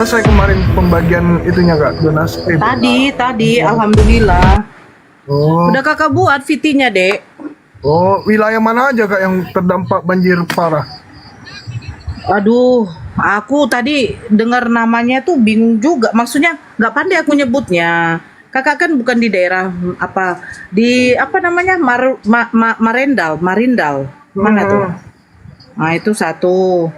Selesai kemarin pembagian itunya Kak, donasi. Tadi, alhamdulillah. Oh, Udah kakak buat VT-nya, Dek. oh, wilayah mana aja Kak yang terdampak banjir parah? Aduh, aku tadi dengar namanya tuh bingung juga. Maksudnya nggak pandai aku nyebutnya. Kakak kan bukan di daerah apa di apa namanya Marindal. Mana tuh? Nah, itu satu.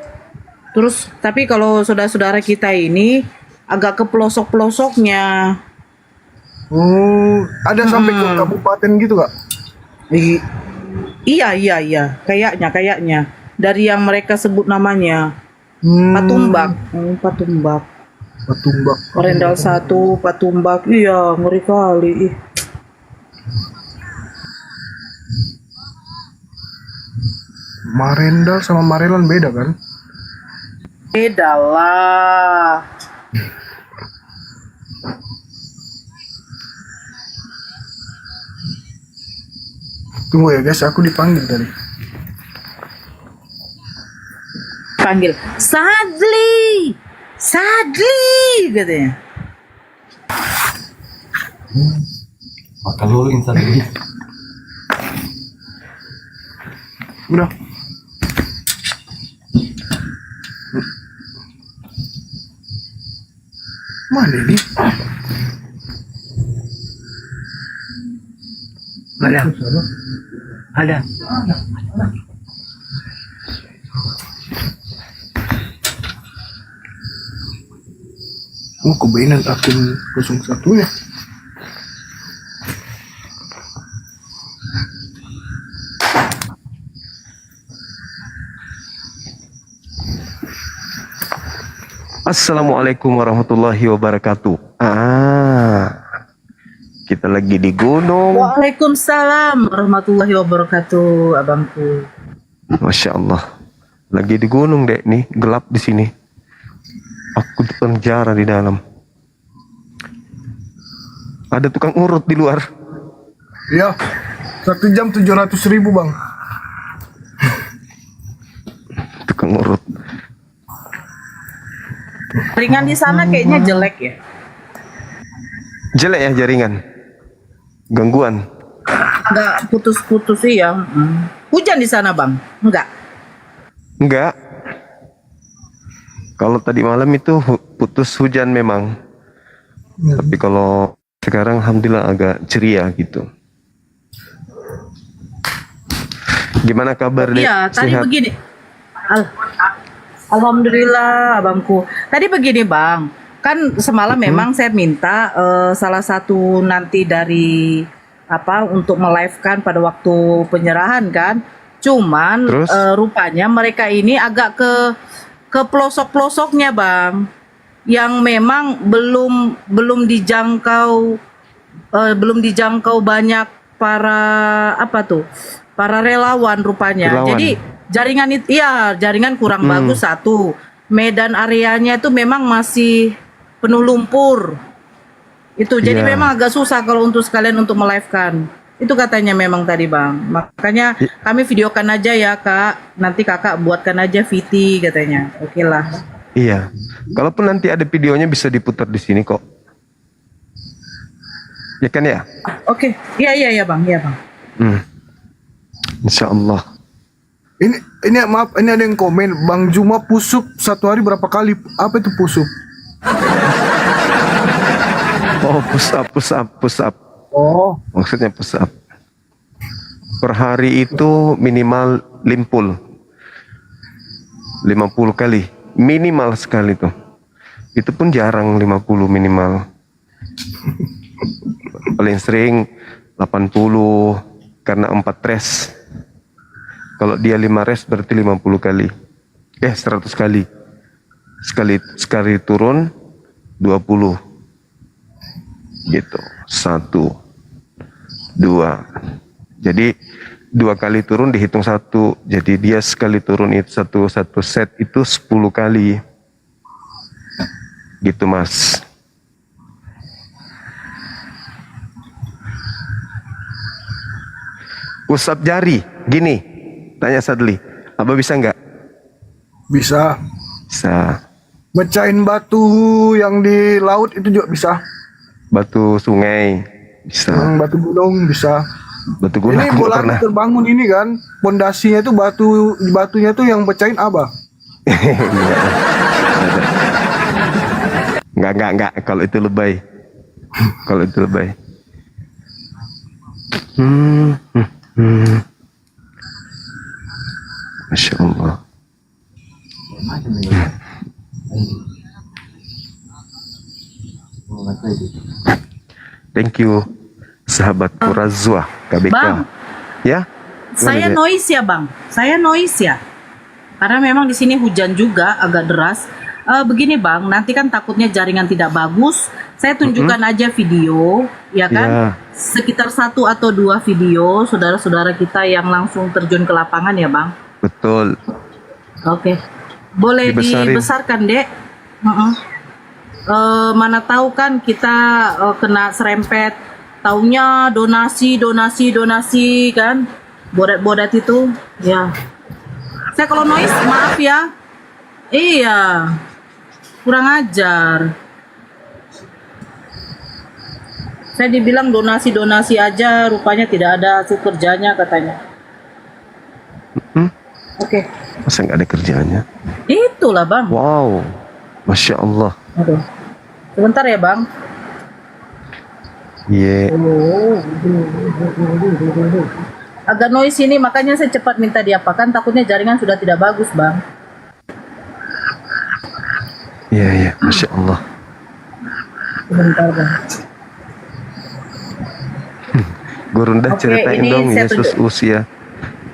Terus tapi kalau saudara-saudara kita ini agak ke pelosok-pelosoknya. Oh, ada sampai ke kabupaten gitu Kak? I- iya. Kayaknya. Dari yang mereka sebut namanya. Patumbak. Patumbak. Patumbak. Marendal satu, Patumbak. Iya, ngeri kali. Ih. Marendal sama Marelan beda kan? Beda lah. Tunggu ya guys, aku dipanggil tadi. Panggil. Sadli. Sadli katanya. Makan dulu insan ini. Udah. Mana ini? Ada. Oh, kebenan akun 01 ya. Assalamualaikum warahmatullahi wabarakatuh. Kita lagi di gunung. Waalaikumsalam warahmatullahi wabarakatuh, abangku. Masya Allah. Lagi di gunung dek nih, gelap di sini. Aku di penjara di dalam. Ada tukang urut di luar. Iya. 1 jam 700.000 Bang. Tukang urut. Ringan di sana kayaknya jelek ya. Jelek ya jaringan. Gangguan. Enggak putus-putus sih ya. Hujan di sana, Bang? Enggak. Enggak. Kalau tadi malam itu putus hujan memang. Tapi kalau sekarang alhamdulillah agak ceria gitu. Gimana kabar dek? Iya, tadi Sehat? begini. Alhamdulillah, abangku. Tadi begini, Bang. Kan semalam memang saya minta salah satu nanti dari apa untuk melive-kan pada waktu penyerahan kan. Cuman Terus? rupanya mereka ini agak ke pelosok-pelosoknya, Bang. Yang memang belum dijangkau banyak para apa tuh? Para relawan rupanya. Relawan. Jadi jaringan kurang bagus satu. Medan areanya itu memang masih penuh lumpur. Itu jadi Iya. memang agak susah kalau untuk sekalian untuk melive-kan. Itu katanya memang tadi, Bang. Makanya kami videokan aja ya, Kak. Nanti Kakak buatkan aja VT katanya. Oke lah. Iya. Kalaupun nanti ada videonya bisa diputar di sini kok. Ya kan ya? Oke. Iya, Bang. Iya, Bang. Insya Allah. Ini maaf, ini ada yang komen Bang Juma pusup 1 hari berapa kali? Apa itu pusup? Oh, push up. Oh, Maksudnya push up. Per hari itu minimal limpul. 50 kali. Minimal sekali tuh. Itu pun jarang 50 minimal. Paling sering 80 karena 4 res. Kalau dia 5 res berarti 50 kali. 100 kali. Sekali turun 20. Gitu. 1 2. Jadi 2 kali turun dihitung 1. Jadi dia sekali turun itu satu set itu 10 kali. Gitu Mas. Usap jari, gini. Tanya Sadli, Abah bisa nggak? bisa. Bisa. Mecahin batu yang di laut itu juga bisa. Batu sungai bisa. Batu gunung bisa. Batu gunung Ini aku nggak bola pernah. terbangun ini kan, pondasinya itu batunya tuh yang pecahin abah. Enggak. Kalau itu lebay. Kalau itu lebay. Masya Allah. Thank you, sahabatku Razwa KBK. Bang. Ya? Saya Gimana, Dek? noise ya bang, saya noise ya. Karena memang di sini hujan juga agak deras. Begini bang, nanti kan takutnya jaringan tidak bagus. Saya tunjukkan aja video, ya kan? Ya. Sekitar 1 atau 2 video saudara-saudara kita yang langsung terjun ke lapangan ya bang. Betul. Oke, boleh Dibesarin. dibesarkan dek. Mana tahu kan kita kena serempet. Taunya donasi kan, bodat itu, ya. Saya kalau noise maaf ya. Iya, kurang ajar. Saya dibilang donasi aja, rupanya tidak ada hasil kerjanya katanya. Oke, Masa nggak ada kerjaannya? itulah bang. Wow. Masya Allah. Aduh. Sebentar ya bang. Iya. Agak noise ini, makanya saya cepat minta diapakan, takutnya jaringan sudah tidak bagus bang. Iya. Masya Allah. Sebentar bang. Guru dah Oke, ceritain ini dong saya Yesus tunjuk. usia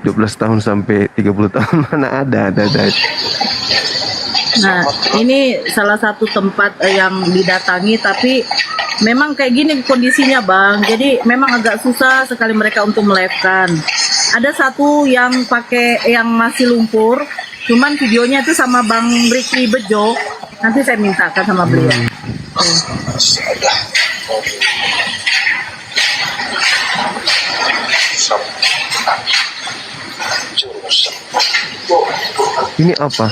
12 tahun sampai 30 tahun. Mana ada. Nah, ini salah satu tempat yang didatangi, tapi memang kayak gini kondisinya bang. Jadi memang agak susah sekali mereka untuk melive-kan. Ada satu yang pakai yang masih lumpur, cuman videonya itu sama Bang Ricky Bejo. Nanti saya mintakan sama beliau. Ini apa?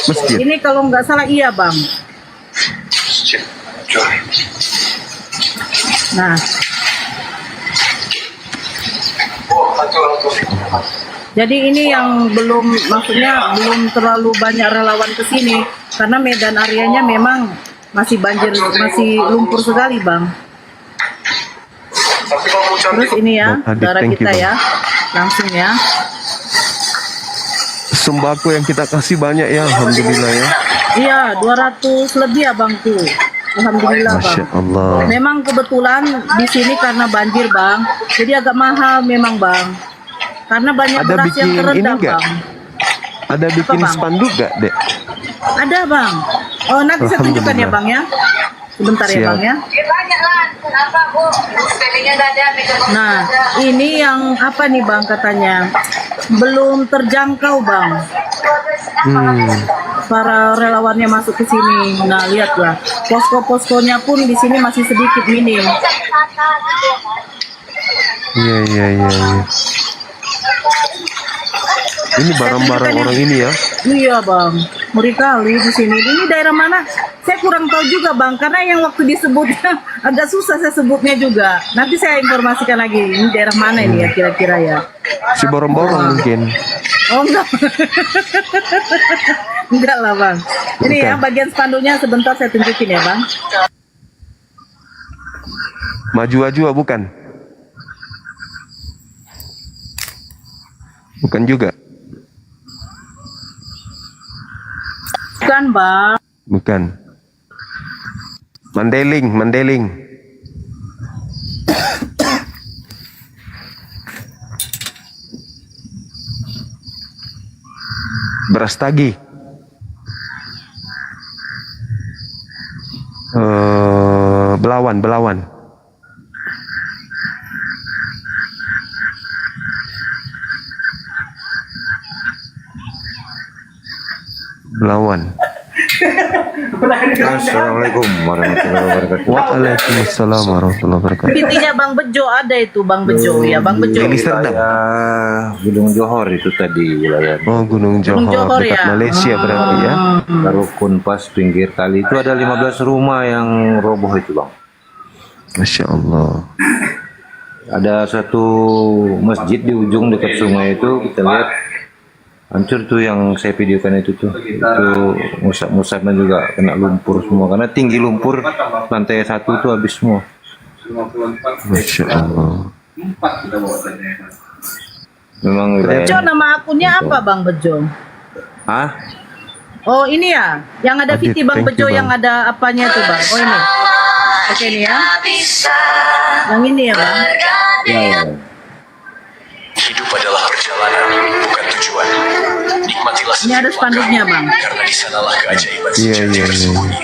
Masjid. Ini kalau nggak salah iya bang. Nah, jadi ini yang belum, maksudnya belum terlalu banyak relawan ke sini karena medan areanya memang masih banjir, masih lumpur sekali bang. Terus ini ya, Bang Adit, saudara thank you, kita Bang. ya, langsung ya. Sembako yang kita kasih banyak ya, alhamdulillah ya. Iya, 200 lebih ya bang tuh. Alhamdulillah bang. Masya Allah. Memang kebetulan di sini karena banjir bang, jadi agak mahal memang bang. Karena banyak Ada beras yang bikin ini terendam nggak? bang. Ada bikin Bang? spanduk gak, Dek? Ada bang. Oh nanti saya tunjukkan ya bang ya. Sebentar ya Siap. bang ya. Banyak lah, kenapa bu? Spellingnya nggak ada, megaphone Nah ini yang apa nih bang katanya belum terjangkau bang. Para relawannya masuk ke sini. Nah lihatlah posko-poskonya pun di sini masih sedikit minim. Iya. Ini barang-barang orang ini ya. Iya bang, ngeri kali di sini. Ini daerah mana? Saya kurang tahu juga bang, karena yang waktu disebutnya agak susah saya sebutnya juga. Nanti saya informasikan lagi. Ini daerah mana ini ya kira-kira ya? Si borong-borong mungkin. Oh enggak, enggak lah bang. Ini ya Bukan. bagian spanduknya sebentar saya tunjukin ya bang. Maju-ajua bukan? Bukan juga. Bukan bang. Bukan. Mandeling. Beras tagi. Belawan. Assalamualaikum warahmatullahi wabarakatuh. Waalaikumsalam warahmatullahi wabarakatuh. Pitinya Bang Bejo ada itu, Bang Bejo ya, Bang Bejo. Deli Serdang. Wilayah Gunung Johor itu tadi wilayah Oh, Gunung Johor, Johor dekat ya? Malaysia berarti ya. Rukun pas pinggir kali itu ada 15 rumah yang roboh itu bang. Masya Allah. Ada satu masjid di ujung dekat sungai itu kita lihat hancur tuh yang saya videokan itu tuh. Itu musab-musabnya juga kena lumpur semua karena tinggi lumpur lantai 1 tuh habis semua. Masya Allah. Memang wilayah. Bejo nama akunnya apa Bang Bejo? Ah, Oh ini ya, yang ada Adit, Viti Bang thank you, Bejo yang Bang. ada apanya tuh Bang? Oh ini. Oke ini ya. Yang ini ya Bang. ya. Hidup adalah perjalanan, bukan tujuan. Nikmatilah Ini ada spanduknya Bang. karena di sanalah keajaiban Iya, sejati iya, iya. tersembunyi.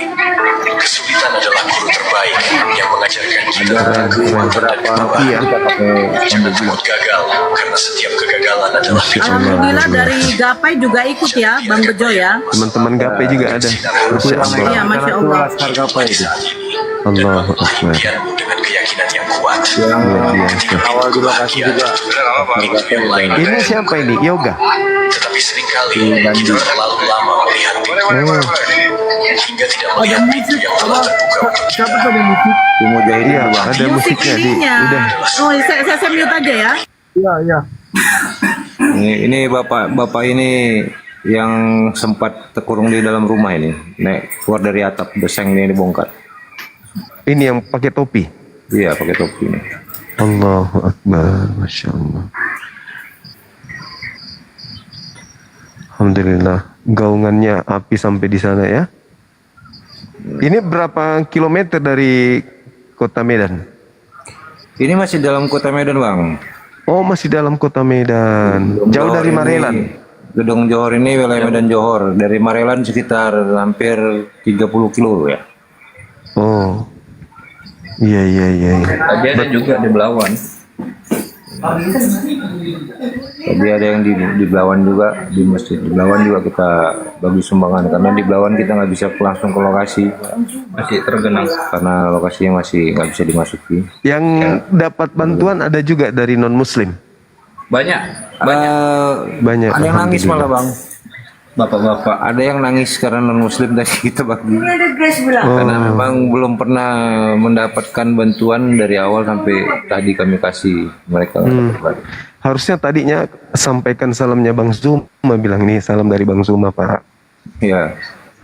Kesulitan adalah guru terbaik yang mengajarkan kita Ada di beberapa Iya. kita pakai jangan takut gagal, karena setiap kegagalan adalah Alhamdulillah dari Gapai juga ikut ya Bang Bejo ya. Teman-teman GAPE juga ada. Masya Allah. Iya Masya Allah. Laskar Gapai itu. Allahu Akbar. impianmu dengan keyakinan yang kuat. Yang Luar biasa. awal di lokasi juga Laskar Gapai. Ini siapa ini? Yoga. Tetapi seringkali kita terlalu lama melihat pintu Oh, hingga tidak melihat pintu yang telah terbuka untuk kita. Siapa tadi musik? Di Mujahidin iya, tuh, Bang. ada musiknya di. ininya. Udah. Oh saya mute aja ya. Iya, iya. Ini bapak ini yang sempat terkurung di dalam rumah ini, naik keluar dari atap, beseng ini dibongkar. Ini yang pakai topi. Iya, pakai topi ini. Allahu Akbar. Masya Allah. Alhamdulillah. Gaungannya api sampai di sana ya. Ini berapa kilometer dari kota Medan? Ini masih dalam kota Medan, Bang. Oh, masih dalam kota Medan. Jauh Johor dari ini- Marelan. Gedung Johor ini wilayah Medan Johor. Dari Marelan sekitar hampir 30 kilo ya. Oh. Iya, iya, iya. Iya. Tadi ada juga di Belawan. Tadi ada yang di Belawan juga, di masjid di Belawan juga kita bagi sumbangan karena di Belawan kita nggak bisa langsung ke lokasi, masih tergenang karena lokasinya masih nggak bisa dimasuki. Yang dapat bantuan ada juga dari non-muslim. Banyak. Banyak. Ada yang nangis Alhamdulillah. malah bang. Bapak-bapak ada yang nangis karena non muslim tadi kita bagi. Karena memang belum pernah mendapatkan bantuan dari awal sampai tadi kami kasih mereka. Harusnya tadinya sampaikan salamnya Bang Zuma, bilang nih salam dari Bang Zuma Pak. Ya,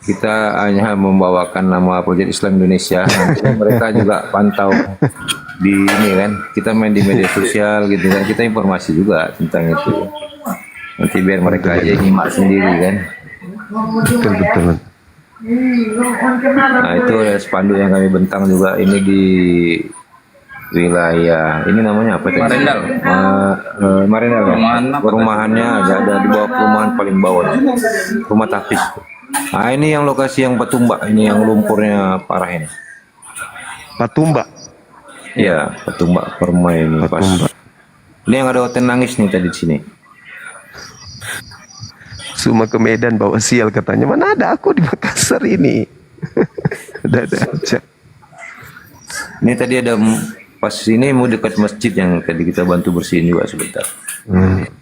kita hanya membawakan nama Project Islam Indonesia. Nanti mereka juga pantau di ini kan. Kita main di media sosial gitu kan. Kita informasi juga tentang itu. Nanti biar mereka aja nyimak sendiri kan. Betul betul. Nah itu ada spanduk yang kami bentang juga ini di wilayah ini namanya apa tadi? Marendal. Marendal. Perumahannya ada di bawah perumahan paling bawah. Rumah tapis. Nah ini yang lokasi yang Patumbak, ini yang lumpurnya parah ini. Patumbak. Iya, Patumbak Permai ini pas. Patumbak. Ini yang ada hotel nangis nih tadi di sini. Zuma ke Medan bawa sial katanya. Mana ada aku di Makassar ini. ada aja. Ini tadi ada pas ini mau dekat masjid yang tadi kita bantu bersihin juga sebentar.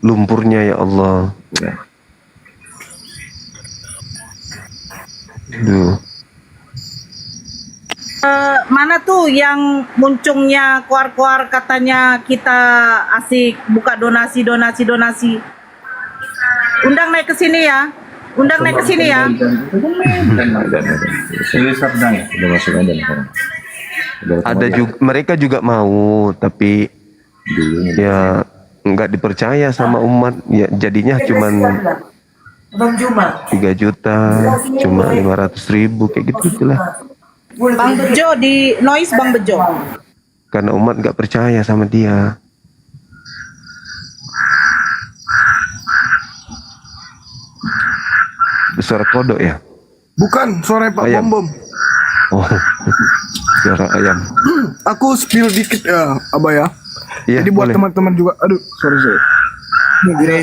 Lumpurnya ya Allah. Ya. Duh. Mana tuh yang muncungnya keluar-keluar katanya kita asik buka donasi. Undang naik ke sini ya. Undang naik ke sini ya. Ada. Udah masuk ada sekarang. Ada juga, mereka juga mau, tapi Dulu ya nggak dipercaya sama umat. Ya jadinya cuman 3 juta, cuma 500.000 kayak gitu itulah. Bang Bejo di noise Bang Bejo. Karena umat nggak percaya sama dia. Suara kodok ya? Bukan, suara Pak Ayam. Bom Bom. Oh, suara ayam. Aku spill dikit ya, Abah ya. Iya, Jadi buat boleh. teman-teman juga, aduh, sorry.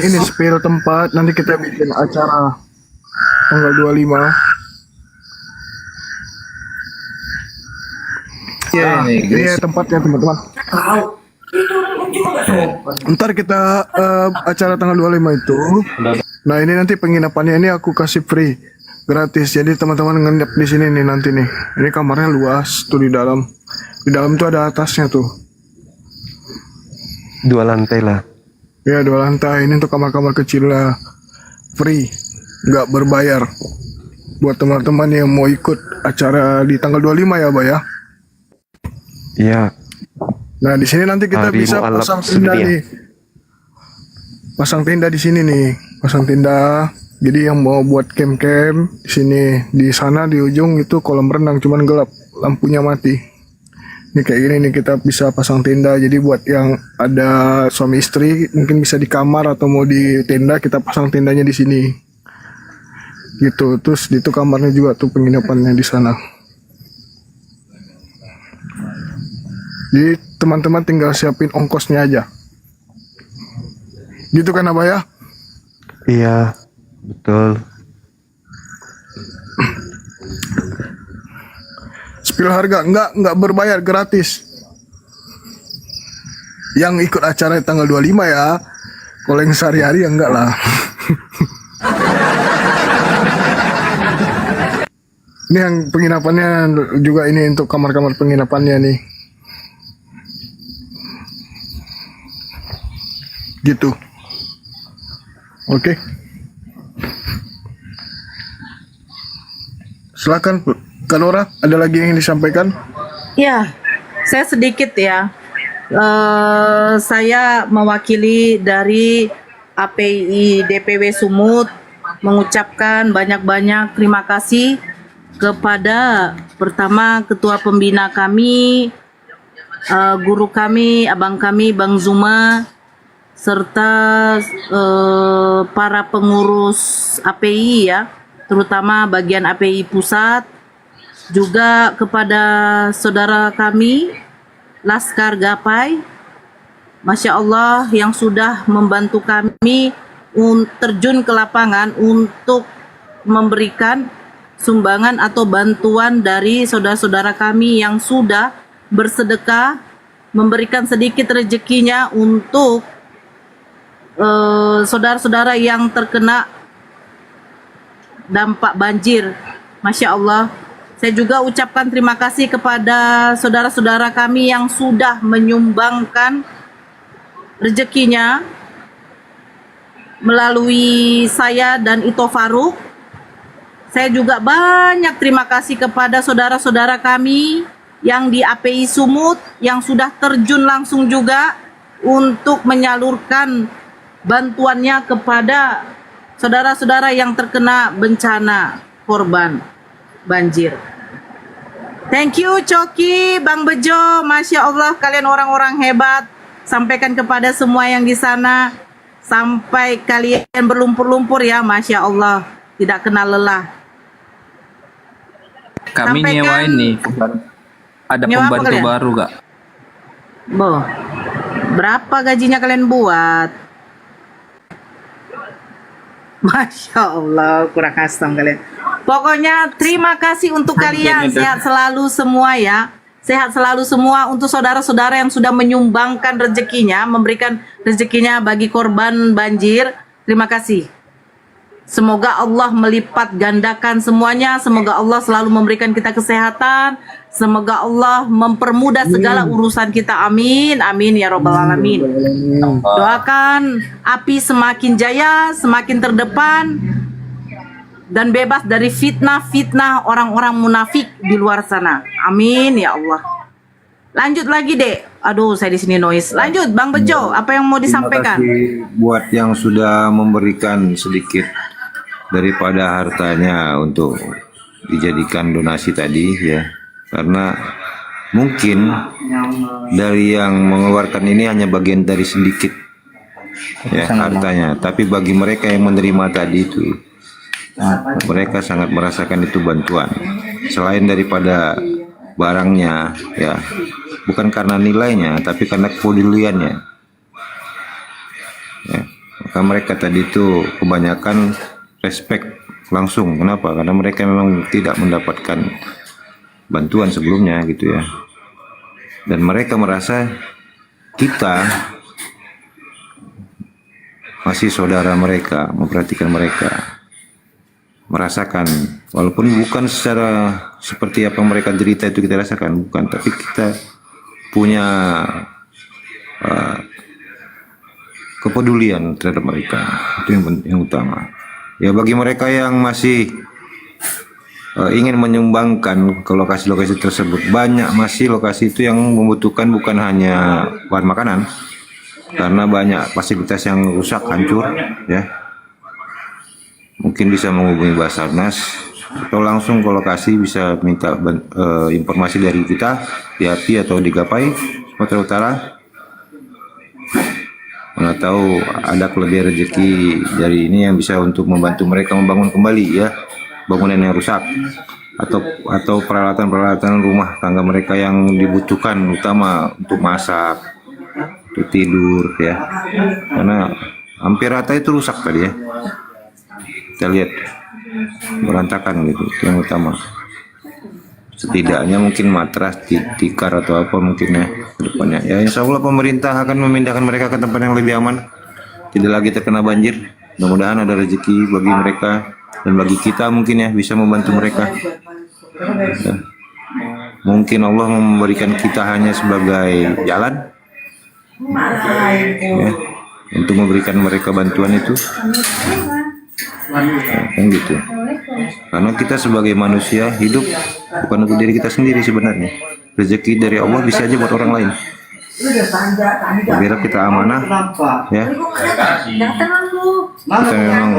Ini spill tempat, nanti kita bikin acara tanggal 25. Indonesia ini. Ini ya tempatnya teman-teman. Ntar kita acara tanggal 25 itu. Nah ini nanti penginapannya ini aku kasih free, gratis. Jadi teman-teman nginep di sini nih nanti nih. Ini kamarnya luas tuh di dalam. Di dalam tuh ada atasnya tuh. 2 lantai lah. Ya 2 lantai. Ini untuk kamar-kamar kecil lah. Free, nggak berbayar. Buat teman-teman yang mau ikut acara di tanggal 25 ya, Mbak ya. Iya. Nah di sini nanti kita Hari bisa mualaf pasang tenda sedia. nih. Pasang tenda di sini nih, pasang tenda. Jadi yang mau buat camp-camp di sini, di sana di ujung itu kolam renang cuman gelap, lampunya mati. Ini kayak gini nih kita bisa pasang tenda. Jadi buat yang ada suami istri mungkin bisa di kamar atau mau di tenda, kita pasang tendanya di sini. Gitu. Terus di itu kamarnya juga tuh penginapannya di sana. Jadi teman-teman tinggal siapin ongkosnya aja. Gitu kan Abah ya? Iya, betul. Spill harga enggak berbayar, gratis. Yang ikut acara tanggal 25 ya. Kalau yang sehari-hari ya enggak lah. Ini yang penginapannya juga ini untuk kamar-kamar penginapannya nih. Gitu. Oke. Silakan Kak Nora, ada lagi yang disampaikan? Ya, saya sedikit ya. Saya mewakili dari API DPW Sumut mengucapkan banyak-banyak terima kasih kepada pertama Ketua Pembina kami, guru kami, abang kami, Bang Zuma, serta para pengurus API ya, terutama bagian API pusat, juga kepada saudara kami Laskar Gapai, Masya Allah yang sudah membantu kami terjun ke lapangan untuk memberikan sumbangan atau bantuan dari saudara-saudara kami yang sudah bersedekah memberikan sedikit rezekinya untuk saudara-saudara yang terkena dampak banjir. Masya Allah. Saya juga ucapkan terima kasih kepada saudara-saudara kami yang sudah menyumbangkan rezekinya melalui saya dan Ito Faruk. Saya juga banyak terima kasih kepada saudara-saudara kami yang di API Sumut yang sudah terjun langsung juga untuk menyalurkan bantuannya kepada saudara-saudara yang terkena bencana korban banjir. Thank you Coki, Bang Bejo, Masya Allah kalian orang-orang hebat. Sampaikan kepada semua yang di sana sampai kalian berlumpur-lumpur ya, Masya Allah, tidak kenal lelah. Kami Sampaikan- nyewain nih, ada Nyewa apa pembantu kalian? baru gak? Boh, berapa gajinya kalian buat? Masya Allah, kurang custom kalian. Pokoknya terima kasih untuk kalian, sehat selalu semua ya. Sehat selalu semua untuk saudara-saudara yang sudah menyumbangkan rezekinya, memberikan rezekinya bagi korban banjir. Terima kasih. Semoga Allah melipat gandakan semuanya. Semoga Allah selalu memberikan kita kesehatan. Semoga Allah mempermudah segala urusan kita. Amin. Amin ya robbal alamin. Doakan API semakin jaya, semakin terdepan, dan bebas dari fitnah-fitnah orang-orang munafik di luar sana. Amin ya Allah. Lanjut lagi, Dek. Aduh, saya di sini noise. Lanjut, Bang Bejo, apa yang mau disampaikan? Terima kasih buat yang sudah memberikan sedikit daripada hartanya untuk dijadikan donasi tadi ya. Karena mungkin dari yang mengeluarkan ini hanya bagian dari sedikit ya hartanya, tapi bagi mereka yang menerima tadi itu mereka sangat merasakan itu bantuan. Selain daripada barangnya ya, bukan karena nilainya tapi karena kepeduliannya ya. Maka mereka tadi itu kebanyakan respect langsung. Kenapa? Karena mereka memang tidak mendapatkan bantuan sebelumnya gitu ya. dan mereka merasa kita masih saudara mereka, memperhatikan mereka, merasakan, walaupun bukan secara seperti apa yang mereka derita itu kita rasakan, bukan, tapi kita punya kepedulian terhadap mereka, itu yang utama. Ya, bagi mereka yang masih ingin menyumbangkan ke lokasi-lokasi tersebut, banyak masih lokasi itu yang membutuhkan bukan hanya bahan makanan, karena banyak fasilitas yang rusak, hancur, ya. Mungkin bisa menghubungi Basarnas atau langsung ke lokasi, bisa minta informasi dari kita di API atau di Gapai Sumatera Utara. Mana tahu ada kelebihan rezeki dari ini yang bisa untuk membantu mereka membangun kembali, ya, bangunan yang rusak, atau peralatan-peralatan rumah tangga mereka yang dibutuhkan, utama untuk masak, untuk tidur, ya, karena hampir rata itu rusak tadi, ya, kita lihat berantakan gitu, itu yang utama. Setidaknya mungkin matras, tikar atau apa mungkin, ya, ke depannya. Ya, insya Allah pemerintah akan memindahkan mereka ke tempat yang lebih aman, tidak lagi terkena banjir. Mudah-mudahan ada rezeki bagi mereka dan bagi kita, mungkin, ya, bisa membantu mereka. Ya. Mungkin Allah memberikan kita hanya sebagai jalan, ya, untuk memberikan mereka bantuan itu, ya, kan gitu. Karena kita sebagai manusia hidup bukan untuk diri kita sendiri sebenarnya. Rezeki dari Allah bisa aja buat orang lain. Biar kita amanah, ya. Kita memang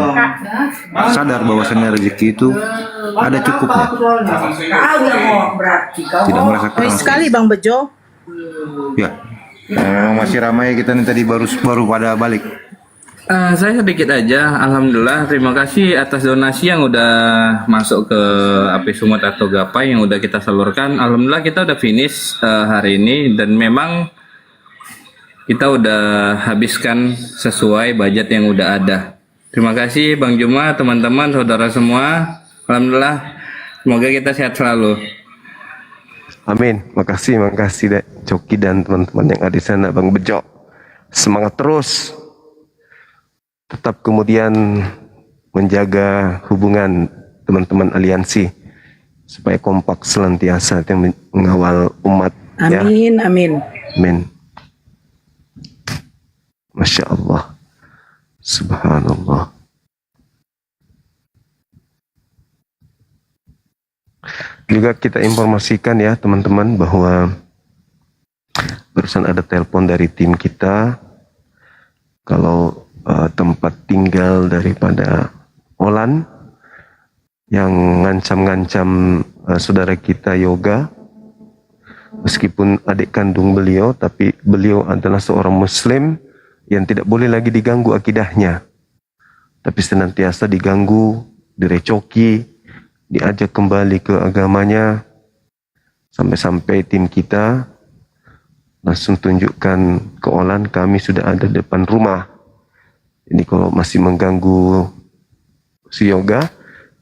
sadar bahwasannya rezeki itu ada cukupnya. Tidak merasa kurang. Baik sekali Bang Bejo. Ya, memang masih ramai kita nih, tadi baru pada balik. Saya sedikit aja, alhamdulillah, terima kasih atas donasi yang udah masuk ke API Sumut atau Gapai yang udah kita salurkan. Alhamdulillah kita udah finish hari ini, dan memang kita udah habiskan sesuai budget yang udah ada. Terima kasih Bang Juma, teman-teman, saudara semua. Alhamdulillah, semoga kita sehat selalu. Amin. Makasih Dek Coki dan teman-teman yang ada di sana, Bang Bejo. Semangat terus. Tetap kemudian menjaga hubungan teman-teman aliansi supaya kompak senantiasa yang mengawal umat. Amin, ya. amin. Amin. Masya Allah. Subhanallah. Juga kita informasikan, ya, teman-teman, bahwa barusan ada telepon dari tim kita kalau tempat tinggal daripada Olan yang ngancam-ngancam saudara kita Yoga, meskipun adik kandung beliau, tapi beliau adalah seorang muslim yang tidak boleh lagi diganggu akidahnya, tapi senantiasa diganggu, direcoki, diajak kembali ke agamanya, sampai-sampai tim kita langsung tunjukkan ke Olan, kami sudah ada depan rumah. Ini kalau masih mengganggu si Yoga,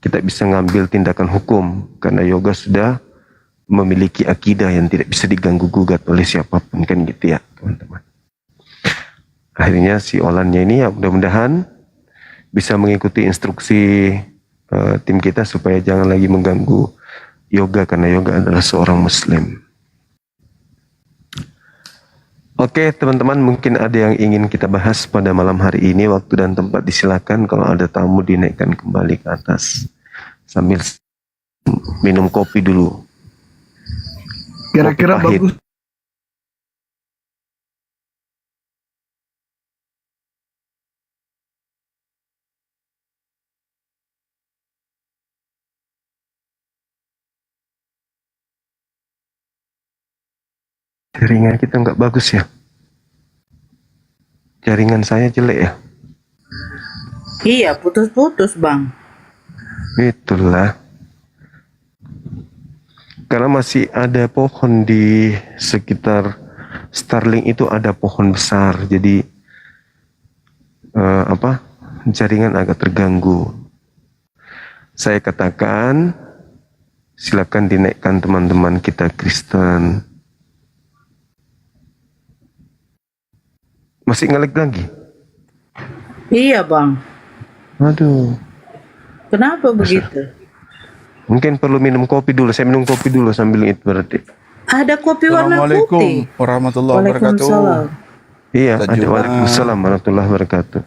kita bisa ngambil tindakan hukum, karena Yoga sudah memiliki akidah yang tidak bisa diganggu gugat oleh siapapun, kan gitu, ya, teman-teman. Akhirnya si Olannya ini, ya, mudah-mudahan bisa mengikuti instruksi tim kita supaya jangan lagi mengganggu Yoga, karena Yoga adalah seorang muslim. Oke, teman-teman, mungkin ada yang ingin kita bahas pada malam hari ini. Waktu dan tempat disilakan. Kalau ada tamu dinaikkan kembali ke atas sambil minum kopi dulu. Kira-kira Kopi pahit. bagus. Jaringan kita nggak bagus, ya. Jaringan saya jelek, ya. Iya, putus-putus Bang. Itulah. Karena masih ada pohon di sekitar Starling itu, ada pohon besar. Jadi jaringan agak terganggu. Saya katakan silakan dinaikkan teman-teman kita Kristen Masih ngelag lagi? Iya bang. Aduh. Kenapa begitu? Mungkin perlu minum kopi dulu. Saya minum kopi dulu sambil itu berarti. Ada kopi warna Assalamualaikum putih. warahmatullahi wabarakatuh. Waalaikumsalam. Iya, Ustaz ada Juma. waalaikumsalam warahmatullahi wabarakatuh.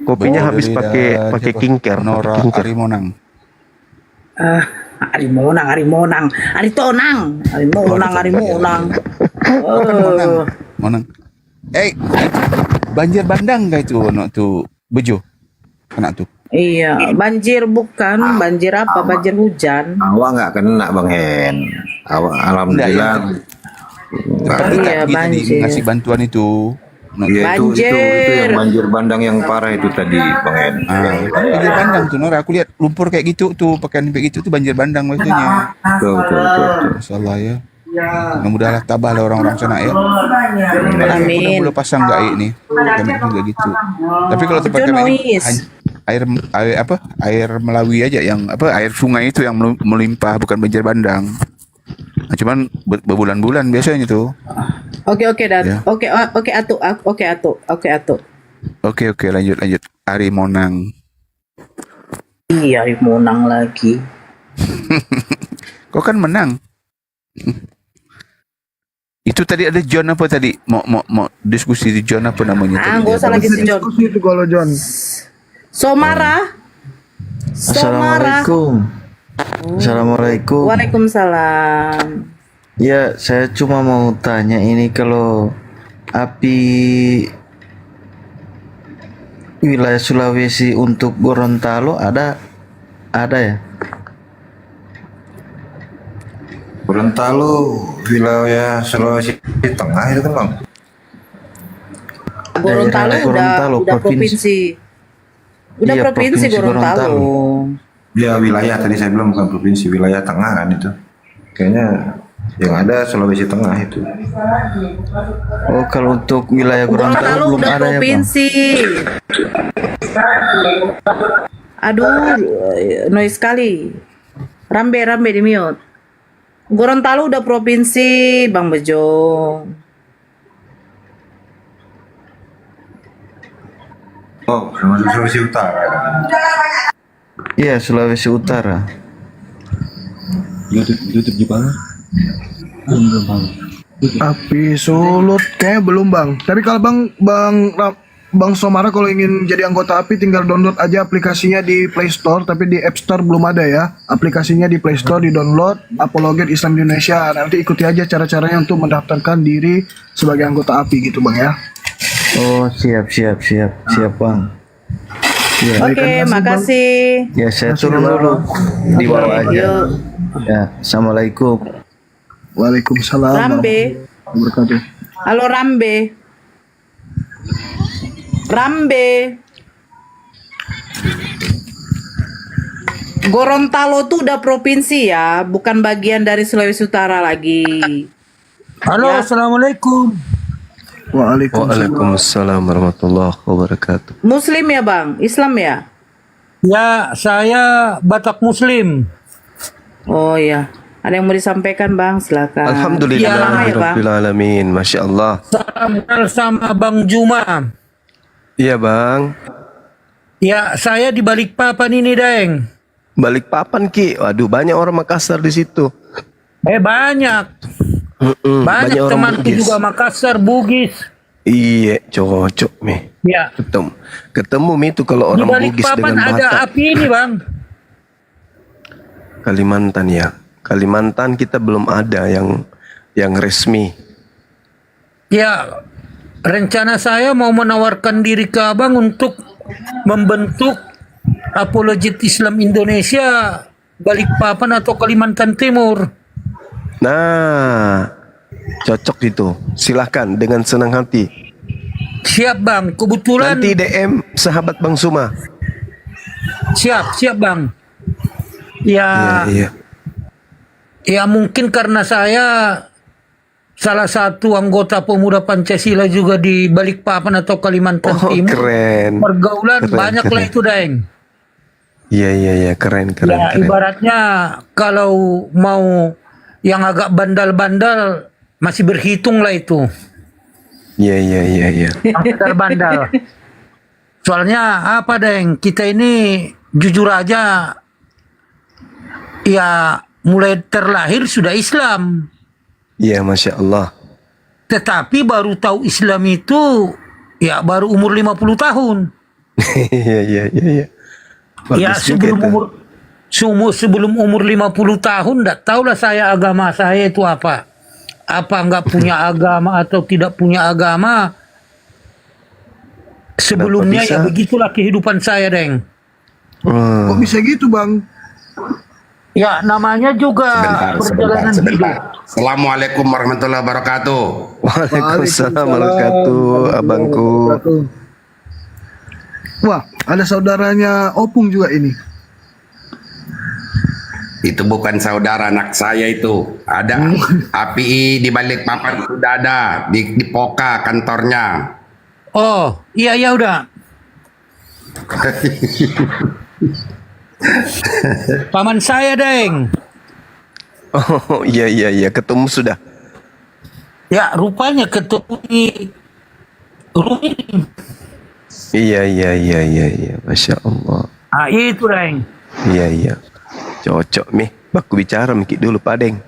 Kopinya habis pakai kingker, Nora pakai kingker. Arimonang. Ari Monang, Ari Monang, Ari Tonang, Ari Monang, Ari Monang. Monang. Banjir bandang kah itu no tu Bejo. Kena tu. Iya, banjir bukan, banjir apa? Banjir hujan. Awak nggak kena Bang Hen. Awak alhamdulillah. Tempat Iya, dekat kita banjir. ngasih bantuan itu. No, Ya, itu Banjir. yang banjir bandang yang parah itu tadi Bang Hen. banjir bandang tuh Nora. Aku lihat lumpur kayak gitu tuh, pakaian kayak gitu tuh banjir bandang maksudnya. Betul. Masalah ya. Mudah-mudahan tabah lah orang-orang sana ya. Amin. Udah pasang nggak air nih? Kami juga gitu. Tapi kalau tempat Itu kami ini noise. air Melawi aja yang air sungai itu yang melimpah bukan banjir bandang. Nah, cuman berbulan-bulan biasanya tuh. Oke, Dan. Ya. Oke, atu. Oke lanjut. Ari Monang. Iya, Ari Monang lagi. Kau kan menang. Itu tadi ada John apa tadi? Mau diskusi di John apa namanya tadi? Nggak usah lagi si John. Diskusi itu kalau John. Somara. Assalamualaikum. Assalamualaikum. Waalaikumsalam. Ya, saya cuma mau tanya ini kalau api wilayah Sulawesi untuk Gorontalo ada ya? Gorontalo wilayah Sulawesi Tengah itu kan Bang. Gorontalo Daerah Gorontalo, udah provinsi. Udah Iya, provinsi Provinsi Gorontalo. Ya wilayah tadi saya bilang bukan provinsi, wilayah tengah kan itu. Kayaknya yang ada Sulawesi Tengah itu. Oh, kalau untuk wilayah Gorontalo Gorontalo belum udah ada ya, Bang? provinsi. Aduh, noise sekali. Rambe di mute. Gorontalo udah provinsi, Bang Bejo. Oh, termasuk Sulawesi Utara. Iya, Sulawesi Utara. Api Sulut kayak belum bang. Tapi kalau Bang Somara kalau ingin jadi anggota API tinggal download aja aplikasinya di Play Store, tapi di App Store belum ada ya. Aplikasinya di Play Store di download Apologet Islam Indonesia. Nanti ikuti aja cara-caranya untuk mendaftarkan diri sebagai anggota API gitu bang ya. Oh, siap Bang. Ya, Oke, makasih. ya saya turun dulu di bawah aja. Yuk, Ya, assalamualaikum. Waalaikumsalam. Rambe. warahmatullahi wabarakatuh. Halo Rambe. Gorontalo tuh udah provinsi ya, bukan bagian dari Sulawesi Utara lagi. Halo, Ya. assalamualaikum. Waalaikumsalam. Waalaikumsalam warahmatullahi wabarakatuh. Muslim ya bang? Islam ya? Ya, saya Batak Muslim. Oh ya, ada yang mau disampaikan bang? Silakan. Ya. Alhamdulillahirrabbilalamin. Masya Allah. Salam kenal sama Bang Juma. Iya bang. Ya, saya di Balikpapan ini, Deng. Balikpapan Ki. Waduh banyak orang Makassar di situ. Banyak. Banyak orang temanku Bugis. juga Makassar, Bugis. Iya cocok mi. Ya. Ketemu mi itu kalau Di orang Bugis Balikpapan dengan ada Batak. api ini, Bang. Kalimantan ya. Kalimantan kita belum ada yang resmi. Ya, rencana saya mau menawarkan diri ke Abang untuk membentuk Apologet Islam Indonesia Balikpapan atau Kalimantan Timur. Nah, cocok itu. Silahkan dengan senang hati. Siap Bang, kebetulan Nanti DM sahabat Bang Suma. siap Bang. Ya, Iya. ya mungkin karena saya salah satu anggota pemuda Pancasila juga di Balikpapan atau Kalimantan Oh Timur. keren. Pergaulan Keren, banyak lah keren. itu, Daeng. Iya keren. Ya, ibaratnya kalau mau yang agak bandal-bandal masih berhitung lah itu. Iya, iya, iya, iya. Bandal-bandal. Soalnya apa, Deng? Kita ini jujur aja, ya mulai terlahir sudah Islam. Iya, Masya Allah. Tetapi baru tahu Islam itu ya baru umur 50 tahun. Iya, iya, iya, iya. Ya Bagus juga sebelum umur 50 tahun enggak tahulah saya agama saya itu apa. Apa enggak punya agama atau tidak punya agama. Sebelumnya bisa? ya begitulah kehidupan saya, Deng. Hmm. Kok bisa gitu bang? Ya namanya juga perjalanan hidup. Assalamualaikum warahmatullahi wabarakatuh. Waalaikumsalam warahmatullahi abangku. Wah, ada saudaranya Opung juga ini. Itu bukan saudara anak saya itu. Ada API di balik papan sudah ada di Poka kantornya. Oh, iya ya udah. Paman saya, Deng. Oh, iya, iya, iya. Ketemu sudah. Ya, rupanya ketemu di Rumi. Iya, iya, iya, iya, iya. Masya Allah. Ah, itu, Deng. Iya, iya. Cocok nih. Baku bicara mikir dulu, Pak Deng.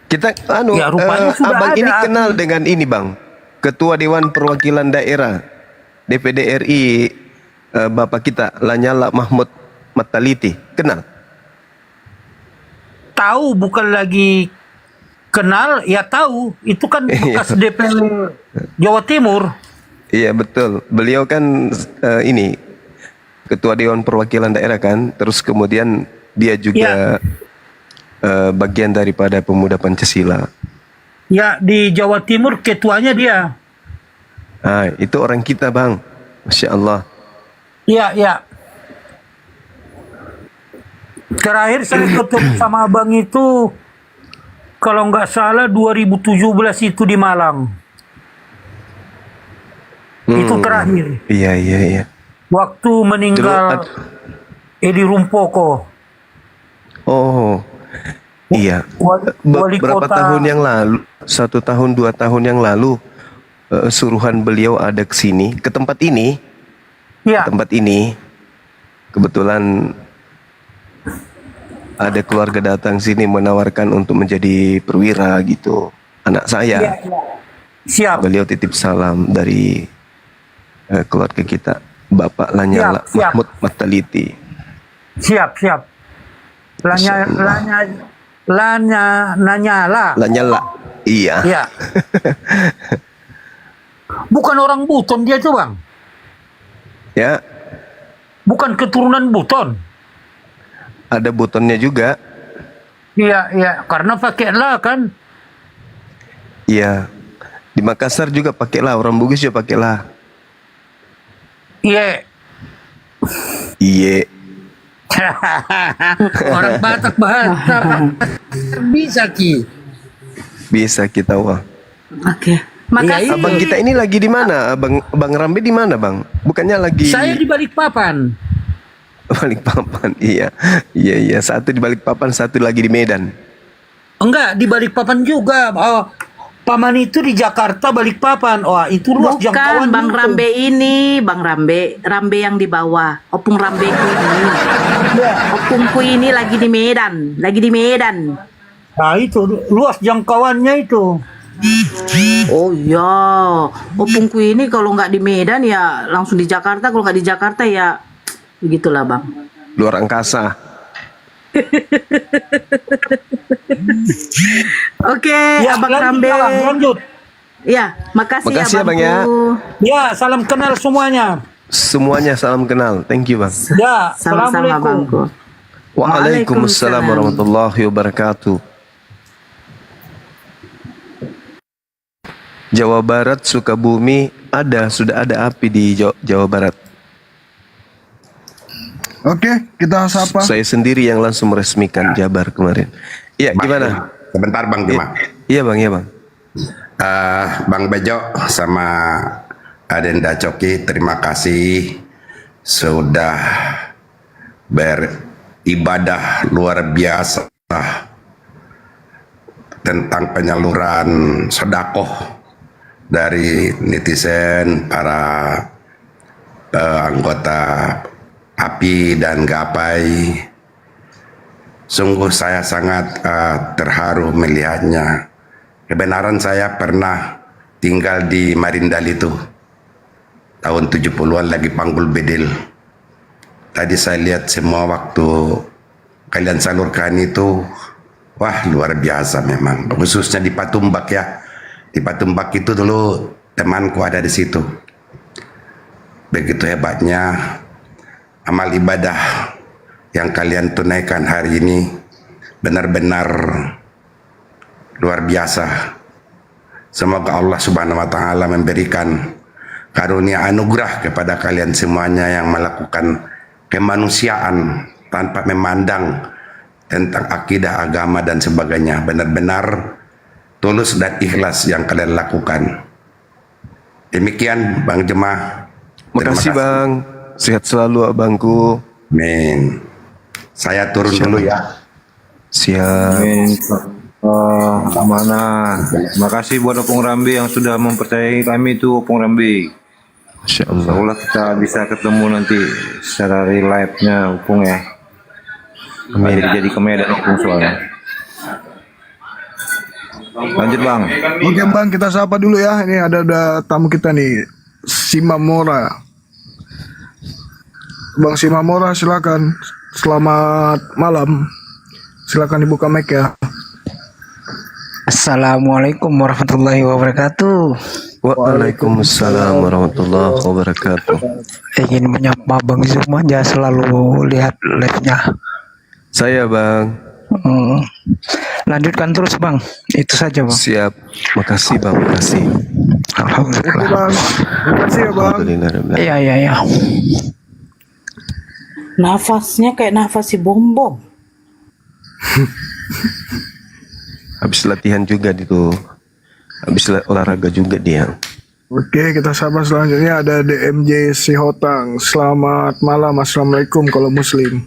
Kita, Ya, rupanya sudah abang ada. ini kenal dengan ini, Bang. Ketua Dewan Perwakilan Daerah DPD RI, Bapak kita Lanyala Mahmud Mataliti. Kenal? Tahu, bukan lagi kenal, ya tahu. Itu kan bekas DPD Jawa Timur. Iya, betul. Beliau kan ini Ketua Dewan Perwakilan Daerah kan. Terus kemudian dia juga bagian daripada Pemuda Pancasila. Ya, di Jawa Timur ketuanya dia. Ah, itu orang kita, Bang. Masya Allah. Iya, iya. Terakhir saya ketemu sama abang itu, kalau nggak salah 2017 itu di Malang. Itu terakhir. Iya, iya, iya. Waktu meninggal Edi Rumpoko. Oh, iya. Wali Beberapa kota. tahun yang lalu, 1 tahun 2 tahun yang lalu, suruhan beliau ada ke sini, ke tempat ini. Ya. Tempat ini kebetulan ada keluarga datang sini menawarkan untuk menjadi perwira gitu. Anak saya. Ya, ya. Siap. Beliau titip salam dari keluarga kita, Bapak Lanyala Siap, siap. Mahmud Mataliti. Siap. Lanyala. Lanyala. Iya. Iya. Bukan orang Buton dia tuh, Bang. Ya, Bukan keturunan Buton. ada butonnya juga. Iya, karena pakai la kan. Iya. Di Makassar juga pakai lah, orang Bugis juga pakai lah. Iya. Iya. Orang Batak bahasa bisa Ki. Bisa kita wah. Oke. Makasih. Abang kita ini lagi di mana? Bang Rambe di mana, Bang? Bukannya lagi Saya di Balikpapan. Balikpapan. Iya. Iya, iya. Satu di Balikpapan, satu lagi di Medan. Enggak, di Balikpapan juga. Oh, paman itu di Jakarta, Balikpapan. Wah, itu luas jangkauan. Bukan Bang itu. Rambe ini, Bang Rambe yang di bawah. Opung Rambe ini. Opungku ini lagi di Medan, Nah, itu luas jangkauannya itu. Oh iya, opungku ini kalau nggak di Medan ya langsung di Jakarta, kalau nggak di Jakarta ya begitulah Bang. Luar angkasa. Oke, Ya, Abang lanjut, Rambe. Bang, lanjut. Ya, makasih Makasih ya, Bang, Abangku. Ya, salam kenal semuanya. Semuanya salam kenal. Thank you, Bang. Ya, Sama-sama Bangku. Waalaikumsalam warahmatullahi wabarakatuh. Jawa Barat, Sukabumi, sudah ada api di Jawa Barat. Oke, kita sapa. Saya sendiri yang langsung meresmikan Jabar kemarin. Iya, gimana? Sebentar Bang Tima. Iya, Bang, iya, Bang. Bang Bejo sama Adenda Coki, terima kasih sudah beribadah luar biasa tentang penyaluran sedekah dari netizen, para anggota API dan Gapai. Sungguh saya sangat terharu melihatnya. Kebenaran saya pernah tinggal di Marindal itu. Tahun 70-an lagi Panggul Bedil. Tadi saya lihat semua waktu kalian salurkan itu, wah luar biasa memang. Khususnya di Patumbak ya. Di Patumbak itu dulu temanku ada di situ. Begitu hebatnya amal ibadah yang kalian tunaikan hari ini, benar-benar luar biasa. Semoga Allah Subhanahu wa taala memberikan karunia anugerah kepada kalian semuanya yang melakukan kemanusiaan tanpa memandang tentang akidah, agama dan sebagainya. Benar-benar tulus dan ikhlas yang kalian lakukan. Demikian Bang Jemaah. Makasih Bang. Sehat selalu abangku. Amin. Saya turun dulu ya. Siap. Mana? Makasih buat Opung Rambi yang sudah mempercayai kami itu, Opung Rambi. Insya Allah. Insyaallah kita bisa ketemu nanti secara real life-nya Opung ya. Jadi ke Medan Opung soalnya. Lanjut Bang. Oke Bang, kita sapa dulu ya. Ini ada tamu kita nih, Simamora. Bang Simamora, silakan. Selamat malam. Silakan dibuka mic ya. Assalamualaikum warahmatullahi wabarakatuh. Waalaikumsalam warahmatullahi wabarakatuh. Ingin menyapa Bang Zuma aja, selalu lihat live-nya. Saya Bang. Lanjutkan terus Bang, itu saja Bang. Siap. Makasih Bang, makasih. Alhamdulillah. Oke Bang, terima kasih ya Bang. Iya iya iya. Nafasnya kayak nafas si bom-bom. Habis latihan juga itu. Habis olahraga juga dia. Oke, kita sapa selanjutnya ada DMJ Sihotang. Selamat malam, assalamualaikum kalau muslim.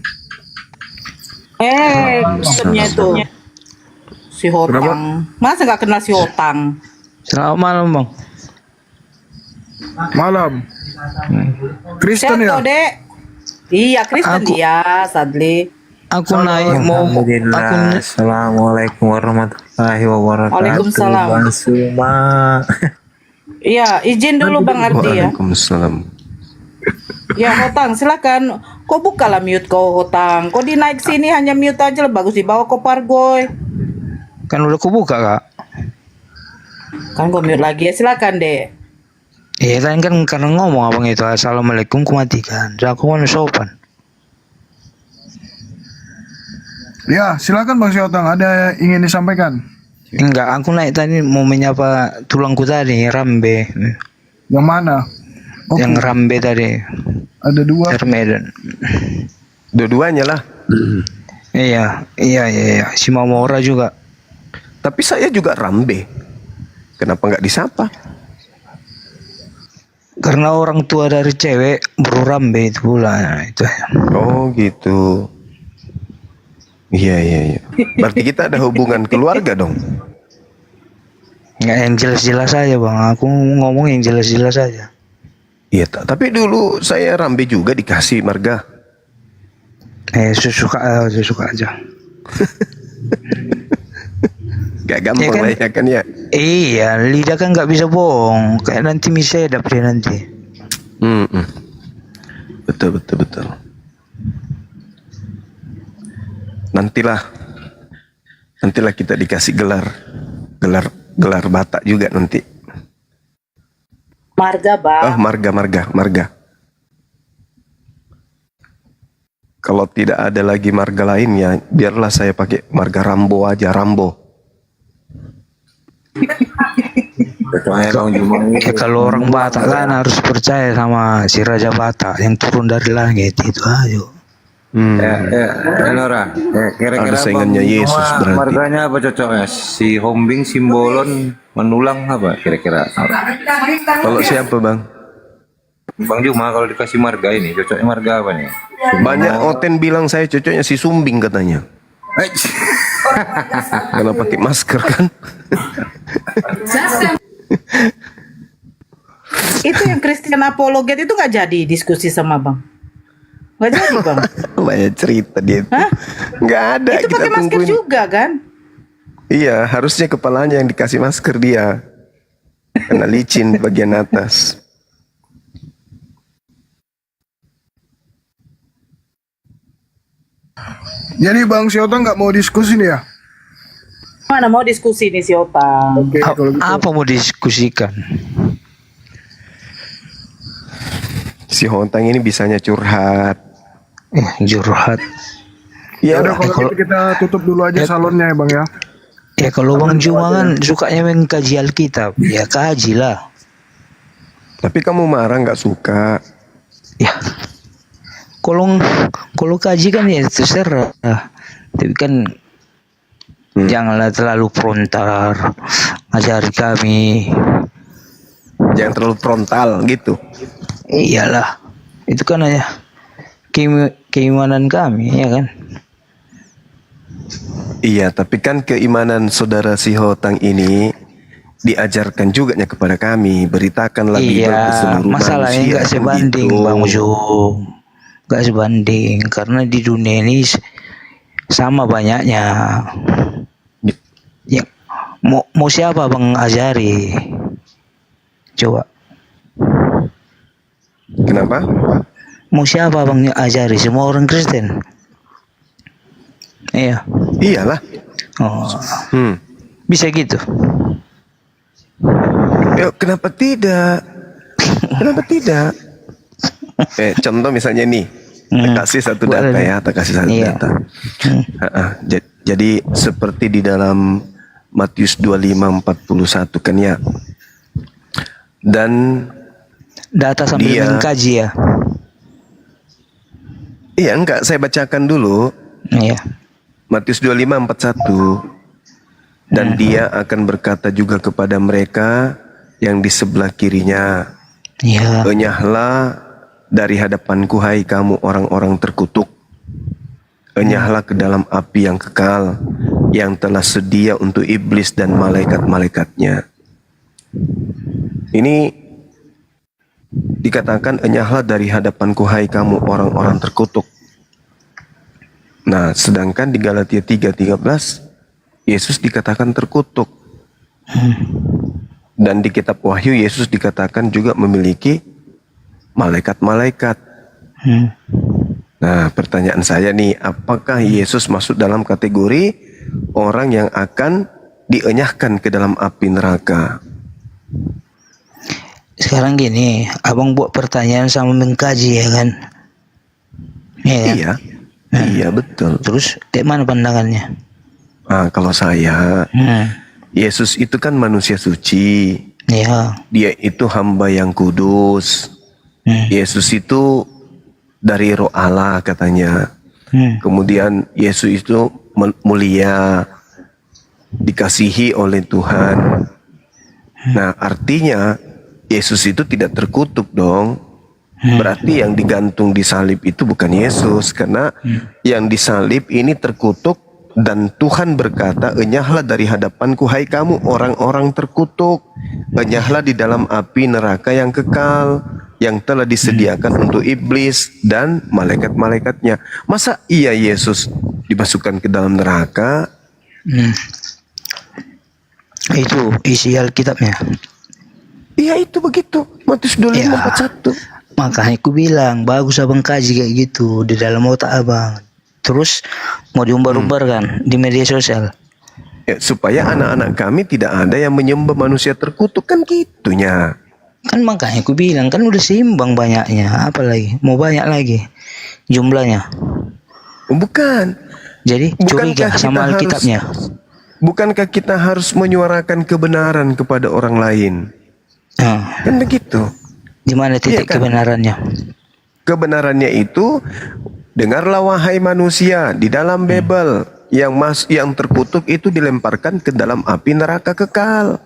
Maksudnya itu si Hotang. Masa nggak kenal si Hotang? Selamat malam Bang. Malam. Kristen ya? Siapa, Dek? Iya, Kristen dia, Sadli. Aku naik mau Assalamualaikum warahmatullahi wabarakatuh. Waalaikumsalam. Bang Suma. Iya, izin dulu Bang Ardi ya. Waalaikumsalam. Ya Hotang, silakan. Kau bukalah mute kau Hotang. Kau di naik sini hanya mute aja lah, bagus dibawa kau Pargoy. kan udah kubuka Kak. Kan kau mute lagi ya, silakan deh. Iya kan karena ngomong abang itu assalamualaikum ku matikan. Jadi aku mau sopan. Ya, silakan Bang Sihotang, ada ingin disampaikan? Enggak, aku naik tadi mau menyapa tulangku tadi, Rambe. Yang mana? Yang Rambe tadi. Ada dua. Medan. Dua-duanya lah. Iya. Si Mamora juga. Tapi saya juga Rambe. Kenapa nggak disapa? Karena orang tua dari cewek baru Rambe itu pula itu. Oh gitu. Iya. Berarti kita ada hubungan keluarga dong. Nggak yang jelas-jelas aja Bang. Aku ngomong yang jelas-jelas aja. Iya, tapi dulu saya Rambe juga dikasih marga. Suka aja. Gak gampang lah ya kan ya. Iya, lidah kan nggak bisa bohong. Kayak nanti misedap dia nanti. Betul. Nantilah kita dikasih gelar Batak juga nanti. Marga Bang. Marga. Kalau tidak ada lagi marga lain ya biarlah saya pakai marga Rambo aja, Rambo. Kalau orang Batak kan harus percaya sama si Raja Batak yang turun dari langit itu aja. Nora, kira-kira Ada saingannya Yesus berarti. marganya apa cocoknya? Si Hombing, Simbolon, Menulang apa kira-kira? Kalau siapa Bang? Bang Juma kalau dikasih marga ini cocoknya marga apa nih? Banyak Oten bilang saya cocoknya si Sumbing katanya. Karena pakai masker kan. Itu yang Christian apologet itu nggak jadi diskusi sama Bang. Nggak jadi Bang. Banyak cerita dia itu. Hah? Nggak ada. Itu kita pakai masker tungguin. juga kan? Iya, harusnya kepalanya yang dikasih masker dia. Kena licin bagian atas. Jadi Bang Siota nggak mau diskusi nih ya? Mana mau diskusi nih si Otang? Oke, kalau gitu. Apa mau diskusikan? Si Hontang ini bisanya curhat. Curhat. Ya Iya udah lah. kalau gitu kita tutup dulu aja salonnya ya Bang ya. Ya kalau Bang Juma kan sukanya mengkaji Alkitab, ya kaji lah. Tapi kamu marah nggak suka. Ya, kalau kaji kan ya terserah. Tapi kan janganlah terlalu frontal ngajari kami. Jangan terlalu frontal gitu. Iyalah, itu kan hanya keimanan kami, ya kan? Iya, tapi kan keimanan saudara si Hotang ini diajarkan juga kepada kami. Beritakanlah Bible ke seluruh masalahnya manusia. nggak sebanding, begitu. Bang Jo. Nggak sebanding, karena di dunia ini sama banyaknya. Ya, mau siapa Bang ajari? Coba. Kenapa? Mau siapa Bang ajari? Semua orang Kristen. Iya. Iyalah. Oh, Hmm. bisa gitu. Ya, kenapa tidak? Kenapa tidak? Contoh misalnya nih, tak kasih satu data ya, tak kasih satu data. Jadi seperti di dalam Matius 25:41 kan ya. Dan data sambil mengkaji ya. Iya, enggak, saya bacakan dulu. Iya. Matius 25:41. Dan dia akan berkata juga kepada mereka yang di sebelah kirinya, Iya. enyahlah dari hadapanku hai kamu orang-orang terkutuk. Enyahlah ke dalam api yang kekal, yang telah sedia untuk iblis dan malaikat-malaikatnya. Ini dikatakan enyahlah dari hadapanku hai kamu orang-orang terkutuk. Nah, sedangkan di Galatia 3:13 Yesus dikatakan terkutuk. Dan di kitab Wahyu Yesus dikatakan juga memiliki malaikat-malaikat. Nah, pertanyaan saya nih, apakah Yesus masuk dalam kategori orang yang akan dienyahkan ke dalam api neraka? Sekarang gini, abang buat pertanyaan sama mengkaji ya kan? Iya. Kan? Iya. Iya, betul. Terus kayak mana pandangannya? Kalau saya, Yesus itu kan manusia suci. Iya. Dia itu hamba yang kudus. Yesus itu dari Roh Allah katanya. Kemudian Yesus itu mulia, dikasihi oleh Tuhan. Nah, artinya Yesus itu tidak terkutuk dong. Berarti yang digantung di salib itu bukan Yesus, karena yang disalib ini terkutuk dan Tuhan berkata, enyahlah dari hadapanku hai kamu orang-orang terkutuk, enyahlah di dalam api neraka yang kekal, yang telah disediakan untuk iblis dan malaikat-malaikatnya. Masa iya Yesus dimasukkan ke dalam neraka? Itu isi Alkitabnya. Iya, itu begitu. Matius 25:41. Makanya aku bilang bagus abang kaji kayak gitu di dalam otak abang. Terus mau diumbar-umbar kan di media sosial. Ya, supaya anak-anak kami tidak ada yang menyembah manusia terkutuk, kan gitunya. Kan makanya aku bilang kan udah seimbang banyaknya, apalagi mau banyak lagi jumlahnya. Bukan. Jadi curiga sama Alkitabnya. Bukankah kita harus menyuarakan kebenaran kepada orang lain? Kan begitu. Di mana titik kebenarannya? Kebenarannya itu, dengarlah wahai manusia, di dalam Bible yang terkutuk itu dilemparkan ke dalam api neraka kekal.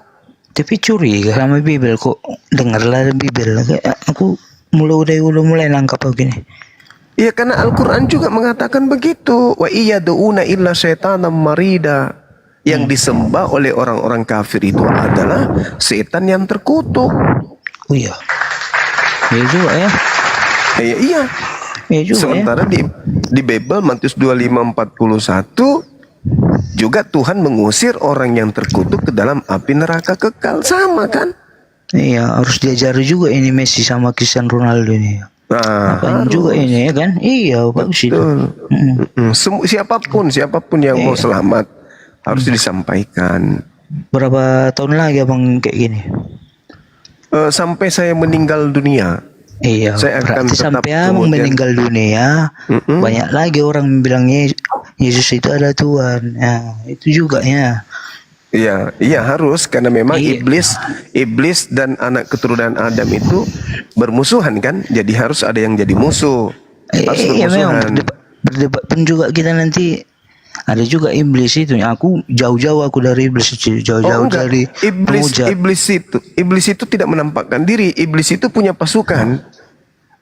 Tapi curiga sama Bible, kok dengarlah Bible. Aku mulai nangkap begini. Iya, karena Al-Quran juga mengatakan begitu. Wa iyyaduuna illa syaitanam marida. Yang disembah oleh orang-orang kafir itu adalah setan yang terkutuk. Oh iya. Iya juga ya. Iya. Iya juga Sementara di Bible Matius 25:41 juga Tuhan mengusir orang yang terkutuk ke dalam api neraka kekal, sama kan? Iya, harus diajari juga ini Messi sama Cristiano Ronaldo ini. Nah, Ngapain juga ini ya kan? Iya, bagus itu. Siapapun yang mau selamat harus disampaikan. Berapa tahun lagi abang kayak gini? Sampai saya meninggal dunia. Iya, Saya akan berarti tetap sampai abang kemudian- meninggal dunia, banyak lagi orang bilang Yesus itu adalah Tuhan. Ya, itu juga ya. Iya harus, karena memang iblis dan anak keturunan Adam itu bermusuhan kan, jadi harus ada yang jadi musuh, harus Iya memang bermusuhan. berdebat pun juga kita nanti ada juga iblis itu. Aku jauh-jauh aku dari iblis itu, jauh-jauh enggak. dari pemujat. Iblis itu tidak menampakkan diri. Iblis itu punya pasukan.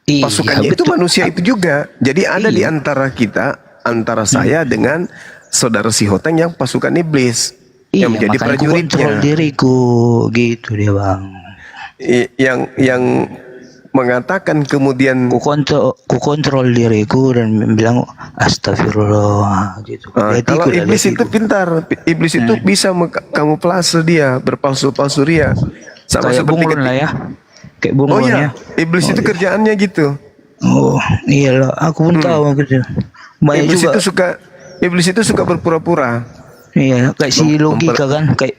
Iya, Pasukannya itu betul. manusia itu juga. Jadi ada di antara kita, antara saya dengan saudara si Hoteng yang pasukan iblis, yang menjadi makanya aku kontrol prajuritnya, diriku gitu dia bang. yang mengatakan kemudian ku kontrol diriku dan bilang astagfirullah gitu. kalau iblis itu pintar, iblis itu bisa kamuflase dia, berpalsu-palsu ria, sama kayak seperti bunglon lah ya, kayak bunglon Oh ya. iya, iblis itu kerjaannya gitu. Oh iyalah, aku pun tahu gitu. Banyak Iblis juga. itu suka berpura-pura. Iya, kayak si logika kan, kayak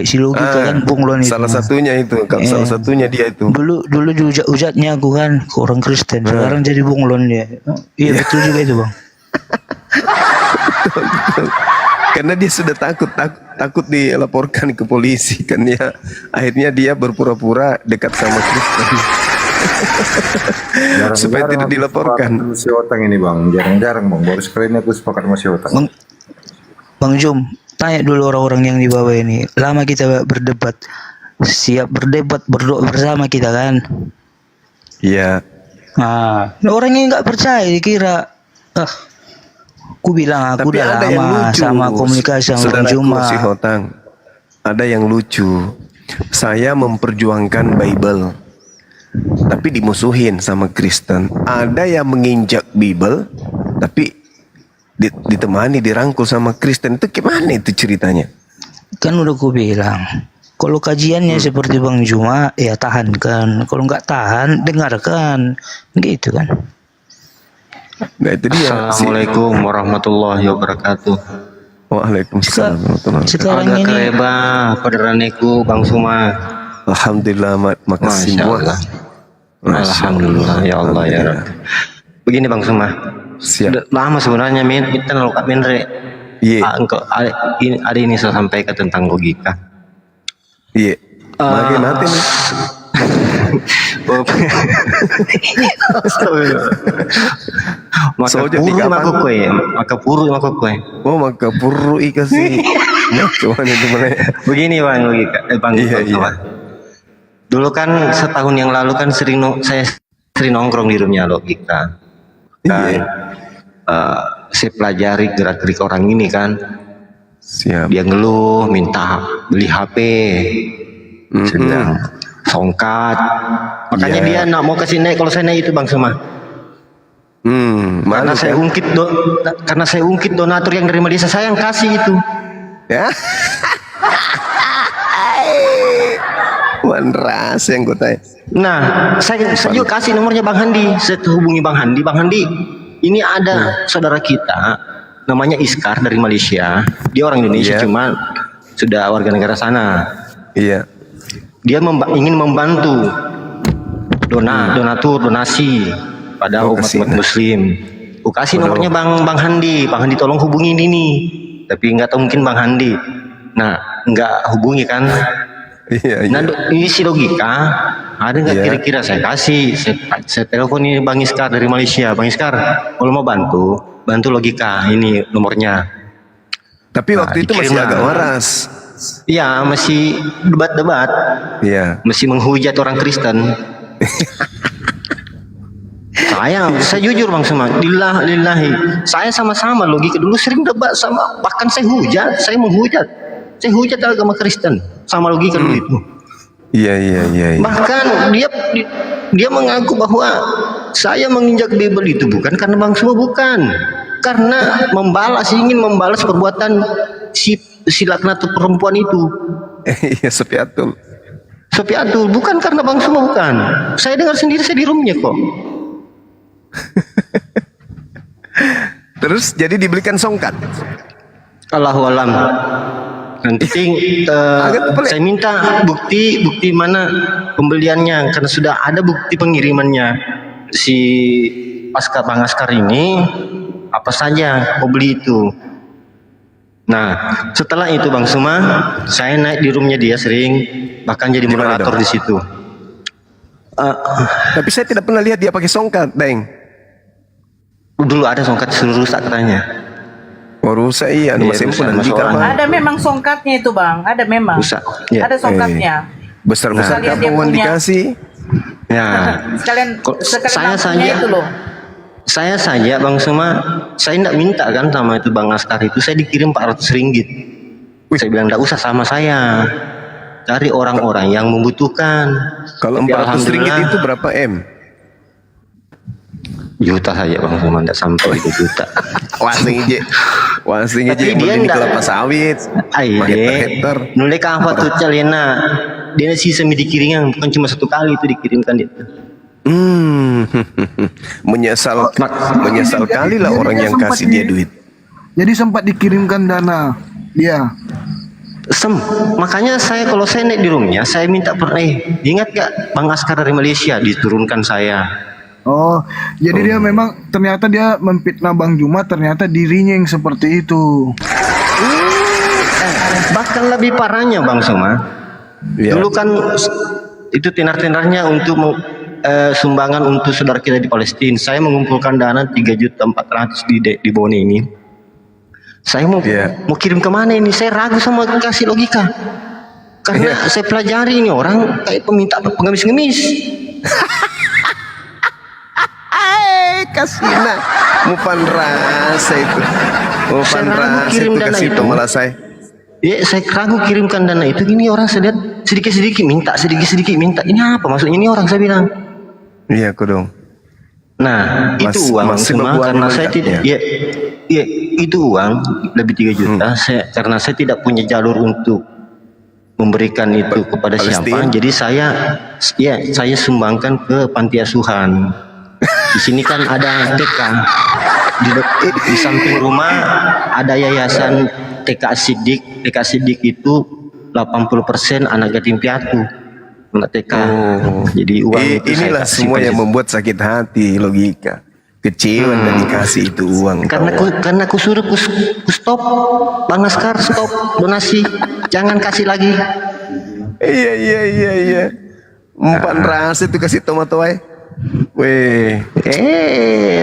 si logika kan bunglon itu. Salah satunya itu, salah satunya dia itu. Dulu ujat-ujatnya aku kan ke orang Kristen, sekarang jadi bunglon dia. Iya betul juga itu bang. Karena dia sudah takut dilaporkan ke polisi kan ya. Akhirnya dia berpura-pura dekat sama Kristen. Supaya tidak dilaporkan. Si Otang ini bang, jarang-jarang bang. Baru sekali ini aku sepakat sama si Otang. Bang Jum, tanya dulu orang-orang yang di bawah ini. Lama kita berdebat, siap berdebat, berdoa bersama kita kan. Iya. Nah, orang yang nggak percaya dikira, aku bilang aku Tapi udah ada yang lama lucu, sama komunikasi sama Bang saudaraku Juma. si Hotang. Ada yang lucu. Saya memperjuangkan Bible, tapi dimusuhin sama Kristen. Ada yang menginjak Bible, tapi ditemani, dirangkul sama Kristen. Itu gimana itu ceritanya? Kan udah aku bilang, kalau kajiannya seperti Bang Juma, ya tahankan. Kalau nggak tahan, dengarkan, gitu kan. Nah itu dia. Assalamualaikum warahmatullahi wabarakatuh. Waalaikumsalam warahmatullahi wabarakatuh. Sekarang Agak ini kereba padaraneku Bang Suma. Alhamdulillah, makasih Masya buat. Allah. Alhamdulillah ya Allah ya Rabbi. Begini Bang Suma. Siap. Lama sebenarnya kita ngelukat Minre. Iya. Ada ini saya sampaikan tentang logika. Iya. Makin mati nih. Maka puru kue. Oh, maka puru ikasih. Cuman itu mana? Begini bang logika. Bang. Iya. Dulu kan setahun yang lalu kan saya sering nongkrong di roomnya logika. Kan, saya pelajari gerak-gerik orang ini kan. Siap. Dia ngeluh, minta beli HP, sedang songkat. Makanya dia nak mau kasih naik kalau saya naik itu Bang Suma. Karena saya ungkit donatur yang dari desa saya yang kasih itu. Ya. Wanras yang gue tanya. Nah, saya juga kasih nomornya Bang Handi. Saya hubungi Bang Handi. Bang Handi, ini ada saudara kita, namanya Iskar dari Malaysia. Dia orang Indonesia, cuma sudah warga negara sana. Iya. Dia ingin membantu donasi pada umat Muslim. Aku kasih nomornya Bang Handi. Bang Handi tolong hubungi ini. Tapi nggak tahu mungkin Bang Handi. Nah, nggak hubungi kan? Iya. Nah, ini si logika. Ada nggak kira-kira saya kasih? Saya telepon ini Bang Iskar dari Malaysia. Bang Iskar, kalau mau bantu logika. Ini nomornya. Tapi waktu itu masih agak waras. Iya, masih debat-debat. Iya. Masih menghujat orang Kristen. Saya jujur Bang Suma, lillahi. Saya sama-sama logika dulu sering debat sama, bahkan saya menghujat. Saya hujat agama Kristen sama logika dulu itu. Iya. Bahkan dia Dia mengaku bahwa saya menginjak Bible itu bukan karena Bang Suma, bukan. Karena ingin membalas perbuatan si laknat perempuan itu. Iya, Sofiatul. Sofiatul, bukan karena Bang Suma, bukan. Saya dengar sendiri, saya di roomnya kok. Terus jadi dibelikan songkat. Allahu alam. Nanti saya minta bukti mana pembeliannya, karena sudah ada bukti pengirimannya. Si Bang Askar ini apa saja mau beli itu. Nah, setelah itu Bang Suma, saya naik di roomnya dia sering, bahkan jadi moderator di situ. Tapi saya tidak pernah lihat dia pakai songkat, Deng. Dulu ada songkat suruh rusak katanya. Oh, rusak iya, masih pun ada memang songkatnya itu Bang, ada memang. Rusak. Ya. Ada songkatnya. Besar-besar Sekalian dia kapan punya. dikasih? Ya. Sekalian Saya saja itu loh. Saya saja Bang Suma, saya tidak minta kan sama itu Bang Askar itu, saya dikirim 400 ringgit. Saya bilang tidak usah sama saya, cari orang-orang yang membutuhkan. Kalau 400 ringgit itu berapa M? Juta saja Bang Suma, tidak sampai 2 juta. Wasing aja yang beli kelapa sawit. Aide, nulai apa tuh calena? Dia sisa dikirimkan, bukan cuma 1 kali itu dikirimkan dia. Menyesal kali lah orang yang kasih dia duit. Jadi sempat dikirimkan dana dia. Makanya kalau saya naik di roomnya, saya minta ingat gak Bang Askar dari Malaysia diturunkan saya. Oh, jadi dia memang ternyata dia memfitnah Bang Juma, ternyata dirinya yang seperti itu. Bahkan lebih parahnya Bang Suma. Dulu kan itu tenar-tenarnya untuk sumbangan untuk saudara kita di Palestina. Saya mengumpulkan dana 3.400.000 di Bone ini. Saya mau kirim kemana ini? Saya ragu sama kasih logika. Karena saya pelajari ini orang kayak peminta pengemis-ngemis. Kasihna mupan rasa itu. Mupan rasa itu kasih itu malah saya. Ya, saya ragu kirimkan dana itu. Gini orang sedikit-sedikit minta, sedikit-sedikit minta. Ini apa maksudnya ini orang, saya bilang. Iya, aku dong. Nah, itu uang semua karena saya tidak. Ya, itu uang lebih 3 juta. Karena saya tidak punya jalur untuk memberikan itu kepada siapa. Jadi saya sumbangkan ke panti asuhan. Di sini kan ada TK. Di samping rumah ada yayasan TK Sidik. TK Sidik itu 80% anak yatim piatu. Anak TK. Jadi uang itu inilah semua yang membuat sakit hati, logika. Kecewa dan dikasih itu uang. Karena aku suruh ku stop. Bang Askar, stop donasi. Jangan kasih lagi. Iya. Umpan ras itu kasih tomat wae. Weh,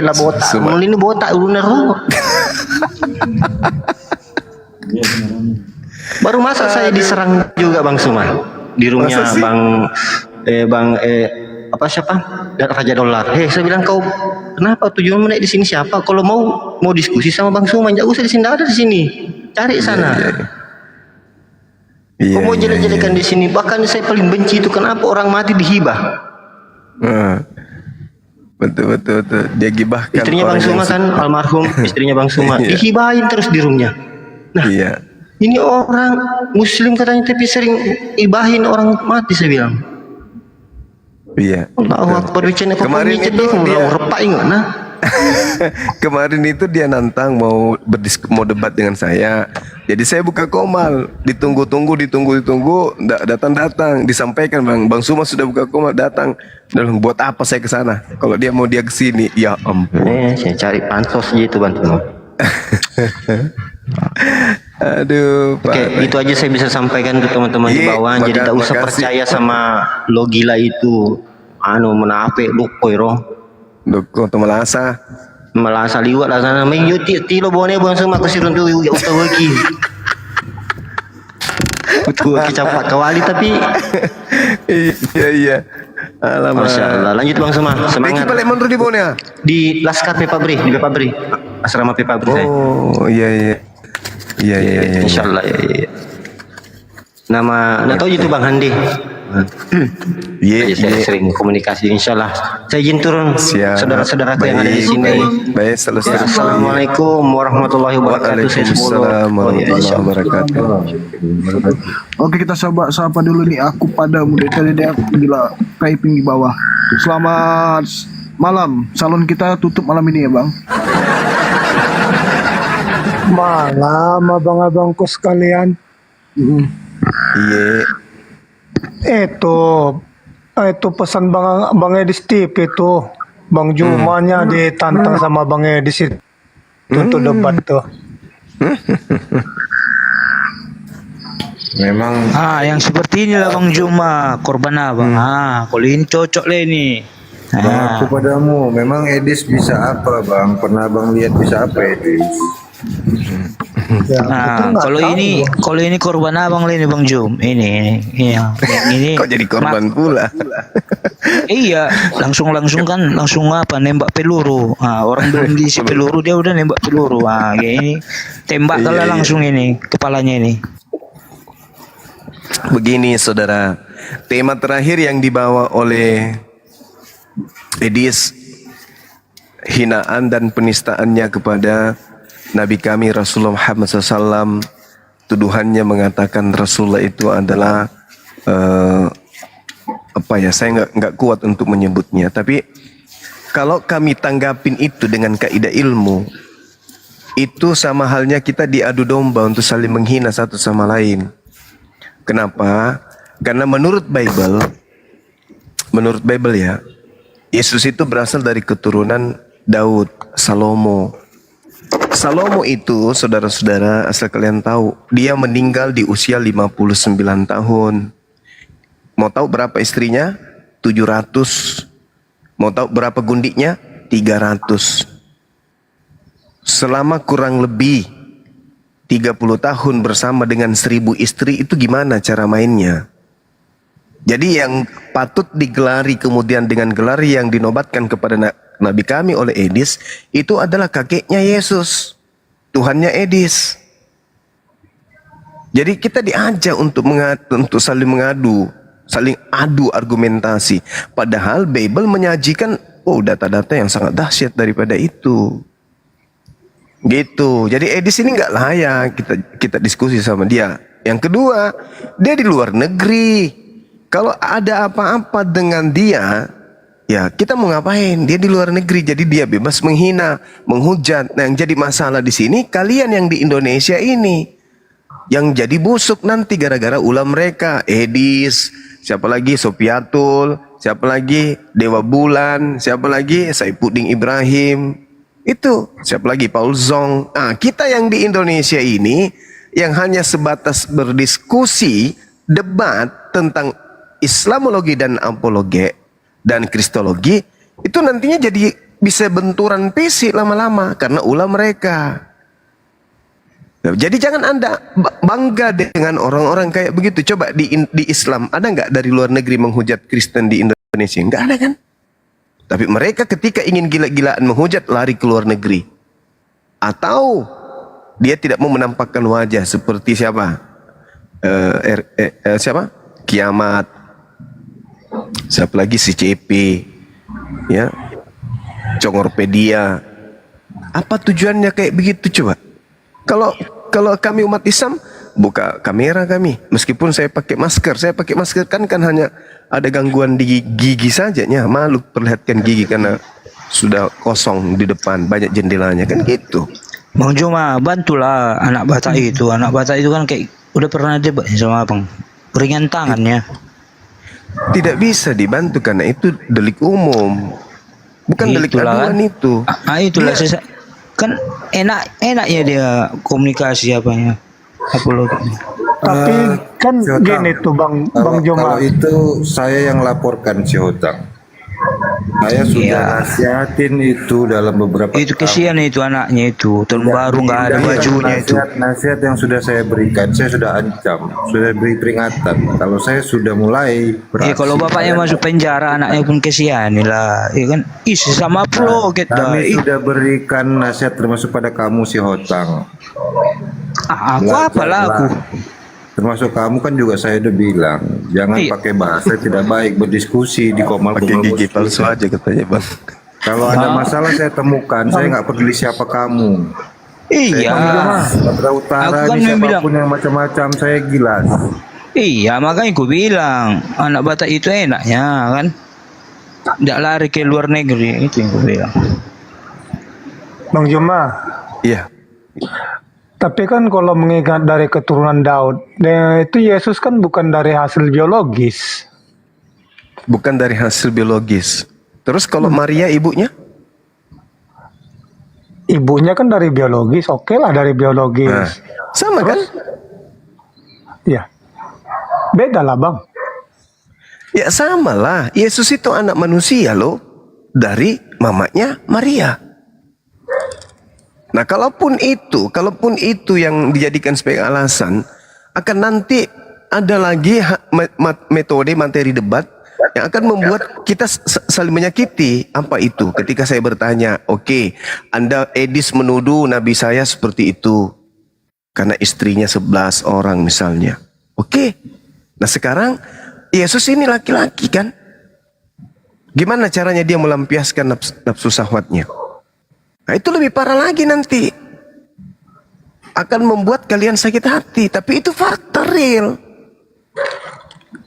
lah botak. Mulai ini botak lunar. Baru masa saya diserang juga Bang Suma di rumahnya siapa? Raja Dolar. Saya bilang, kau kenapa tujuan menaik di sini siapa? Kalau mau diskusi sama Bang Suma, jangan usah di sini, ada di sini. Cari sana. Kau mau jelek-jelekan di sini. Bahkan saya paling benci itu kenapa orang mati dihibah. Betul. Dia gibahkan. Istrinya Bang Suma kan almarhum, istrinya Bang Suma dihibahin terus di roomnya. Nah, ini orang Muslim katanya tapi sering ibahin orang mati, saya bilang. Iya. Allahu Akbar, kemarin itu dia repak ingat nah. Kemarin itu dia nantang mau debat dengan saya. Jadi saya buka komal, ditunggu, enggak datang. Disampaikan Bang Suma sudah buka komal, datang. Dan buat apa saya ke sana? Kalau dia mau ke sini, ya ampun. Saya cari pansos gitu bantu. Aduh, Oke, itu aja saya bisa sampaikan ke teman-teman di bawah. Jadi tak usah percaya sama logila itu. Menapik lukoiro. Dukung atau melasa liwat lah sana. May tilo bone Bang Suma kasi ron tu ya utang lagi. Betul kecapak kawali tapi iya. Alamak. Masya Allah. Lanjut Bang Suma, semangat. Balik menurut di Bone di Laskar Pepabri, di Pepabri. Asrama Pepabri saya. Oh, iya. Insyaallah ya. Nama tahu itu Bang Handi. Jadi saya sering komunikasi, insya Allah. Saya izin turun saudara-saudaraku yang ada di sini. Baik, selesai. Assalamualaikum warahmatullahi wabarakatuh. Waalaikumsalam warahmatullahi wabarakatuh. Oke, kita sapa dulu nih. Aku padamu dari tadi aku gila typing di bawah. Selamat malam. Salon kita tutup malam ini ya, Bang. Malam abang-abangku sekalian. Iya. Itu pesan Bang Edis TV itu. Bang Jumanya ditantang sama Bang Edis itu untuk debat tuh. Memang yang seperti inilah Bang Juma, korban abang. Kalau ini cocok lah ini. Bang, aku padamu, memang Edis bisa apa Bang? Pernah Bang lihat bisa apa Edis? Kalau ini korban abang lah ini Bang Jum. Ini. Kok jadi korban pula? Iya, langsung kan nembak peluru. Orang belum diisi peluru dia udah nembak peluru. Kayak ini tembak kalau langsung ini kepalanya ini. Begini saudara, tema terakhir yang dibawa oleh Edis, hinaan dan penistaannya kepada Nabi kami Rasulullah Muhammad SAW. Tuduhannya mengatakan Rasulullah itu adalah saya nggak kuat untuk menyebutnya. Tapi kalau kami tanggapin itu dengan kaidah ilmu, itu sama halnya kita diadu domba untuk saling menghina satu sama lain. Kenapa? Karena menurut Bible ya, Yesus itu berasal dari keturunan Daud, Salomo. Salomo itu, saudara-saudara, asal kalian tahu, dia meninggal di usia 59 tahun. Mau tahu berapa istrinya? 700. Mau tahu berapa gundiknya? 300. Selama kurang lebih 30 tahun bersama dengan 1000 istri, itu gimana cara mainnya? Jadi yang patut digelari kemudian dengan gelar yang dinobatkan kepada Nabi kami oleh Edis, itu adalah kakeknya Yesus, Tuhannya Edis. Jadi kita diajak untuk saling mengadu, saling adu argumentasi. Padahal Bible menyajikan data-data yang sangat dahsyat daripada itu. Gitu. Jadi Edis ini nggak layak kita diskusi sama dia. Yang kedua, dia di luar negeri. Kalau ada apa-apa dengan dia, ya kita mau ngapain? Dia di luar negeri, jadi dia bebas menghina, menghujat. Nah, yang jadi masalah di sini kalian yang di Indonesia ini, yang jadi busuk nanti gara-gara ulah mereka. Edis, siapa lagi? Sopiatul, siapa lagi? Dewa Bulan, siapa lagi? Saifuddin Ibrahim. Itu siapa lagi? Paul Zong. Kita yang di Indonesia ini yang hanya sebatas berdiskusi, debat tentang Islamologi dan apologi dan Kristologi, itu nantinya jadi bisa benturan fisik lama-lama karena ulah mereka. Jadi jangan Anda bangga dengan orang-orang kayak begitu. Coba di Islam ada nggak dari luar negeri menghujat Kristen di Indonesia? Nggak ada kan? Tapi mereka ketika ingin gila-gilaan menghujat lari ke luar negeri. Atau dia tidak mau menampakkan wajah seperti siapa? Siapa? Kiamat. Siapa lagi? Si CP. Ya. Congorpedia. Apa tujuannya kayak begitu coba? Kalau kami umat Islam buka kamera kami. Meskipun saya pakai masker kan hanya ada gangguan di gigi saja, malu perlihatkan gigi karena sudah kosong di depan, banyak jendelanya kan gitu. Bang Juma, bantulah anak Batak itu. Anak Batak itu kan kayak udah pernah debat sama Abang. Ringan tangannya. Tidak bisa dibantu karena itu delik umum. Bukan delik aduan itu. Itulah kan enaknya dia komunikasi apanya. Apologi. Tapi kan gini tuh Bang Juma. Kalau itu saya yang laporkan si Hotang. Saya sudah nasihatin itu dalam beberapa itu kesian itu anaknya itu tahun baru nggak ada bajunya itu. Nasihat yang sudah saya berikan, saya sudah ancam, sudah beri peringatan. Kalau saya sudah mulai beraksi, kalau bapaknya masuk penjara, anaknya pun kesian lah, ya kan? Sama pro kita. Kami sudah berikan nasihat termasuk pada kamu si Hotang. Aku apalah aku. Termasuk kamu kan juga saya udah bilang, jangan Iya. pakai bahasa tidak baik berdiskusi di komal. Pakai gigi palsu aja katanya bang. Kalau ada masalah saya temukan, saya nggak peduli siapa kamu. Iya. Sumatera Utara Aku kan ini yang bilang. siapapun yang macam-macam saya gilas. Iya, makanya aku bilang anak Batak itu enaknya kan, tidak lari ke luar negeri, itu yang aku bilang. Bang Juma, Iya. tapi kan kalau mengingat dari keturunan Daud, itu Yesus kan bukan dari hasil biologis. Bukan dari hasil biologis. Terus kalau Maria ibunya? Ibunya kan dari biologis, oke lah dari biologis. Nah, sama kan? Iya. Beda lah bang. Ya sama lah. Yesus itu anak manusia loh. Dari mamanya Maria. Nah kalaupun itu yang dijadikan sebagai alasan, akan nanti ada lagi metode materi debat yang akan membuat kita saling menyakiti. Apa itu? Ketika saya bertanya, oke, Anda Edis menuduh Nabi saya seperti itu karena istrinya 11 orang misalnya. Oke. Nah sekarang Yesus ini laki-laki kan? Gimana caranya dia melampiaskan nafsu syahwatnya? Nah itu lebih parah lagi nanti. Akan membuat kalian sakit hati. Tapi itu fakta real.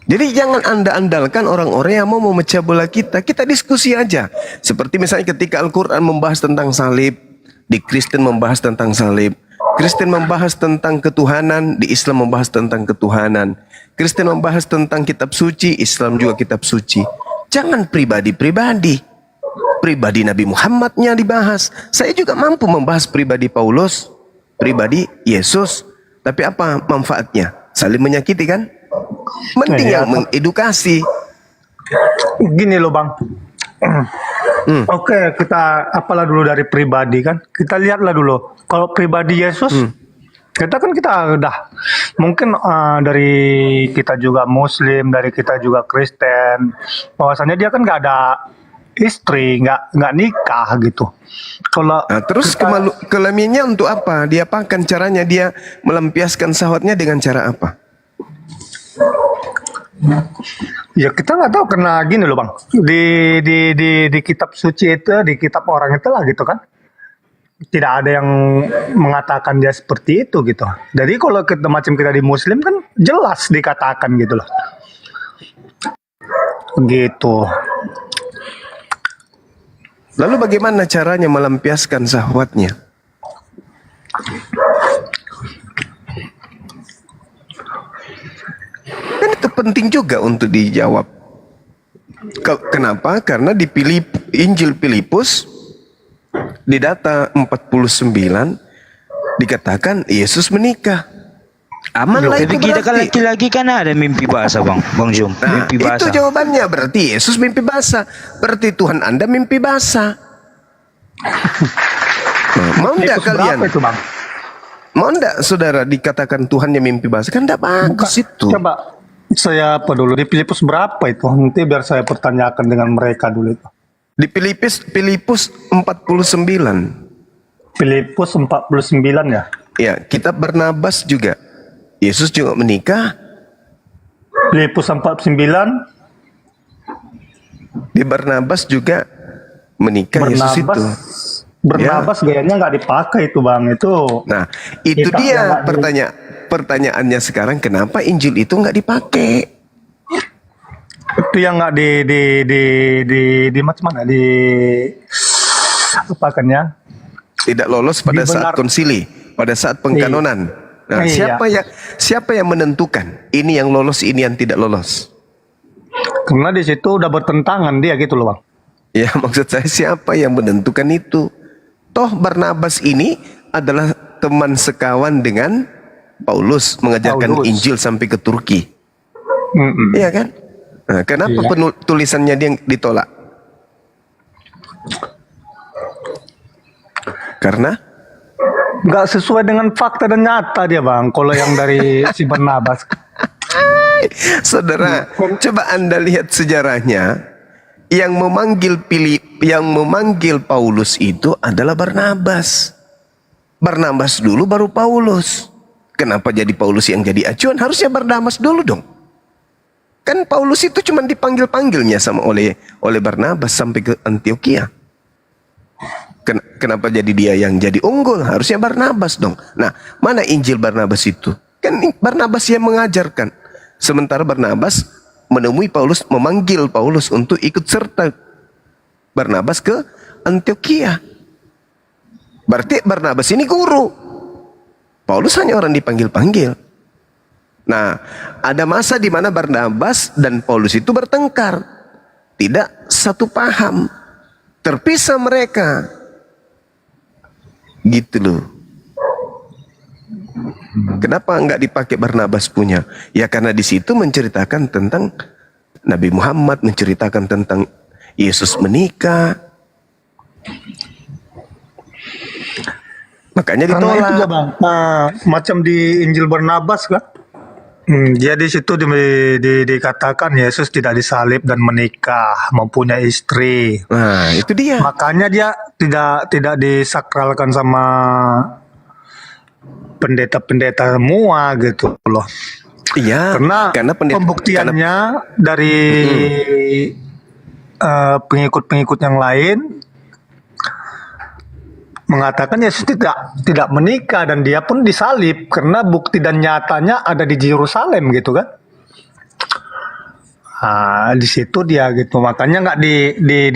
Jadi jangan Anda andalkan orang-orang yang mau memecah belah kita. Kita diskusi aja. Seperti misalnya ketika Al-Quran membahas tentang salib. Di Kristen membahas tentang salib. Kristen membahas tentang ketuhanan. Di Islam membahas tentang ketuhanan. Kristen membahas tentang kitab suci. Islam juga kitab suci. Jangan pribadi-pribadi. Pribadi Nabi Muhammadnya dibahas. Saya juga mampu membahas pribadi Paulus, pribadi Yesus. Tapi apa manfaatnya? Saling menyakiti kan? Mending yang mengedukasi. Gini loh bang. Oke, kita apalah dulu dari pribadi kan. Kita lihatlah dulu. Kalau pribadi Yesus, kita udah mungkin dari kita juga Muslim, dari kita juga Kristen. Bahwasanya dia kan nggak ada istri, nggak nikah gitu. Kalau terus kelaminnya untuk apa? Dia apakan caranya dia melampiaskan syahwatnya dengan cara apa? Ya kita nggak tahu karena gini loh bang. Di kitab suci itu, di kitab orang itu lah gitu kan. Tidak ada yang mengatakan dia seperti itu gitu. Jadi kalau kita di Muslim kan jelas dikatakan gitu loh. Gitu. Lalu bagaimana caranya melampiaskan syahwatnya? Dan itu penting juga untuk dijawab. Kenapa? Karena di Injil Filipus di data 49 dikatakan Yesus menikah. Aman lah Tapi itu kita kan berarti. laki-laki kan ada mimpi basah bang Jum. Nah, Mimpi basah. itu jawabannya. Berarti Yesus mimpi basah. Berarti Tuhan Anda mimpi basah. Mau enggak kalian? Itu, bang? Mau enggak saudara dikatakan Tuhannya mimpi basah? Kan enggak bagus itu. Coba saya apa dulu di Filipus berapa itu? Nanti biar saya pertanyakan dengan mereka dulu itu. Di Filipus 49. Filipus 49 ya? Ya, kitab Barnabas juga. Yesus juga menikah. Filipus 49. Di Barnabas juga menikah Yesus itu. Barnabas gayanya nggak dipakai itu bang itu. Nah, itu Kita dia nggak pertanyaannya sekarang, kenapa Injil itu nggak dipakai? Itu yang nggak di macam mana apa kan ya? Tidak lolos pada saat konsili, pada saat pengkanonan. Nah, Iya. siapa yang menentukan ini yang lolos, ini yang tidak lolos? Karena di situ udah bertentangan dia gitu loh bang. Ya, maksud saya siapa yang menentukan itu? Toh Barnabas ini adalah teman sekawan dengan Paulus mengajarkan Injil sampai ke Turki. Iya kan? Nah, kenapa tulisannya dia ditolak? Karena nggak sesuai dengan fakta dan nyata dia bang. Kalau yang dari si Barnabas. Saudara, coba Anda lihat sejarahnya. Yang memanggil Paulus itu adalah Barnabas. Barnabas dulu baru Paulus. Kenapa jadi Paulus yang jadi acuan? Harusnya Barnabas dulu dong. Kan Paulus itu cuma dipanggil-panggilnya sama oleh Barnabas sampai ke Antioquia. Kenapa jadi dia yang jadi unggul? Harusnya Barnabas dong. Nah, mana Injil Barnabas itu? Kan Barnabas yang mengajarkan. Sementara Barnabas menemui Paulus, memanggil Paulus untuk ikut serta Barnabas ke Antioquia. Berarti Barnabas ini guru. Paulus hanya orang dipanggil-panggil. Nah, ada masa di mana Barnabas dan Paulus itu bertengkar. Tidak satu paham. Terpisah mereka. Gitu loh. Kenapa enggak dipakai Barnabas punya? Ya karena di situ menceritakan tentang Nabi Muhammad, menceritakan tentang Yesus menikah. Makanya Karena ditolak. itu Bang, macam di Injil Barnabas kan. Dia di situ dikatakan Yesus tidak disalib dan menikah, mempunyai istri. Nah, itu dia. Makanya dia tidak disakralkan sama pendeta-pendeta semua gitu loh. Iya. Karena pembuktiannya dari pengikut-pengikut yang lain mengatakan Yesus tidak menikah dan dia pun disalib karena bukti dan nyatanya ada di Yerusalem gitu kan. Di situ dia gitu, makanya nggak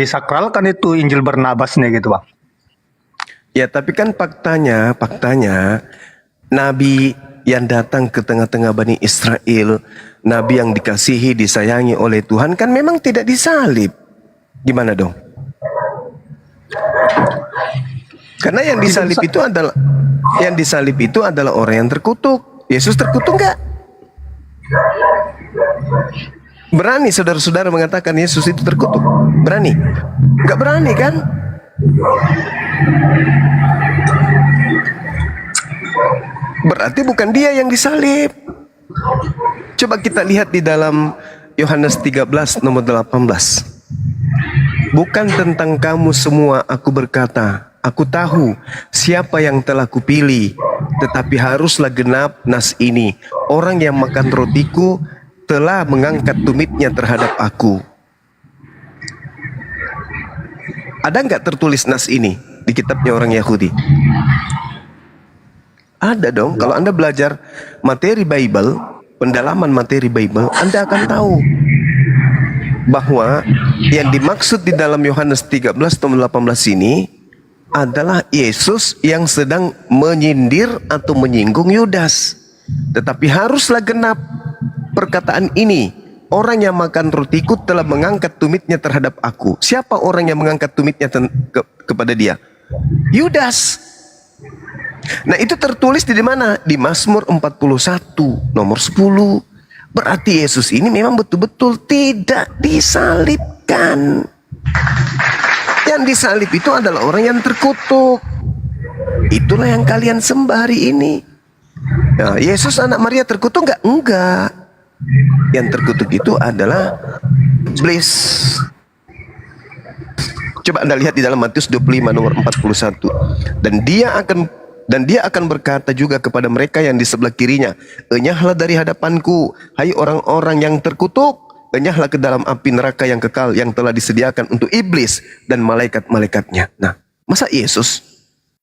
disakralkan itu Injil Barnabasnya gitu Bang. Ya tapi kan faktanya Nabi yang datang ke tengah-tengah Bani Israel, Nabi yang dikasihi, disayangi oleh Tuhan kan memang tidak disalib. Gimana dong? Karena yang disalib itu adalah orang yang terkutuk. Yesus terkutuk enggak? Berani saudara-saudara mengatakan Yesus itu terkutuk? Berani? Enggak berani kan? Berarti bukan dia yang disalib. Coba kita lihat di dalam Yohanes 13 nomor 18. Bukan tentang kamu semua aku berkata, aku tahu siapa yang telah kupilih, tetapi haruslah genap nas ini. Orang yang makan rotiku telah mengangkat tumitnya terhadap aku. Ada nggak tertulis nas ini di kitabnya orang Yahudi? Ada dong. Kalau Anda belajar materi Bible, pendalaman materi Bible, Anda akan tahu bahwa yang dimaksud di dalam Yohanes 13 nomor 18 ini adalah Yesus yang sedang menyindir atau menyinggung Yudas. Tetapi haruslah genap perkataan ini. Orang yang makan rotiku telah mengangkat tumitnya terhadap aku. Siapa orang yang mengangkat tumitnya kepada dia? Yudas. Nah itu tertulis di mana? Di Mazmur 41 nomor 10. Berarti Yesus ini memang betul-betul tidak disalibkan. Yang disalib itu adalah orang yang terkutuk. Itulah yang kalian sembah hari ini. Nah, Yesus anak Maria terkutuk enggak? Enggak. Yang terkutuk itu adalah iblis. Coba Anda lihat di dalam Matius 25 nomor 41. Dan dia akan berkata juga kepada mereka yang di sebelah kirinya, enyahlah dari hadapanku, hai orang-orang yang terkutuk, enyahlah ke dalam api neraka yang kekal yang telah disediakan untuk iblis dan malaikat-malaikatnya. Nah, masa Yesus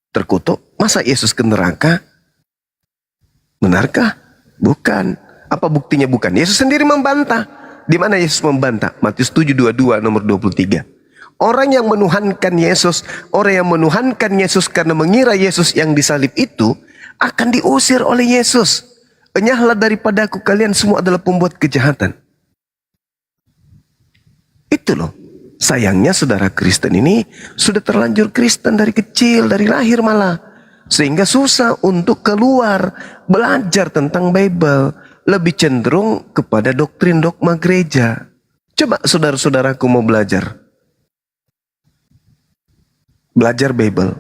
terkutuk? Masa Yesus ke neraka? Benarkah? Bukan. Apa buktinya bukan? Yesus sendiri membantah. Di mana Yesus membantah? Matius 7:22 nomor 23. Orang yang menuhankan Yesus, orang yang menuhankan Yesus karena mengira Yesus yang disalib itu akan diusir oleh Yesus. Enyahlah daripadaku, kalian semua adalah pembuat kejahatan. Itu loh. Sayangnya saudara Kristen ini sudah terlanjur Kristen dari kecil, dari lahir malah. Sehingga susah untuk keluar, belajar tentang Bible. Lebih cenderung kepada doktrin dogma gereja. Coba saudara-saudaraku mau belajar. Belajar Bible.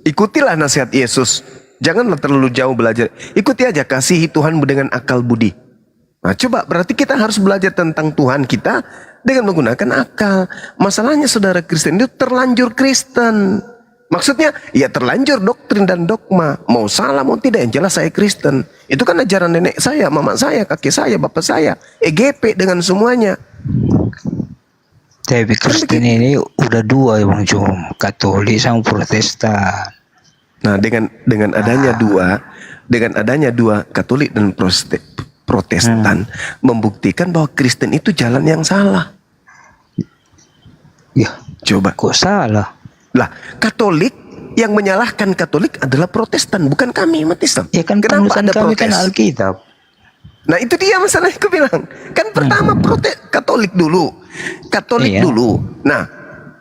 Ikutilah nasihat Yesus. Janganlah terlalu jauh belajar. Ikuti aja, kasihi Tuhanmu dengan akal budi. Nah coba, berarti kita harus belajar tentang Tuhan kita dengan menggunakan akal. Masalahnya saudara Kristen itu terlanjur Kristen. Maksudnya, ya terlanjur doktrin dan dogma. Mau salah, mau tidak, yang jelas saya Kristen. Itu kan ajaran nenek saya, mama saya, kakek saya, bapak saya. EGP dengan semuanya. Tapi Kristen ini udah dua ya Bang Jom, Katolik sama Protestan. Nah, dengan adanya dua Katolik dan Protestan membuktikan bahwa Kristen itu jalan yang salah. Ya, coba. Kok salah? Lah, Katolik yang menyalahkan Katolik adalah Protestan, bukan kami umat Islam. Ya kan kenapa panutan ada kami protes? kan Alkitab. Nah, itu dia masalahnya aku bilang. Kan pertama Katolik dulu. Iya. Nah,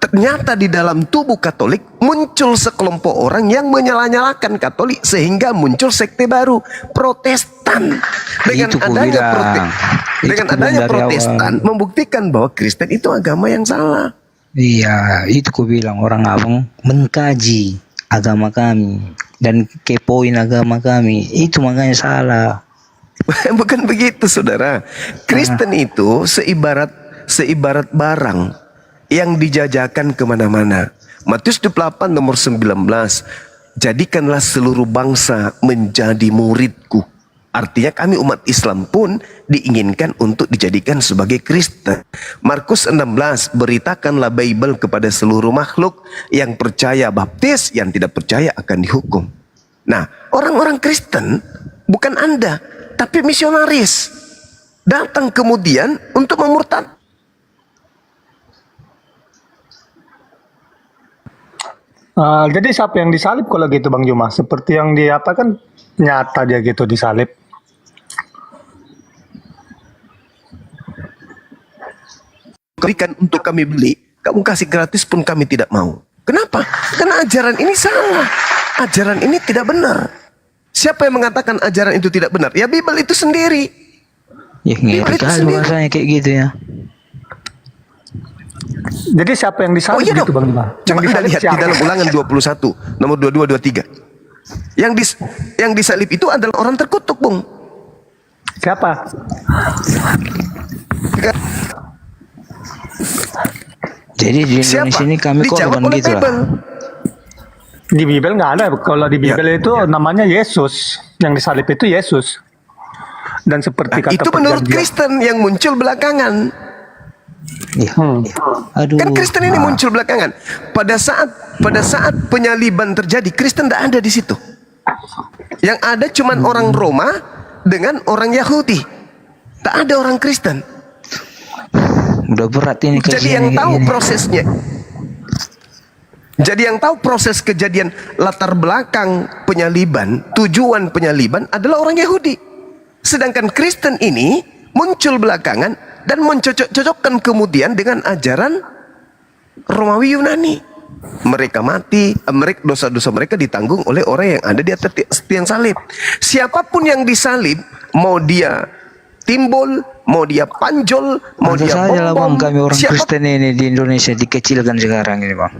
ternyata di dalam tubuh Katolik muncul sekelompok orang yang menyalah-nyalahkan Katolik sehingga muncul sekte baru, Protestan. Dengan Itu adanya kubilang. dengan Itu adanya dari Protestan awal. membuktikan bahwa Kristen itu agama yang salah. Iya, itu ku bilang orang abang mengkaji agama kami dan kepoin agama kami. Itu makanya salah. Bukan begitu, saudara. Kristen itu seibarat barang yang dijajakan kemana-mana. Matius 28 nomor 19. Jadikanlah seluruh bangsa menjadi muridku. Artinya kami umat Islam pun diinginkan untuk dijadikan sebagai Kristen. Markus 16, beritakanlah Bible kepada seluruh makhluk, yang percaya baptis, yang tidak percaya akan dihukum. Nah, orang-orang Kristen bukan Anda, tapi misionaris. Datang kemudian untuk memurtad. Jadi siapa yang disalib kalau gitu Bang Juma? Seperti yang di apa kan nyata dia gitu disalib. Berikan untuk kami beli, kamu kasih gratis pun kami tidak mau. Kenapa? Karena ajaran ini salah. Ajaran ini tidak benar. Siapa yang mengatakan ajaran itu tidak benar? Ya Bible itu sendiri. Ya ngeri kali rasanya kayak gitu ya. Jadi siapa yang disalib iya gitu dong. Bang Juma? Coba Anda lihat di dalam Ulangan 21 nomor 22 23. Yang disalib itu adalah orang terkutuk, Bung. Siapa? Jadi di Indonesia ini kami korban gitu lah. Di Bible nggak ada. Kalau di Bible itu namanya Yesus. Yang disalib itu Yesus. Dan seperti kata itu menurut Kristen yang muncul belakangan. Ya. Aduh. Kan Kristen ini muncul belakangan. Pada saat penyaliban terjadi, Kristen tidak ada di situ. Yang ada cuman orang Roma dengan orang Yahudi. Tak ada orang Kristen. Udah berat ini. Jadi yang tahu prosesnya. Jadi yang tahu proses kejadian latar belakang penyaliban, tujuan penyaliban adalah orang Yahudi. Sedangkan Kristen ini muncul belakangan dan mencocok-cocokkan kemudian dengan ajaran Romawi Yunani. Mereka mati, dosa-dosa mereka ditanggung oleh orang yang ada di atas tiang salib. Siapapun yang disalib, mau dia timbul, mau dia panjol, mau dia bom, kami orang Kristen ini di Indonesia dikecilkan sekarang ini Bang.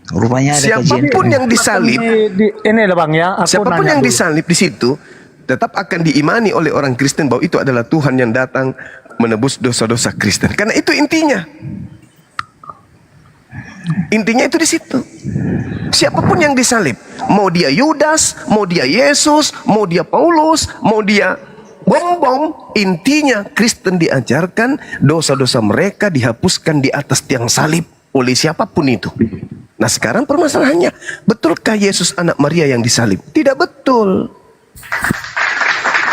Rupanya ada siapapun yang disalib, ini lah Bang ya. Siapapun yang disalib di situ tetap akan diimani oleh orang Kristen bahwa itu adalah Tuhan yang datang menebus dosa-dosa Kristen. Karena itu intinya. Intinya itu di situ. Siapapun yang disalib, mau dia Yudas, mau dia Yesus, mau dia Paulus, mau dia bom, intinya Kristen diajarkan dosa-dosa mereka dihapuskan di atas tiang salib oleh siapapun itu. Nah sekarang permasalahannya, betulkah Yesus anak Maria yang disalib? Tidak betul.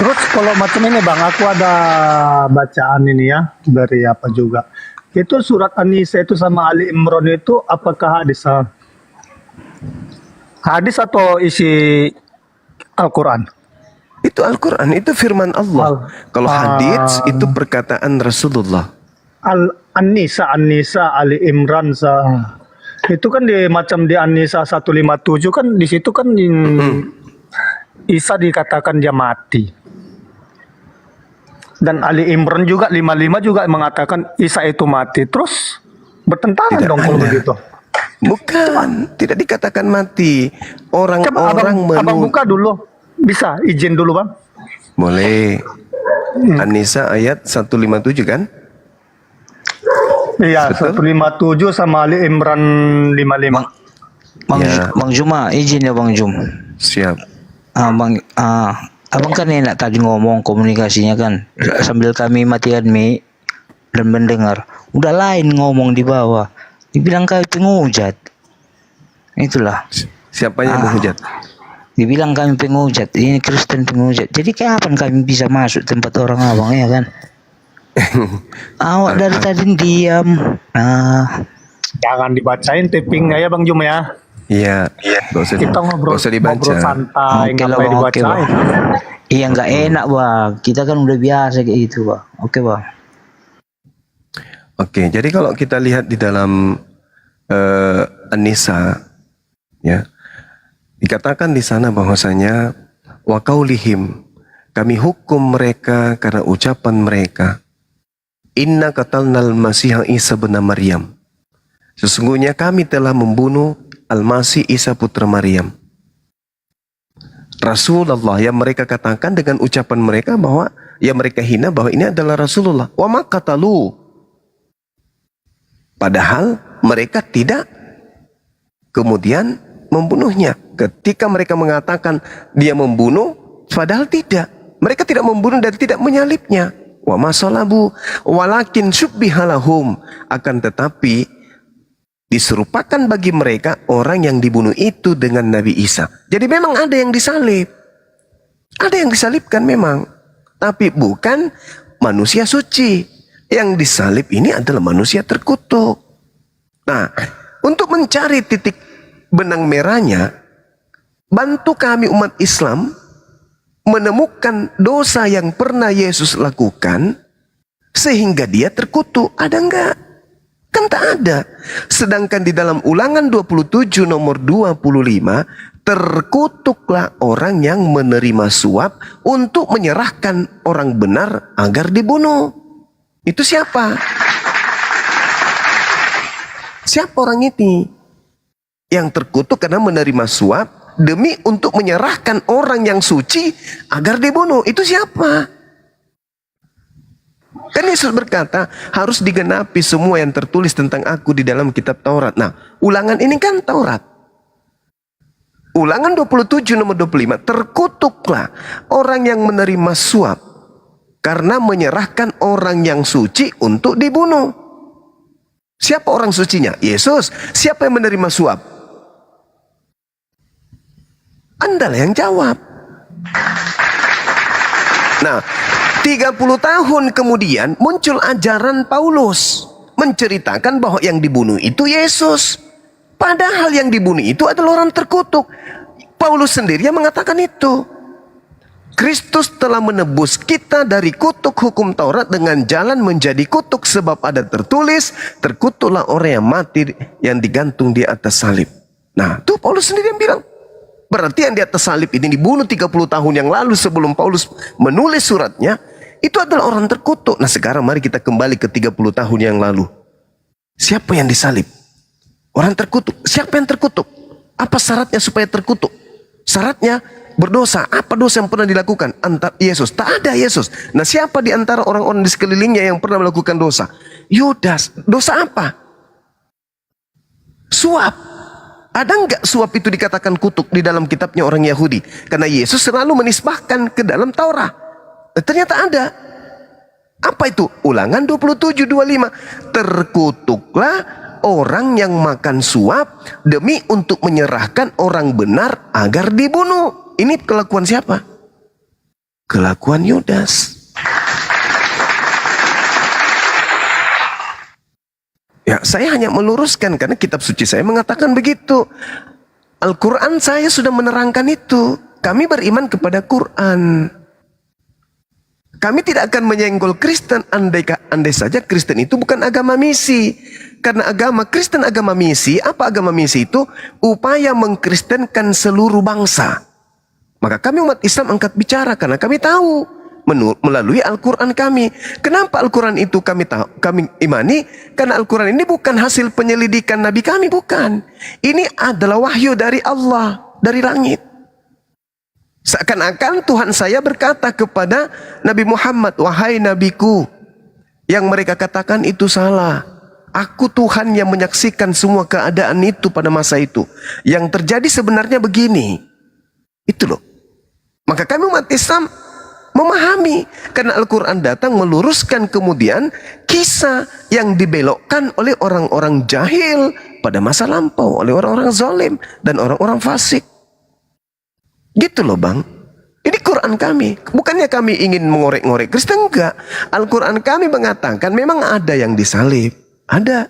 Terus kalau macam ini Bang, aku ada bacaan ini ya, dari apa juga. Itu surat An-Nisa itu sama Ali Imran itu apakah hadis? Hadis atau isi Al-Quran? Itu Al-Quran, itu firman Allah. Kalau hadis itu perkataan Rasulullah. An-Nisa Ali Imran itu kan macam di An-Nisa 157 kan di situ kan Isa dikatakan dia mati. Dan Ali Imran juga 55 juga mengatakan Isa itu mati. Terus bertentangan dong kalau begitu. Bukan, tidak dikatakan mati. Orang-orang abang buka dulu. Bisa izin dulu Bang? Boleh. An-Nisa ayat 157 kan? Iya, 157 sama Ali Imran 55. Bang Juma, izin ya Bang Jum. Siap. Abang kan enak tadi ngomong komunikasinya kan, sambil kami matikan mic dan mendengar. Udah lain ngomong di bawah, dibilang kami penghujat. Itulah. Siapa yang menghujat? Dibilang kami penghujat, ini Kristen penghujat. Jadi kapan kami bisa masuk tempat orang abang ya kan? Awak dari tadi diam. Jangan dibacain tapingnya ya Bang Jum ya. Iya. Kita ngobrol dibaca. santai, Oke nggak lah, boleh Bang, oke, dibacain. Iya nggak enak bang. Kita kan udah biasa kayak gitu bang. Oke bang. Oke, jadi kalau kita lihat di dalam An-Nisa, ya, dikatakan di sana bahwasanya wa qaulihim, kami hukum mereka karena ucapan mereka. Inna qatalnal Masih Isa bin Maryam. Sesungguhnya kami telah membunuh Al-Masih Isa putra Maryam. Rasulullah yang mereka katakan dengan ucapan mereka bahwa yang mereka hina bahwa ini adalah Rasulullah. Wa ma qatalu. Padahal mereka tidak kemudian membunuhnya. Ketika mereka mengatakan dia membunuh, padahal tidak. Mereka tidak membunuh dan tidak menyalibnya. Wa ma salabu walakin syubbihalahum. Akan tetapi diserupakan bagi mereka orang yang dibunuh itu dengan Nabi Isa. Jadi memang ada yang disalib. Ada yang disalibkan memang. Tapi bukan manusia suci. Yang disalib ini adalah manusia terkutuk. Nah, untuk mencari titik benang merahnya, bantu kami umat Islam menemukan dosa yang pernah Yesus lakukan sehingga dia terkutuk. Ada enggak? Kan tak ada. Sedangkan di dalam Ulangan 27 nomor 25, terkutuklah orang yang menerima suap untuk menyerahkan orang benar agar dibunuh. Itu siapa? Siapa orang ini? Yang terkutuk karena menerima suap demi untuk menyerahkan orang yang suci agar dibunuh. Itu siapa? Kan Yesus berkata, harus digenapi semua yang tertulis tentang aku di dalam kitab Taurat. Nah, Ulangan ini kan Taurat. Ulangan 27 nomor 25, terkutuklah orang yang menerima suap karena menyerahkan orang yang suci untuk dibunuh. Siapa orang sucinya? Yesus. Siapa yang menerima suap? Anda lah yang jawab. Nah, 30 tahun kemudian muncul ajaran Paulus menceritakan bahwa yang dibunuh itu Yesus. Padahal yang dibunuh itu adalah orang terkutuk. Paulus sendiri yang mengatakan itu. Kristus telah menebus kita dari kutuk hukum Taurat dengan jalan menjadi kutuk, sebab ada tertulis, terkutuklah orang yang mati yang digantung di atas salib. Nah, tuh Paulus sendiri yang bilang. Berarti yang di atas salib ini dibunuh 30 tahun yang lalu sebelum Paulus menulis suratnya, itu adalah orang terkutuk. Nah, sekarang mari kita kembali ke 30 tahun yang lalu. Siapa yang disalib? Orang terkutuk. Siapa yang terkutuk? Apa syaratnya supaya terkutuk? Syaratnya berdosa. Apa dosa yang pernah dilakukan? Antara Yesus. Tak ada Yesus. Nah, siapa di antara orang-orang di sekelilingnya yang pernah melakukan dosa? Yudas. Dosa apa? Suap. Ada enggak suap itu dikatakan kutuk di dalam kitabnya orang Yahudi? Karena Yesus selalu menisbahkan ke dalam Taurat. Ternyata ada. Apa itu? Ulangan 27:25. Terkutuklah orang yang makan suap demi untuk menyerahkan orang benar agar dibunuh. Ini kelakuan siapa? Kelakuan Yudas. Ya, saya hanya meluruskan karena kitab suci saya mengatakan begitu. Al-Quran saya sudah menerangkan itu. Kami beriman kepada Quran. Kami tidak akan menyenggol Kristen andai saja Kristen itu bukan agama misi. Karena agama Kristen agama misi, apa agama misi itu? Upaya mengkristenkan seluruh bangsa. Maka kami umat Islam angkat bicara karena kami tahu melalui Al-Quran kami. Kenapa Al-Quran itu kami imani? Karena Al-Quran ini bukan hasil penyelidikan Nabi kami, bukan. Ini adalah wahyu dari Allah, dari langit. Seakan-akan Tuhan saya berkata kepada Nabi Muhammad, wahai nabiku, yang mereka katakan itu salah. Aku Tuhan yang menyaksikan semua keadaan itu pada masa itu. Yang terjadi sebenarnya begini. Itu loh. Maka kami umat Islam memahami. Karena Al-Quran datang meluruskan kemudian kisah yang dibelokkan oleh orang-orang jahil pada masa lampau. Oleh orang-orang zalim dan orang-orang fasik. Gitu loh bang. Ini Quran kami. Bukannya kami ingin mengorek-ngorek Kristen, enggak. Al-Quran kami mengatakan memang ada yang disalib. Ada.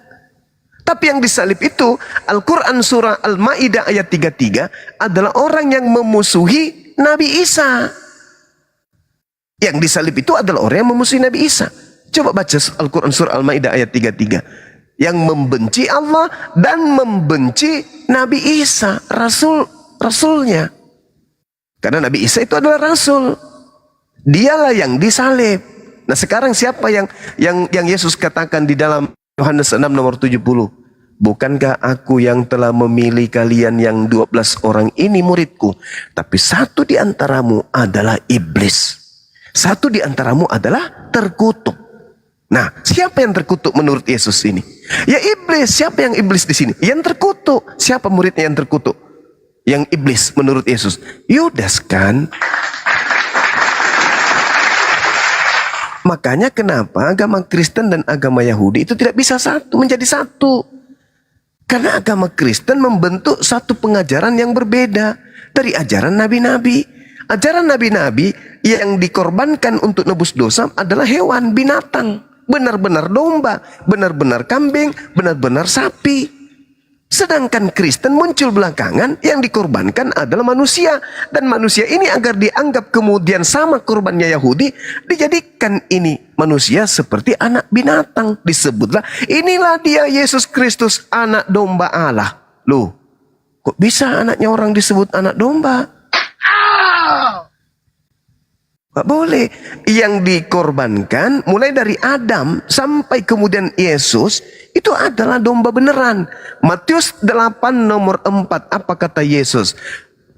Tapi yang disalib itu, Al-Quran surah Al-Ma'idah ayat 33 adalah orang yang memusuhi Nabi Isa. Yang disalib itu adalah orang yang memusuhi Nabi Isa. Coba baca Al-Quran surah Al-Ma'idah ayat 33. Yang membenci Allah dan membenci Nabi Isa, rasulnya. Karena Nabi Isa itu adalah rasul. Dialah yang disalib. Nah sekarang siapa yang Yesus katakan di dalam Yohanes 6 nomor 70. Bukankah aku yang telah memilih kalian yang 12 orang ini muridku. Tapi satu di antaramu adalah iblis. Satu di antaramu adalah terkutuk. Nah siapa yang terkutuk menurut Yesus ini? Ya iblis. Siapa yang iblis di sini? Yang terkutuk. Siapa muridnya yang terkutuk? Yang iblis menurut Yesus. Yudas kan? Makanya kenapa agama Kristen dan agama Yahudi itu tidak bisa menjadi satu. Karena agama Kristen membentuk satu pengajaran yang berbeda dari ajaran nabi-nabi. Ajaran nabi-nabi yang dikorbankan untuk nebus dosa adalah hewan, binatang. Benar-benar domba, benar-benar kambing, benar-benar sapi. Sedangkan Kristen muncul belakangan yang dikorbankan adalah manusia. Dan manusia ini agar dianggap kemudian sama korbannya Yahudi, dijadikan ini manusia seperti anak binatang. Disebutlah, inilah dia Yesus Kristus, anak domba Allah. Loh, kok bisa anaknya orang disebut anak domba? Gak boleh. Yang dikorbankan mulai dari Adam sampai kemudian Yesus itu adalah domba beneran. Matius 8 nomor 4 apa kata Yesus?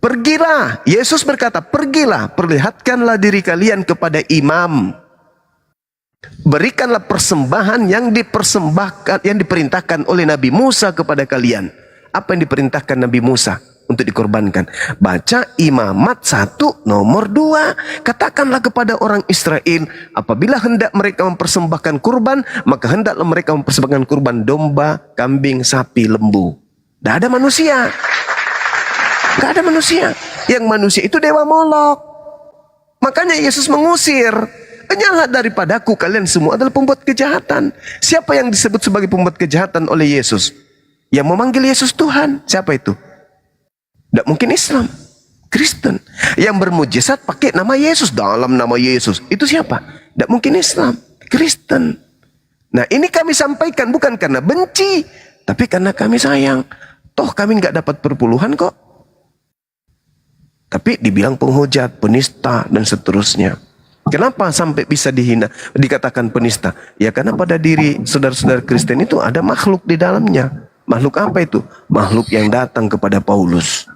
Pergilah, Yesus berkata, pergilah, perlihatkanlah diri kalian kepada imam. Berikanlah persembahan yang dipersembahkan, yang diperintahkan oleh Nabi Musa kepada kalian. Apa yang diperintahkan Nabi Musa untuk dikorbankan? Baca Imamat 1 nomor 2. Katakanlah kepada orang Israel, apabila hendak mereka mempersembahkan kurban, maka hendaklah mereka mempersembahkan kurban domba, kambing, sapi, lembu. Tidak ada manusia. Tidak ada manusia. Yang manusia itu dewa Molok. Makanya Yesus mengusir. Enyahlah daripadaku, kalian semua adalah pembuat kejahatan. Siapa yang disebut sebagai pembuat kejahatan oleh Yesus? Yang memanggil Yesus Tuhan. Siapa itu? Tidak mungkin Islam. Kristen. Yang bermujizat pakai nama Yesus. Dalam nama Yesus. Itu siapa? Tidak mungkin Islam. Kristen. Nah ini kami sampaikan bukan karena benci. Tapi karena kami sayang. Toh kami nggak dapat perpuluhan kok. Tapi dibilang penghujat, penista, dan seterusnya. Kenapa sampai bisa dihina, dikatakan penista? Ya karena pada diri saudara-saudara Kristen itu ada makhluk di dalamnya. Makhluk apa itu? Makhluk yang datang kepada Paulus.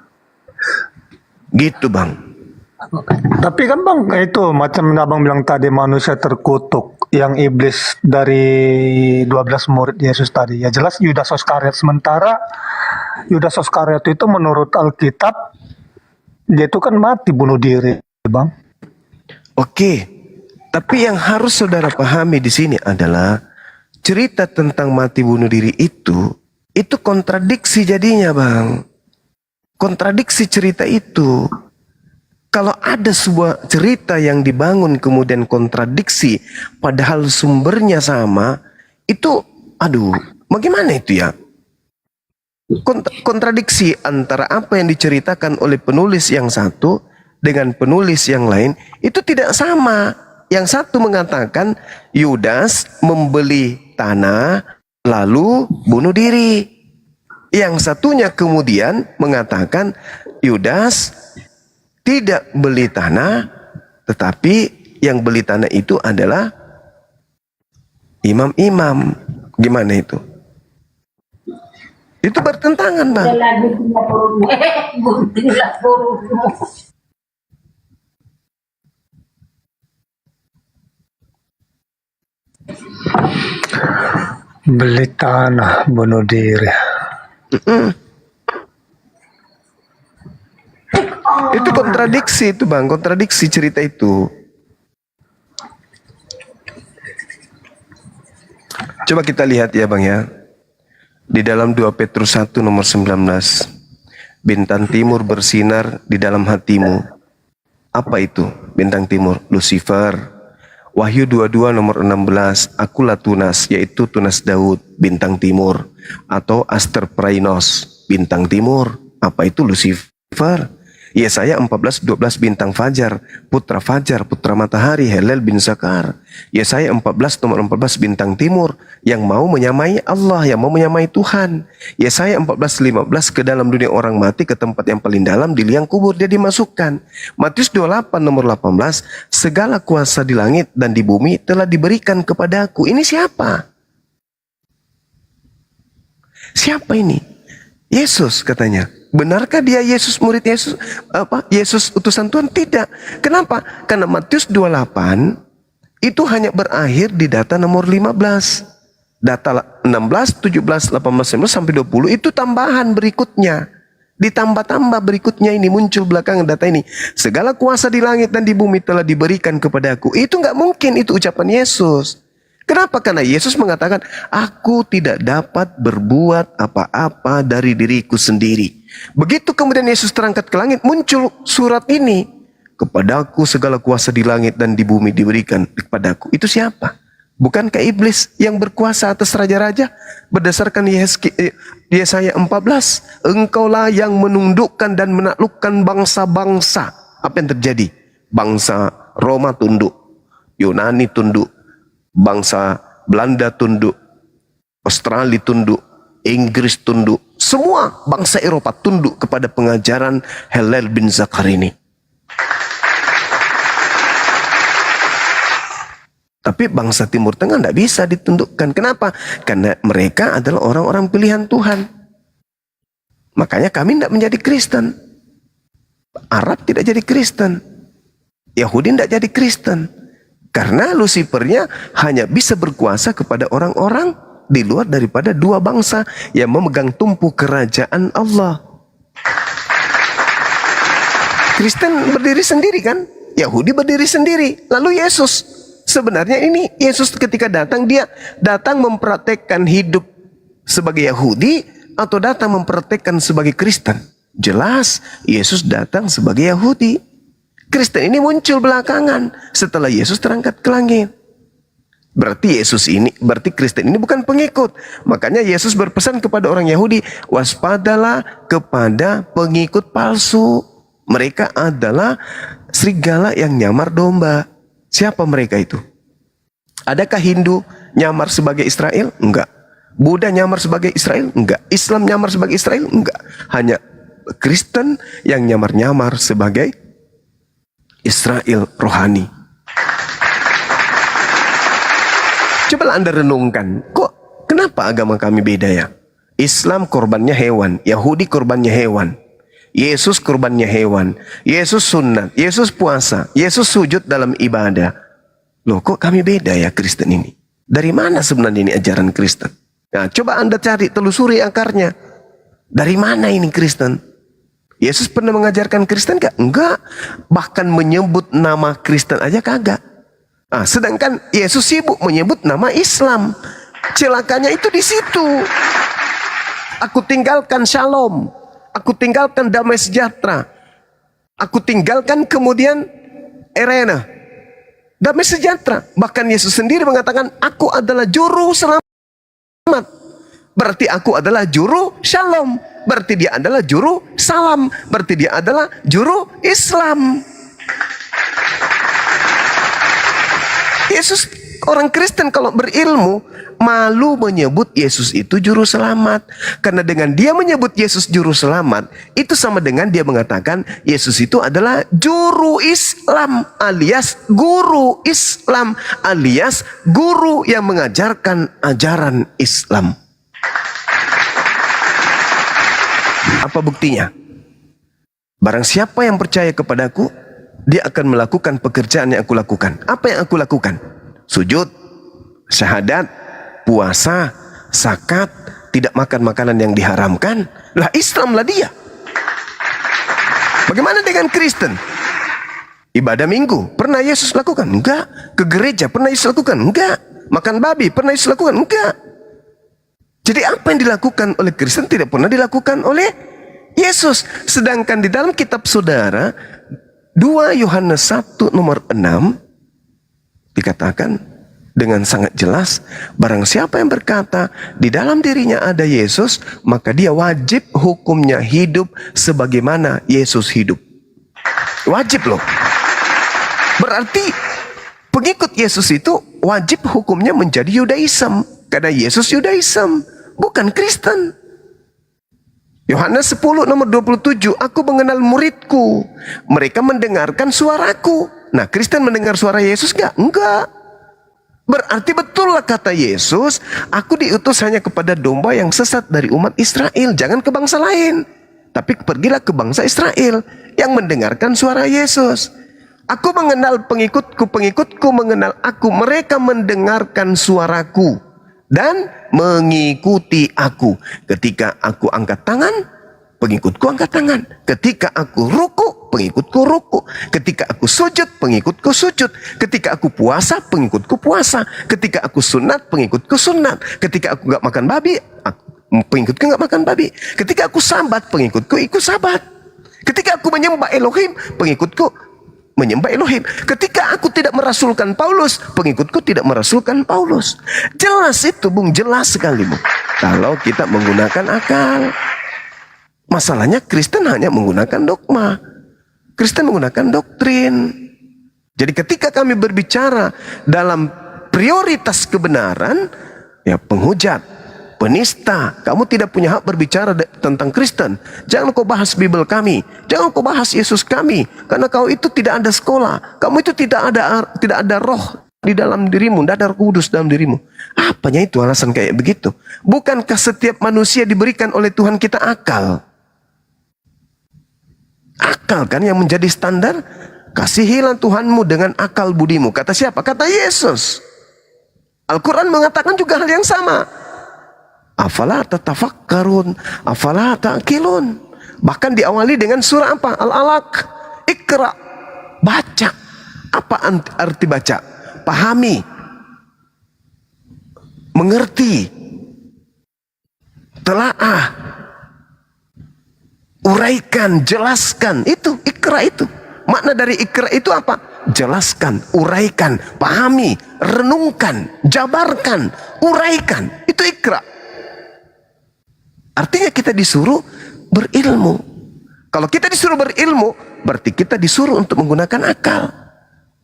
Gitu bang. Tapi kan bang, itu macam abang bilang tadi manusia terkutuk. Yang iblis dari 12 murid Yesus tadi. Ya jelas Yudas Iskariot. Sementara Yudas Iskariot itu menurut Alkitab, dia itu kan mati bunuh diri bang. Oke, tapi yang harus saudara pahami di sini adalah cerita tentang mati bunuh diri itu kontradiksi jadinya bang. Kontradiksi cerita itu. Kalau ada sebuah cerita yang dibangun kemudian kontradiksi, padahal sumbernya sama, itu aduh, bagaimana itu ya? Kontradiksi antara apa yang diceritakan oleh penulis yang satu dengan penulis yang lain itu tidak sama. Yang satu mengatakan Yudas membeli tanah lalu bunuh diri. Yang satunya kemudian mengatakan Yudas tidak beli tanah, tetapi yang beli tanah itu adalah imam-imam. Gimana itu? Itu bertentangan bang. Beli tanah, bunuh diri. Itu kontradiksi itu Bang, kontradiksi cerita itu. Coba kita lihat ya Bang ya. Di dalam 2 Petrus 1 nomor 19. Bintang timur bersinar di dalam hatimu. Apa itu bintang timur? Lucifer. Wahyu 22 nomor 16. Akulah tunas, yaitu tunas Daud, bintang timur. Atau Aster Prainos, bintang timur. Apa itu Lucifer? Yesaya 14:12 bintang fajar, putra matahari, Helel bin Zakar. Yesaya 14 nomor 14 bintang timur, yang mau menyamai Allah, yang mau menyamai Tuhan. Yesaya 14:15 ke dalam dunia orang mati, ke tempat yang paling dalam, di liang kubur dia dimasukkan. Matius 28 nomor 18, segala kuasa di langit dan di bumi telah diberikan kepadaku. Ini siapa? Siapa ini? Yesus katanya. Benarkah dia Yesus, murid Yesus? Yesus utusan Tuhan? Tidak. Kenapa? Karena Matius 28 itu hanya berakhir di data nomor 15. Data 16, 17, 18, 19 sampai 20 itu tambahan berikutnya. Ditambah-tambah berikutnya ini muncul belakangan data ini. Segala kuasa di langit dan di bumi telah diberikan kepadaku. Itu nggak mungkin, itu ucapan Yesus. Kenapa? Karena Yesus mengatakan, aku tidak dapat berbuat apa-apa dari diriku sendiri. Begitu kemudian Yesus terangkat ke langit, muncul surat ini. Kepadaku segala kuasa di langit dan di bumi diberikan kepadaku. Itu siapa? Bukankah iblis yang berkuasa atas raja-raja? Berdasarkan Yesaya 14, engkaulah yang menundukkan dan menaklukkan bangsa-bangsa. Apa yang terjadi? Bangsa Roma tunduk, Yunani tunduk, bangsa Belanda tunduk, Australia tunduk, Inggris tunduk, semua bangsa Eropa tunduk kepada pengajaran Helel bin Zakar ini. Tapi bangsa Timur Tengah tidak bisa ditundukkan. Kenapa? Karena mereka adalah orang-orang pilihan Tuhan. Makanya kami tidak menjadi Kristen. Arab tidak jadi Kristen. Yahudi tidak jadi Kristen. Karena Lucifernya hanya bisa berkuasa kepada orang-orang di luar daripada dua bangsa yang memegang tumpu kerajaan Allah. Kristen berdiri sendiri kan? Yahudi berdiri sendiri. Lalu Yesus, sebenarnya ini Yesus ketika datang, dia datang mempraktekkan hidup sebagai Yahudi atau datang mempraktekkan sebagai Kristen? Jelas Yesus datang sebagai Yahudi. Kristen ini muncul belakangan setelah Yesus terangkat ke langit. Berarti Kristen ini bukan pengikut. Makanya Yesus berpesan kepada orang Yahudi, waspadalah kepada pengikut palsu. Mereka adalah serigala yang nyamar domba. Siapa mereka itu? Adakah Hindu nyamar sebagai Israel? Enggak. Buddha nyamar sebagai Israel? Enggak. Islam nyamar sebagai Israel? Enggak. Hanya Kristen yang nyamar-nyamar sebagai Israel rohani. Coba Anda renungkan, kenapa agama kami beda ya? Islam korbannya hewan, Yahudi korbannya hewan, Yesus korbannya hewan, Yesus sunat, Yesus puasa, Yesus sujud dalam ibadah. Loh, kok kami beda ya Kristen ini? Dari mana sebenarnya ini ajaran Kristen? Nah, coba Anda cari, telusuri akarnya. Dari mana ini Kristen? Yesus pernah mengajarkan Kristen gak? Enggak. Bahkan menyebut nama Kristen aja kagak. Sedangkan Yesus sibuk menyebut nama Islam. Celakanya itu di situ. Aku tinggalkan shalom. Aku tinggalkan damai sejahtera. Aku tinggalkan kemudian Erena. Damai sejahtera. Bahkan Yesus sendiri mengatakan, aku adalah juru selamat. Berarti aku adalah juru shalom. Berarti dia adalah juru salam. Berarti dia adalah juru Islam. Yesus, orang Kristen kalau berilmu, malu menyebut Yesus itu juru selamat. Karena dengan dia menyebut Yesus juru selamat, itu sama dengan dia mengatakan Yesus itu adalah juru Islam, alias guru Islam, alias guru yang mengajarkan ajaran Islam. Apa buktinya? Barang siapa yang percaya kepadaku, dia akan melakukan pekerjaan yang aku lakukan. Apa yang aku lakukan? Sujud, syahadat, puasa, zakat, tidak makan makanan yang diharamkan. Lah Islam lah dia. Bagaimana dengan Kristen? Ibadah minggu, pernah Yesus lakukan? Enggak. Ke gereja, pernah Yesus lakukan? Enggak. Makan babi, pernah Yesus lakukan? Enggak. Jadi apa yang dilakukan oleh Kristen tidak pernah dilakukan oleh Yesus. Sedangkan di dalam kitab saudara, 2 Yohanes 1 nomor 6, dikatakan dengan sangat jelas, barang siapa yang berkata di dalam dirinya ada Yesus, maka dia wajib hukumnya hidup sebagaimana Yesus hidup. Wajib loh. Berarti pengikut Yesus itu wajib hukumnya menjadi Yudaism, karena Yesus Yudaism, bukan Kristen. Yohanes 10 nomor 27, aku mengenal muridku, mereka mendengarkan suaraku. Nah, Kristen mendengar suara Yesus enggak? Enggak. Berarti betul lah kata Yesus, aku diutus hanya kepada domba yang sesat dari umat Israel, jangan ke bangsa lain. Tapi pergilah ke bangsa Israel yang mendengarkan suara Yesus. Aku mengenal pengikutku, pengikutku mengenal aku, mereka mendengarkan suaraku dan mengikuti aku. Ketika aku angkat tangan, pengikutku angkat tangan. Ketika aku ruku, pengikutku ruku. Ketika aku sujud, pengikutku sujud. Ketika aku puasa, pengikutku puasa. Ketika aku sunat, pengikutku sunat. Ketika aku gak makan babi, pengikutku gak makan babi. Ketika aku sabat, pengikutku ikut sabat. Ketika aku menyembah Elohim, pengikutku menyembah Elohim. Ketika aku tidak merasulkan Paulus, pengikutku tidak merasulkan Paulus. Jelas itu, Bung, jelas sekali, Bung. Kalau kita menggunakan akal. Masalahnya Kristen hanya menggunakan dogma. Kristen menggunakan doktrin. Jadi ketika kami berbicara dalam prioritas kebenaran, ya penghujat, penista, kamu tidak punya hak berbicara tentang Kristen. Jangan kau bahas Bible kami, jangan kau bahas Yesus kami, karena kau itu tidak ada sekolah, kamu itu tidak ada roh di dalam dirimu, tidak ada Roh Kudus dalam dirimu. Apanya itu alasan kayak begitu? Bukankah setiap manusia diberikan oleh Tuhan kita akal? Akal kan yang menjadi standar. Kasihilah Tuhanmu dengan akal budimu. Kata siapa? Kata Yesus. Al-Quran mengatakan juga hal yang sama. Afala tatafakkarun, afala ta'qilun. Bahkan diawali dengan surah apa? Al-Alaq. Iqra. Baca. Apa arti baca? Pahami. Mengerti. Telaah. Uraikan, jelaskan. Itu Iqra itu. Makna dari Iqra itu apa? Jelaskan, uraikan, pahami, renungkan, jabarkan, uraikan. Itu Iqra. Artinya kita disuruh berilmu. Kalau kita disuruh berilmu, berarti kita disuruh untuk menggunakan akal.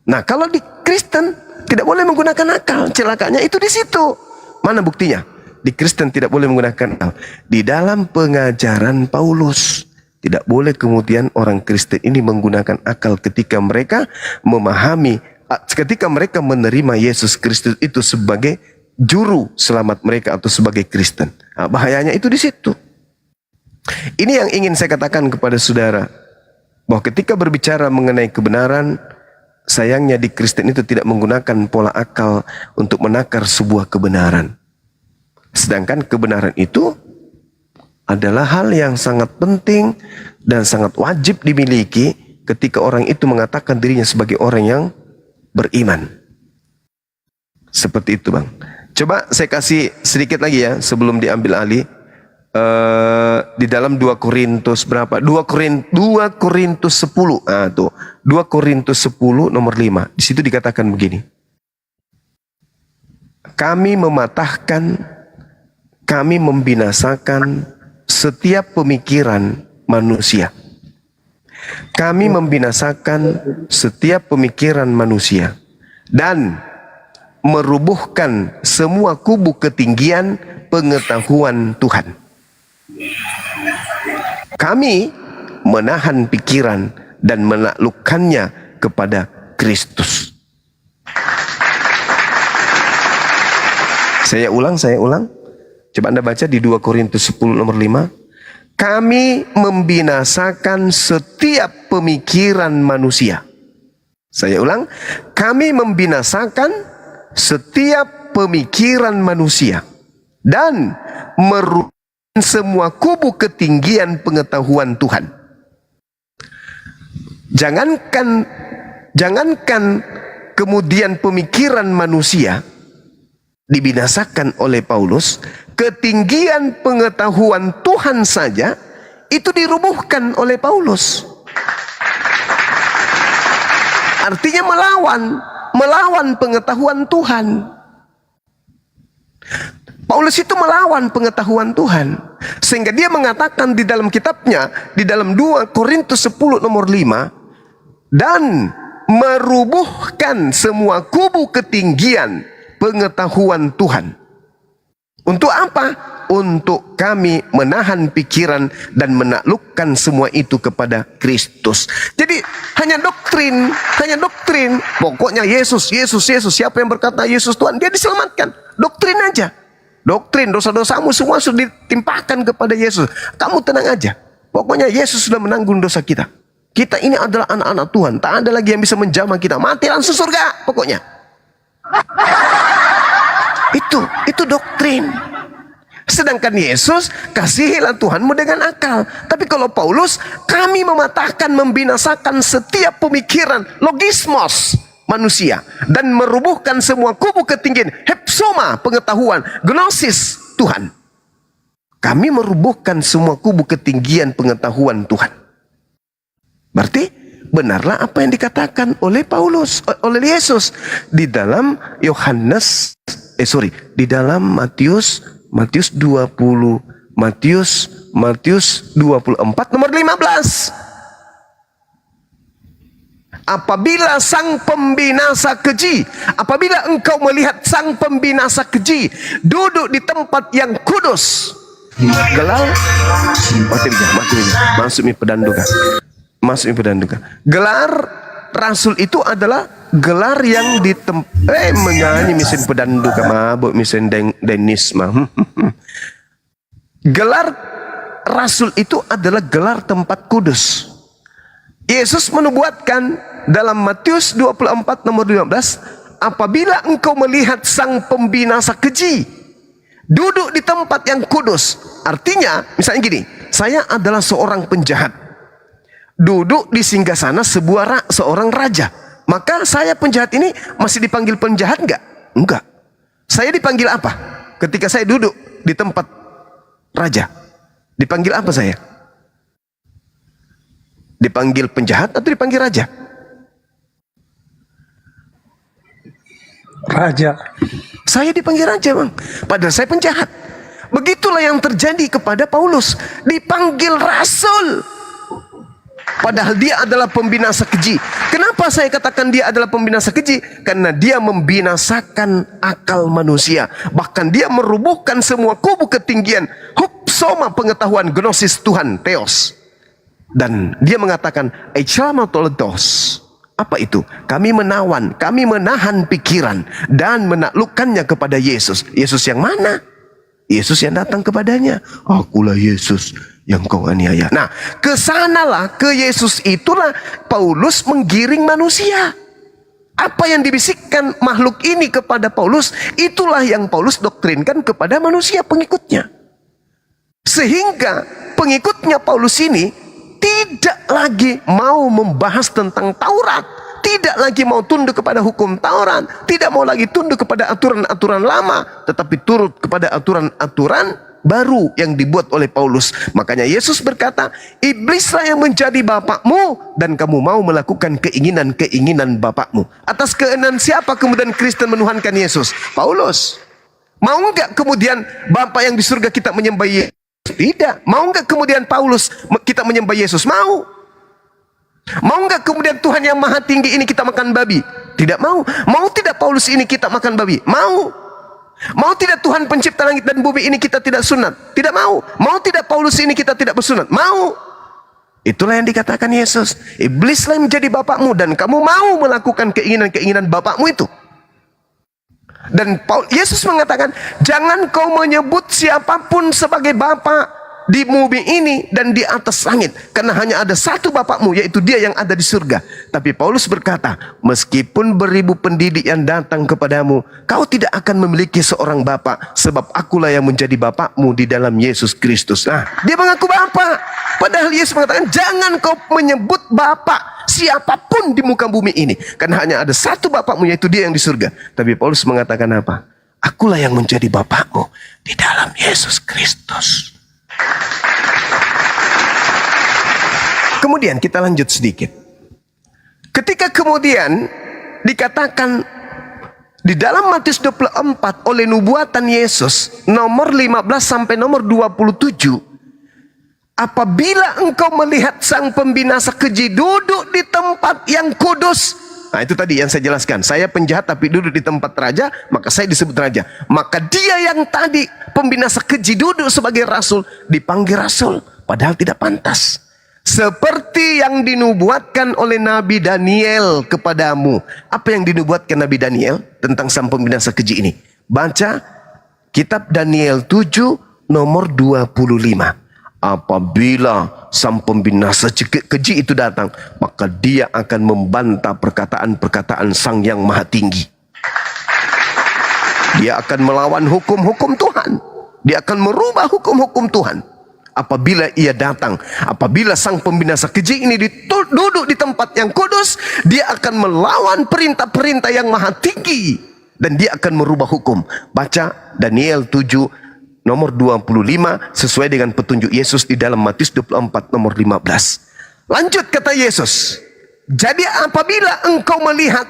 Nah, kalau di Kristen tidak boleh menggunakan akal. Celakanya itu di situ. Mana buktinya? Di Kristen tidak boleh menggunakan akal. Di dalam pengajaran Paulus, tidak boleh kemudian orang Kristen ini menggunakan akal ketika mereka memahami, ketika mereka menerima Yesus Kristus itu sebagai juru selamat mereka atau sebagai Kristen. Nah, bahayanya itu di situ. Ini yang ingin saya katakan kepada saudara, bahwa ketika berbicara mengenai kebenaran, sayangnya di Kristen itu tidak menggunakan pola akal untuk menakar sebuah kebenaran. Sedangkan kebenaran itu adalah hal yang sangat penting dan sangat wajib dimiliki ketika orang itu mengatakan dirinya sebagai orang yang beriman. Seperti itu, Bang. Coba saya kasih sedikit lagi ya sebelum diambil alih. Di dalam 2 Korintus berapa? 2 Korintus 10. Ah, tuh. 2 Korintus 10 nomor 5. Di situ dikatakan begini. Kami mematahkan, kami membinasakan setiap pemikiran manusia. Kami membinasakan setiap pemikiran manusia dan merubuhkan semua kubu ketinggian pengetahuan Tuhan. Kami menahan pikiran dan menaklukkannya kepada Kristus. Saya ulang. Coba Anda baca di 2 Korintus 10 nomor 5. Kami membinasakan setiap pemikiran manusia. Saya ulang. Kami membinasakan setiap pemikiran manusia dan merubahkan semua kubu ketinggian pengetahuan Tuhan. Jangankan kemudian pemikiran manusia dibinasakan oleh Paulus, ketinggian pengetahuan Tuhan saja itu dirubuhkan oleh Paulus. Artinya melawan pengetahuan Tuhan. Paulus itu melawan pengetahuan Tuhan, sehingga dia mengatakan di dalam kitabnya, di dalam 2 Korintus 10 nomor 5, dan merubuhkan semua kubu ketinggian pengetahuan Tuhan. Untuk apa? Untuk kami menahan pikiran dan menaklukkan semua itu kepada Kristus. Jadi hanya doktrin. Pokoknya Yesus. Siapa yang berkata Yesus Tuhan, dia diselamatkan. Doktrin aja. Doktrin, dosa-dosamu semua sudah ditimpakan kepada Yesus. Kamu tenang aja. Pokoknya Yesus sudah menanggung dosa kita. Kita ini adalah anak-anak Tuhan. Tak ada lagi yang bisa menjamah kita. Mati langsung surga. Pokoknya. Itu doktrin. Sedangkan Yesus, kasihilah Tuhanmu dengan akal. Tapi kalau Paulus, kami mematahkan, membinasakan setiap pemikiran, logismos manusia, dan merubuhkan semua kubu ketinggian, hepsoma, pengetahuan, gnosis Tuhan. Kami merubuhkan semua kubu ketinggian pengetahuan Tuhan. Berarti benarlah apa yang dikatakan oleh Paulus, oleh Yesus di dalam di dalam Matius 24 nomor 15. Apabila sang pembinasa keji, apabila engkau melihat sang pembinasa keji duduk di tempat yang kudus, gelar masuk mi pedanduga. Gelar rasul itu adalah gelar yang menyanyi mesin pedanduga, mabuk mesin denis mah. Gelar rasul itu adalah gelar tempat kudus. Yesus menubuatkan dalam Matius 24 nomor 15, apabila engkau melihat sang pembinasa keji duduk di tempat yang kudus. Artinya, misalnya gini, saya adalah seorang penjahat, duduk di singgasana seorang raja. Maka saya penjahat ini masih dipanggil penjahat enggak? Enggak. Saya dipanggil apa? Ketika saya duduk di tempat raja, dipanggil apa saya? Dipanggil penjahat atau dipanggil raja? Raja. Saya dipanggil raja, Bang. Padahal saya penjahat. Begitulah yang terjadi kepada Paulus. Dipanggil rasul. Padahal dia adalah pembinasa keji. Kenapa saya katakan dia adalah pembinasa keji? Karena dia membinasakan akal manusia. Bahkan dia merubuhkan semua kubu ketinggian, hupsoma, pengetahuan gnosis Tuhan, theos. Dan dia mengatakan, Eichamatoletos. Apa itu? Kami menahan pikiran dan menaklukkannya kepada Yesus. Yesus yang mana? Yesus yang datang kepadanya. Akulah Yesus yang kau aniaya. Nah, kesanalah, ke Yesus itulah Paulus menggiring manusia. Apa yang dibisikkan makhluk ini kepada Paulus, itulah yang Paulus doktrinkan kepada manusia pengikutnya. Sehingga pengikutnya Paulus ini tidak lagi mau membahas tentang Taurat, tidak lagi mau tunduk kepada hukum Taurat, tidak mau lagi tunduk kepada aturan-aturan lama, tetapi turut kepada aturan-aturan baru yang dibuat oleh Paulus. Makanya Yesus berkata, iblislah yang menjadi bapakmu dan kamu mau melakukan keinginan-keinginan bapakmu. Atas keinginan siapa kemudian Kristen menuhankan Yesus? Paulus. Mau enggak kemudian Bapa yang di surga kita menyembah Yesus? Tidak. Mau enggak kemudian Paulus kita menyembah Yesus? Mau. Mau enggak kemudian Tuhan yang maha tinggi ini kita makan babi? Tidak mau. Mau tidak Paulus ini kita makan babi? Mau. Mau tidak Tuhan pencipta langit dan bumi ini kita tidak sunat? Tidak mau. Mau tidak Paulus ini kita tidak bersunat? Mau. Itulah yang dikatakan Yesus. Iblislah yang menjadi bapakmu dan kamu mau melakukan keinginan-keinginan bapakmu itu. Dan Yesus mengatakan, jangan kau menyebut siapapun sebagai bapa di bumi ini dan di atas langit, karena hanya ada satu Bapakmu, yaitu Dia yang ada di surga. Tapi Paulus berkata, meskipun beribu pendidik yang datang kepadamu, kau tidak akan memiliki seorang Bapa, sebab akulah yang menjadi Bapakmu di dalam Yesus Kristus. Nah, dia mengaku Bapa, padahal Yesus mengatakan, jangan kau menyebut Bapa siapapun di muka bumi ini, karena hanya ada satu Bapakmu, yaitu Dia yang di surga. Tapi Paulus mengatakan apa? Akulah yang menjadi Bapakmu di dalam Yesus Kristus. Kemudian kita lanjut sedikit. Ketika kemudian dikatakan di dalam Matius 24 oleh nubuatan Yesus nomor 15 sampai nomor 27, apabila engkau melihat sang pembinasa keji duduk di tempat yang kudus. Nah, itu tadi yang saya jelaskan. Saya penjahat tapi duduk di tempat raja, maka saya disebut raja. Maka dia yang tadi pembinasa keji duduk sebagai rasul, dipanggil rasul, padahal tidak pantas. Seperti yang dinubuatkan oleh Nabi Daniel kepadamu. Apa yang dinubuatkan Nabi Daniel tentang sang pembinasa keji ini? Baca kitab Daniel 7 nomor 25. Apabila sang pembinasa keji itu datang, maka dia akan membantah perkataan-perkataan Sang Yang Maha Tinggi. Dia akan melawan hukum-hukum Tuhan. Dia akan merubah hukum-hukum Tuhan. Apabila ia datang, apabila sang pembinasa keji ini duduk di tempat yang kudus, dia akan melawan perintah-perintah yang maha tinggi. Dan dia akan merubah hukum. Baca Daniel 7 nomor 25 sesuai dengan petunjuk Yesus di dalam Matius 24 nomor 15. Lanjut kata Yesus. Jadi apabila engkau melihat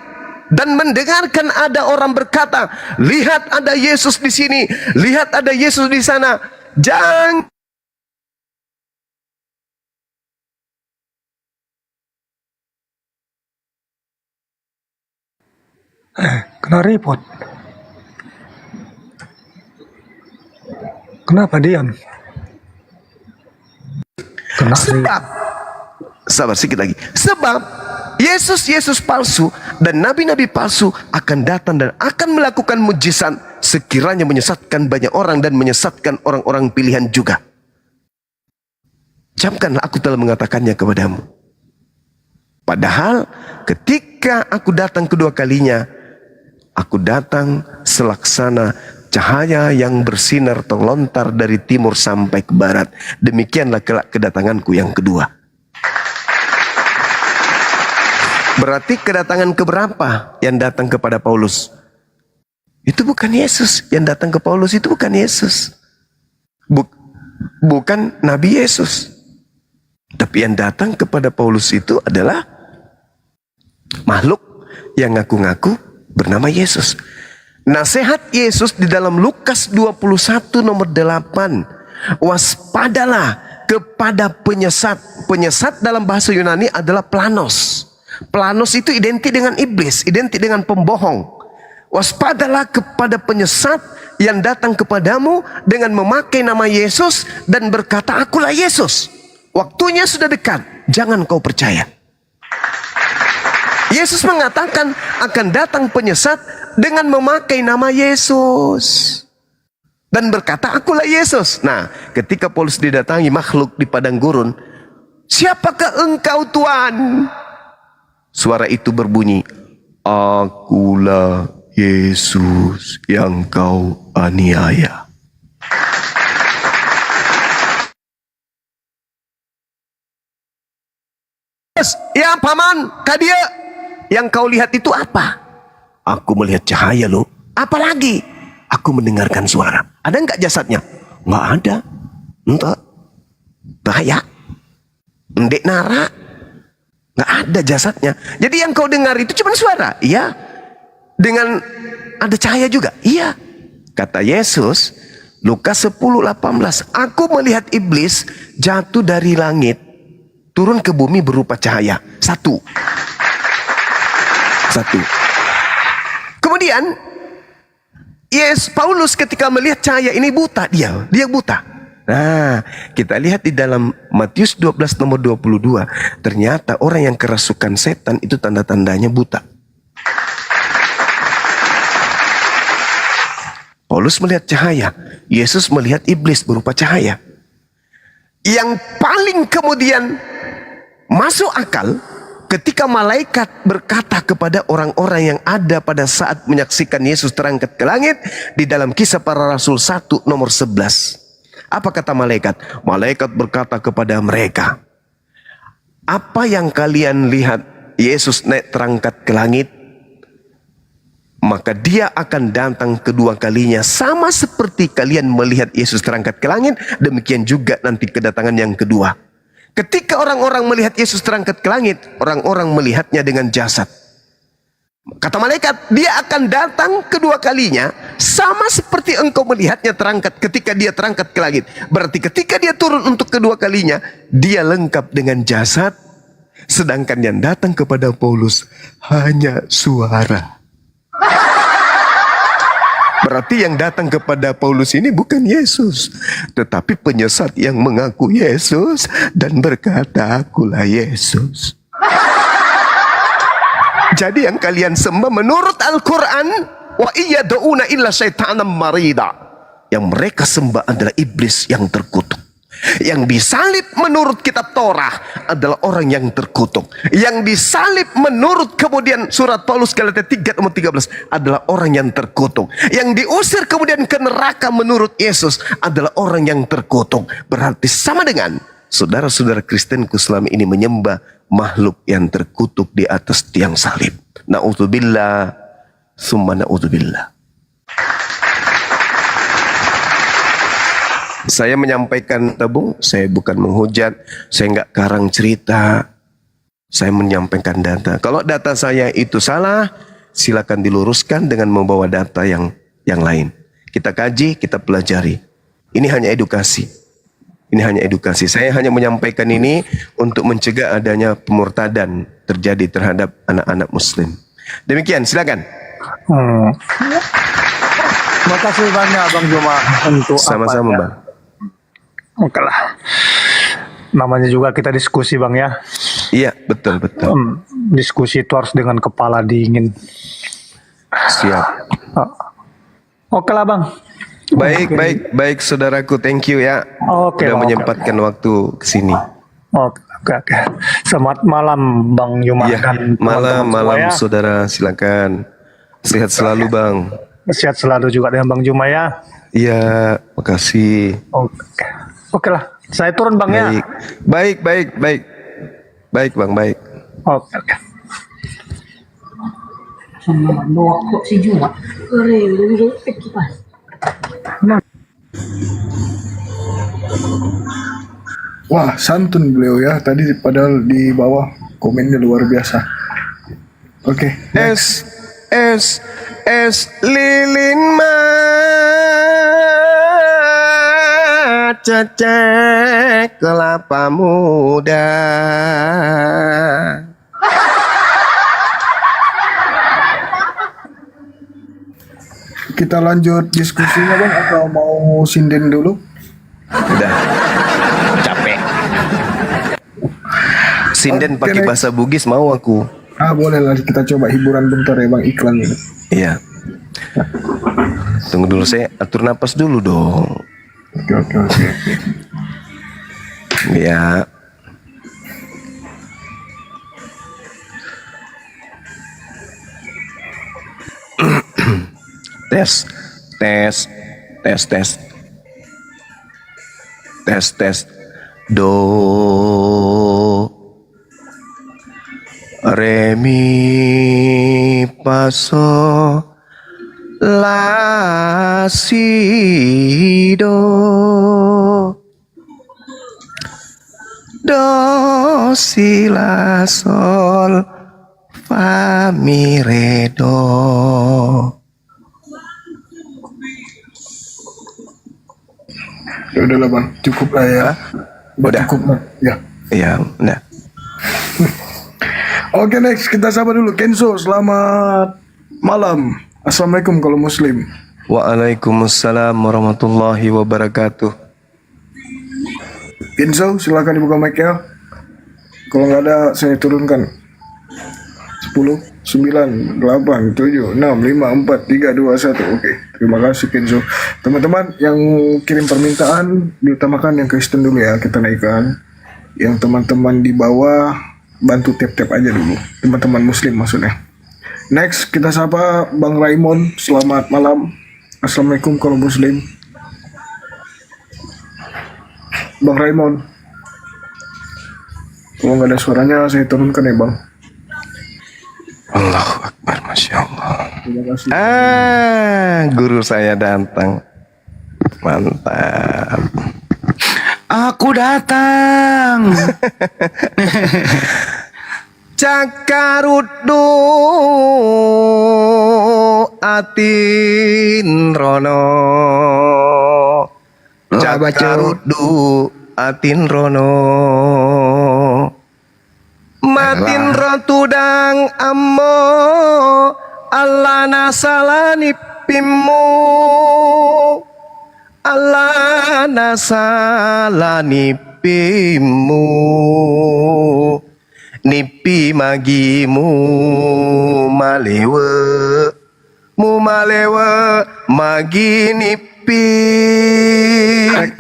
dan mendengarkan ada orang berkata, lihat ada Yesus di sini, lihat ada Yesus di sana, jangan Kena report. Kenapa diam? Sebab, sabar sedikit lagi. Sebab Yesus palsu dan nabi-nabi palsu akan datang dan akan melakukan mujizat sekiranya menyesatkan banyak orang dan menyesatkan orang-orang pilihan juga. Camkanlah, aku telah mengatakannya kepadamu. Padahal ketika aku datang kedua kalinya, aku datang selaksana cahaya yang bersinar terlontar dari timur sampai ke barat. Demikianlah kelak kedatanganku yang kedua. Berarti kedatangan keberapa yang datang kepada Paulus? Itu bukan Yesus. Yang datang ke Paulus itu bukan Yesus. Bukan Nabi Yesus. Tapi yang datang kepada Paulus itu adalah makhluk yang ngaku-ngaku bernama Yesus. Nasihat Yesus di dalam Lukas 21 nomor 8. Waspadalah kepada penyesat. Penyesat dalam bahasa Yunani adalah planos. Planos itu identik dengan iblis, identik dengan pembohong. Waspadalah kepada penyesat yang datang kepadamu dengan memakai nama Yesus dan berkata, akulah Yesus. Waktunya sudah dekat, jangan kau percaya. Yesus mengatakan akan datang penyesat dengan memakai nama Yesus dan berkata, akulah Yesus. Nah, ketika Paulus didatangi makhluk di padang gurun, siapakah engkau Tuhan? Suara itu berbunyi, akulah Yesus yang kau aniaya. Ya paman, kadia, yang kau lihat itu apa? Aku melihat cahaya loh. Apalagi? Aku mendengarkan suara. Ada enggak jasadnya? Enggak ada. Entah. Bahaya. Ndek nara. Enggak ada jasadnya. Jadi yang kau dengar itu cuma suara. Iya. Dengan ada cahaya juga. Iya. Kata Yesus, Lukas 10:18. Aku melihat iblis jatuh dari langit, turun ke bumi berupa cahaya. Satu. Kemudian Paulus ketika melihat cahaya ini buta, dia buta. Nah, kita lihat di dalam Matius 12 nomor 22, ternyata orang yang kerasukan setan itu tanda-tandanya buta. Paulus melihat cahaya, Yesus melihat iblis berupa cahaya. Yang paling kemudian masuk akal ketika malaikat berkata kepada orang-orang yang ada pada saat menyaksikan Yesus terangkat ke langit di dalam Kisah Para Rasul 1 nomor 11. Apa kata malaikat? Malaikat berkata kepada mereka, apa yang kalian lihat Yesus naik terangkat ke langit? Maka dia akan datang kedua kalinya, sama seperti kalian melihat Yesus terangkat ke langit, demikian juga nanti kedatangan yang kedua. Ketika orang-orang melihat Yesus terangkat ke langit, orang-orang melihatnya dengan jasad. Kata malaikat, dia akan datang kedua kalinya, sama seperti engkau melihatnya terangkat ketika dia terangkat ke langit. Berarti ketika dia turun untuk kedua kalinya, dia lengkap dengan jasad, sedangkan yang datang kepada Paulus hanya suara. Berarti yang datang kepada Paulus ini bukan Yesus, tetapi penyesat yang mengaku Yesus dan berkata, akulah Yesus. Jadi yang kalian sembah menurut Al-Quran, wa iyada'una illa syaitanam marida, yang mereka sembah adalah iblis yang terkutuk. Yang disalib menurut kitab Torah adalah orang yang terkutuk. Yang disalib menurut kemudian surat Paulus Galatia 3 nomor 13 adalah orang yang terkutuk. Yang diusir kemudian ke neraka menurut Yesus adalah orang yang terkutuk. Berarti sama dengan saudara-saudara Kristenku selama ini menyembah makhluk yang terkutuk di atas tiang salib. Na'udzubillah summa na'udzubillah. Saya menyampaikan tabung, saya bukan menghujat, saya nggak karang cerita, saya menyampaikan data. Kalau data saya itu salah, silakan diluruskan dengan membawa data yang lain. Kita kaji, kita pelajari. Ini hanya edukasi. Ini hanya edukasi. Saya hanya menyampaikan ini untuk mencegah adanya pemurtadan terjadi terhadap anak-anak Muslim. Demikian, silakan. Terima kasih banyak Bang Juma untuk sama-sama Bang. Oke lah. Namanya juga kita diskusi Bang ya. Iya, betul. Diskusi itu harus dengan kepala dingin. Siap. Oke lah Bang. Baik saudaraku, thank you ya. Oke. Sudah menyempatkan waktu ke sini. Oke. Selamat malam Bang Juma dan malam semua ya. Saudara, silakan. Sehat selalu Bang. Sehat selalu juga dengan Bang Juma ya. Iya, makasih. Oke lah, saya turun Bang ya. Baik Bang, baik. Oke. Bawa kok si Juma. Kipas. Wah, santun beliau ya. Tadi padahal di bawah komennya luar biasa. Oke. Es lilin cecek kelapa muda. Kita lanjut diskusinya Bang atau mau sinden dulu? Udah. Capek. Sinden pakai bahasa Bugis mau aku. Boleh lah, kita coba hiburan bentar ya Bang, iklan ini. Iya. Tunggu dulu, saya atur napas dulu dong. Oke. Ya. Tes. Do. Re mi fa sol la si do si la sol fa mi re do. Udah lah Bang, cukup lah ya. Udah. Cukup Bang. Ya. Iya, udah. Oke, next kita sapa dulu Kenzo. Selamat malam. Assalamualaikum kalau Muslim. Waalaikumsalam warahmatullahi wabarakatuh. Kenzo, silakan dibuka mic ya. Kalau nggak ada, saya turunkan 10. 9, 8, 7, 6, 5, 4, 3, 2, 1. Oke, terima kasih Kenzo. Teman-teman yang kirim permintaan diutamakan yang Kristen dulu ya, kita naikkan. Yang teman-teman di bawah bantu tap-tap aja dulu. Teman-teman muslim maksudnya. Next kita sapa Bang Raymond. Selamat malam. Assalamualaikum kalau muslim. Bang Raymond. Kalau nggak ada suaranya saya turunkan ya Bang. Allahu Akbar, Masya Allah. Terima kasih. Guru saya datang. Mantap. Aku datang. Cakaruddu atin rono. Cakaruddu atin rono. Matin rotudang ammo Allah nasalani pimmu Allah nasalani pimmu nipi magimu malewe magi nipi.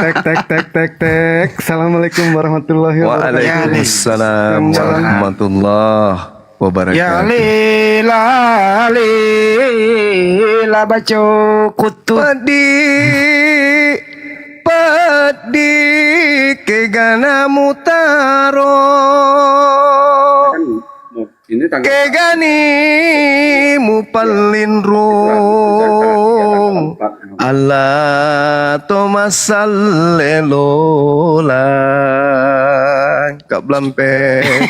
Tek. Assalamualaikum warahmatullahi wabarakatuh. Waalaikumsalam warahmatullahi wabarakatuh. Ya lila baco kutu. Padi kegana mutaro. Kegani mupalindrung Allah tomasallelola Kak Blampet.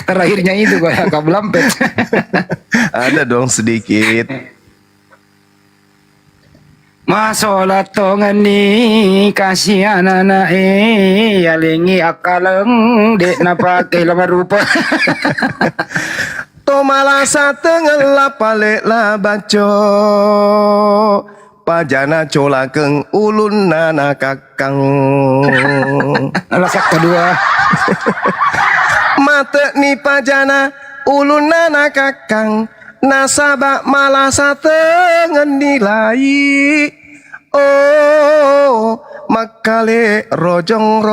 Terakhirnya itu Kak Blampet. Ada dong sedikit. Masolat tongani kasihan anak yalingi akaleng dek napa kehilangan rupa. Tomalasa tengelap palek lah baco pajana colakeng ulun nana kakang. Alasak kedua. Mate ni pajana ulun nana kakang. Nasabak malasa tengen nilai. Oh makale rojong.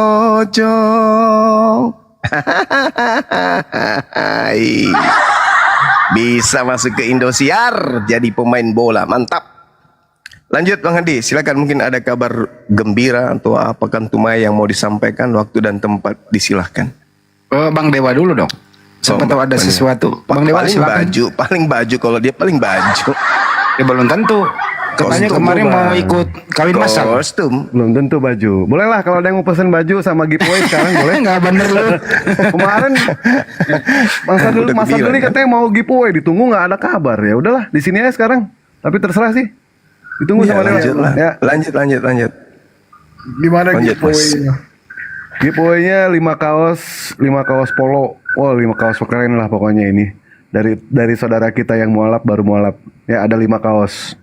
Bisa masuk ke Indosiar jadi pemain bola, mantap. Lanjut Bang Hadi, silakan, mungkin ada kabar gembira atau apa Tumai yang mau disampaikan, waktu dan tempat disilahkan. Bang Dewa dulu dong. Siapa tahu ada sesuatu. Bang Dewa silakan. Paling baju kalau dia paling baju. Ya belum tentu. Katanya kemarin mau ikut kawin masal. Kostum. Belum tentu baju. Boleh lah kalau ada yang mau pesen baju sama giveaway sekarang boleh. Nggak bener lu. Kemarin masa dulu katanya mau giveaway, ditunggu nggak ada kabar. Ya udahlah di sini aja sekarang. Tapi terserah sih. Ditunggu sama Dewa. Ya. Lanjut. Gimana giveaway-nya? Giveaway-nya 5 kaos polo. Wow, 5 kaos keren lah pokoknya ini. Dari saudara kita yang mualaf, baru mualaf. Ya ada 5 kaos.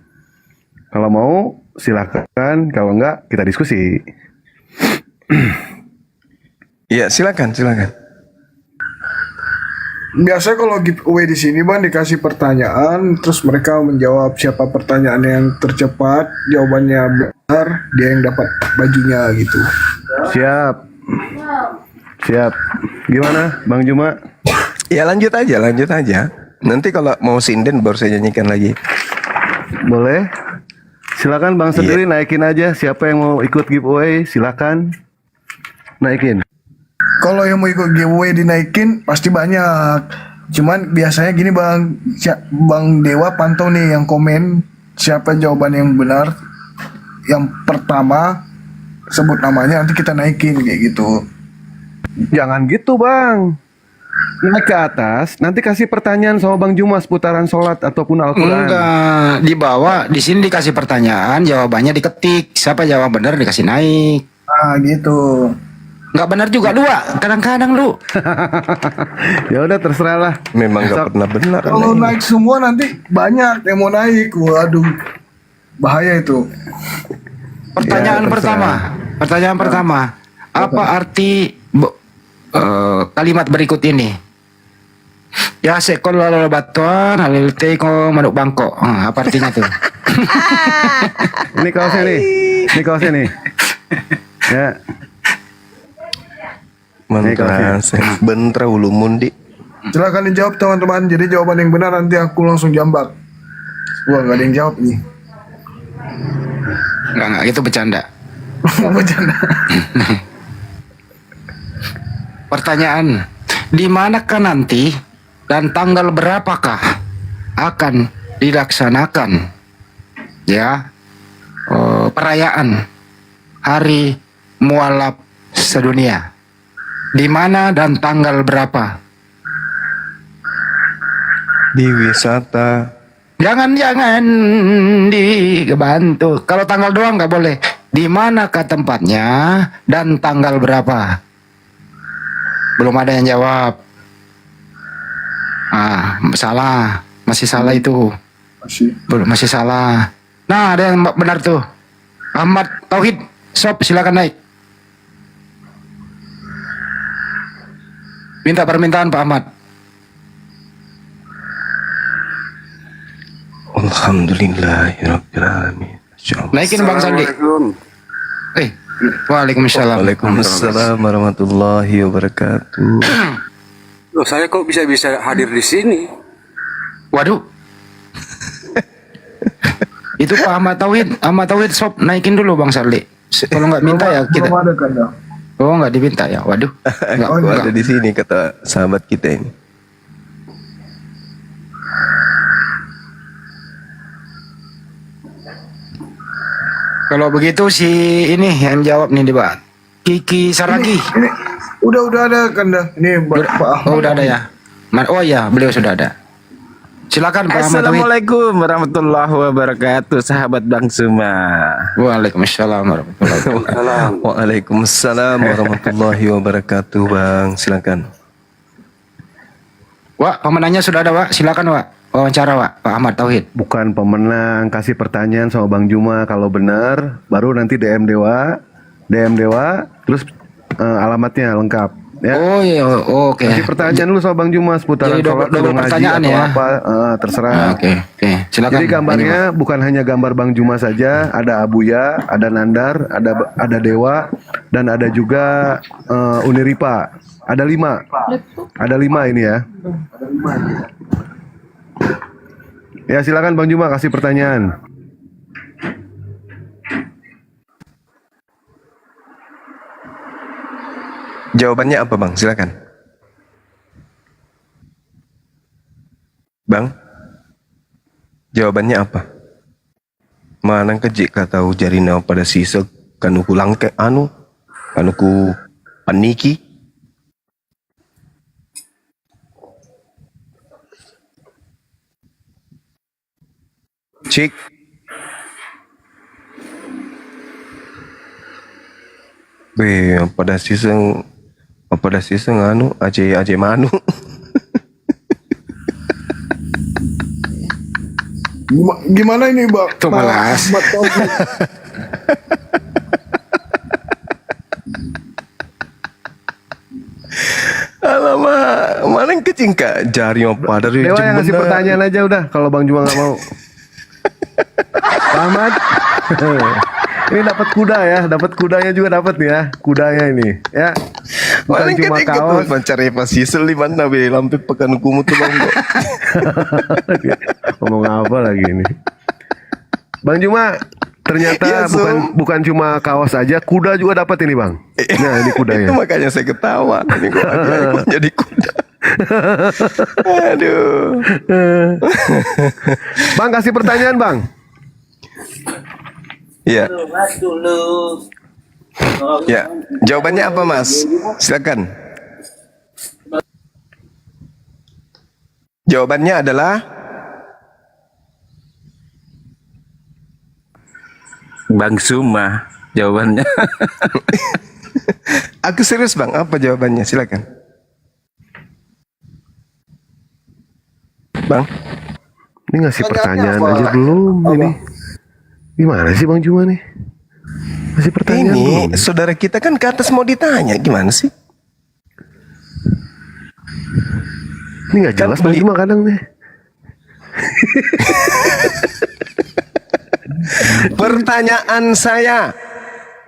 Kalau mau silakan, kalau enggak kita diskusi. Ya silakan. Biasanya kalau giveaway di sini Bang dikasih pertanyaan, terus mereka menjawab siapa pertanyaan yang tercepat, jawabannya benar, dia yang dapat bajunya gitu. Siap. Gimana Bang Juma? Ya lanjut aja. Nanti kalau mau sinden baru saya nyanyikan lagi. Boleh. Silakan Bang sendiri naikin aja. Siapa yang mau ikut giveaway silakan naikin. Kalau yang mau ikut giveaway dinaikin pasti banyak. Cuman biasanya gini Bang Dewa pantau nih yang komen siapa jawaban yang benar. Yang pertama sebut namanya, nanti kita naikin kayak gitu. Jangan gitu Bang. Naik ke atas, nanti kasih pertanyaan sama Bang Juma seputaran sholat ataupun Al-Quran. Enggak, di bawah, di sini dikasih pertanyaan, jawabannya diketik. Siapa jawab benar dikasih naik. Ah gitu. Enggak benar juga lu, kadang-kadang lu. Ya udah terserah lah. Memang enggak pernah benar. Kalau naik semua nanti banyak yang mau naik. Waduh, bahaya itu. Pertanyaan pertama. Apa arti kalimat berikut ini. Ya sekol lalu batuan halil teko manuk bangkok. Apa artinya tuh? Ini kaosnya nih. Ini kaosnya nih. Ya. Mantas bentra ulu mundi. Silakan dijawab teman-teman. Jadi jawaban yang benar nanti aku langsung jambak. Wah, nggak ada yang jawab nih. Enggak, itu bercanda. Bercanda. Pertanyaan, di manakah nanti dan tanggal berapakah akan dilaksanakan ya perayaan Hari Mualaf Sedunia? Di mana dan tanggal berapa? Di wisata. Jangan dibantu. Kalau tanggal doang nggak boleh. Di manakah tempatnya dan tanggal berapa? Belum ada yang jawab. Salah. Masih salah itu. Masih salah. Nah, ada yang benar tuh. Ahmad Tauhid, sob silakan naik. Minta permintaan Pak Ahmad. Alhamdulillahirrahmanirrahim. Naikin Bang Sandi. Waalaikumsalam. Waalaikumsalam warahmatullahi wabarakatuh. Loh, saya kok bisa hadir di sini? Waduh. Itu Pak Ahmad Tauhid. Ahmad Tauhid sob naikin dulu Bang Sarli. Kalau nggak minta ya kita. Belum ada kan, dah. Oh, nggak diminta ya. Waduh. Aku ada di sini kata sahabat kita ini. Kalau begitu si ini yang jawab nih Pak. Kiki Saragi. Ini udah ada kan dah. Ini Pak Ahmad. Oh, udah ada ya. Oh ya, beliau sudah ada. Silakan Pak Ahmad Tauhid. Assalamualaikum warahmatullahi wabarakatuh, sahabat Bang Suma. Waalaikumsalam warahmatullahi wabarakatuh. Waalaikumsalam warahmatullahi wabarakatuh, Bang. Silakan. Wak, pemenangnya sudah ada, Wak. Silakan, Wak. Wawancara, Wak. Pak Ahmad Tauhid. Bukan pemenang, kasih pertanyaan sama Bang Juma. Kalau benar, baru nanti DM Dewa, terus alamatnya lengkap. Ya. Oh iya, oke. Kasih pertanyaan lu sama Bang Juma seputaran Jadi sholat, double ngaji pertanyaan atau ya? apa, terserah. Oke. Silakan. Jadi gambarnya bukan hanya gambar Bang Juma saja, ada Abuya, ada Nandar, ada Dewa, dan ada juga Uniripa. Ada 5. Ada 5 ini ya. Ya silakan Bang Juma kasih pertanyaan. Jawabannya apa, Bang? Silakan. Bang, jawabannya apa? Mana kejik kata jarina pada sisa kanuku langke kanuku paniki. Cik. Pada sisa anu aje manu. Gimana ini, Bang? Tuh malas. Alamak, mana yang kecing kak jari apa dari Dewa yang ngasih pertanyaan aja udah, kalau Bang Juma nggak mau. Ahmad. Ini dapat kuda ya, dapat kudanya juga dapat nih ya, kudanya ini ya. Bukan cuma kaos. Mencari pasisel di mana be lampu pekan kumu tuh Bang. Ngomong apa lagi ini? Bang Juma, ternyata Ya, bukan cuma kaos aja, kuda juga dapat ini Bang. Nah ini kudanya. Itu makanya saya ketawa. Ini kok jadi kuda. Aduh. Bang kasih pertanyaan Bang. Iya. Ya, jawabannya apa Mas? Silakan. Jawabannya adalah Bang Suma. Jawabannya. Aku serius Bang, apa jawabannya? Silakan. Bang. Ini ngasih pertanyaan aja belum ini. Gimana sih Bang Juma nih? Masih pertanyaan Ini belum? saudara kita kan ke atas mau ditanya, gimana sih? Ini nggak jelas Bang Juma kadang nih. Pertanyaan saya,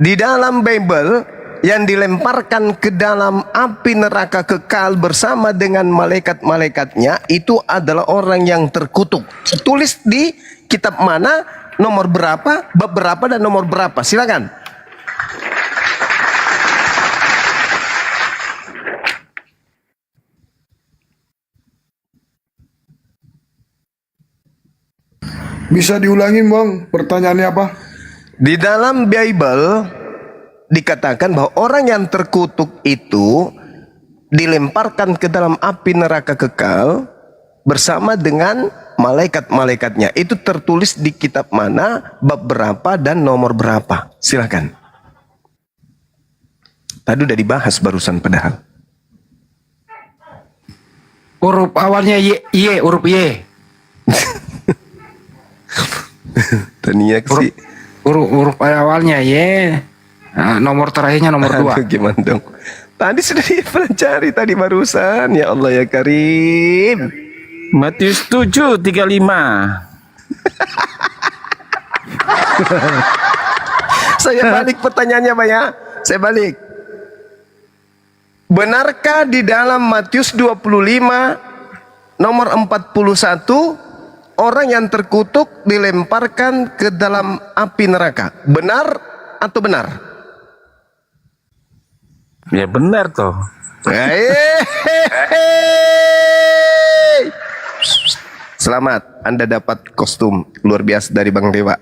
di dalam Bible yang dilemparkan ke dalam api neraka kekal bersama dengan malaikat-malaikatnya itu adalah orang yang terkutuk. Tulis di kitab mana, nomor berapa, bab berapa, dan nomor berapa. Silakan. Bisa diulangin Bang, pertanyaannya apa? Di dalam Bible dikatakan bahwa orang yang terkutuk itu dilemparkan ke dalam api neraka kekal bersama dengan malaikat-malaikatnya. Itu tertulis di kitab mana, bab berapa, dan nomor berapa. Silakan. Tadi udah dibahas barusan padahal. Huruf awalnya Y, huruf Y. Tania sih. Huruf awalnya Y. Nah, nomor terakhirnya nomor 2. Gimana dong? Tadi sudah dipelajari tadi barusan. Ya Allah ya Karim. Matius 7:35. Saya balik pertanyaannya Pak ya. Saya balik. Benarkah di dalam Matius 25 nomor 41 orang yang terkutuk dilemparkan ke dalam api neraka? Benar atau benar? Ya benar toh. Selamat, Anda dapat kostum luar biasa dari Bang Dewa.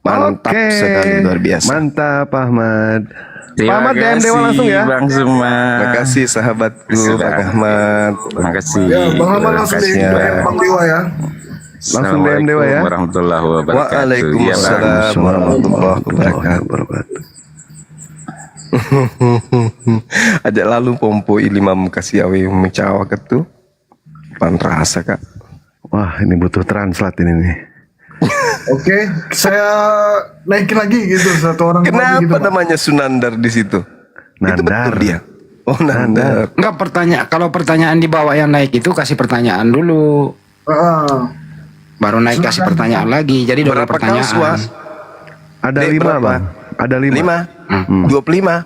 Mantap sekali, luar biasa. Mantap Ahmad. Terima Pak Ahmad DM Dewa langsung ya. Bang Zuma. Terima kasih sahabatku Bang Ahmad. Terima kasih. Ya, Bang Ahmad langsung di DM Bang Dewa ya. Langsung DM Dewa ya. Warahmatullahi wabarakatuh. Waalaikumsalam warahmatullahi wabarakatuh. Ajak lalu pompo ilimam kasih awe mencawa ketu. Pan rasa Kak. Wah, ini butuh translate ini nih. Oke, saya naikin lagi gitu satu orang. Kenapa gitu, namanya Sunandar di situ? Itu betul dia. Oh, Nandar. Enggak, kalau pertanyaan di bawah yang naik itu kasih pertanyaan dulu. Baru naik kasih pertanyaan lagi. Jadi dua pertanyaan. Ada 5 Bang. Ada 5. 25.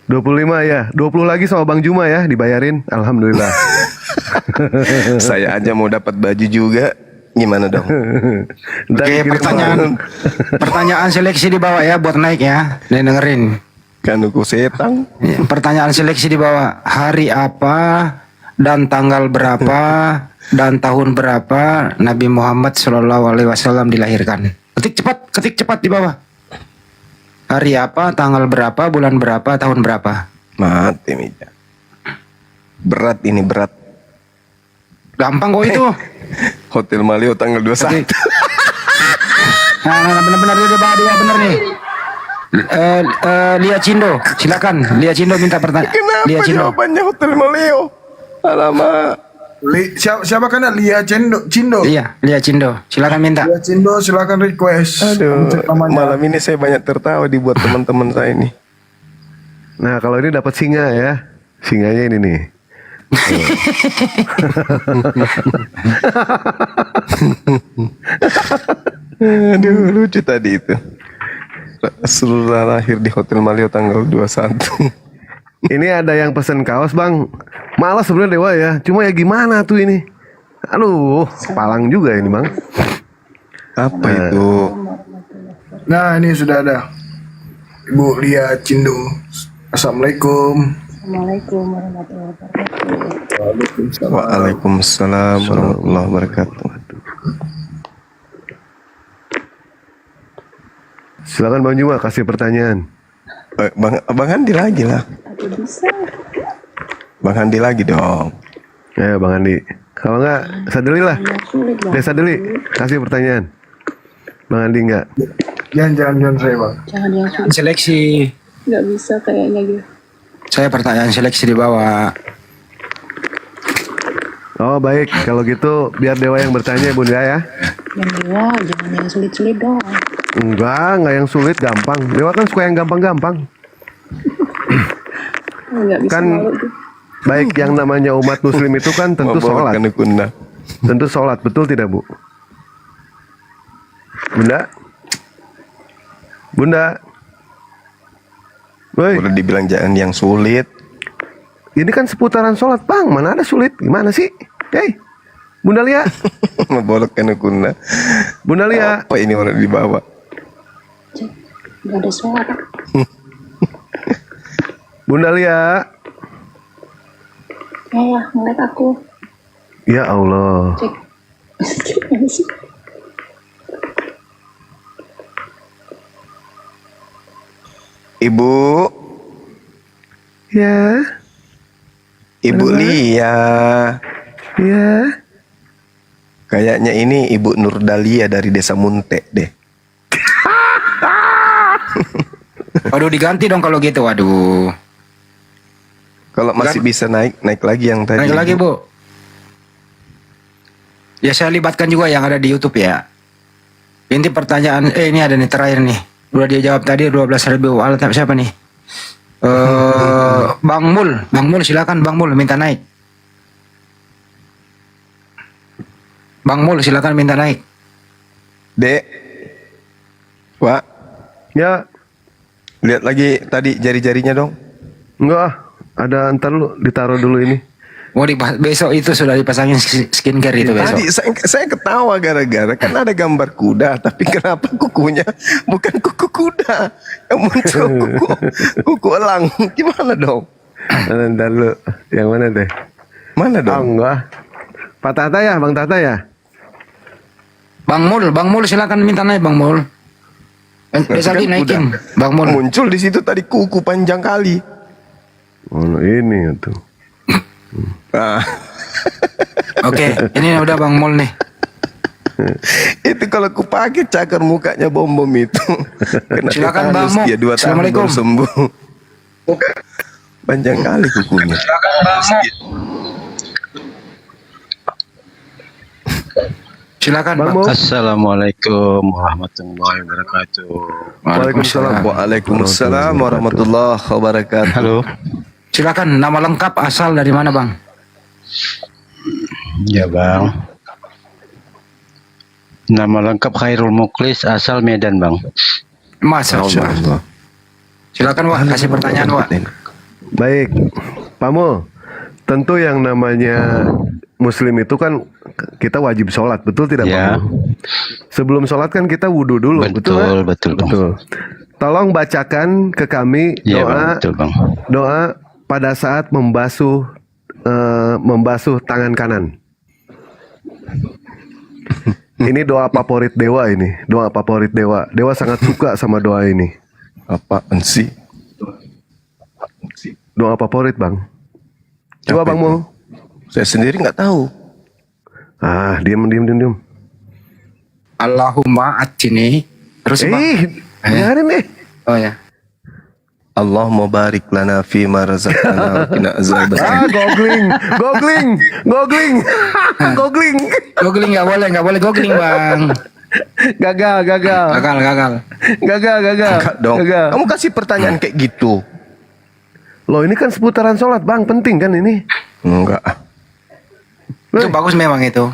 25 ya. 20 lagi sama Bang Juma ya dibayarin. Alhamdulillah. Saya aja mau dapat baju juga. Gimana dong? Oke, pertanyaan seleksi di bawah ya buat naik ya. Nih dengerin. Kan aku setang. Pertanyaan seleksi di bawah. Hari apa dan tanggal berapa dan tahun berapa Nabi Muhammad SAW dilahirkan? Ketik cepat di bawah. Hari apa, tanggal berapa, bulan berapa, tahun berapa? Mati Mija. Berat ini, berat. Gampang kok itu. Hotel Malio tanggal 21. Nah, benar-benar dia benar nih. Lia Cindo, silakan. Lia Cindo minta pertanyaan. Kenapa Lia Cindo. jawabannya Hotel Malio? Alamak. Siapa kan Lia Cindo? Iya, Lia Cindo. Silakan minta. Lia Cindo, silakan request. Aduh, malam ini saya banyak tertawa dibuat teman-teman saya ini. Nah, kalau ini dapat singa ya. Singanya ini nih. Aduh, lucu tadi itu. Rasulullah lahir di Hotel Malio tanggal 21. Ini ada yang pesen kaos Bang. Malas sebenarnya Dewa ya. Cuma ya gimana tuh ini? Aduh, palang juga ini Bang. Apa itu? Nah, ini sudah ada. Ibu Lia Cindo. Assalamualaikum. Assalamualaikum warahmatullahi wabarakatuh. Waalaikumsalam warahmatullahi wabarakatuh. Silakan Bang Juma kasih pertanyaan. Bang Handi lagi lah. Bisa. Bang Handi lagi dong. Ya Bang Handi. Kalau enggak Sadeli lah. Desa Sadeli kasih pertanyaan. Bang Handi enggak? Jangan saya Bang. Jangan yang sulit. Seleksi. Nggak bisa kayaknya gitu. Saya pertanyaan seleksi di bawah. Oh baik, kalau gitu biar Dewa yang bertanya Bunda ya. Yang Dewa, jangan yang sulit-sulit dong. Enggak yang sulit, gampang. Dewa kan suka yang gampang-gampang. Nggak bisa Kan malu tuh. Baik, yang namanya umat muslim itu kan tentu sholat. Membawakan kunna. Tentu sholat, betul tidak Bu? Bunda? Bunda? Woi. Udah dibilang jangan yang sulit. Ini kan seputaran sholat Bang, mana ada sulit? Gimana sih? Hei, Bunda Lia. Membawakan kunna. Bunda Lia. Apa ini orang dibawa? Gak ada suara. Bunda Lia. Ya, ngeliat aku. Ya Allah. Cek. Gimana sih? Ibu. Ya. Ibu Lia. Ya. Kayaknya ini Ibu Nurdalia dari Desa Munte deh. Waduh, diganti dong kalau gitu. Waduh. Kalau masih bisa naik lagi yang tadi. Naik lagi, Bu. Ya saya libatkan juga yang ada di YouTube ya. Inti pertanyaan, ini ada nih terakhir nih. Udah dia jawab tadi 12.000 alat siapa nih? Bang Mul silakan Bang Mul minta naik. Bang Mul silakan minta naik. Dek. Pak. Ya. Lihat lagi tadi jari-jarinya dong. Enggak, ada ntar lu ditaruh dulu ini. Besok itu sudah dipasangin skincare itu besok. Tadi saya ketawa gara-gara kan ada gambar kuda, tapi kenapa kukunya bukan kuku kuda, yang muncul kuku elang, gimana dong? Ntar lu, yang mana deh? Mana dong? Enggak. Pak Tata ya, Bang Tata ya. Bang Mul silakan minta naik Bang Mul. Besok lagi naikin, Bang Mul. Muncul di situ tadi kuku panjang kali. Oh ini tuh. Oke, ini udah Bang Mul nih. Itu kalau ku pakai cakar mukanya bom itu. Kena Silakan tetanus, Bang Mul. dia 2 tahun Assalamualaikum. baru sembuh. Panjang kali kukunya. Silakan Bang Mul. Silakan Bang. Assalamualaikum warahmatullahi wabarakatuh. Waalaikumsalam warahmatullahi wabarakatuh. Halo. Silakan, nama lengkap asal dari mana Bang? Ya Bang. Nama lengkap Khairul Muklis, asal Medan Bang. Masya Allah. Silakan Wak, kasih pertanyaan Wak. Baik, Pak Mul. Tentu yang namanya Muslim itu kan kita wajib sholat, betul tidak Ya. Pak Mul? Sebelum sholat kan kita wudhu dulu, Betul, betul? betul. Tolong bacakan ke kami Iya, doa, Bang, betul, Bang. doa pada saat membasuh tangan kanan. Ini doa favorit Dewa ini, doa favorit Dewa. Dewa sangat suka sama doa ini. Apaan sih? Doa favorit Bang. Coba Bang Mul. Saya sendiri nggak tahu. Ah, diam. Allahumma atini. Terus Bang. Biarin nih. Oh ya. Allahumma barik lana fi ma razaqtana wa qina azabannar. Googling. Googling nggak boleh googling Bang. Gagal. Gagal. Enggak dong. Kamu kasih pertanyaan kayak gitu. Loh ini kan seputaran sholat Bang, penting kan ini? Enggak. Itu bagus memang itu.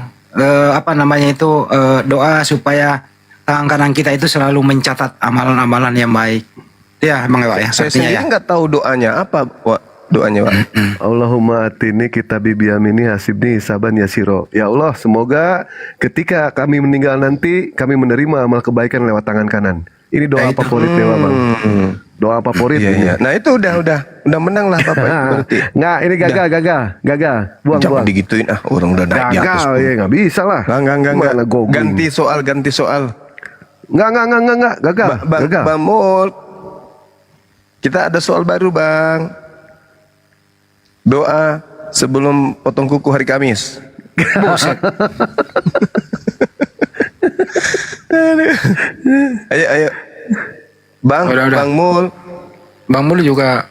Doa supaya tangan kanan kita itu selalu mencatat amalan-amalan yang baik. Ya, emang ya. Saya Artinya sendiri ya. nggak tahu doanya apa, Wak. Doanya, Wak. Allahumma atini kitabi biyamini hasibni hisaban yasiro. Ya Allah, semoga ketika kami meninggal nanti kami menerima amal kebaikan lewat tangan kanan. Ini doa favorit Dewa Bang. Doa favorit. Iya. Nah itu udah menang lah Bapak berarti. Nggak, ini gagal. Buang. Jangan digituin orang udah naik di atas. Gagal ya, nggak bisa lah. Enggak. Ganti soal. Enggak. Gagal. Bang Mul. Kita ada soal baru Bang. Doa sebelum potong kuku hari Kamis. Buset. Ayo. Bang, Udah. Bang Mul juga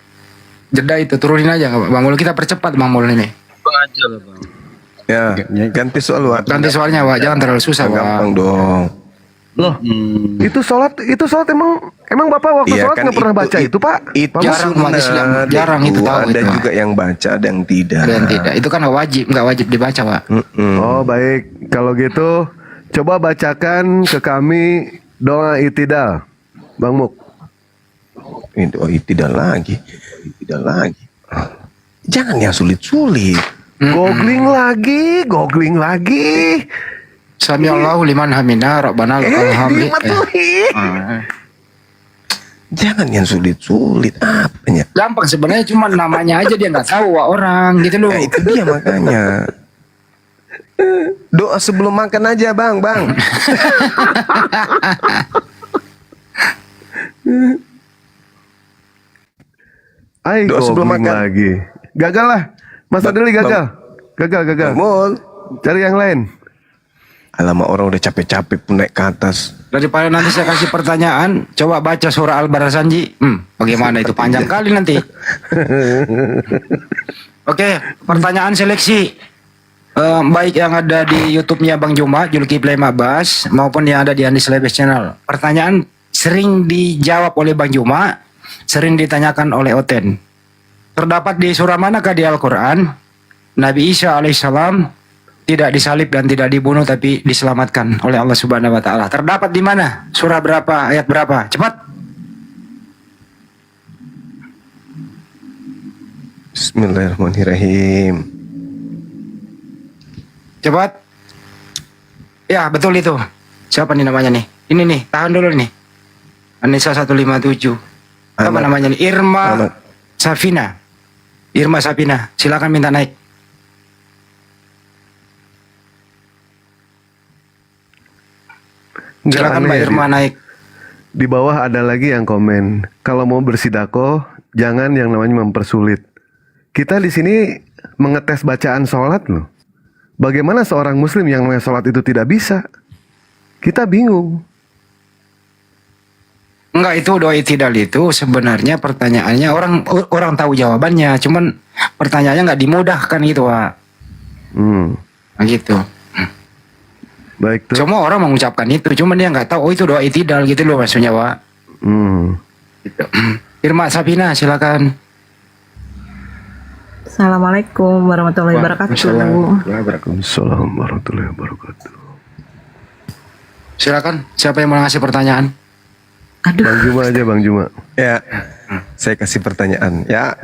jeda itu turunin aja nggak, Bang Mul, kita percepat Bang Mul ini. Aja lah Bang. Ya, ganti soal Wak. Ganti soalnya Wak, jangan terlalu susah Wak. Gampang dong. Loh, itu sholat emang Bapak waktu Iya sholat kan, nggak pernah baca itu Pak? Itu Bapak? Jarang umat Islam, jarang itu tahu Ada itu. juga yang baca, ada yang tidak. Ada yang tidak. Itu kan nggak wajib dibaca, Pak. Oh baik, kalau gitu coba bacakan ke kami doa itidal, Bang Muk. Ini doa itidal lagi. Jangan yang sulit-sulit. Googling lagi. Sami Allahu liman hamida, Rabbana lakal hamd. Jangan yang sulit-sulit. Apanya? Gampang sebenarnya, cuma namanya aja dia nggak tahu orang gitu loh. Ya, itu dia makanya. Doa sebelum makan aja, Bang. Doa sebelum makan lagi. Gagal lah. Mas Adeli gagal. Gagal. Cari yang lain. Alamak, orang udah capek-capek pun naik ke atas. Daripada nanti saya kasih pertanyaan, coba baca surah Al-Barasanji. Bagaimana itu, panjang kali nanti. Oke, pertanyaan seleksi. Baik yang ada di YouTube-nya Bang Juma, Julkifli Mabas, maupun yang ada di Andis Lebes Channel. Pertanyaan sering dijawab oleh Bang Juma, sering ditanyakan oleh Oten. Terdapat di surah manakah di Al-Quran Nabi Isa alaihissalam tidak disalib dan tidak dibunuh tapi diselamatkan oleh Allah Subhanahu wa taala? Terdapat di mana? Surah berapa? Ayat berapa? Cepat. Bismillahirrahmanirrahim. Cepat. Ya, betul itu. Siapa nih namanya nih? Ini nih, tahan dulu nih. Anissa 157. Apa namanya nih? Irma Safina. Silakan minta naik. Silakan Mbak Irma naik. Di bawah ada lagi yang komen, kalau mau bersidako jangan yang namanya mempersulit. Kita di sini mengetes bacaan sholat loh. Bagaimana seorang muslim yang namanya sholat itu tidak bisa? Kita bingung. Enggak, itu doa itidal itu sebenarnya pertanyaannya orang tahu jawabannya, cuman pertanyaannya nggak dimudahkan gitu, Pak. Nah, gitu. Baik tuh. Semua orang mengucapkan itu, cuman dia nggak tahu itu doa itidal gitu loh maksudnya, Pak. Gitu. Irma Sabina, silakan. Assalamualaikum warahmatullahi wabarakatuh. Waalaikumsalam warahmatullahi wabarakatuh. Silakan, siapa yang mau ngasih pertanyaan? Bang Juma aja, Bang Juma. Ya, saya kasih pertanyaan. Ya,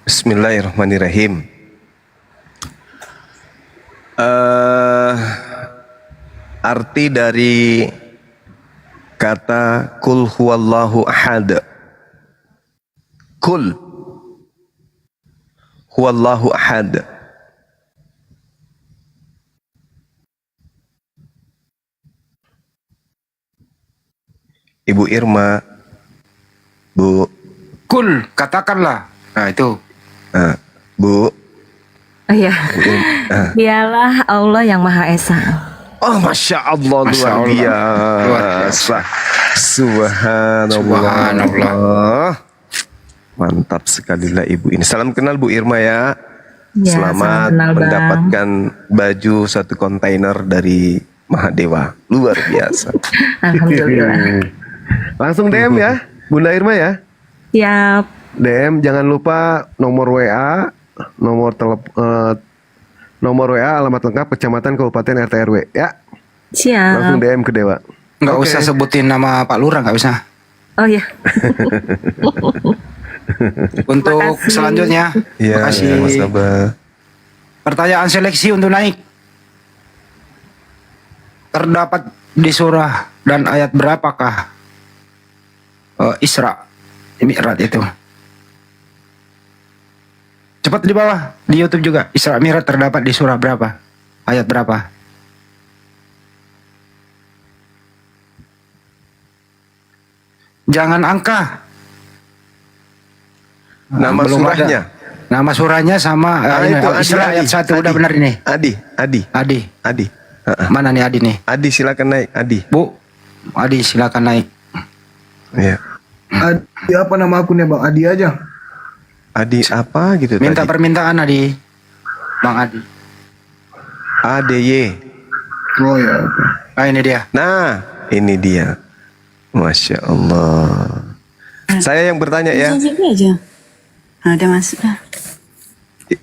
Bismillahirrahmanirrahim. Arti dari kata kul huwallahu ahad. Kul huwallahu ahad. Ibu Irma, Bu. Kul, katakanlah. Nah, itu. Bu. Iya. Dialah Allah yang Maha Esa. Oh, Masya Allah, luar biasa. Subhanallah. Mantap sekali lah Ibu ini. Salam kenal Bu Irma ya. Selamat salam kenal, Bang. mendapatkan baju 1 kontainer dari Mahadewa. Luar biasa. Alhamdulillah. Langsung DM ya, Bunda Irma ya. Siap. DM, jangan lupa nomor WA, nomor WA, alamat lengkap, kecamatan, kabupaten, RT RW ya. Siap. Langsung DM ke Dewa. Nggak usah sebutin nama Pak Lurah, nggak usah. Oh ya. Untuk selanjutnya, Iya, makasih. Mas Abah. Pertanyaan seleksi untuk naik. Terdapat di surah dan ayat berapakah Isra, Mi'raj itu? Cepat di bawah, di YouTube juga. Isra Mi'raj terdapat di surah berapa? Ayat berapa? Jangan angka. Nama belum surahnya. ada. Nama surahnya sama ini, itu Isra ayat 1 udah benar ini. Adi. Mana nih Adi nih? Adi silakan naik, Adi. Bu, Adi silakan naik. Iya. Adi apa nama akunnya Bang? Adi aja. Adi apa gitu Minta tadi? permintaan Adi. Bang Adi. ADY. Oh ya. Ah, ini dia. Nah, ini dia. Masya Allah. Saya yang bertanya ya. aja. Ada masuk.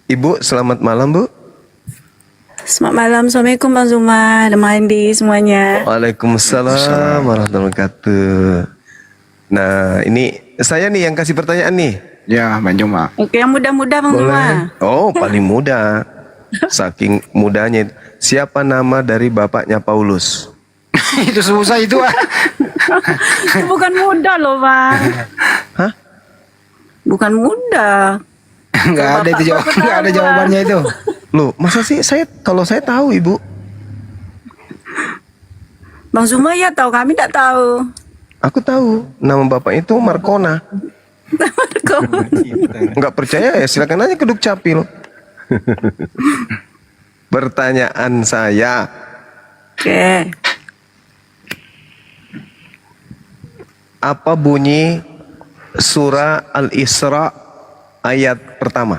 Ibu, selamat malam Bu. Selamat malam. Assalamualaikum Bang Zuma, ada Mandi semuanya. Waalaikumsalam warahmatullahi wabarakatuh. Nah, ini saya nih yang kasih pertanyaan nih. Ya, Bang Juma. Oke, yang muda-muda Bang Zuma. Oh, paling muda. Saking mudanya. Siapa nama dari bapaknya Paulus? Itu susah itu. Itu bukan muda loh Bang. Hah? Bukan muda. Enggak ada itu jawaban, enggak ada jawabannya itu. Loh, masa sih kalau saya tahu Ibu? Bang Zuma ya tahu, kami tak tahu. Aku tahu. Nama bapak itu Markona. Enggak percaya ya silakan aja ke Dukcapil. Pertanyaan saya. Oke. Apa bunyi surah Al-Isra ayat pertama?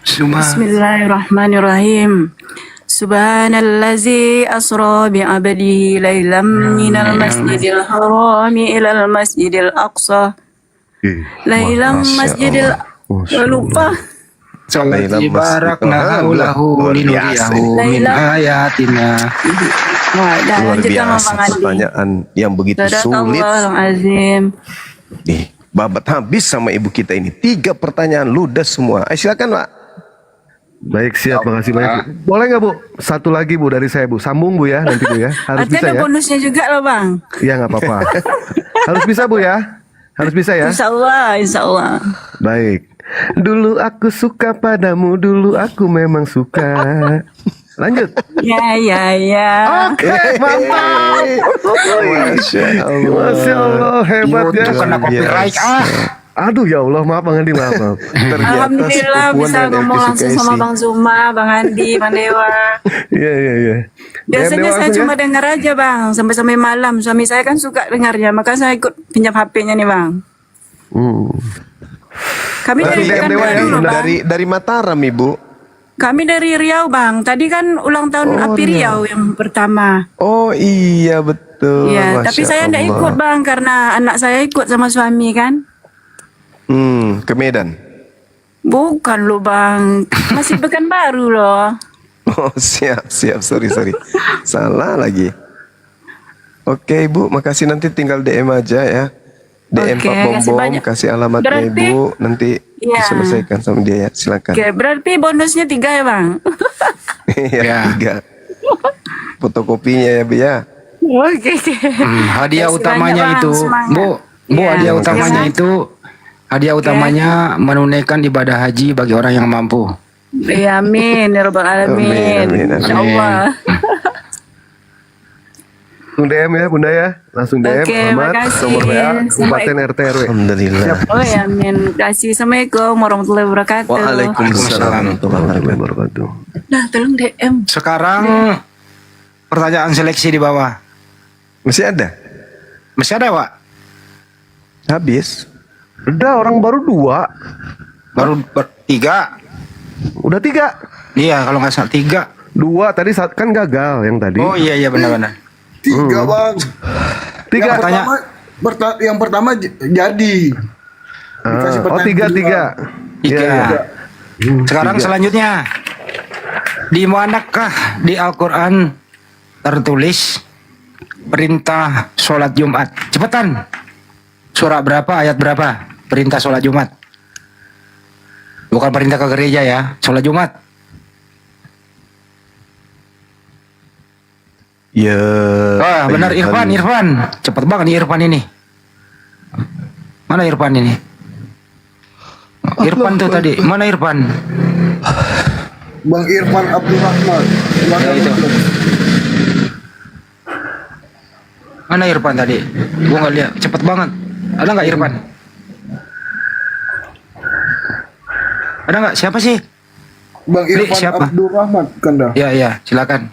Bismillahirrahmanirrahim. Subhanallazi asra bi'abdihi laylam minal masjidil harami ilal masjidil aqsa. Laylam masjidil lupa. Salati barakna lahu linuriyahu min ayatina. Luar biasa pertanyaan yang begitu sulit. Azim. Nih, babat habis sama ibu kita ini. 3 pertanyaan ludes semua. Silakan Pak. Baik, siap, makasih banyak. Boleh nggak Bu? Satu lagi Bu dari saya Bu. Sambung Bu ya nanti Bu ya. Harus Artinya bisa ada ya. bonusnya juga loh Bang. Iya nggak apa-apa. Harus bisa Bu ya. Harus bisa ya. Insya Allah, insya Allah. Baik. Dulu aku suka padamu, dulu aku memang suka. Lanjut. Ya, ya, ya. Oke, mantap. Masya Allah. Masya Allah, hebat ya. Itu kena copyright. Aduh ya Allah, maaf Bang Andi, maaf. Alhamdulillah bisa ngomong langsung sama Bang Zuma, Bang Andi, Bang Dewa. Iya, iya, iya. Biasanya saya cuma dengar aja Bang, sampai malam. Suami saya kan suka dengarnya, maka saya ikut pinjam HP-nya nih Bang. Kami dari Pekanbaru, Bang. Dari Mataram Ibu. Kami dari Riau Bang. Tadi kan ulang tahun API Riau yang pertama. Oh iya betul. Iya, tapi saya tidak ikut Bang karena anak saya ikut sama suami kan. Ke Medan. Bukan loh Bang, masih Pekanbaru loh. Oh siap, sorry. Salah lagi. Oke Ibu, makasih, nanti tinggal DM aja ya. DM Oke, Pak kasih Bom, banyak. kasih alamatnya Berarti- Ibu, nanti Iya. diselesaikan sama dia ya, silakan. Oke, berarti bonusnya 3 ya Bang? Iya, 3. Fotokopinya ya Bu ya. Oke. Hadiah Kasih utamanya banyak, Bang, itu, semangat. Bu, Iya. hadiah Oke, utamanya Bang. itu, hadiah utamanya menunaikan ibadah haji bagi orang yang mampu. Ya amin, ya rabbal alamin. Amin. Insyaallah. Langsung DM ya Bunda ya. Langsung DM. Oke, Ahmad, makasih. nomor WA, Kabupaten RT RW. Alhamdulillah. Oh ya amin. Terima kasih. Assalamualaikum warahmatullahi wabarakatuh. Waalaikumsalam warahmatullahi wabarakatuh. Nah, tolong DM. Sekarang pertanyaan seleksi di bawah. Masih ada? Masih ada, Pak? Habis. Udah, orang baru 2. Baru 3. Udah 3. Iya, kalau nggak salah 3. 2 tadi kan gagal yang tadi. Oh iya benar-benar. 3 Bang. 3. Yang pertama jadi. Dikasih Oh, 3. Tiga. Sekarang selanjutnya, di manakah di Al-Quran tertulis perintah sholat Jumat? Cepetan. Surah berapa, ayat berapa? Perintah sholat Jumat. Bukan perintah ke gereja ya, sholat Jumat. Ya. Wah, benar Irfan. Cepet banget nih Irfan ini. Mana Irfan ini? Irfan tuh tadi. Mana Irfan? Bang Irfan Abdurrahman. Ya, itu. Mana Irfan tadi? Gua nggak lihat. Cepet banget. Ada nggak Irfan? Ada nggak? Siapa sih? Bang Li, Irfan siapa? Abdurrahman kan dah. Ya, silakan.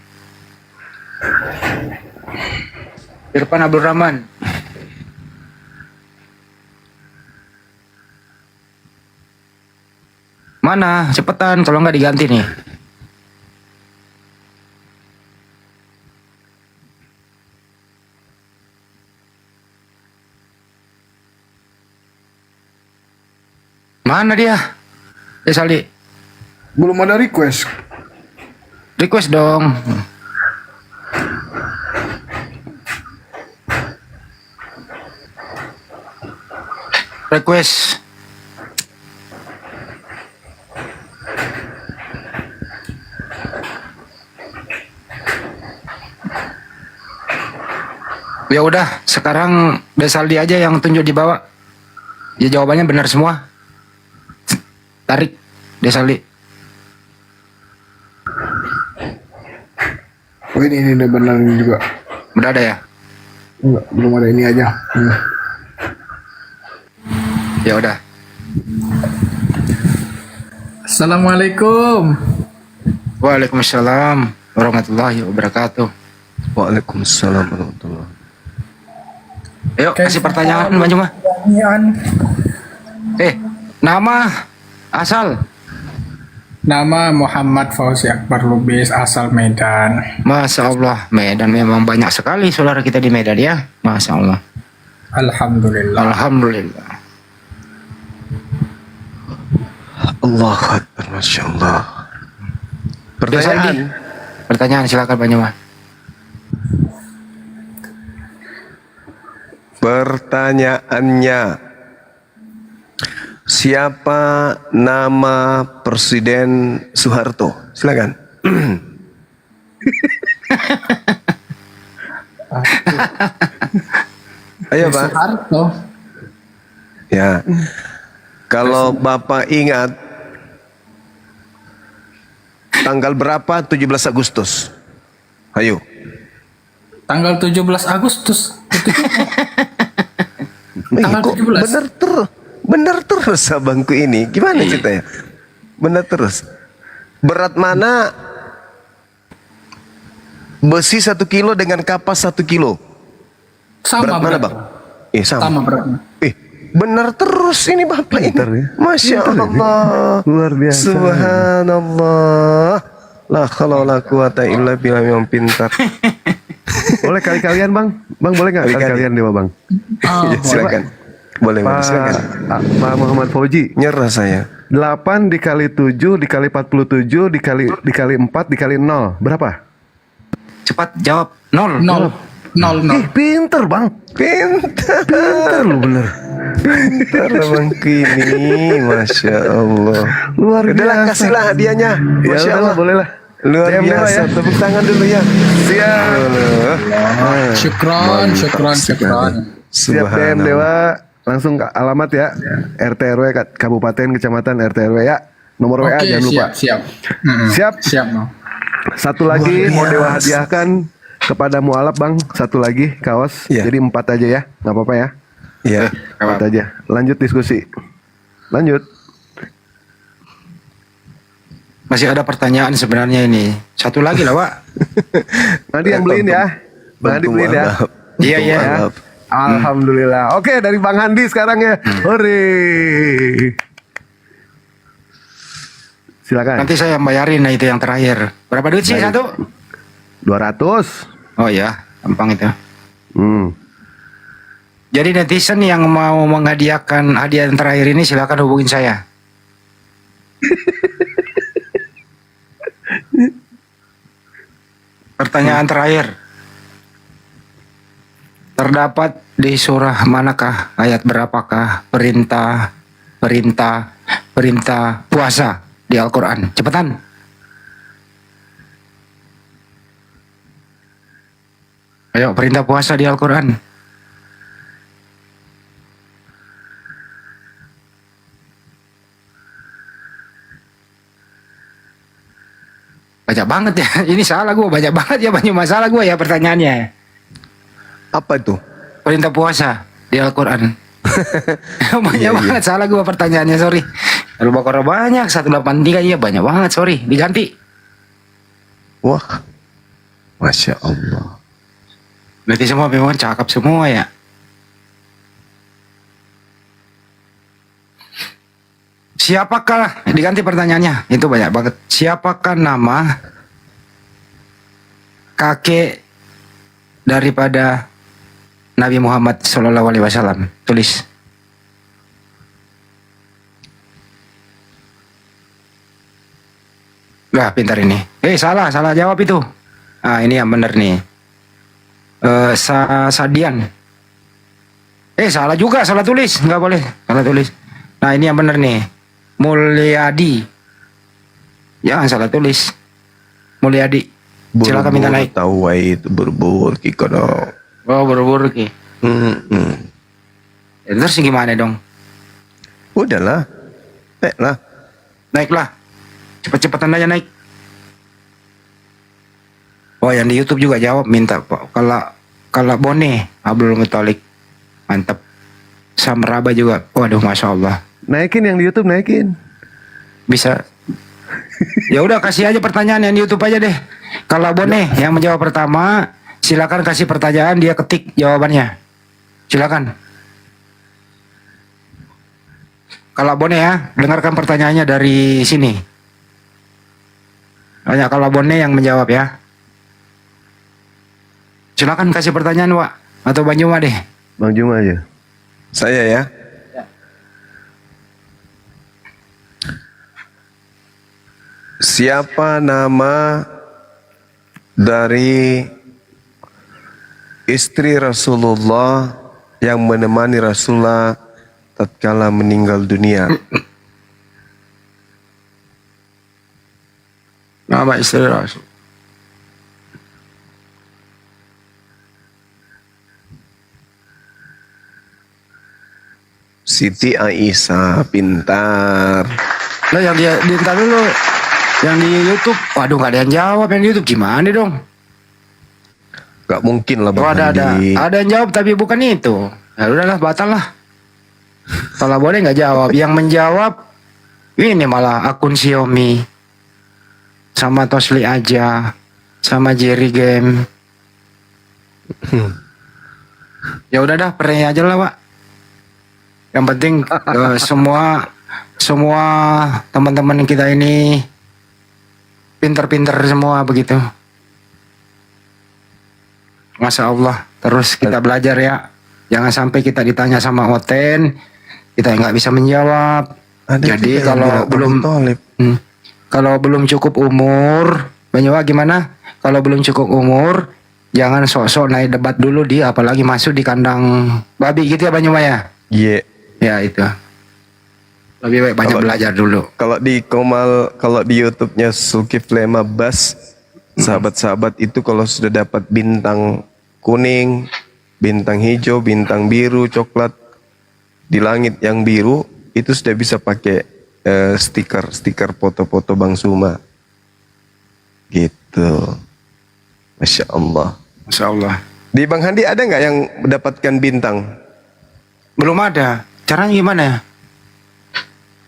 Irfan Abdurrahman. Mana? Cepetan, kalau nggak diganti nih. Mana dia? Saldi. Belum ada request. Request dong. Request. Ya udah, sekarang Desaldi aja yang tunjuk di bawah. Ya jawabannya benar semua. Tarik Desaldi. Oh ini udah benar ini juga. Udah ada ya? Enggak, belum ada ini aja. Ya udah. Assalamualaikum. Waalaikumsalam warahmatullahi wabarakatuh. Waalaikumsalam warahmatullahi. Ayo kasih pertanyaan Bang Juma. Nama, asal. Nama Muhammad Fauzi Akbar Lubis, asal Medan. Masya Allah, Medan memang banyak sekali saudara kita di Medan ya. Masya Allah. Alhamdulillah. Alhamdulillah. Allahu Akbar, Masya Allah. Pertanyaan. Pertanyaan silakan Bang Juma. Pertanyaannya, siapa nama Presiden Soeharto? Silakan. Ayo Pak. Soeharto. Ya. Kalau Bapak ingat tanggal berapa 17 Agustus? Ayo. Tanggal 17 Agustus. Tanggal Kok 17. bener terus abangku ini. Gimana ceritanya? Bener terus. Berat mana besi 1 kilo dengan kapas 1 kilo? Sama berat mana beratnya. Bang? Sama beratnya. Bener terus ini Bapak ini. Masya Allah. Luar biasa. Subhanallah. La haula wala quwata illa billah, yang pintar. Boleh kali-kalian Bang? Bang boleh nggak kali-kalian dewa Bang? Ya, silakan. Boleh Bang, silakan. Pak Muhammad Fauji. Nyerah saya. 8 dikali 7 dikali 47 dikali 4 dikali 0 berapa? Cepat jawab. 0. 0. Pinter Bang. Pinter lu bener. Pintar abangku ini, Masya Allah. Luar biasa. Udahlah, kasihlah hadiahnya. Masya Ya Allah. boleh lah. Luar DM dewa biasa. ya. Tepuk tangan dulu ya. Siap. Syukron. Siap DM dewa. Langsung ke alamat ya. RT RW Kabupaten Kecamatan RT RW ya. Nomor WA Oke, jangan lupa. siap. Siap. Bang. Satu lagi mau dewa hadiahkan kepada mualaf Bang. Satu lagi kaos. Jadi 4 aja ya. Nggak apa-apa ya. Iya. 4 aja. Lanjut diskusi. Lanjut. Masih ada pertanyaan sebenarnya ini. Satu lagi lah, Pak. Nanti yang beliin ya. Nanti beliin ya. Iya, iya. Alhamdulillah. Oke, dari Bang Handi sekarang ya. Hore. Silakan. Nanti saya bayarin, nah itu yang terakhir. Berapa duit sih Baik. satu? 200. Oh ya, gampang itu. Hmm. Jadi netizen yang mau menghadiahkan hadiah yang terakhir ini silakan hubungin saya. Pertanyaan terakhir. Terdapat di surah manakah, ayat berapakah perintah puasa di Al-Quran? Cepetan. Ayo, perintah puasa di Al-Quran. Banyak banget ya. Ini salah gue, banyak banget ya, banyak masalah gue ya pertanyaannya. Apa itu? Perintah puasa di Al-Quran. Banyak banget salah gue pertanyaannya, sorry. Al-Baqarah banyak, 183 ya banyak banget, sorry. Diganti. Wah, Masya Allah. Berarti semua memang cakep semua ya. Siapakah, diganti pertanyaannya, itu banyak banget. Siapakah nama kakek daripada Nabi Muhammad SAW? Tulis. Lah pintar ini. Salah jawab itu. Ah ini yang benar nih. Sadian. Salah juga, salah tulis, nggak boleh, salah tulis. Nah ini yang benar nih. Mulyadi. Jangan salah tulis. Mulyadi. Silakan minta naik. Tahu itu berbur kikono. Oh berburu ki. Terus gimana dong? Udahlah. Naiklah. Cepet-cepetan aja naik. Oh yang di YouTube juga jawab minta Pak. Kalau Bone Abdul Muthalib. Mantap. Samraba juga. Waduh masya Allah. Naikin yang di YouTube, naikin. Bisa. Ya udah kasih aja pertanyaan yang di YouTube aja deh. Kalau Bone yang menjawab pertama, silakan kasih pertanyaan, dia ketik jawabannya. Silakan. Kalau Bone ya, dengarkan pertanyaannya dari sini. Hanya kalau Bone yang menjawab ya. Silakan kasih pertanyaan, Wak. Atau Bang Juma deh. Bang Juma aja. Saya ya. Siapa nama dari istri Rasulullah yang menemani Rasulullah tatkala meninggal dunia? Nama istri Rasul. Siti Aisyah, pintar. Lah yang dia ntar dulu. Yang di YouTube, waduh gak ada yang jawab yang di YouTube, gimana dong? Gak mungkin lah Bang ada yang jawab tapi bukan itu. Ya udahlah, batal lah. Kalau boleh nggak jawab, yang menjawab ini malah akun Xiaomi sama Tosli aja, sama Jerry Game. Ya udah dah, pray aja lah Pak. Yang penting semua teman-teman kita ini pinter-pinter semua begitu. Masya Allah. Terus kita belajar ya. Jangan sampai kita ditanya sama Oten, kita nggak bisa menjawab. Jadi kalau belum cukup umur, Banyuwa gimana? Kalau belum cukup umur, jangan sok-sok naik debat dulu apalagi masuk di kandang babi gitu ya Banyuwa ya. Iya. Ya itu. Lebih baik banyak belajar dulu. Kalau di YouTube-nya Zulkifli Bas, sahabat-sahabat itu kalau sudah dapat bintang kuning, bintang hijau, bintang biru, coklat di langit yang biru, itu sudah bisa pakai stiker foto-foto Bang Suma. Gitu. Masya Allah. Masya Allah. Di Bang Handi ada nggak yang mendapatkan bintang? Belum ada. Caranya gimana ya?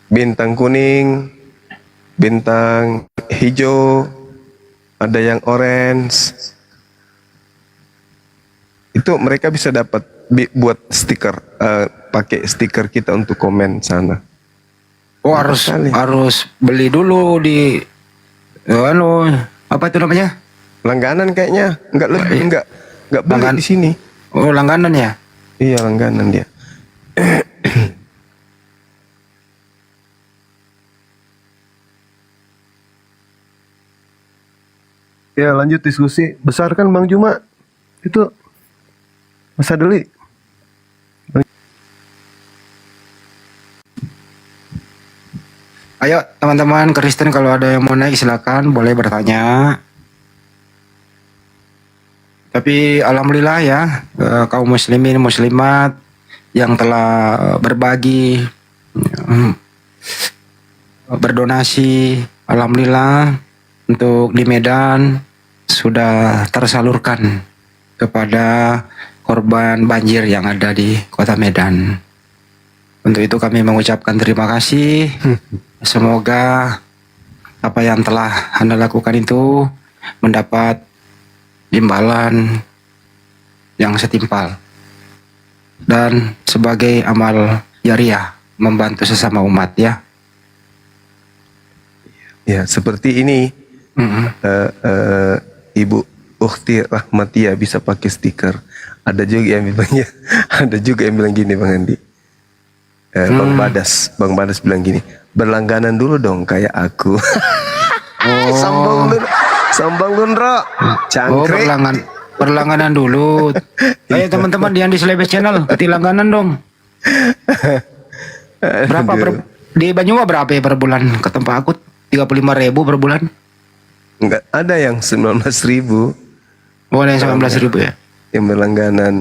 Bintang kuning, bintang hijau, ada yang orange. Itu mereka bisa dapat buat stiker, pakai stiker kita untuk komen sana. Oh harus beli dulu di apa itu namanya? Langganan kayaknya, enggak beli di sini. Oh langganan ya? Iya langganan dia. Ya lanjut diskusi. Besar kan Bang Juma? Itu Mas Adeli. Ayo teman-teman Kristen kalau ada yang mau naik silakan boleh bertanya. Tapi alhamdulillah ya kaum muslimin muslimat yang telah berbagi berdonasi, alhamdulillah untuk di Medan sudah tersalurkan kepada korban banjir yang ada di kota Medan. Untuk itu kami mengucapkan terima kasih. Semoga apa yang telah Anda lakukan itu mendapat imbalan yang setimpal dan sebagai amal jariah membantu sesama umat ya. Ya seperti ini. Ibu Ukhti Rahmatia bisa pakai stiker. Ada juga yang bilang gini Bang Andi. Bang Badas bilang gini, berlangganan dulu dong kayak aku. Sombong lu, Ndro. Oh, Cangkrik. berlangganan dulu. Ayo teman-teman di Andi Slebes Channel, langganan dong. Berapa di Banyuwa berapa ya per bulan? Ke tempat aku 35.000 per bulan. Enggak, ada yang 19.000. Oh, ada yang 19.000 ya? Yang berlangganan.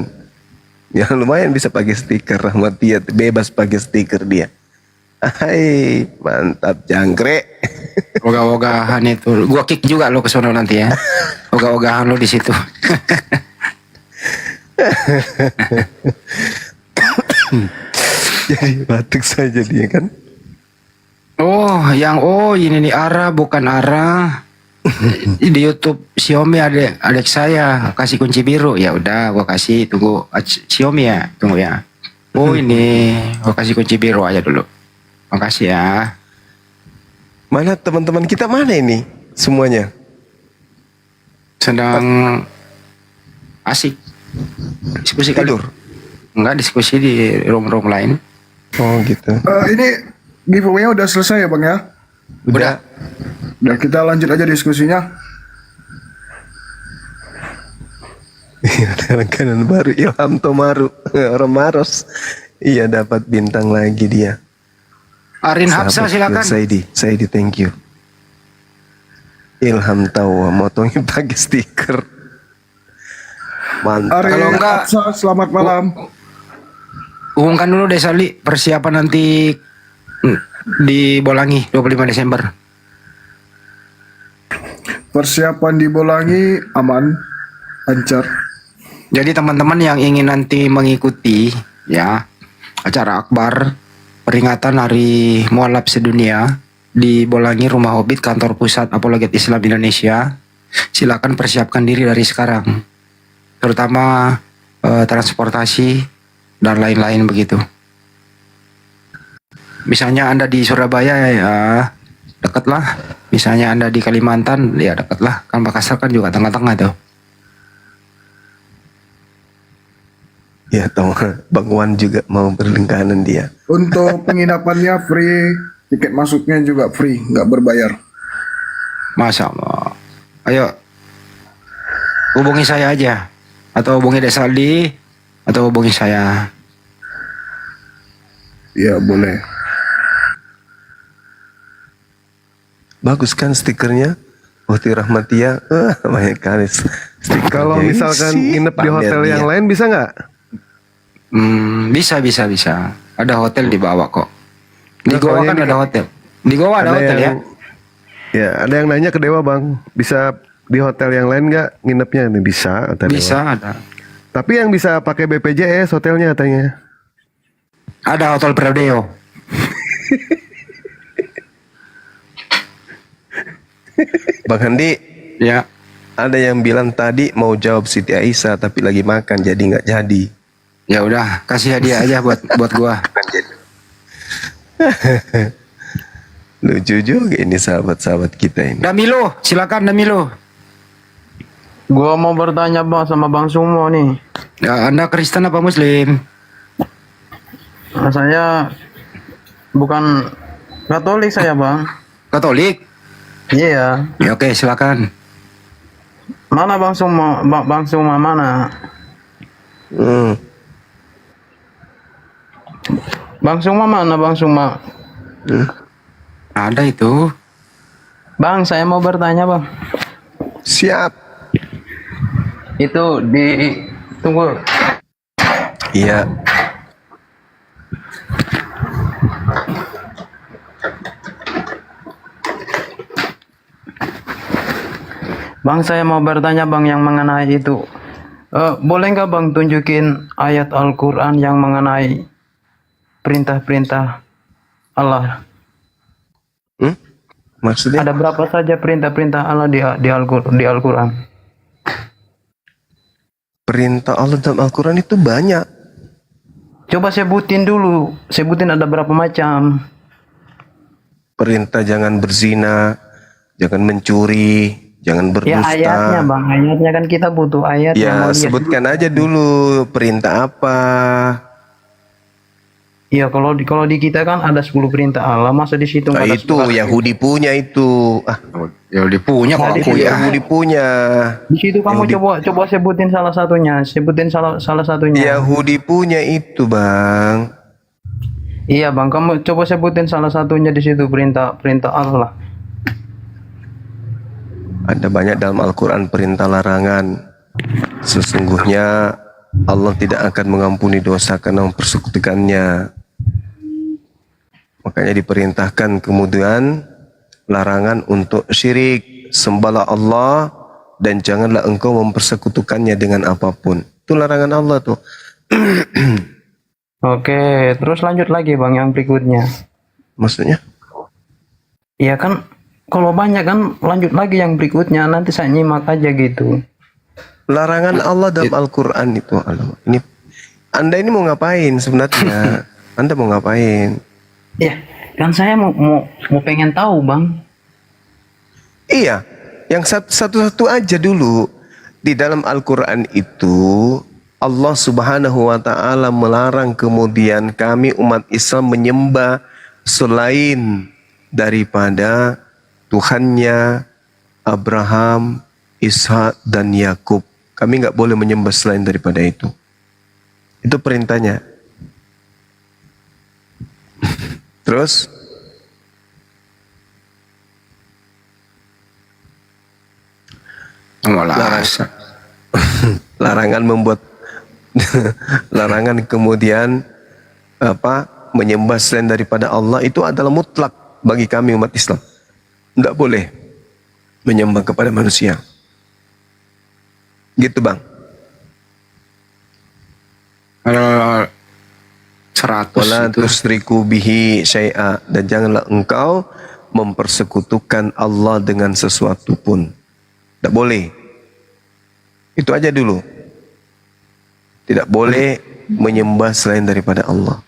Ya lumayan bisa pakai stiker Rahmatia, bebas pakai stiker dia. Hai, mantap jangkrik. Ogah-ogahan itu. Gua kick juga lo ke sono nanti ya. Ogah-ogahan lo di situ. Jadi batuk saja dia kan. Ini nih Ara bukan Ara. Di YouTube Xiaomi adik saya kasih kunci biru. Ya udah gua kasih, tunggu Xiaomi ya, tunggu ya. Ini gua kasih kunci biru aja dulu. Makasih ya. Mana teman-teman kita mana ini semuanya? Sedang asik diskusi tidur. Enggak, diskusi di room lain. Oh gitu. Ini giveaway-nya udah selesai ya Bang ya? Udah. Udah, kita lanjut aja diskusinya. Ada langganan baru Ilham Tomaru Romaros. Iya, dapat bintang lagi dia. Arin Hapsa silakan. Saidi, thank you. Ilham tahu motongnya pakai stiker. Mantap. Arin Kalau enggak, Hapsa, selamat malam. Umumkan dulu deh Sali persiapan nanti di Bolangi 25 Desember. Persiapan di Bolangi aman, lancar. Jadi teman-teman yang ingin nanti mengikuti ya acara akbar peringatan Hari Mualaf Sedunia di Bolangi Rumah Hobbit Kantor Pusat Apologet Islam Indonesia, silakan persiapkan diri dari sekarang, terutama transportasi dan lain-lain begitu. Misalnya Anda di Surabaya ya dekatlah, misalnya Anda di Kalimantan ya dekatlah, kan Makassar kan juga tengah-tengah tuh. Ya tahu, Bang Wan juga mau berlingkaran dia. Untuk penginapannya free, tiket masuknya juga free, nggak berbayar. Masya Allah. Ayo hubungi saya aja, atau hubungi Desaldi, atau hubungi saya. Ya boleh. Bagus kan stikernya? Ukti Rahmatia, banyak kali stiker. Kalau misalkan nginep di hotel yang lain bisa nggak? Bisa. Ada hotel di bawah kok. Di Nah, Goa soalnya kan di- ada hotel. Di Goa ada hotel ya. Ya, ada yang nanya ke Dewa Bang, bisa di hotel yang lain nggak nginepnya? Nih bisa, kata Bisa Dewa. ada. Tapi yang bisa pakai BPJS hotelnya katanya. Ada hotel Prodeo. Bang Handi, ya. Ada yang bilang tadi mau jawab Siti Aisyah tapi lagi makan jadi nggak jadi. Ya udah, kasih hadiah aja buat gua. Lucu juga ini sahabat-sahabat kita ini. Damilo, silakan Damilo. Gua mau bertanya Bang sama Bang Sumo nih. Ya, Anda Kristen apa Muslim? Saya bukan Katolik saya Bang. Katolik? Iya. Ya oke, silakan. Mana Bang Sumo? Bang Sumo mana? Bang Sumo mana Bang Sumo? Ada itu. Bang, saya mau bertanya Bang. Siap. Itu tunggu. Iya. Bang, saya mau bertanya Bang yang mengenai itu. Boleh nggak Bang tunjukin ayat Al-Quran yang mengenai perintah-perintah Allah? Maksudnya? Ada berapa saja perintah-perintah Allah di Al-Quran? Perintah Allah dalam Al-Quran itu banyak. Coba sebutin dulu. Sebutin ada berapa macam. Perintah jangan berzina, jangan mencuri, jangan Ya berdusta. ayatnya Bang. Ayatnya kan kita butuh ayat. yang Ya mau lihat. sebutkan aja dulu perintah apa. Iya, kalau di kita kan ada 10 perintah Allah, masa di situ Nah, nggak ada itu 10? Yahudi punya itu. Yahudi punya Nah, kalau di aku situ, ya. Yahudi punya. di situ kamu coba sebutin salah satunya, salah satunya. Yahudi punya itu, Bang. Iya bang, kamu coba sebutin salah satunya di situ perintah Allah. Ada banyak dalam Al-Quran perintah larangan. Sesungguhnya Allah tidak akan mengampuni dosa karena mempersekutukannya. Makanya diperintahkan kemudian larangan untuk syirik. Sembahlah Allah dan janganlah engkau mempersekutukannya dengan apapun. Itu larangan Allah tuh. Oke, terus lanjut lagi bang yang berikutnya. Maksudnya? Iya kan, kalau banyak kan lanjut lagi yang berikutnya, nanti saya nyimak aja gitu. Larangan Allah dalam Al-Quran itu. Ini Anda ini mau ngapain sebenarnya? Anda mau ngapain? Ya, kan saya mau pengen tahu bang. Iya, yang satu-satu aja dulu. Di dalam Al-Quran itu Allah Subhanahu wa Ta'ala melarang kemudian kami umat Islam menyembah selain daripada Tuhannya Abraham, Ishak dan Yakub. Kami nggak boleh menyembah selain daripada itu. Itu perintahnya. Terus larangan membuat larangan kemudian menyembah selain daripada Allah itu adalah mutlak bagi kami umat Islam. Tidak boleh menyembah kepada manusia. Gitu bang. 100 Wala itu. tusriku bihi syai'a, dan janganlah engkau mempersekutukan Allah dengan sesuatu pun. Tidak boleh. Itu aja dulu. Tidak boleh menyembah selain daripada Allah.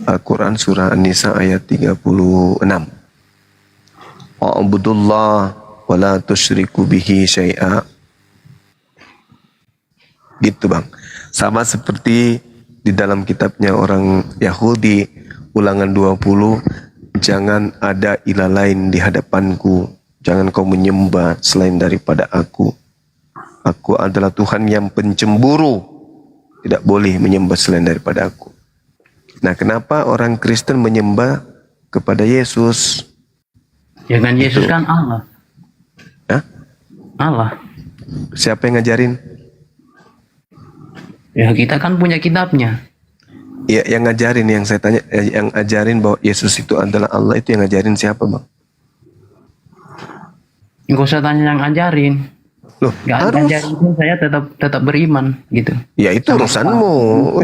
Al-Quran surah An-Nisa ayat 36. Wa'budullah wa la tusyriku bihi syai'a. Gitu bang. Sama seperti di dalam kitabnya orang Yahudi, Ulangan 20, jangan ada ilah lain di hadapanku. Jangan kau menyembah selain daripada aku. Aku adalah Tuhan yang pencemburu. Tidak boleh menyembah selain daripada aku. Nah, kenapa orang Kristen menyembah kepada Yesus? Ya kan Yesus kan Allah. Hah? Allah. Siapa yang ngajarin? Ya kita kan punya kitabnya. Ya, yang ngajarin, yang saya tanya, yang ngajarin bahwa Yesus itu adalah Allah, itu yang ngajarin siapa bang? Enggak usah tanya yang ngajarin. Loh, Gak ngajarin pun saya tetap beriman gitu. Ya itu urusanmu.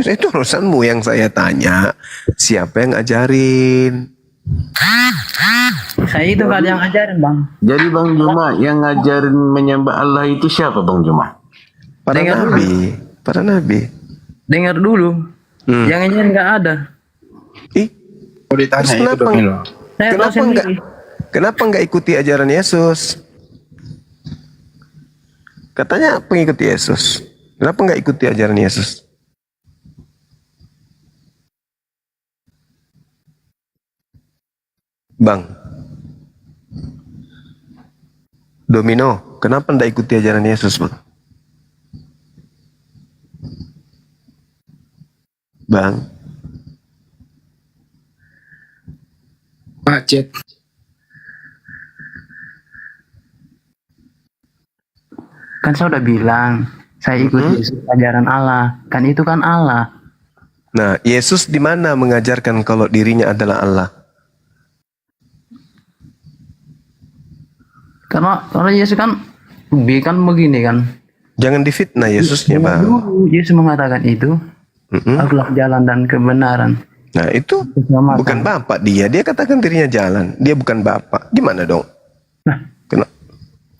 Itu urusanmu. Yang saya tanya, siapa yang ngajarin? Saya itu gak ada yang ngajarin bang. Jadi Bang Juma yang ngajarin menyembah Allah itu siapa Bang Juma? Para nabi. Para nabi. Dengar dulu. Yang ngajarin gak ada. Kalau ditanya Terus itu dong. kenapa nggak ikuti ajaran Yesus? Katanya pengikut Yesus. Kenapa nggak ikuti ajaran Yesus? Bang. Domino, kenapa nggak ikuti ajaran Yesus, Bang? Bang. Macet. Kan saya udah bilang, saya ikuti ajaran Allah. Kan itu kan Allah. Nah, Yesus di mana mengajarkan kalau dirinya adalah Allah? Karena Yesus kan begini kan. Jangan difitnah Yesusnya, Bang. Yesus mengatakan itu, akulah jalan dan kebenaran. Nah, itu bukan bapak dia. Dia katakan dirinya jalan. Dia bukan bapak. Gimana dong?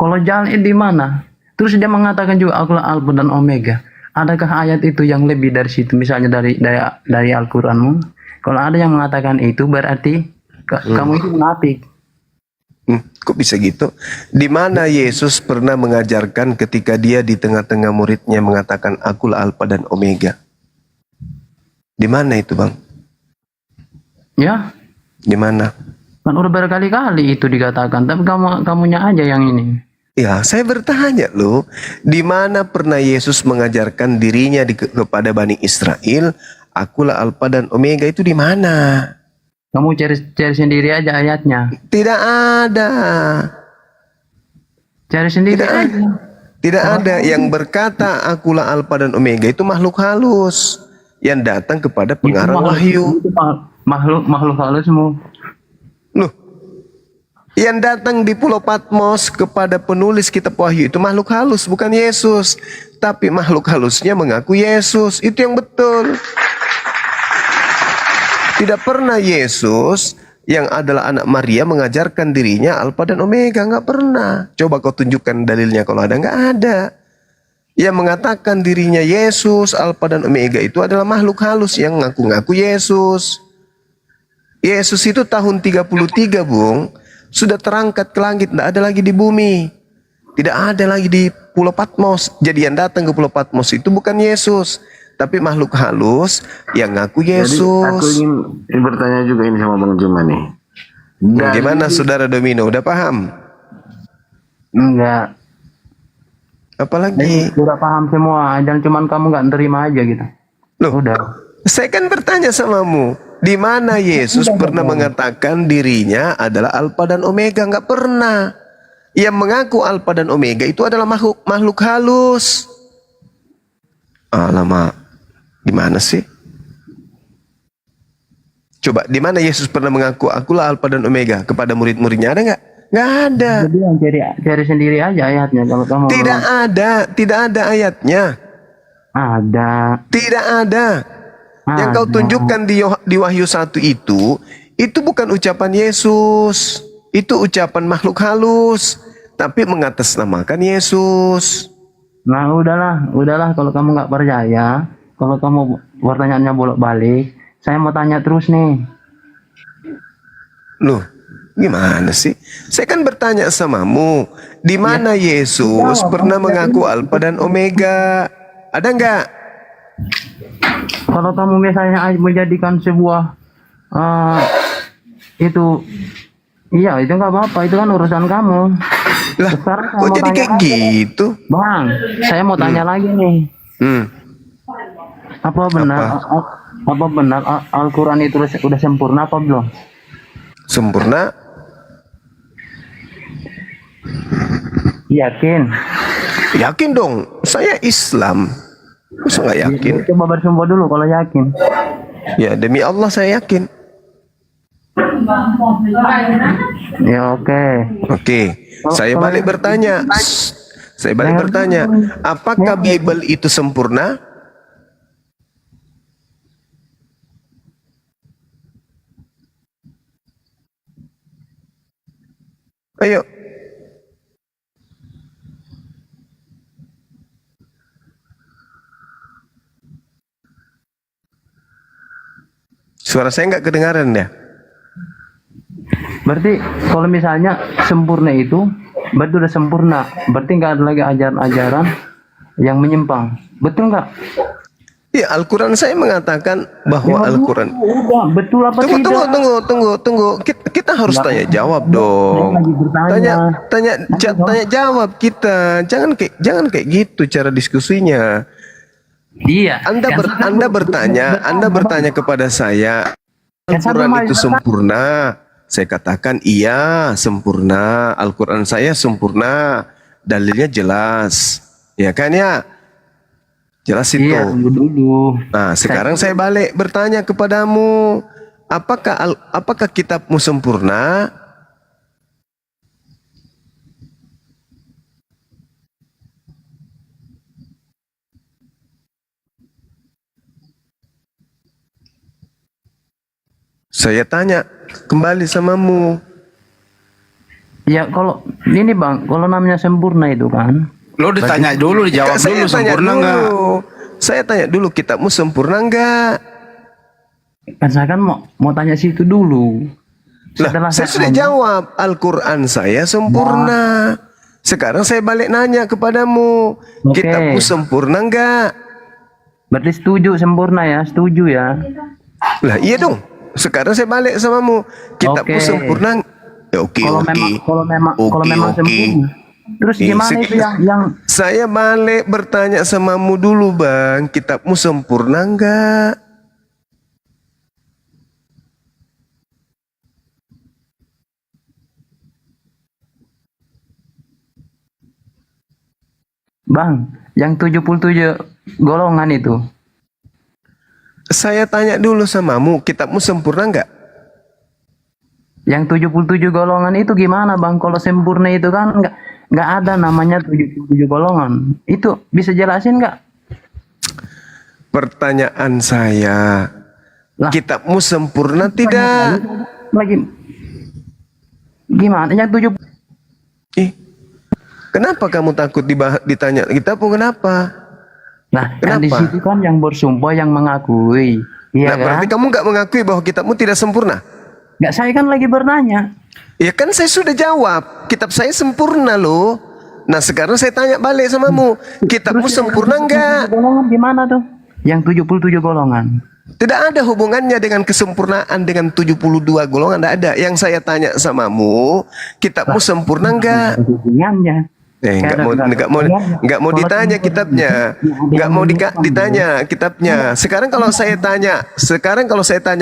Kalau jalan itu di mana? Terus dia mengatakan juga akulah Alfa dan Omega. Adakah ayat itu yang lebih dari situ? Misalnya dari Al-Quranmu. Kalau ada yang mengatakan itu berarti kamu itu munafik. Kok bisa gitu? Di mana Yesus pernah mengajarkan ketika dia di tengah-tengah muridnya mengatakan akulah Alfa dan Omega? Di mana itu, Bang? Ya, Di mana? kan udah berkali-kali itu dikatakan, tapi kamunya aja yang ini. Ya, saya bertanya loh, di mana pernah Yesus mengajarkan dirinya kepada Bani Israel, akulah Alfa dan Omega, itu di mana? Kamu cari sendiri aja ayatnya. Tidak ada. Cari sendiri aja. Tidak ada yang berkata akulah Alfa dan Omega, itu makhluk halus yang datang kepada pengarang wahyu. Itu makhluk halusmu. Loh, yang datang di Pulau Patmos kepada penulis kitab wahyu itu makhluk halus, bukan Yesus. Tapi makhluk halusnya mengaku Yesus, itu yang betul. Tidak pernah Yesus yang adalah anak Maria mengajarkan dirinya Alfa dan Omega, nggak pernah. Coba kau tunjukkan dalilnya kalau ada, nggak ada. Yang mengatakan dirinya Yesus, Alfa dan Omega itu adalah makhluk halus yang ngaku-ngaku Yesus. Yesus itu tahun 33, Bung, sudah terangkat ke langit, tidak ada lagi di bumi. Tidak ada lagi di Pulau Patmos. Jadi yang datang ke Pulau Patmos itu bukan Yesus, tapi makhluk halus yang ngaku Yesus. Jadi aku ingin bertanya juga ini sama Bang Juma nih. Gimana Saudara Domino, udah paham? Enggak. Apalagi? Udah paham semua, dan cuman kamu nggak terima aja gitu. Loh, udah. Saya kan bertanya samamu, di mana Yesus pernah mengatakan dirinya adalah Alfa dan Omega? Nggak pernah. Yang mengaku Alfa dan Omega itu adalah makhluk halus. Alamak, gimana sih? Coba, di mana Yesus pernah mengaku akulah Alfa dan Omega kepada murid-muridnya? Ada nggak? Nggak ada. Jadi yang cari sendiri aja ayatnya kalau kamu. Tidak ada ayatnya. Ada. Tidak ada. Yang kau tunjukkan di Wahyu 1 itu bukan ucapan Yesus. Itu ucapan makhluk halus, tapi mengatasnamakan Yesus. Nah, udahlah kalau kamu nggak percaya, kalau kamu pertanyaannya bolak-balik, saya mau tanya terus nih. Loh, gimana sih? Saya kan bertanya samamu, di mana Yesus pernah mengaku Alfa dan Omega? Ada nggak? Kalau kamu misalnya menjadikan sebuah itu, iya itu nggak apa-apa, itu kan urusan kamu. Lah, kok jadi kayak gitu? Bang, saya mau tanya lagi nih. Apa benar Al-Quran itu udah sempurna apa belum? Sempurna? Yakin? Yakin dong, saya Islam. Masa nggak yakin? Coba bersumpah dulu kalau yakin. Ya demi Allah saya yakin. Ya oke. Oke, saya balik bertanya. Apakah Bible itu sempurna? Ayo. Suara saya nggak kedengaran ya? Berarti kalau misalnya sempurna itu, berarti udah sempurna. Berarti nggak ada lagi ajaran-ajaran yang menyimpang. Betul nggak? Ya, Al-Quran saya mengatakan bahwa Al-Quran. Betul apa tidak? Tunggu. Kita harus tanya jawab dong. Tanya jawab kita. Jangan kayak gitu cara diskusinya. Iya. Anda bertanya kepada saya, Al-Quran itu sempurna. Saya katakan iya, sempurna. Al-Quran saya sempurna. Dalilnya jelas. Ya kan ya? Jelas itu. Iya, tunggu dulu. Nah, sekarang saya balik bertanya kepadamu, apakah kitabmu sempurna? Saya tanya kembali samamu. Ya kalau ini Bang, kalau namanya sempurna itu kan. Lo ditanya dulu, dijawab dulu sempurna nggak? Saya tanya dulu, kitabmu sempurna nggak? Kan saya kan mau tanya situ dulu. Lah, saya sudah jawab, Al-Quran saya sempurna. Sekarang saya balik nanya kepadamu, kitabmu sempurna nggak? Berarti setuju sempurna ya, setuju ya. Lah iya dong. Sekarang saya balik samamu. Kitabmu Oke. sempurna. Ya, oke, Kalau oke. kalau memang sempurna. Terus gimana itu yang Saya balik bertanya samamu dulu, Bang. Kitabmu sempurna enggak? Bang, yang 77 golongan itu? Saya tanya dulu samamu, kitabmu sempurna enggak? Yang 77 golongan itu gimana Bang? Kalau sempurna itu kan nggak ada namanya 77 golongan. Itu bisa jelasin nggak? Pertanyaan saya, kitabmu sempurna tidak? Lagi gimana? Yang 70 Kenapa kamu takut ditanya kitabmu kenapa? Nah, kan di situ kan yang bersumpah yang mengakui. Iya Nah, berarti kamu nggak mengakui bahwa kitabmu tidak sempurna? Nggak, saya kan lagi bertanya. Ya kan saya sudah jawab, kitab saya sempurna loh. Nah sekarang saya tanya balik samamu, kitabmu sempurna enggak? Golongan gimana tuh? Yang 77 golongan. Tidak ada hubungannya dengan kesempurnaan dengan 72 golongan, tidak ada. Yang saya tanya samamu, kitabmu sempurna enggak? Hubungannya. Nggak mau ditanya kitabnya, nggak mau ditanya kitabnya. Sekarang kalau saya tanya,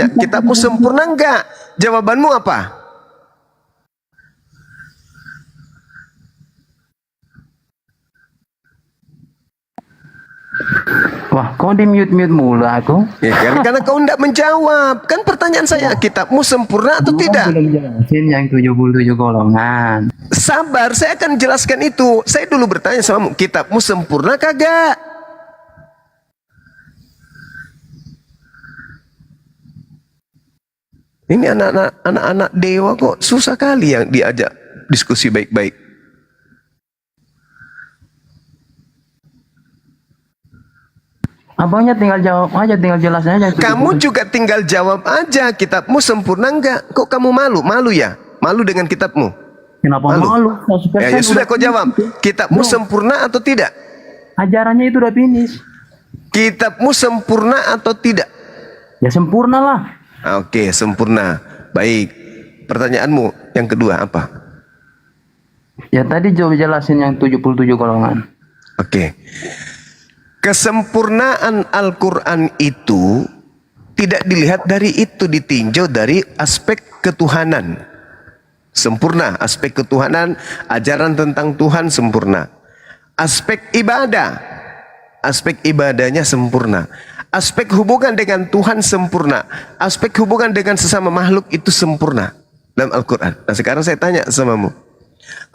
kitabmu sempurna enggak? Jawabanmu apa? Wah, kok di mute mulu aku? Ya kan, karena kau tidak menjawab. Kan pertanyaan saya, kitabmu sempurna atau tidak? Belum jelasin yang 77 golongan. Sabar, saya akan jelaskan itu. Saya dulu bertanya sama kitabmu sempurna kagak? Ini anak-anak dewa kok susah kali yang diajak diskusi baik-baik. Abangnya tinggal jawab aja, tinggal jelasin aja. Kamu juga tinggal jawab aja, kitabmu sempurna enggak? Kok kamu malu? Malu ya? Malu dengan kitabmu? Kenapa malu? Ya sudah kau jawab. Kitabmu sempurna atau tidak? Ajarannya itu udah finish. Kitabmu sempurna atau tidak? Ya sempurna lah. Oke, sempurna. Baik. Pertanyaanmu yang kedua apa? Ya tadi jawab jelasin yang 77 golongan. Oke. Kesempurnaan Al-Quran itu tidak dilihat dari itu, ditinjau dari aspek ketuhanan. Sempurna, aspek ketuhanan, ajaran tentang Tuhan sempurna. Aspek ibadahnya sempurna. Aspek hubungan dengan Tuhan sempurna. Aspek hubungan dengan sesama makhluk itu sempurna dalam Al-Quran. Nah sekarang saya tanya samamu,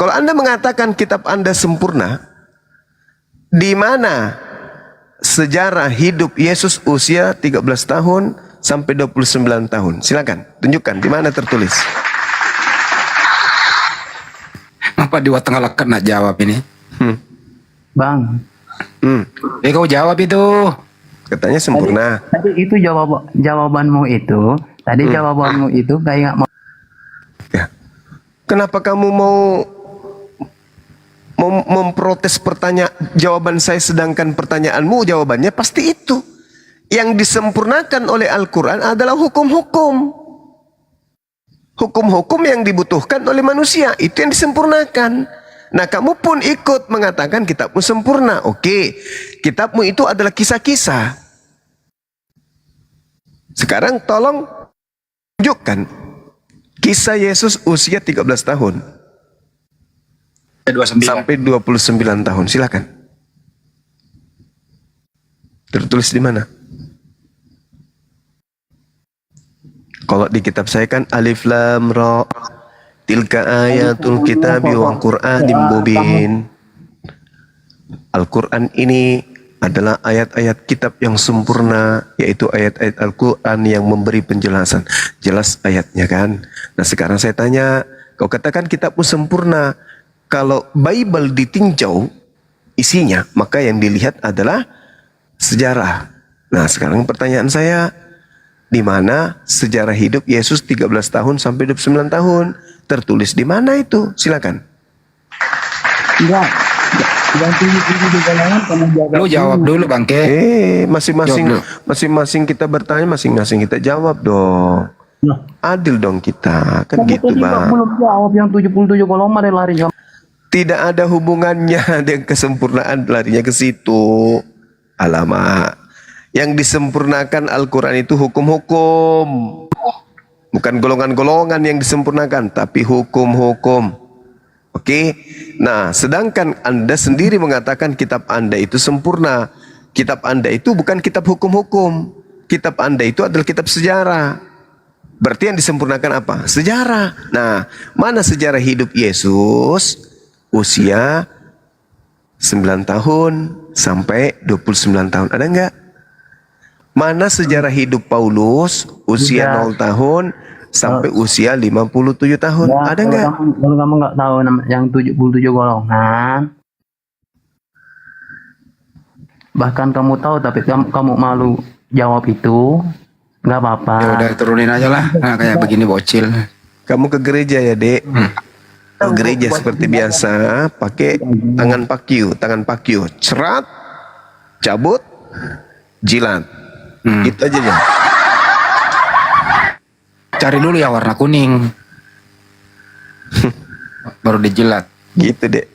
kalau Anda mengatakan kitab Anda sempurna, di mana sejarah hidup Yesus usia 13 tahun sampai 29 tahun? Silakan tunjukkan di mana tertulis. Apa di tengah kena jawab ini? Bang. Kau jawab itu. Katanya sempurna. Tadi itu jawabanmu itu. Tadi jawabanmu itu kayak mau. Ya. Kenapa kamu mau memprotes jawaban saya sedangkan pertanyaanmu jawabannya pasti itu. Yang disempurnakan oleh Al-Quran adalah hukum-hukum. Hukum-hukum yang dibutuhkan oleh manusia, itu yang disempurnakan. Nah kamu pun ikut mengatakan kitabmu sempurna. Oke, kitabmu itu adalah kisah-kisah. Sekarang tolong tunjukkan kisah Yesus usia 13 tahun. 29. Sampai 29 tahun, silakan. Tertulis di mana? Kalau di kitab saya kan alif lam ra, tilka ayatul kitabi wa qur'anim mubin. Al-Quran ini adalah ayat-ayat kitab yang sempurna, yaitu ayat-ayat Al-Quran yang memberi penjelasan. Jelas ayatnya kan? Nah sekarang saya tanya, kau katakan kitabmu sempurna. Kalau Bible ditinjau isinya, maka yang dilihat adalah sejarah. Nah sekarang pertanyaan saya, di mana sejarah hidup Yesus 13 tahun sampai 29 tahun? Tertulis di mana itu? Silakan. Enggak. Yang 77 golongan kamu jaga. Lu jawab dulu Bangke. Masing-masing kita bertanya, masing-masing kita jawab dong. Adil dong kita, kan Kamu gitu tadi bang. belum jawab yang 77 golongan dari lari kamu. Tidak ada hubungannya dengan kesempurnaan larinya ke situ. Alamak. Yang disempurnakan Al-Quran itu hukum-hukum. Bukan golongan-golongan yang disempurnakan, tapi hukum-hukum. Oke. Nah, sedangkan Anda sendiri mengatakan kitab Anda itu sempurna. Kitab Anda itu bukan kitab hukum-hukum. Kitab Anda itu adalah kitab sejarah. Berarti yang disempurnakan apa? Sejarah. Nah, mana sejarah hidup Yesus usia 9 tahun sampai 29 tahun? Ada enggak? Mana sejarah hidup Paulus usia 0 tahun sampai usia 57 tahun? Ya, Ada enggak? Kalau kamu nggak tahu yang 77 golongan, bahkan kamu tahu tapi kamu malu jawab itu, nggak apa-apa. Ya udah turunin aja lah. Nah, kayak begini bocil. Kamu ke gereja ya, Dek? Ke gereja seperti biasa, pakai tangan pakiu, cerat, cabut, jilat. Gitu aja ya. Cari dulu ya warna kuning. Baru dijilat. Gitu, Dek.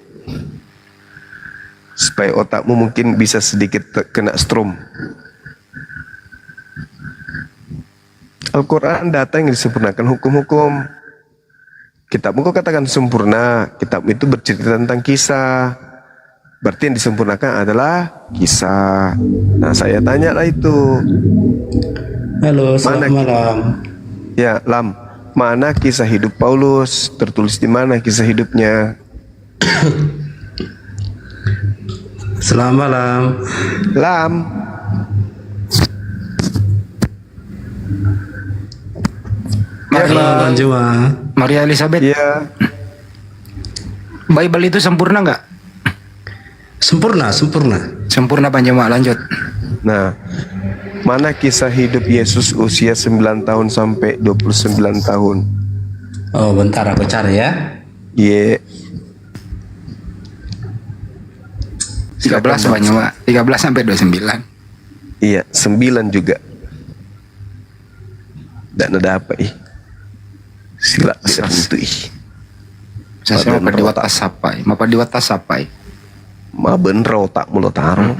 Supaya otakmu mungkin bisa sedikit kena strom. Al-Quran datang yang disempurnakan hukum-hukum. Kitabmu kau katakan sempurna. Kitabmu itu bercerita tentang kisah. Berarti yang disempurnakan adalah kisah. Nah, saya tanya lah itu. Halo, selamat malam. Ya, Lam. Mana kisah hidup Paulus? Tertulis di mana kisah hidupnya? Selamat malam. Lam. Maria Elizabeth. Iya. Bible itu sempurna nggak? Sempurna. Sempurna Bang Juma, lanjut. Nah, mana kisah hidup Yesus usia 9 tahun sampai 29 tahun? Oh, bentar aku cari ya. Iya. 13 Bang Juma, 13 sampai 29. Iya, 9 juga. Dan ada apa ih? Sila itu ih. Saya mau di watas sapai, mau di watas sapai. Ma bener otak mulut taruh.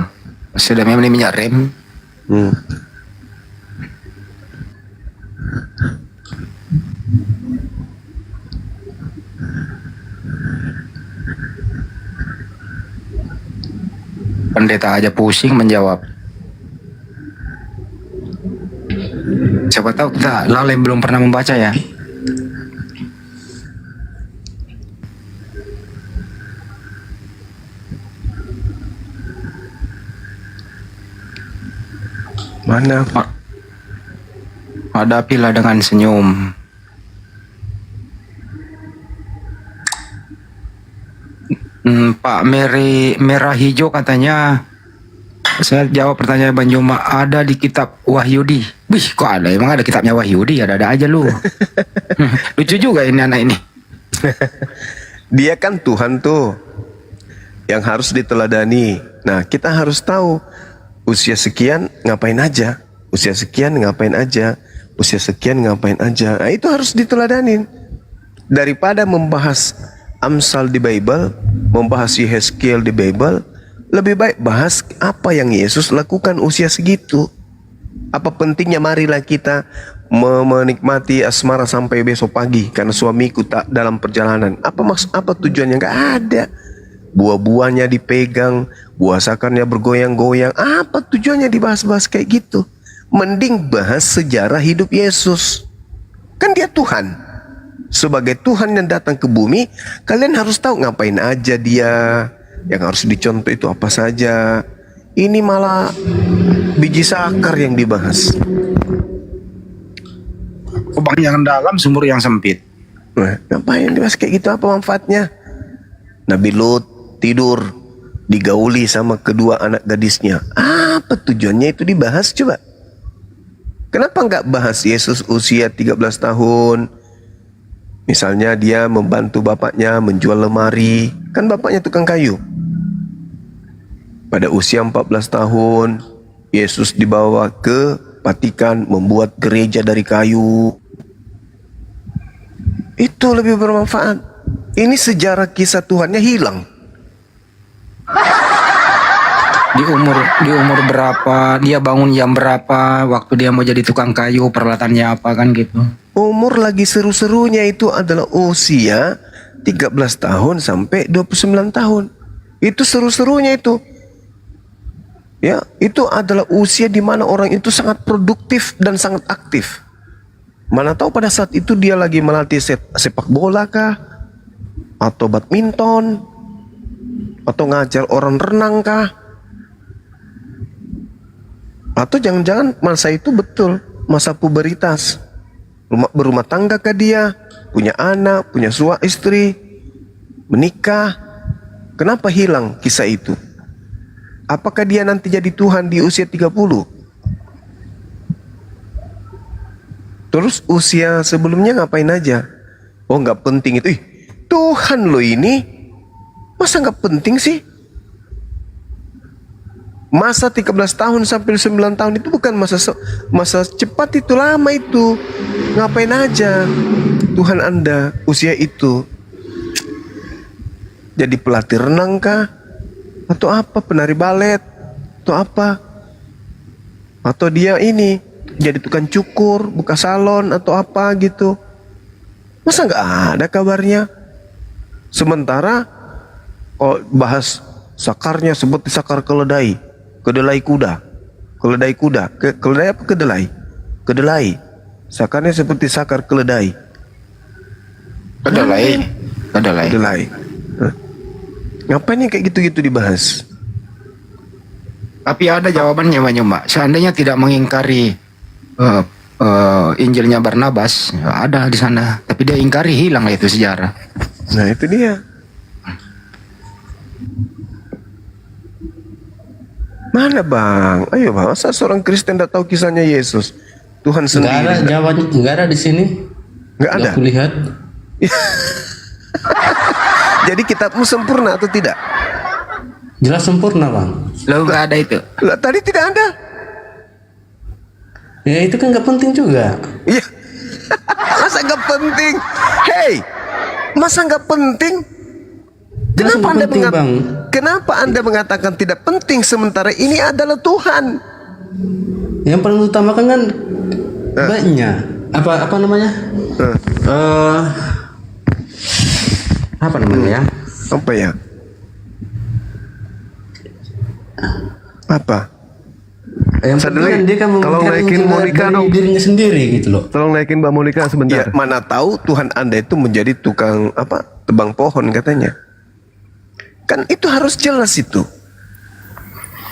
Sudah memang minyak rem. Pendeta aja pusing menjawab. Siapa tahu kita lalai belum pernah membaca ya. Mana? Hadapilah dengan senyum. Pak merah hijau katanya. Saya jawab pertanyaan Bang Juma, ada di kitab Wahyudi. Wih, kok ada? Emang ada kitabnya Wahyudi? Ada aja lu. Lucu juga ini anak ini. Dia kan Tuhan tuh yang harus diteladani. Nah, kita harus tahu usia sekian ngapain aja, usia sekian ngapain aja, usia sekian ngapain aja. Nah, itu harus diteladanin. Daripada membahas Amsal di Bible, membahas Yehezkiel di Bible, lebih baik bahas apa yang Yesus lakukan usia segitu. Apa pentingnya marilah kita menikmati asmara sampai besok pagi karena suamiku tak dalam perjalanan. Apa tujuannya? Nggak ada. Buah-buahnya dipegang, buah sakarnya bergoyang-goyang. Apa tujuannya dibahas-bahas kayak gitu? Mending bahas sejarah hidup Yesus. Kan dia Tuhan. Sebagai Tuhan yang datang ke bumi, kalian harus tahu ngapain aja dia. Yang harus dicontoh itu apa saja. Ini malah biji sakar yang dibahas. Lubang yang dalam, sumur yang sempit. Nah, ngapain dibahas kayak gitu? Apa manfaatnya? Nabi Lut tidur digauli sama kedua anak gadisnya. Apa tujuannya itu dibahas coba? Kenapa nggak bahas Yesus usia 13 tahun? Misalnya dia membantu bapaknya menjual lemari. Kan bapaknya tukang kayu. Pada usia 14 tahun, Yesus dibawa ke Vatikan membuat gereja dari kayu. Itu lebih bermanfaat. Ini sejarah kisah Tuhannya hilang. Di umur berapa, dia bangun jam berapa, waktu dia mau jadi tukang kayu, peralatannya apa kan gitu. Umur lagi seru-serunya itu adalah usia 13 tahun sampai 29 tahun. Itu seru-serunya itu. Ya, itu adalah usia di mana orang itu sangat produktif dan sangat aktif. Mana tahu pada saat itu dia lagi melatih sepak bola kah? Atau badminton? Atau ngajar orang renang kah? Atau jangan-jangan masa itu betul masa puberitas. Berumah tangga kah dia? Punya anak, punya istri, menikah. Kenapa hilang kisah itu? Apakah dia nanti jadi Tuhan di usia 30? Terus usia sebelumnya ngapain aja? Oh, nggak penting itu. Ih, Tuhan lo ini masa nggak penting sih? Masa 13 tahun sampai 9 tahun itu bukan masa cepat, itu lama itu. Ngapain aja Tuhan Anda usia itu? Jadi pelatih renang kah? Atau apa, penari balet? Atau apa? Atau dia ini jadi tukang cukur, buka salon atau apa gitu? Masa nggak ada kabarnya? Sementara kalau bahas sakarnya seperti sakar keledai kuda. Keledai apa kedelai? Kedelai. Sakarnya seperti sakar keledai. Kedelai. Ngapain yang kayak gitu-gitu dibahas? Tapi ada jawabannya Mbak. Seandainya tidak mengingkari Injilnya Barnabas, ada di sana. Tapi dia ingkari, hilang itu sejarah. Nah itu dia. Mana bang? Ayo bang, masa seorang Kristen tidak tahu kisahnya Yesus? Tuhan sendiri. Nggak ada jawaban, nggak ada di sini. Nggak ada. Nggak kulihat. Jadi kitabmu sempurna atau tidak? Jelas sempurna bang. Lo nggak ada itu? Lah, tadi tidak ada. Ya itu kan nggak penting juga. Iya. Masa nggak penting? Hey, masa nggak penting? Kenapa anda mengatakan tidak penting sementara ini adalah Tuhan? Yang paling utama kan baiknya apa namanya? Apa namanya ya? Apa ya? Apa? Yang penting dia kan Tolong naikin Monica dong. Dirinya sendiri gitu loh. Tolong naikin Mbak Monica sebentar. Ya, mana tahu Tuhan anda itu menjadi tukang tebang pohon katanya. Kan itu harus jelas itu.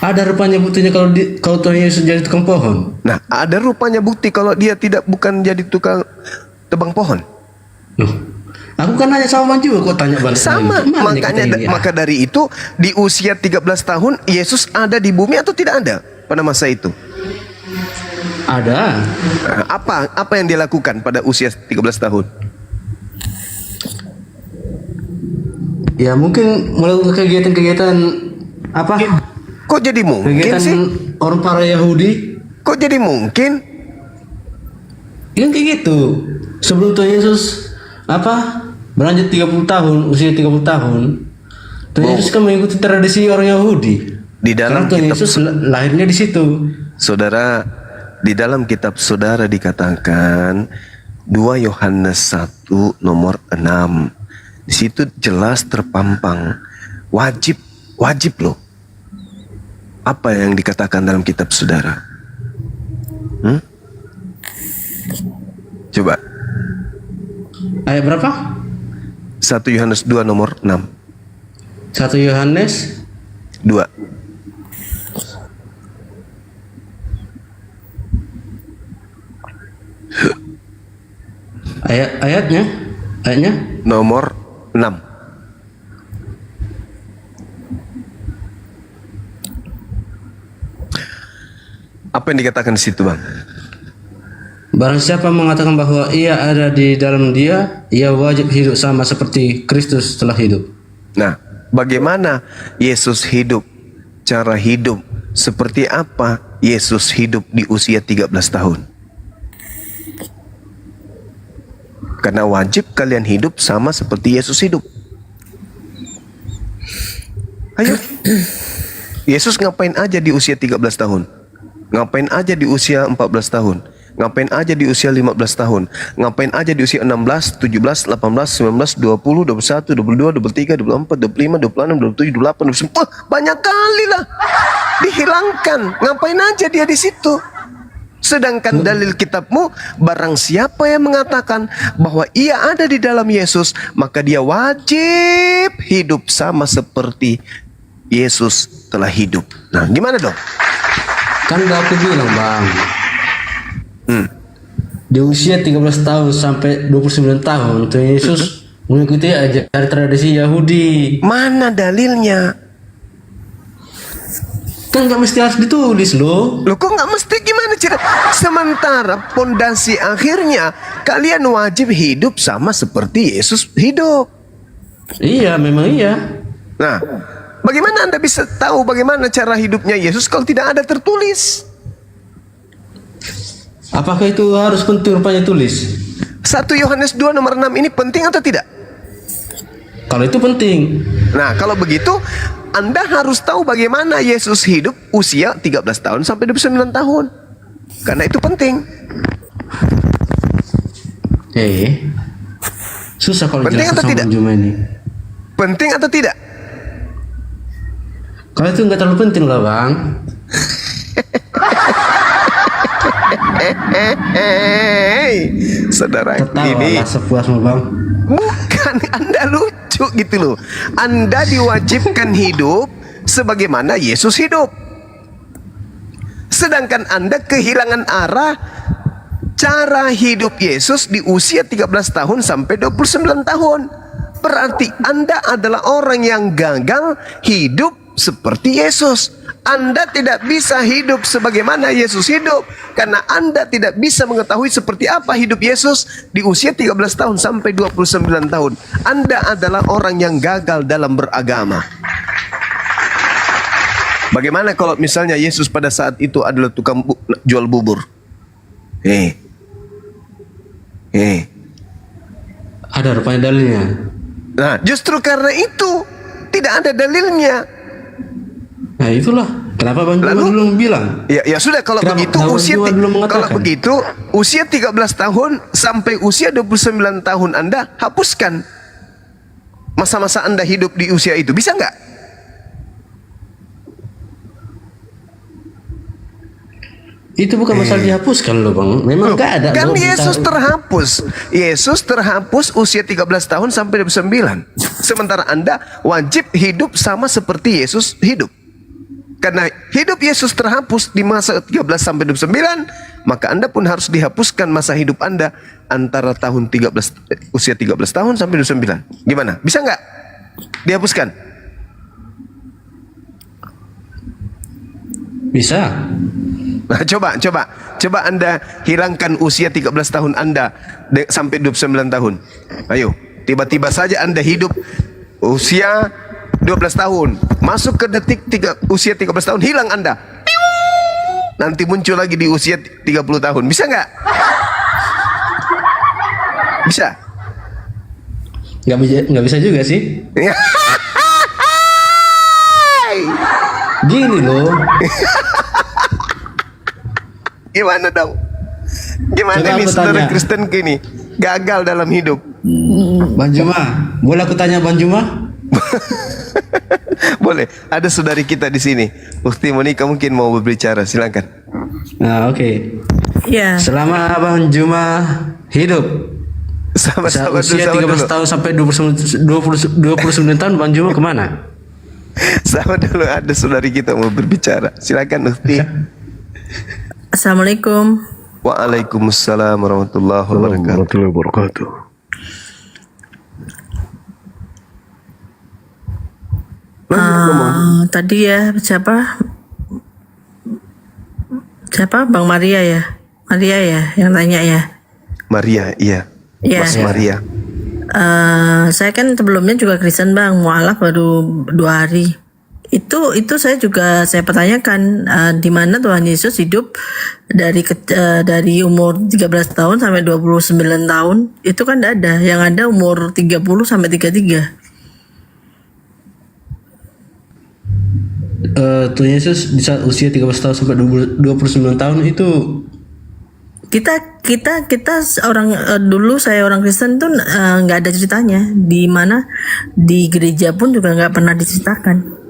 Ada rupanya buktinya kalau Tuhan Yesus jadi tukang pohon. Nah, ada rupanya bukti kalau dia bukan jadi tukang tebang pohon. Aku kan nanya sama juga kok tanya balik. Sama, maka dari itu di usia 13 tahun Yesus ada di bumi atau tidak ada pada masa itu? Ada. Nah, apa yang dia lakukan pada usia 13 tahun? Ya mungkin melakukan kegiatan-kegiatan apa? Kok jadi mungkin kegiatan sih? Orang para Yahudi. Kok jadi mungkin? Kan kayak gitu. Sebelum Tuhan Yesus berlanjut 30 tahun, usia 30 tahun, Tuhan Yesus kan mengikuti tradisi orang Yahudi. Di dalam Tuhan Yesus lahirnya di situ. Saudara, di dalam kitab saudara dikatakan 2 Yohanes 1 nomor 6. Di situ jelas terpampang wajib loh. Apa yang dikatakan dalam kitab saudara? Coba. Ayat berapa? 1 Yohanes 2 nomor 6. 1 Yohanes 2. Ayatnya nomor 6. Apa yang dikatakan di situ, Bang? Barang siapa mengatakan bahwa ia ada di dalam dia, ia wajib hidup sama seperti Kristus telah hidup. Nah, bagaimana Yesus hidup cara hidup seperti apa Yesus hidup di usia 13 tahun. Karena wajib kalian hidup sama seperti Yesus hidup. Ayo. Yesus ngapain aja di usia 13 tahun? Ngapain aja di usia 14 tahun? Ngapain aja di usia 15 tahun? Ngapain aja di usia 16, 17, 18, 19, 20, 21, 22, 23, 24, 25, 26, 27, 28, 29. Banyak kali lah. Dihilangkan. Ngapain aja dia di situ? Sedangkan dalil kitabmu, barang siapa yang mengatakan bahwa ia ada di dalam Yesus, maka dia wajib hidup sama seperti Yesus telah hidup. Nah, gimana dong? Kan udah aku bilang, Bang. Di usia 13 tahun sampai 29 tahun Tuhan Yesus mengikuti ajaran tradisi Yahudi. Mana dalilnya? Kan nggak mesti harus ditulis loh. Loh, kok nggak mesti? Gimana cara? Sementara pondasi akhirnya kalian wajib hidup sama seperti Yesus hidup. Iya, memang iya. Nah, bagaimana Anda bisa tahu bagaimana cara hidupnya Yesus kalau tidak ada tertulis? Apakah itu harus penting rupanya tulis? 1 Yohanes 2 nomor 6 ini penting atau tidak? Kalau itu penting. Nah, kalau begitu Anda harus tahu bagaimana Yesus hidup usia 13 tahun sampai 29 tahun. Karena itu penting. Susah kalau penting jelas atau tidak? Ini. Penting atau tidak? Kalau itu nggak terlalu penting lah, Bang. Saudara ini sepuasmu, Bang. Bukan, Anda lucu gitu loh. Anda diwajibkan hidup sebagaimana Yesus hidup. Sedangkan Anda kehilangan arah cara hidup Yesus di usia 13 tahun sampai 29 tahun. Berarti Anda adalah orang yang gagal hidup seperti Yesus. Anda tidak bisa hidup sebagaimana Yesus hidup karena Anda tidak bisa mengetahui seperti apa hidup Yesus di usia 13 tahun sampai 29 tahun. Anda adalah orang yang gagal dalam beragama. Bagaimana kalau misalnya Yesus pada saat itu adalah tukang jual bubur? Ada rupanya dalilnya. Nah, justru karena itu tidak ada dalilnya. Nah, itulah kenapa Bang Juma dulu bilang. Ya sudah, kalau begitu usia 13 tahun sampai usia 29 tahun Anda hapuskan masa-masa Anda hidup di usia itu. Bisa nggak? Itu bukan masalah dihapuskan loh, Bang. Memang nggak ada. Kan Yesus terhapus. Yesus terhapus usia 13 tahun sampai 29. Sementara Anda wajib hidup sama seperti Yesus hidup. Karena hidup Yesus terhapus di masa 13 sampai 29, maka Anda pun harus dihapuskan masa hidup Anda antara tahun usia 13 tahun sampai 29. Gimana? Bisa nggak dihapuskan? Bisa. Nah, coba Anda hilangkan usia 13 tahun Anda sampai 29 tahun. Ayo, tiba-tiba saja Anda hidup usia 12 tahun, masuk ke detik usia 13 tahun, hilang Anda. Nanti muncul lagi di usia 30 tahun. Bisa nggak? Bisa? Nggak bisa juga sih. Gini loh. Gimana dong? Gimana nih saudara Kristen gini? Gagal dalam hidup. Bang Juma, boleh aku tanya Bang Juma? Boleh. Ada saudari kita di sini, Ukti Monika, mungkin mau berbicara. Silakan. Nah, oke. Iya. Selama Bang Juma hidup sama usia 13 tahun sampai 29 tahun, Bang Juma kemana? Sama dulu, ada saudari kita mau berbicara. Silakan Ukti. Assalamualaikum. Waalaikumsalam warahmatullahi wabarakatuh. Tadi ya siapa Bang Maria ya yang tanya ya. Maria, iya. Mas Maria. Saya kan sebelumnya juga Kristen Bang, mualaf baru 2 hari. Itu saya pertanyakan, di mana Tuhan Yesus hidup dari umur 13 tahun sampai 29 tahun. Itu kan tidak ada. Yang ada umur 30 sampai 33. Tuhan Yesus di saat usia 13 tahun sampai 29 tahun itu kita orang dulu saya orang Kristen tuh nggak ada ceritanya, di mana di gereja pun juga nggak pernah diceritakan.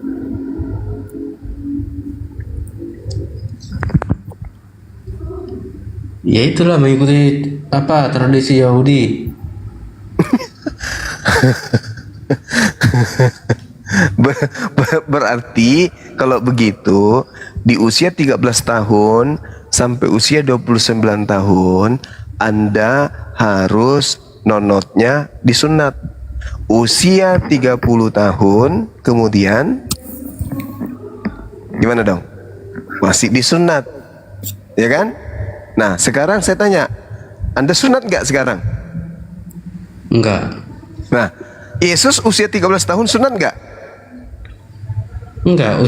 ya itulah mengikuti tradisi Yahudi. Berarti kalau begitu di usia 13 tahun sampai usia 29 tahun Anda harus nonotnya disunat. Usia 30 tahun kemudian gimana dong? Masih disunat, ya kan? Nah sekarang saya tanya, Anda sunat nggak sekarang? Enggak. Nah Yesus usia 13 tahun sunat nggak? Enggak,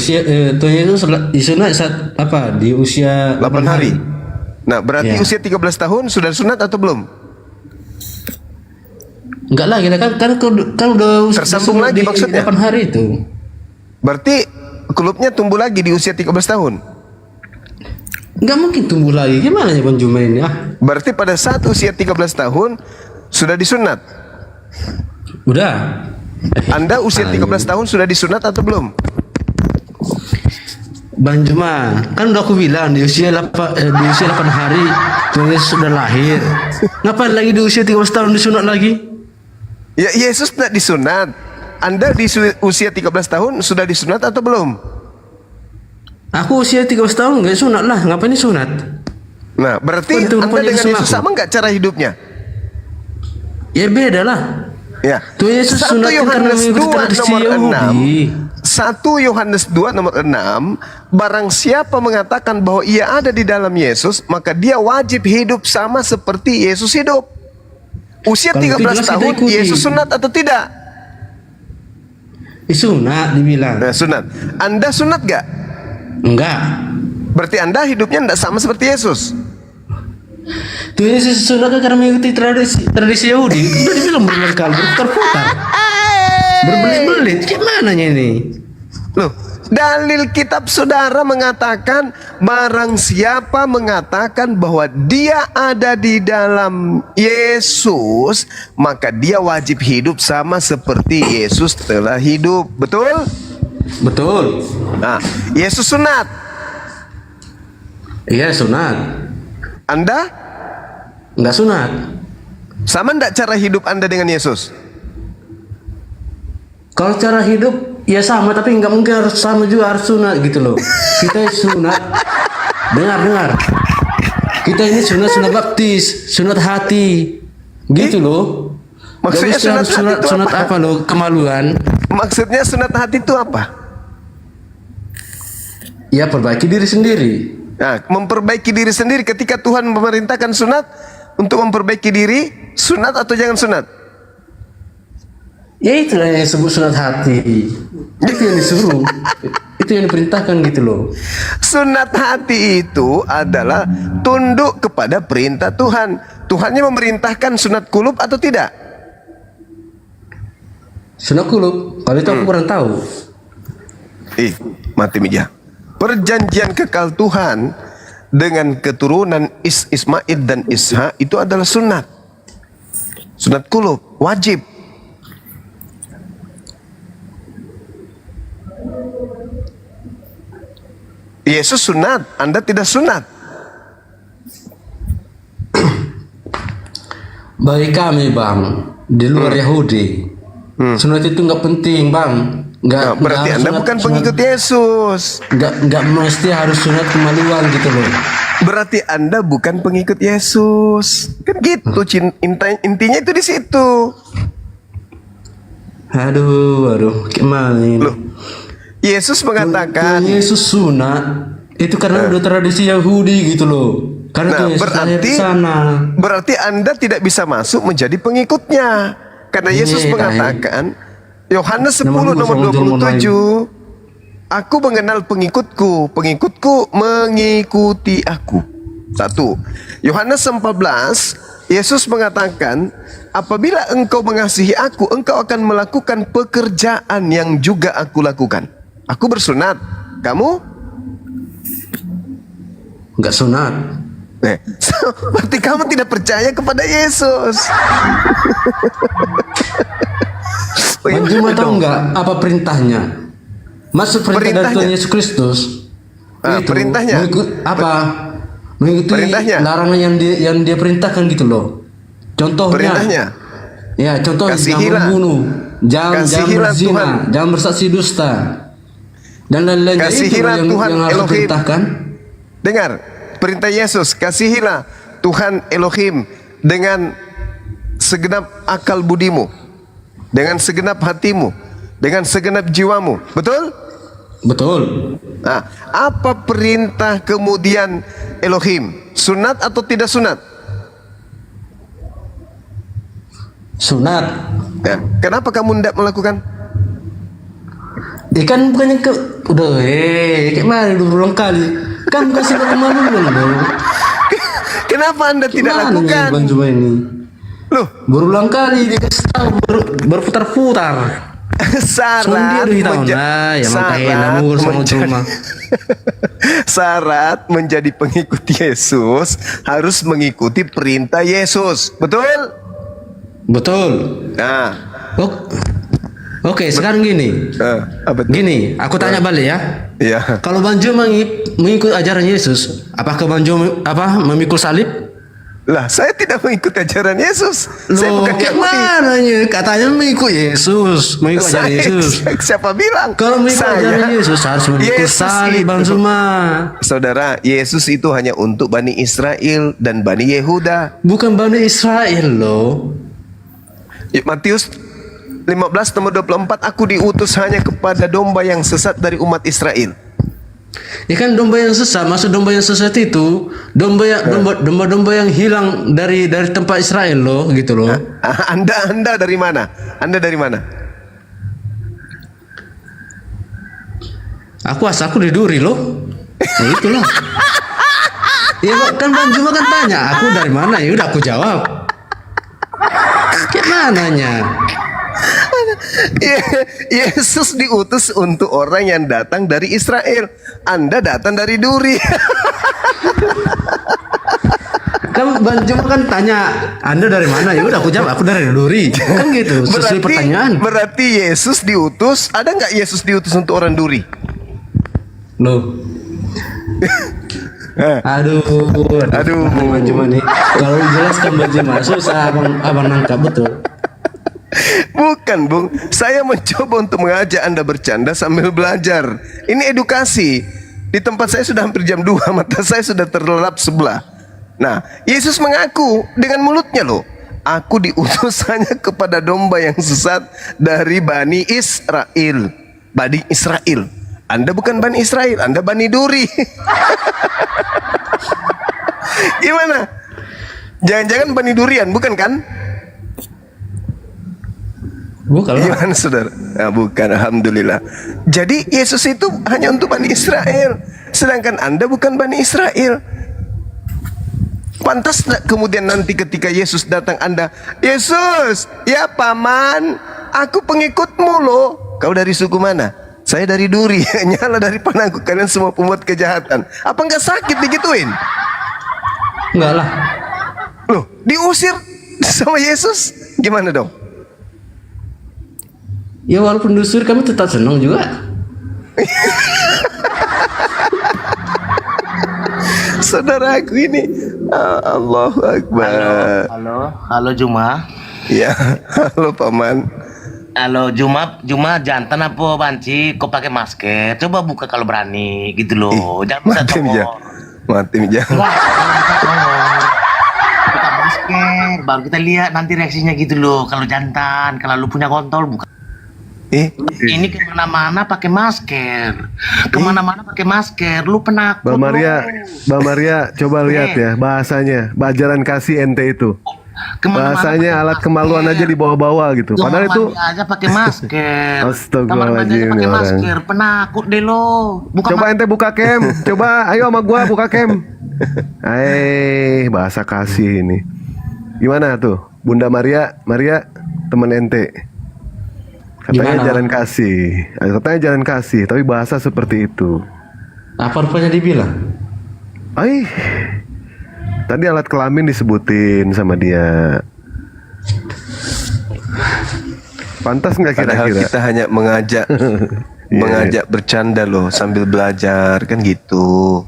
Tuhan Yesus disunat saat di usia 8 hari. Nah, berarti Ya. usia 13 tahun sudah sunat atau belum? Enggak lah, kita kan udah Tersambung disunat lagi di maksudnya. 8 hari itu. Berarti kulupnya tumbuh lagi di usia 13 tahun. Enggak mungkin tumbuh lagi. Gimana ya Bang Juma ini? Berarti pada saat usia 13 tahun sudah disunat. Udah. Anda usia 13 tahun sudah disunat atau belum? Bang Juma, kan udah aku bilang di usia 8 hari Tuhan Yesus sudah lahir. Ngapain lagi di usia 13 tahun disunat lagi? Ya Yesus tidak disunat. Anda di usia 13 tahun sudah disunat atau belum? Aku usia 13 tahun nggak sunat lah. Ngapain disunat? Nah, berarti Anda dengan Yesus sama nggak cara hidupnya? Ya beda lah. Ya. Tuhan Yesus 1 sunatkan karena Yohanes 2 mengikuti tradisi nomor Yahudi. 1 Yohanes 2 nomor 6, barang siapa mengatakan bahwa ia ada di dalam Yesus, maka dia wajib hidup sama seperti Yesus hidup. Usia Kalau 13 itu tahun kita ikuti. Yesus sunat atau tidak? Sunat dibilang. Nah, sunat. Anda sunat gak? Enggak. Berarti Anda hidupnya tidak sama seperti Yesus. Tuhan Yesus sunat karena mengikuti tradisi Yahudi. Udah dibilang berulang kali berputar-putar. Berbelit-belit. Gimana ini? Loh, dalil kitab saudara mengatakan barang siapa mengatakan bahwa dia ada di dalam Yesus, maka dia wajib hidup sama seperti Yesus telah hidup. Betul? Betul. Nah, Yesus sunat. Iya sunat. Anda? Enggak sunat. Sama enggak cara hidup Anda dengan Yesus? Kalau cara hidup ya sama, tapi nggak mungkin harus sama juga, harus sunat gitu loh. Kita sunat. Dengar. Kita ini sunat baptis, sunat hati, gitu loh. Maksudnya Gak mesti sunat hati itu sunat apa? apa loh, kemaluan. Maksudnya sunat hati itu apa? Ya perbaiki diri sendiri. Nah, memperbaiki diri sendiri ketika Tuhan memerintahkan sunat untuk memperbaiki diri, sunat atau jangan sunat? Ya itulah yang disebut sunat hati. Itu yang disuruh. Itu yang diperintahkan gitu loh. Sunat hati itu adalah tunduk kepada perintah Tuhan. Tuhannya memerintahkan sunat kulub atau tidak? Sunat kulub, kalau itu aku kurang tahu. Mati meja. Perjanjian kekal Tuhan dengan keturunan Ismail dan Ishak itu adalah sunat. Sunat kulub, wajib. Yesus sunat, Anda tidak sunat. Bagi kami bang, di luar Yahudi, sunat itu nggak penting bang. Berarti Anda bukan pengikut Yesus. Nggak mesti harus sunat kemaluan gitu loh. Berarti Anda bukan pengikut Yesus. Kan gitu, intinya itu di situ. Aduh, gimana ini? Loh, Yesus mengatakan Yesus sunat itu karena udah tradisi Yahudi gitu loh. Karena Yesus lahir di sana. Berarti Anda tidak bisa masuk menjadi pengikutnya. Karena Yesus mengatakan Yohanes 10 nomor 27. Aku mengenal pengikutku, pengikutku mengikuti aku. 1. Yohanes 14, Yesus mengatakan, apabila engkau mengasihi aku, engkau akan melakukan pekerjaan yang juga aku lakukan. Aku bersunat, kamu? Enggak sunat. Berarti kamu tidak percaya kepada Yesus. Bang Juma tahu nggak apa perintahnya? Masuk perintah dari Tuhan Yesus Kristus. Itu, perintahnya apa? Mengikuti larangan yang dia perintahkan gitu loh. Contohnya. Perintahnya. Ya, contohnya jangan membunuh, jangan berzina, jangan bersaksi dusta, dan lain-lainnya itu yang harus diperintahkan. Dengar, perintah Yesus, kasihilah Tuhan Elohim dengan segenap akal budimu, dengan segenap hatimu, dengan segenap jiwamu. Betul? Betul. Nah, apa perintah kemudian Elohim? Sunat atau tidak sunat? Sunat. Ya. Kenapa kamu tidak melakukan? Kan bukannya kayak mana berulang kali. Kan bukan sebab kemaluan loh. Kenapa Anda tidak lakukan? Bang Juma ini. Loh, berulang kali dikasih tahu berputar-putar. Syarat menjadi pengikut Yesus harus mengikuti perintah Yesus. Betul? Betul. Nah, Oke, sekarang gini. Gini, aku tanya balik ya. Iya. Kalau Bang Jo mengikut ajaran Yesus, apakah Bang Jo memikul salib? Lah, saya tidak mengikut ajaran Yesus. Saya Loh, bukan kayak mana katanya mengikut Yesus, mengikut ajaran Yesus. Siapa bilang? Kalau mengikut ajaran Yesus harus memikul salib, Bang Zuma. Saudara, Yesus itu hanya untuk Bani Israel dan Bani Yehuda. Bukan Bani Israel loh. Matius 15:24, aku diutus hanya kepada domba yang sesat dari umat Israel. Ya kan domba yang sesat, maksud domba yang sesat itu domba yang hilang dari tempat Israel loh, gitu loh. Anda dari mana? Anda dari mana? Asalku di Duri loh. Nah, itulah. Ya kan Bang Juma kan tanya, aku dari mana? Ya udah aku jawab. Kayak mananya? Yesus diutus untuk orang yang datang dari Israel. Anda datang dari Duri. Kan Bang Juma kan tanya, Anda dari mana? Ya udah aku jawab, aku dari Duri. Kan gitu, sesuai pertanyaan. Berarti Yesus diutus, ada nggak Yesus diutus untuk orang Duri? Loh. Aduh. Bang Juma nih. Kalau dijelaskan Bang Juma susah abang nangkap betul. Bukan, Bung. Saya mencoba untuk mengajak Anda bercanda sambil belajar. Ini edukasi. Di tempat saya sudah hampir jam 2, mata saya sudah terlelap sebelah. Nah, Yesus mengaku dengan mulutnya loh, aku diutus hanya kepada domba yang sesat dari Bani Israel. Bani Israel. Anda bukan Bani Israel, Anda Bani Duri. Gimana? Jangan-jangan Bani Durian, bukan kan? Bukan. Gimana saudara? Nah, bukan, alhamdulillah. Jadi Yesus itu hanya untuk Bani Israel, sedangkan Anda bukan Bani Israel. Pantas kemudian nanti ketika Yesus datang Anda, Yesus, ya paman, aku pengikutmu loh. Kau dari suku mana? Saya dari Duri. Nyala dari panahku, kalian semua pembuat kejahatan. Apa enggak sakit digituin? Enggak lah. Loh, diusir sama Yesus? Gimana dong? Ya walaupun diusir kami tetap senang juga. Saudaraku ini, Allahu Akbar. Halo Juma. Ya, halo paman. Halo Juma jantan apa banci? Kau pakai masker? Coba buka kalau berani, gitu loh. Jangan bisa Mati jangan. Buka masker, baru kita lihat nanti reaksinya gitu loh. Kalau jantan, kalau lu punya kontol buka. Ini kemana-mana pakai masker, lu penakut. Bang Maria, coba lihat ya bahasanya, ajaran kasih ente itu. Bahasanya alat kemaluan aja dibawa-bawa gitu. Padahal itu mandi aja pakai masker. Kamar mandi Astagfirullahaladzim aja pakai nih orang. masker. Penakut deh lo. Coba ente buka cam. Coba ayo sama gua buka cam. Bahasa kasih ini. Gimana tuh? Bunda Maria, teman ente. Katanya Gimana? jalan kasih. Katanya jalan kasih, tapi bahasa seperti itu. Apa rupanya dibilang? Tadi alat kelamin disebutin sama dia. Pantas nggak Padahal kira-kira? kita hanya mengajak mengajak bercanda loh sambil belajar kan gitu.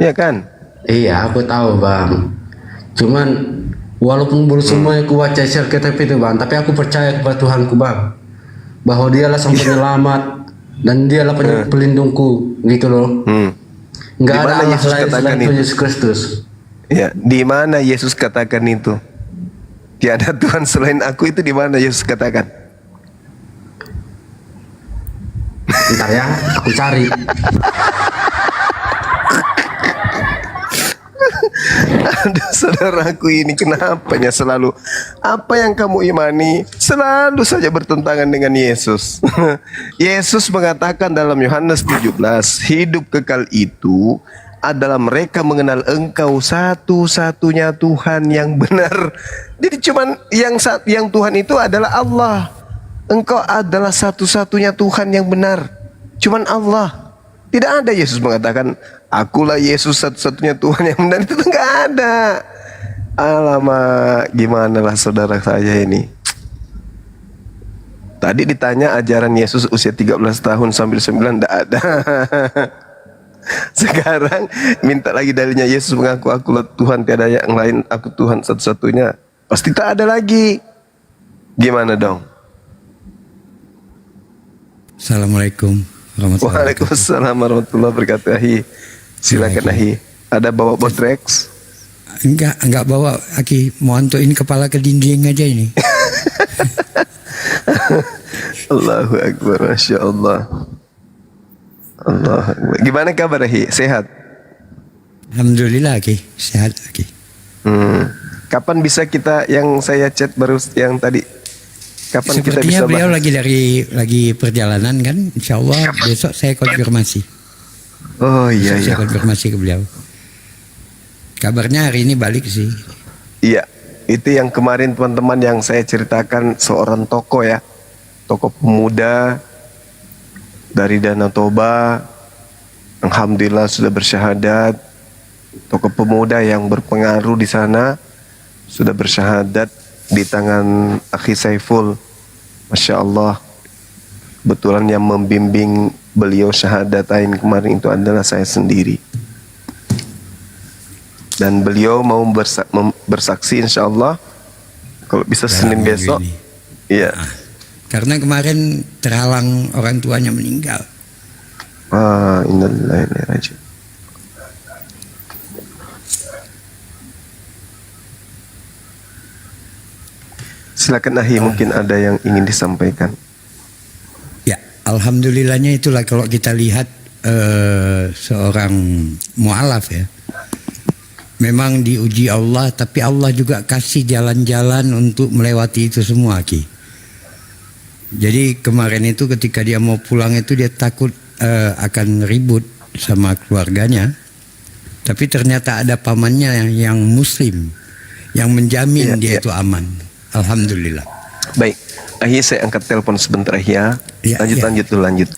Iya kan? Iya, aku tahu bang. Cuman walaupun belum semuanya ku baca share KTP itu bang, tapi aku percaya kepada Tuhanku bang, bahwa dialah sang penyelamat dan dialah pelindungku gitu loh. Nggak Di ada mana Allah Yesus lain katakan selain itu? Tuhan Yesus Kristus. Ya, di mana Yesus katakan itu? Tiada Tuhan selain aku, itu di mana Yesus katakan? Bentar ya, aku cari. Aduh saudaraku ini kenapanya selalu apa yang kamu imani selalu saja bertentangan dengan Yesus. Yesus mengatakan dalam Yohanes 17, hidup kekal itu adalah mereka mengenal Engkau satu-satunya Tuhan yang benar. Jadi cuman yang Tuhan itu adalah Allah. Engkau adalah satu-satunya Tuhan yang benar. Cuman Allah. Tidak ada Yesus mengatakan akulah Yesus satu-satunya Tuhan yang benar, itu enggak ada. Alamak, gimana lah saudara saya ini. Tadi ditanya ajaran Yesus usia 13 tahun sambil 9, enggak ada. Sekarang minta lagi dalilnya Yesus mengaku akulah Tuhan, tiada yang lain, aku Tuhan satu-satunya. Pasti tak ada lagi. Gimana dong? Assalamualaikum warahmatullahi Waalaikumsalam warahmatullahi wabarakatuh. Ahi, silakan Ahi. Ada bawa Botrex? Enggak bawa Aki, mau antuin kepala ke dinding aja ini. Allahu Akbar, Masya Allah. Allah Akbar. Gimana kabar Ahi? Sehat? Alhamdulillah Aki, sehat Aki. Kapan bisa kita yang saya chat baru yang tadi? Kapan kita Sepertinya bisa beliau bahas? lagi perjalanan kan, insya Allah besok saya konfirmasi. Oh iya Besok iya. saya konfirmasi ke beliau. Kabarnya hari ini balik sih. Iya, itu yang kemarin teman-teman yang saya ceritakan, seorang tokoh ya, tokoh pemuda dari Danau Toba, alhamdulillah sudah bersyahadat. Tokoh pemuda yang berpengaruh di sana sudah bersyahadat di tangan Akhi Saiful. Masya Allah, kebetulan yang membimbing beliau syahadatain kemarin itu adalah saya sendiri. Dan beliau mau bersaksi insya Allah kalau bisa Senin besok. Iya. Karena kemarin terhalang orang tuanya meninggal. Innalillahi wa inna ilaihi raji'un. Silakan Ahi, mungkin ada yang ingin disampaikan. Ya, alhamdulillahnya itulah kalau kita lihat seorang mu'alaf ya. Memang diuji Allah, tapi Allah juga kasih jalan-jalan untuk melewati itu semua Ki. Jadi kemarin itu ketika dia mau pulang itu dia takut akan ribut sama keluarganya. Tapi ternyata ada pamannya yang muslim yang menjamin dia itu aman. Alhamdulillah. Baik, Ahi saya angkat telepon sebentar Ahi ya. Lanjut.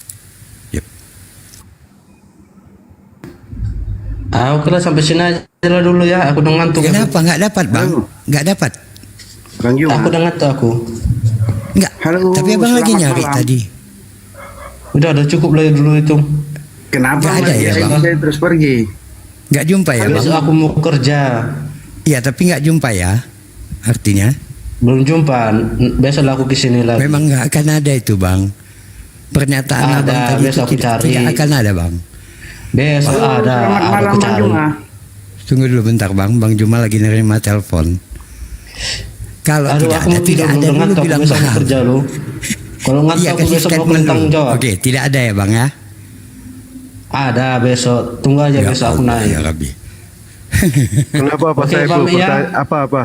Oke lah, sampai sini aja lah dulu ya. Aku udah ngantuk. Kenapa nggak dapat bang? Nggak dapat. Aku udah ngantuk aku. Enggak. Tapi abang lagi nyari tadi. Udah cukup lah dulu itu. Kenapa nggak ada ya bang? Saya terus pergi. Nggak jumpa ya bang? Besok aku mau kerja. Iya tapi nggak jumpa ya. Artinya? Belum jumpa. Besok aku kesini lagi. Memang nggak akan ada itu bang. Pernyataan abang tadi itu tidak akan ada bang. Besok ada. Aku cari. Tunggu dulu bentar bang. Bang Juma lagi nerima telepon. Kalau tidak ada dulu bilang bang. Kerja lu. Kalau ngantuk aku besok mau bertanggung jawab. Oke, tidak ada ya bang ya? Ada besok. Tunggu aja besok aku naik. Ya Rabbi. Kenapa Pak Oke, Saiful? Bang, ya. Apa?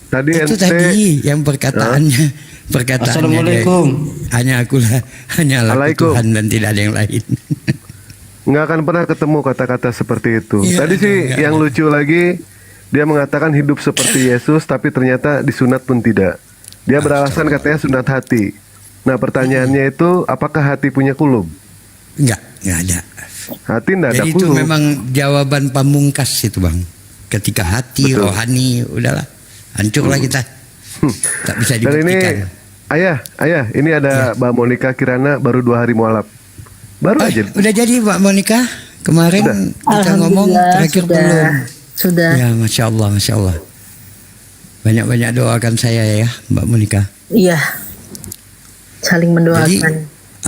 Tadi Itu ente tadi yang perkataannya Assalamualaikum. hanya akulah hanyalah Waalaikum. Tuhan dan tidak ada yang lain. nggak akan pernah ketemu kata-kata seperti itu. Iya, Tadi sih enggak. yang lucu lagi, dia mengatakan hidup seperti Yesus, tapi ternyata disunat pun tidak. Dia beralasan katanya sunat hati. Nah pertanyaannya itu, apakah hati punya kulub? Enggak ada. Hati tidak ada Jadi itu kulub. memang jawaban pamungkas itu bang. Ketika hati, Betul. rohani, udahlah, hancurlah kita. Tak bisa Dan ini, dibuktikan. ayah, ini ada Mbak Monica Kirana baru 2 hari mualaf. Baru aja. Udah jadi Mbak Monica? Kemarin kita ngomong Alhamdulillah, terakhir sudah. belum. Sudah. Ya, masya Allah. Banyak-banyak doakan saya ya, Mbak Monica. Iya. Saling mendoakan. Jadi,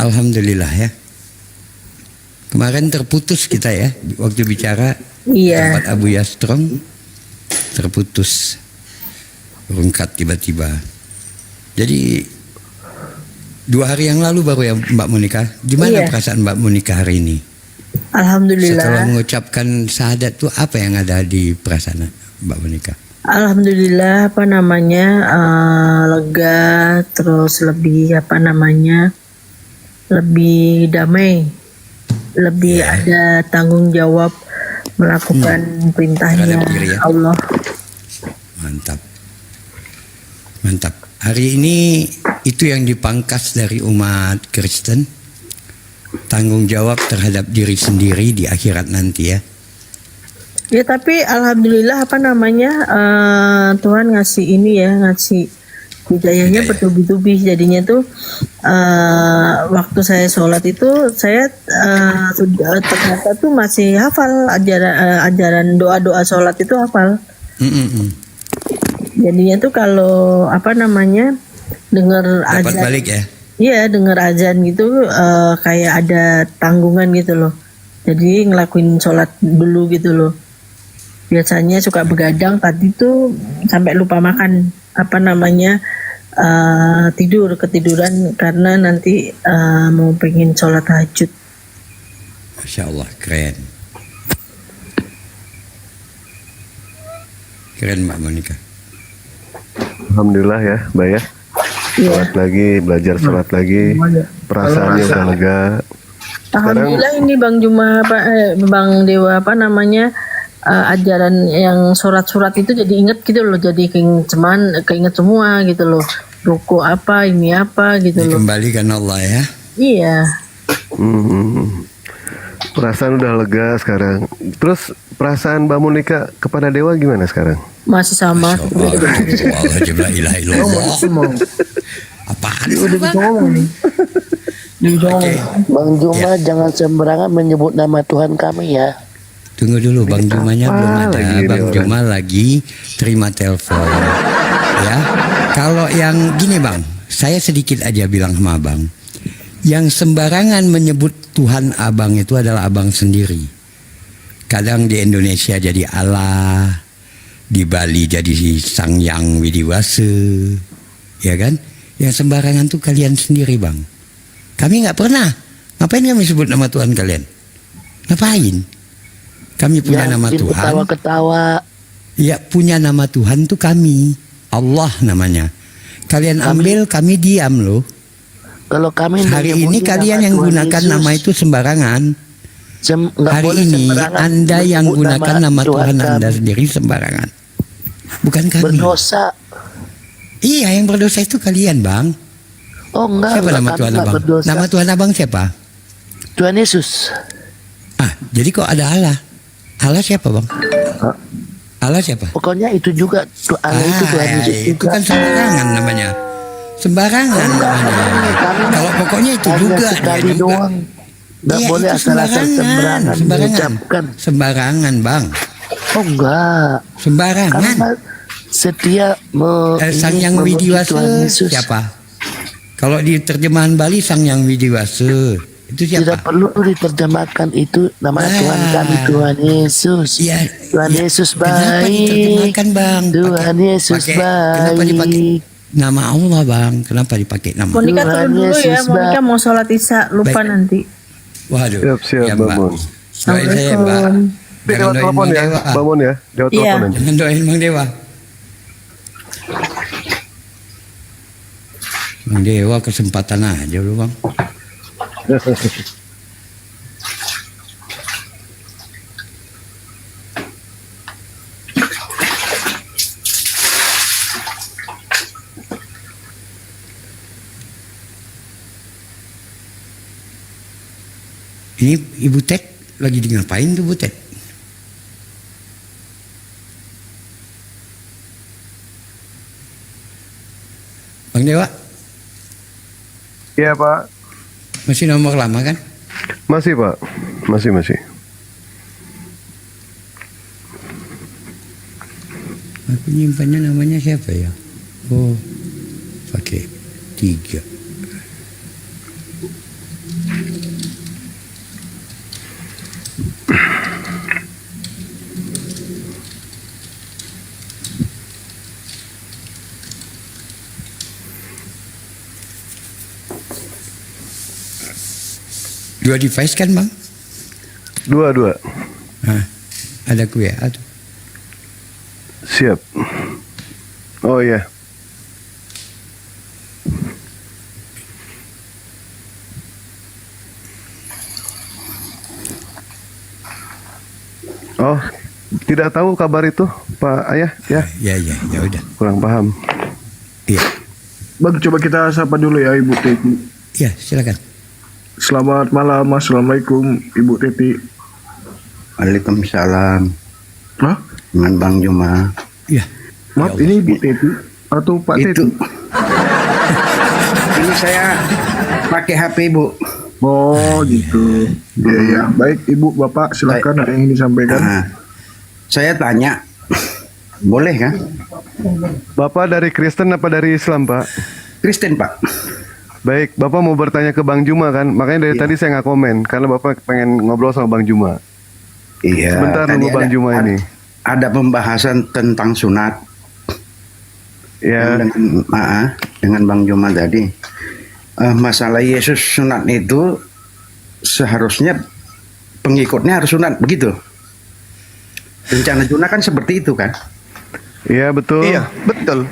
alhamdulillah ya. Kemarin terputus kita ya, waktu bicara Iya. tempat Abu Yastrong terputus, rungkat tiba-tiba. Jadi 2 hari yang lalu baru ya Mbak Monica. Gimana Iya. perasaan Mbak Monica hari ini? Alhamdulillah. Setelah mengucapkan syahadat tuh apa yang ada di perasaan Mbak Monica? Alhamdulillah lega, terus lebih lebih damai, lebih ada tanggung jawab melakukan perintahnya Terhadap diri ya. Allah. Mantap. Hari ini itu yang dipangkas dari umat Kristen, tanggung jawab terhadap diri sendiri di akhirat nanti ya. Ya tapi alhamdulillah Tuhan ngasih ini ya, ngasih hidayahnya bertubi-tubi, jadinya tuh waktu saya sholat itu saya ternyata tuh masih hafal ajaran doa-doa sholat itu hafal. Jadinya tuh kalau dengar Dapat azan, balik ya. iya dengar azan gitu kayak ada tanggungan gitu loh. Jadi ngelakuin sholat dulu gitu loh. Biasanya suka begadang, tadi tuh sampai lupa makan ketiduran karena nanti mau pengen sholat tahajud. Masya Allah, keren Mbak Monica. Alhamdulillah ya, Mbak ya. Sholat lagi, belajar sholat lagi. Perasaannya udah lega. Alhamdulillah ini Bang Juma Bang Dewa ajaran yang surat-surat itu jadi inget gitu loh, jadi keinget semua gitu loh, ruku ini gitu loh. Dikembalikan Allah ya. Iya. Perasaan udah lega sekarang. Terus perasaan Mbak Monica kepada Dewa gimana sekarang? Masih sama. Apaan? Bang Juma jangan sembarangan menyebut nama Tuhan kami ya. Tunggu dulu, Bang Jumanya belum ada. Bang Juma lagi terima telepon. Ya, kalau yang gini Bang, saya sedikit aja bilang sama Abang. Yang sembarangan menyebut Tuhan Abang itu adalah Abang sendiri. Kadang di Indonesia jadi Allah, di Bali jadi Sang Yang Widiwase, ya kan? Yang sembarangan tuh kalian sendiri Bang. Kami nggak pernah. Ngapain kami sebut nama Tuhan kalian? Ngapain? Kami punya nama Tuhan. Ketawa-ketawa. Ya, punya nama Tuhan tuh kami. Allah namanya. Kalian ambil, kami diam loh. Kalau kami hari ini kalian yang gunakan nama itu sembarangan. Hari ini Anda yang gunakan nama Tuhan Anda sendiri sembarangan. Bukan kami. Berdosa. Iya, yang berdosa itu kalian, Bang. Oh enggak. Siapa nama Tuhan Abang? Nama Tuhan Abang siapa? Tuhan Yesus. Jadi kok ada Allah? Allah siapa Bang? Allah siapa? Pokoknya itu juga Allah itu Tuhan Yesus. Itu kan sembarangan namanya. Sembarangan namanya. Kalau pokoknya itu juga dia juga. Doang. Nggak boleh asal-asal sembarangan. Sembarangan Bang. Oh enggak. Sembarangan. Karena setia Sang Yang Widiwase siapa? Kalau di terjemahan Bali Sang Yang Widiwase itu siapa? Tidak perlu diterjemahkan, itu nama Tuhan kami Tuhan Yesus. Iya. Tuhan Yesus baik. Kenapa diterjemahkan Bang? Tuhan Yesus baik. Kenapa dipakai nama Allah Bang? Kenapa dipakai nama? Monica turun dulu ya, Monica mau sholat isya, lupa Baik. nanti. Waduh. Siap, ya, Mbak. Bang. Doain saya Mbak. lewat doain telepon Bang ya, Dewa. Bang Mon ya, lewat Iya. telepon aja. Jangan doain Bang Dewa. Bang Dewa kesempatan aja lu Bang. Ini Ibu Ted lagi di ngapain tuh Bu Ted? Bang Dewa, Iya Pak, masih nomor lama kan? masih Pak, masih. Aku nyimpannya namanya siapa ya? Oh, pakai 3. Dua device kan Bang? Dua. Nah, ada QA tuh. Siap. Oh iya. Oh, tidak tahu kabar itu, Pak Ayah ya? Ya udah. Kurang paham. Iya. Bang, coba kita sapa dulu ya Ibu Teti. Iya, silakan. Selamat malam, Assalamualaikum Ibu Teti. Waalaikumsalam. Hah? Dengan Bang Juma. Iya. Maaf, ini Ibu Teti atau Pak Teti? Ini saya pakai HP Ibu. Oh gitu. Iya. Baik Ibu, Bapak silakan, ada yang ingin disampaikan. Nah, saya tanya, boleh kan? Bapak dari Kristen apa dari Islam, Pak? Kristen, Pak. Baik, Bapak mau bertanya ke Bang Juma kan? Makanya dari tadi saya nggak komen karena Bapak pengen ngobrol sama Bang Juma. Iya. Sebentar tadi nunggu Bang ada- Juma ini. Ada pembahasan tentang sunat. Ya. Dengan Bang Juma tadi. Masalah Yesus sunat itu seharusnya pengikutnya harus sunat, begitu? Rencana Juna kan seperti itu kan? Iya betul. Iya betul.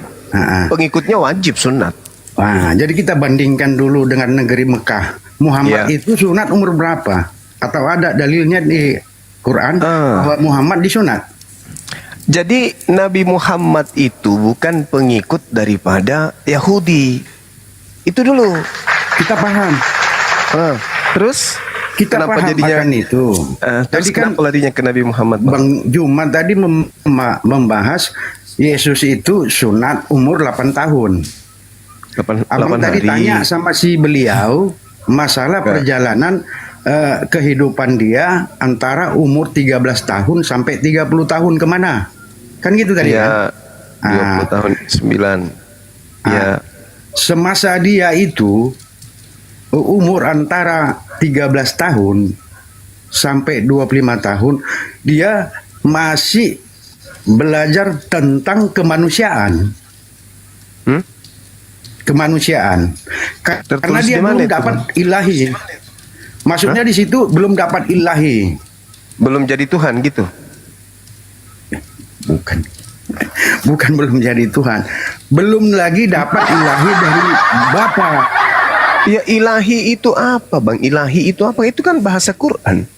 Pengikutnya wajib sunat. Nah, jadi kita bandingkan dulu dengan negeri Mekah. Muhammad Iya. itu sunat umur berapa? Atau ada dalilnya di Quran bahwa Muhammad disunat? Jadi Nabi Muhammad itu bukan pengikut daripada Yahudi. Itu dulu. Kita paham. Terus Kita kenapa paham jadinya akan itu. Tadi kan kenapa larinya ke Nabi Muhammad, Bang? Bang Juma tadi membahas Yesus itu sunat umur 8 tahun. Abang 8 tadi hari. tanya sama si beliau masalah perjalanan kehidupan dia antara umur 13 tahun sampai 30 tahun kemana? Kan gitu tadi Ya, kan? 20 tahun 9. Ya. Semasa dia itu umur antara 13 tahun sampai 25 tahun, dia masih belajar tentang kemanusiaan. Kemanusiaan. Karena Tertulis dia di mana belum itu, dapat Bang? ilahi. Maksudnya di situ belum dapat ilahi. Belum jadi Tuhan gitu. Bukan. Bukan belum jadi Tuhan. Belum lagi dapat ilahi dari Bapa. Ya ilahi itu apa, Bang? Ilahi itu apa? Itu kan bahasa Quran.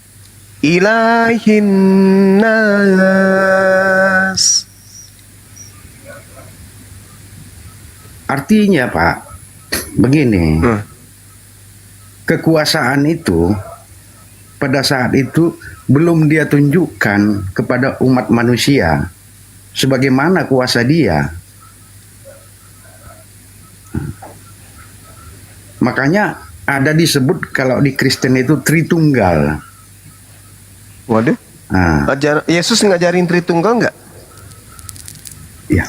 Ilahin nas. Artinya Pak, begini. Kekuasaan itu pada saat itu belum dia tunjukkan kepada umat manusia sebagaimana kuasa dia. Makanya ada disebut kalau di Kristen itu Tritunggal. Waduh. Yesus ngajarin Tritunggal nggak? Ya.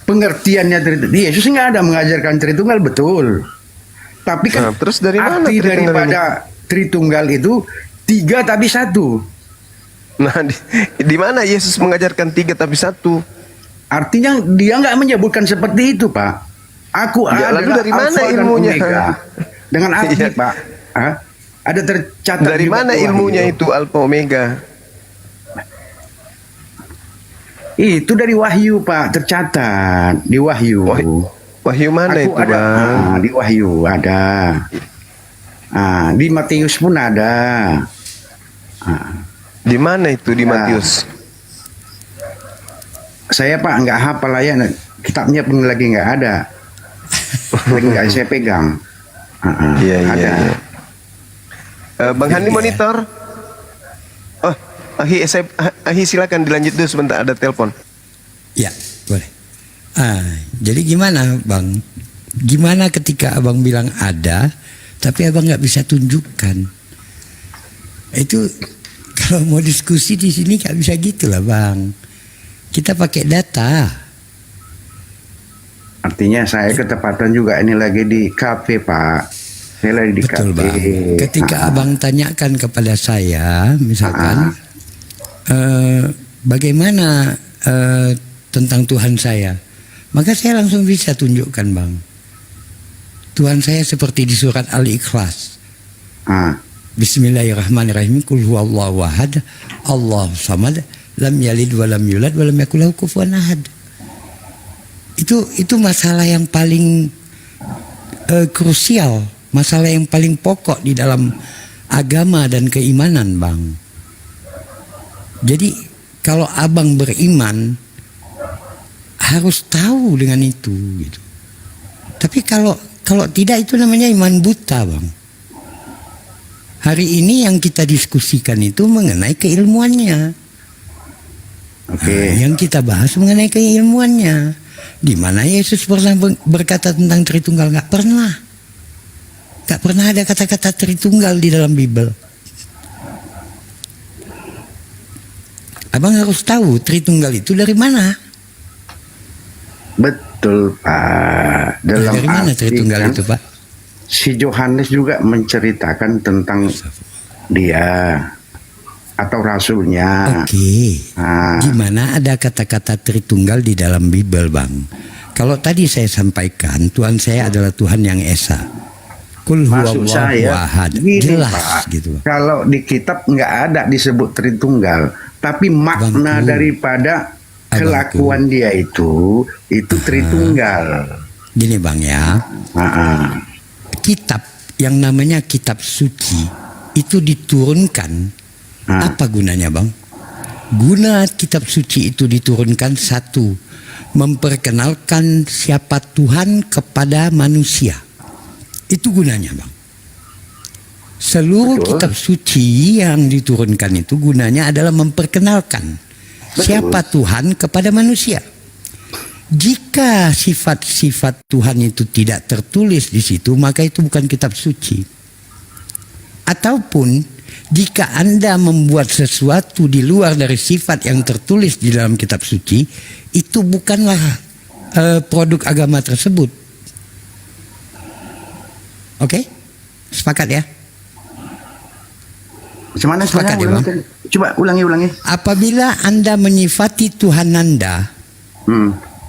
Pengertiannya Tritunggal. Yesus nggak ada mengajarkan Tritunggal, betul. Tapi kan terus dari mana arti Tritunggal daripada Tritunggal itu 3 tapi 1. Nah, di mana Yesus mengajarkan 3 tapi 1? Artinya dia nggak menyebutkan seperti itu, Pak. Aku Ya, lalu adalah dari mana Alfa dan ilmunya? Omega. Dengan arti, Iya. Pak. Ada tercatat Dari juga mana di Wahyu. ilmunya itu Alfa Omega? Itu dari Wahyu Pak, tercatat di Wahyu. Wahyu mana Aku itu ada, bang? di Wahyu ada. Di Matius pun ada. Di mana itu di Matius? Saya Pak nggak hafal ya, kitabnya pun lagi nggak ada, lagi nggak saya pegang. Iya ada. iya. Bang Handi monitor. Oh, Ahi silakan dilanjut dulu sebentar, ada telepon. Ya, boleh. Jadi gimana Bang? Gimana ketika Abang bilang ada, tapi Abang nggak bisa tunjukkan? Itu kalau mau diskusi di sini nggak bisa gitu lah Bang. Kita pakai data. Artinya saya ketepatan juga ini lagi di kafe Pak. Saya lagi di Betul kafe. Bang. Ketika Abang tanyakan kepada saya, misalkan, bagaimana tentang Tuhan saya, maka saya langsung bisa tunjukkan Bang. Tuhan saya seperti di surat Al-Ikhlas. Bismillahirrahmanirrahim. Qul huwallahu ahad, Allahu samad, lam yalid wa lam yulad wa lam yakul lahu kufuwan ahad. Itu masalah yang paling krusial, masalah yang paling pokok di dalam agama dan keimanan Bang. Jadi kalau Abang beriman harus tahu dengan itu gitu. Tapi kalau tidak, itu namanya iman buta Bang. Hari ini yang kita diskusikan itu mengenai keilmuannya. Yang kita bahas mengenai keilmuannya. Di mana Yesus pernah berkata tentang Tritunggal? Nggak pernah. Nggak pernah ada kata-kata Tritunggal di dalam Bible. Abang harus tahu Tritunggal itu dari mana. Betul Pak. Dalam dari mana Tritunggal kan, itu Pak? Si Yohanes juga menceritakan tentang dia atau rasulnya. Gimana ada kata-kata Tritunggal di dalam Bible Bang? Kalau tadi saya sampaikan Tuhan saya adalah Tuhan yang Esa. Kul Maksud saya ahad. gini, Jelas Pak, gitu. kalau di kitab nggak ada disebut Tritunggal, tapi makna daripada kelakuan dia itu Tritunggal. Gini Bang ya. Kitab yang namanya kitab suci itu diturunkan. Apa gunanya Bang? Guna kitab suci itu diturunkan, satu, memperkenalkan siapa Tuhan kepada manusia. Itu gunanya Bang. Seluruh kitab suci yang diturunkan itu gunanya adalah memperkenalkan siapa Tuhan kepada manusia. Jika sifat-sifat Tuhan itu tidak tertulis di situ, maka itu bukan kitab suci. Ataupun jika Anda membuat sesuatu di luar dari sifat yang tertulis di dalam kitab suci, itu bukanlah produk agama tersebut. Oke? Sepakat ya? Gimana sepakat ya Bang? Coba ulangi. Apabila Anda menyifati Tuhan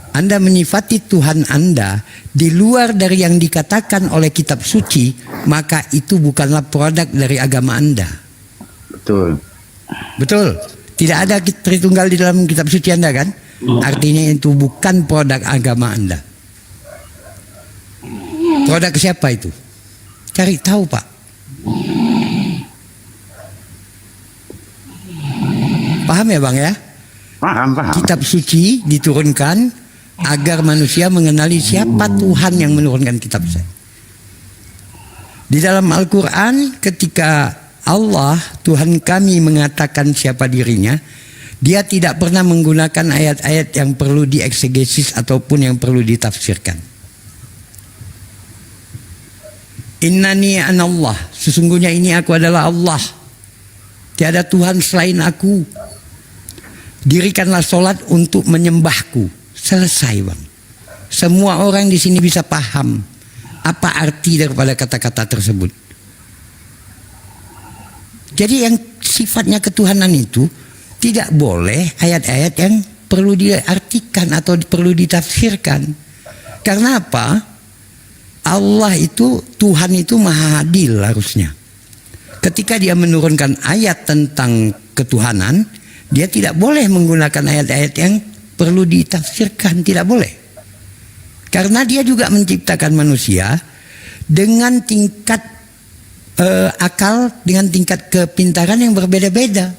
Anda menyifati Tuhan Anda di luar dari yang dikatakan oleh kitab suci, maka itu bukanlah produk dari agama Anda. Betul. Tidak ada Tritunggal di dalam kitab suci Anda kan? Artinya itu bukan produk agama Anda. Produk siapa itu? Cari tahu Pak. Paham ya Bang ya? Paham. Kitab suci diturunkan agar manusia mengenali siapa Tuhan yang menurunkan kitab saya. Di dalam Al-Quran ketika Allah Tuhan kami mengatakan siapa dirinya, dia tidak pernah menggunakan ayat-ayat yang perlu dieksegesis ataupun yang perlu ditafsirkan. Innani anallah, sesungguhnya ini aku adalah Allah, tiada Tuhan selain aku. Dirikanlah solat untuk menyembahku. Selesai Bang. Semua orang di sini bisa paham apa arti daripada kata-kata tersebut. Jadi yang sifatnya ketuhanan itu tidak boleh ayat-ayat yang perlu diartikan atau perlu ditafsirkan. Karena apa? Allah itu, Tuhan itu maha adil harusnya. Ketika dia menurunkan ayat tentang ketuhanan, dia tidak boleh menggunakan ayat-ayat yang perlu ditafsirkan, tidak boleh. Karena dia juga menciptakan manusia dengan tingkat akal, dengan tingkat kepintaran yang berbeda-beda.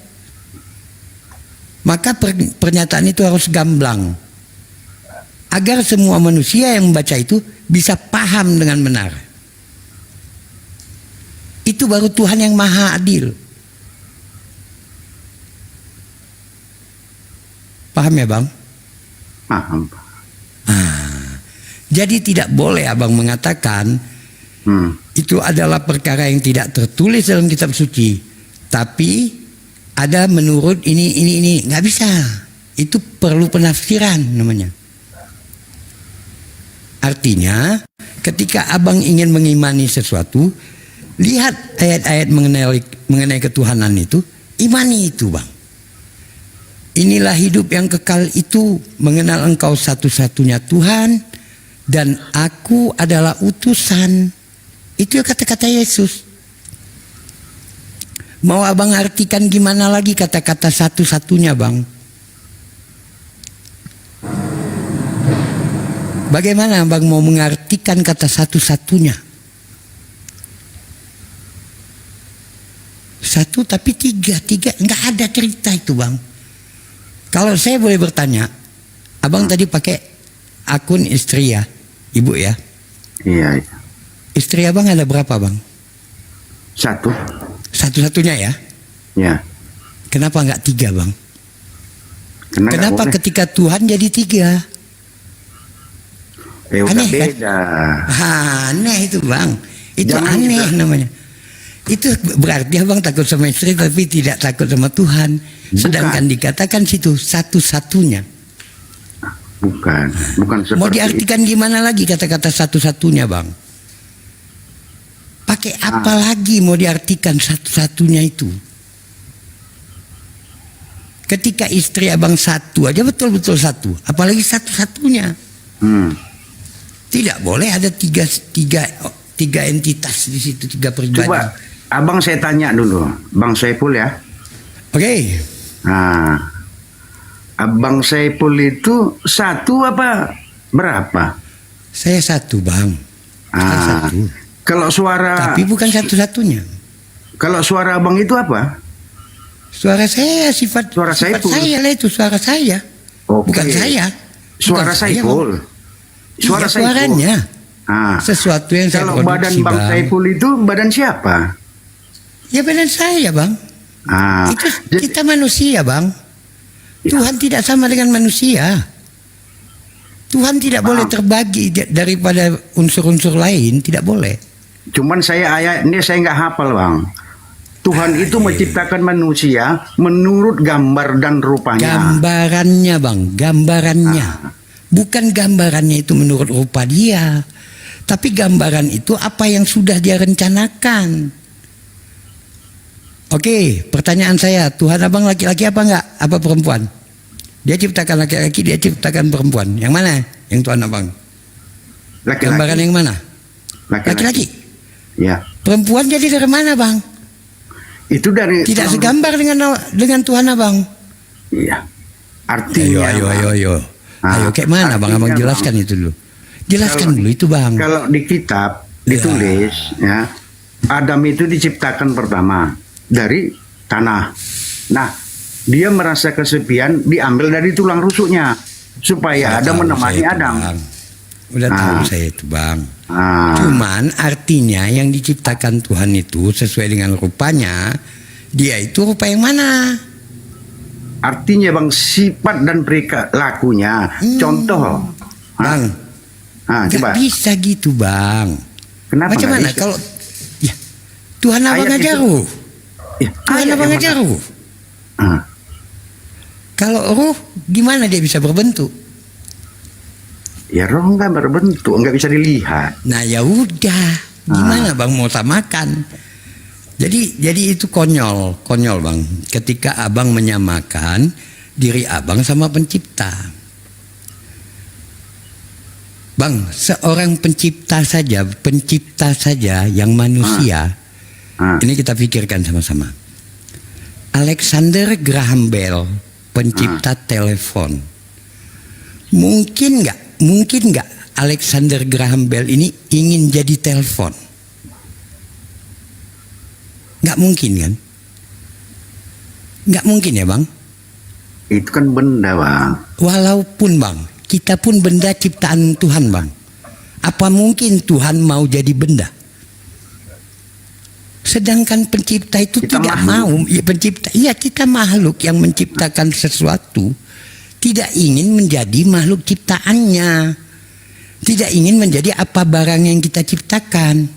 Maka pernyataan itu harus gamblang, agar semua manusia yang membaca itu bisa paham dengan benar. Itu baru Tuhan yang maha adil. Paham ya Bang? Paham. Jadi tidak boleh Abang mengatakan itu adalah perkara yang tidak tertulis dalam kitab suci, tapi ada menurut ini, nggak bisa. Itu perlu penafsiran namanya. Artinya ketika Abang ingin mengimani sesuatu, lihat ayat-ayat mengenai ketuhanan itu, imani itu Bang. Inilah hidup yang kekal itu, mengenal Engkau satu-satunya Tuhan, dan aku adalah utusan. Itu kata-kata Yesus. Mau Abang artikan gimana lagi kata-kata satu-satunya Bang? Bagaimana Abang mau mengartikan kata satu-satunya? Satu tapi tiga, nggak ada cerita itu Bang. Kalau saya boleh bertanya, Abang tadi pakai akun istri ya, Ibu ya? Iya. Istri Abang ada berapa Bang? Satu. Satu-satunya ya? Ya. Kenapa nggak tiga Bang? Kenapa Kenapa ketika Tuhan jadi tiga? Udah Aneh beda. kan? Aneh itu Bang. Itu Jangan aneh kita- namanya. Itu berarti Abang takut sama istri tapi tidak takut sama Tuhan. Sedangkan dikatakan situ satu-satunya. Bukan seperti Mau diartikan gimana lagi kata-kata satu-satunya Bang? Pakai apa lagi mau diartikan satu-satunya itu? Ketika istri Abang satu aja betul-betul satu, apalagi satu-satunya. Tidak boleh ada tiga entitas di situ, tiga pribadi. Coba Abang saya tanya dulu, Bang Saiful ya. Oke. Nah, Abang Saiful itu satu apa berapa? Saya satu Bang. Saya satu. Kalau suara. Tapi bukan satu-satunya. Kalau suara Abang itu apa? Suara saya sifat Saiful. saya lah itu suara saya. Oke. Bukan saya. Suara Bukan saya, Saiful. Bang. Suara Iya, Saiful. suaranya. Ah. Sesuatu yang saya Kalau badan produksi, Bang Bang. Saiful itu badan siapa? Ya badan saya Bang. Itu kita manusia Bang. Tuhan tidak sama dengan manusia. Tuhan tidak boleh terbagi daripada unsur-unsur lain, tidak boleh. Cuman ayat ini saya nggak hafal Bang. Tuhan itu menciptakan manusia menurut gambar dan rupanya. Gambarannya Bang, gambarannya. Bukan gambarannya itu menurut rupa dia. Tapi gambaran itu apa yang sudah dia rencanakan. Oke, pertanyaan saya, Tuhan Abang laki-laki apa enggak? Apa perempuan? Dia ciptakan laki-laki, dia ciptakan perempuan. Yang mana? Yang Tuhan Abang? Laki-laki. Gambaran yang mana? Laki-laki. Ya. Perempuan jadi dari mana Bang? Itu dari. Tidak segambar dengan Tuhan Abang. Iya. Artinya. Ayo. Ayo kayak mana Bang? Abang jelaskan itu dulu. Jelaskan dulu itu Bang. Kalau di kitab ditulis ya, Adam itu diciptakan pertama dari tanah. Nah, dia merasa kesepian, diambil dari tulang rusuknya supaya ada menemani Adam. Udah tahu saya itu Bang. Cuman artinya yang diciptakan Tuhan itu sesuai dengan rupanya, dia itu rupa yang mana? Artinya Bang, sifat dan perilakunya. Contoh Bang, coba. gak bisa gitu Bang. Kenapa Macam nggak mana bisa? kalau ya, Tuhan Abang Ayat aja itu- ruh. Tuhan ayat Abang yang aja mana? ruh. Kalau ruh gimana dia bisa berbentuk? Ya roh nggak berbentuk, nggak bisa dilihat. Nah ya udah, gimana Bang mau samakan? Jadi itu konyol Bang. Ketika Abang menyamakan diri Abang sama pencipta. Bang, seorang pencipta saja yang manusia. Ini kita pikirkan sama-sama. Alexander Graham Bell, pencipta telepon. Mungkin nggak Alexander Graham Bell ini ingin jadi telepon? Nggak mungkin kan? Nggak mungkin ya bang? Itu kan benda bang. Walaupun bang, kita pun benda ciptaan Tuhan bang. Apa mungkin Tuhan mau jadi benda? Sedangkan pencipta itu Kita tidak makhluk. mau. Ya, pencipta, iya kita makhluk yang menciptakan sesuatu. Tidak ingin menjadi makhluk ciptaannya. Tidak ingin menjadi apa barang yang kita ciptakan.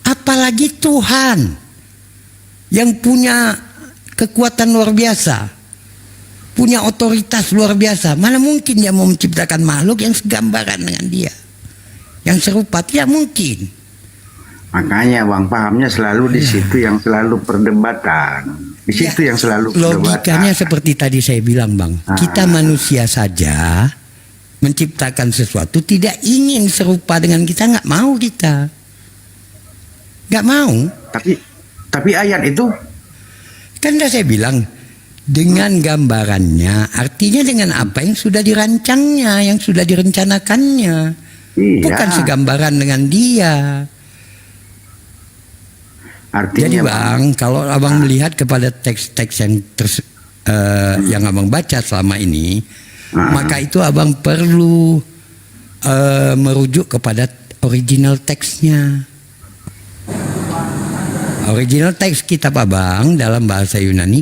Apalagi Tuhan yang punya kekuatan luar biasa, punya otoritas luar biasa. Mana mungkin dia mau menciptakan makhluk yang segambaran dengan dia, yang serupa? Tidak mungkin. Makanya bang pahamnya selalu di situ yang selalu perdebatan. Di situ yang selalu Logikanya perdebatan. seperti tadi saya bilang bang, kita manusia saja menciptakan sesuatu tidak ingin serupa dengan kita, nggak mau kita, nggak mau. Tapi ayat itu kan udah saya bilang dengan gambarannya, artinya dengan apa yang sudah dirancangnya, yang sudah direncanakannya, bukan segambaran dengan dia. Artinya, jadi bang, kalau abang melihat kepada teks-teks yang abang baca selama ini, maka itu abang perlu merujuk kepada original teksnya. Original teks kitab abang dalam bahasa Yunani,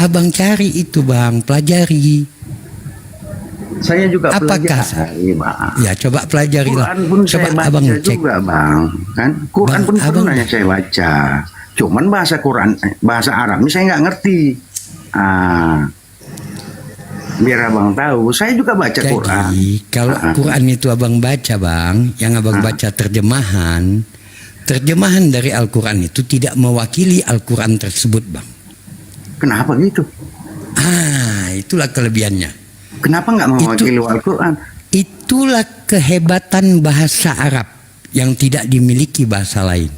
abang cari itu bang, pelajari. saya juga Apakah pelajari bang. Ya coba pelajarilah. Quran pun Coba saya baca abang cek. juga bang, kan? Quran Bang, pun abang- pernah yang saya baca. Cuman bahasa Quran, bahasa Arabnya saya nggak ngerti. Biar abang tahu, saya juga baca Quran. Jadi kalau Quran itu abang baca bang, yang abang baca terjemahan dari Al-Quran itu tidak mewakili Al-Quran tersebut bang. Kenapa gitu? Itulah kelebihannya. Kenapa nggak mewakili Al-Quran? Itulah kehebatan bahasa Arab yang tidak dimiliki bahasa lain.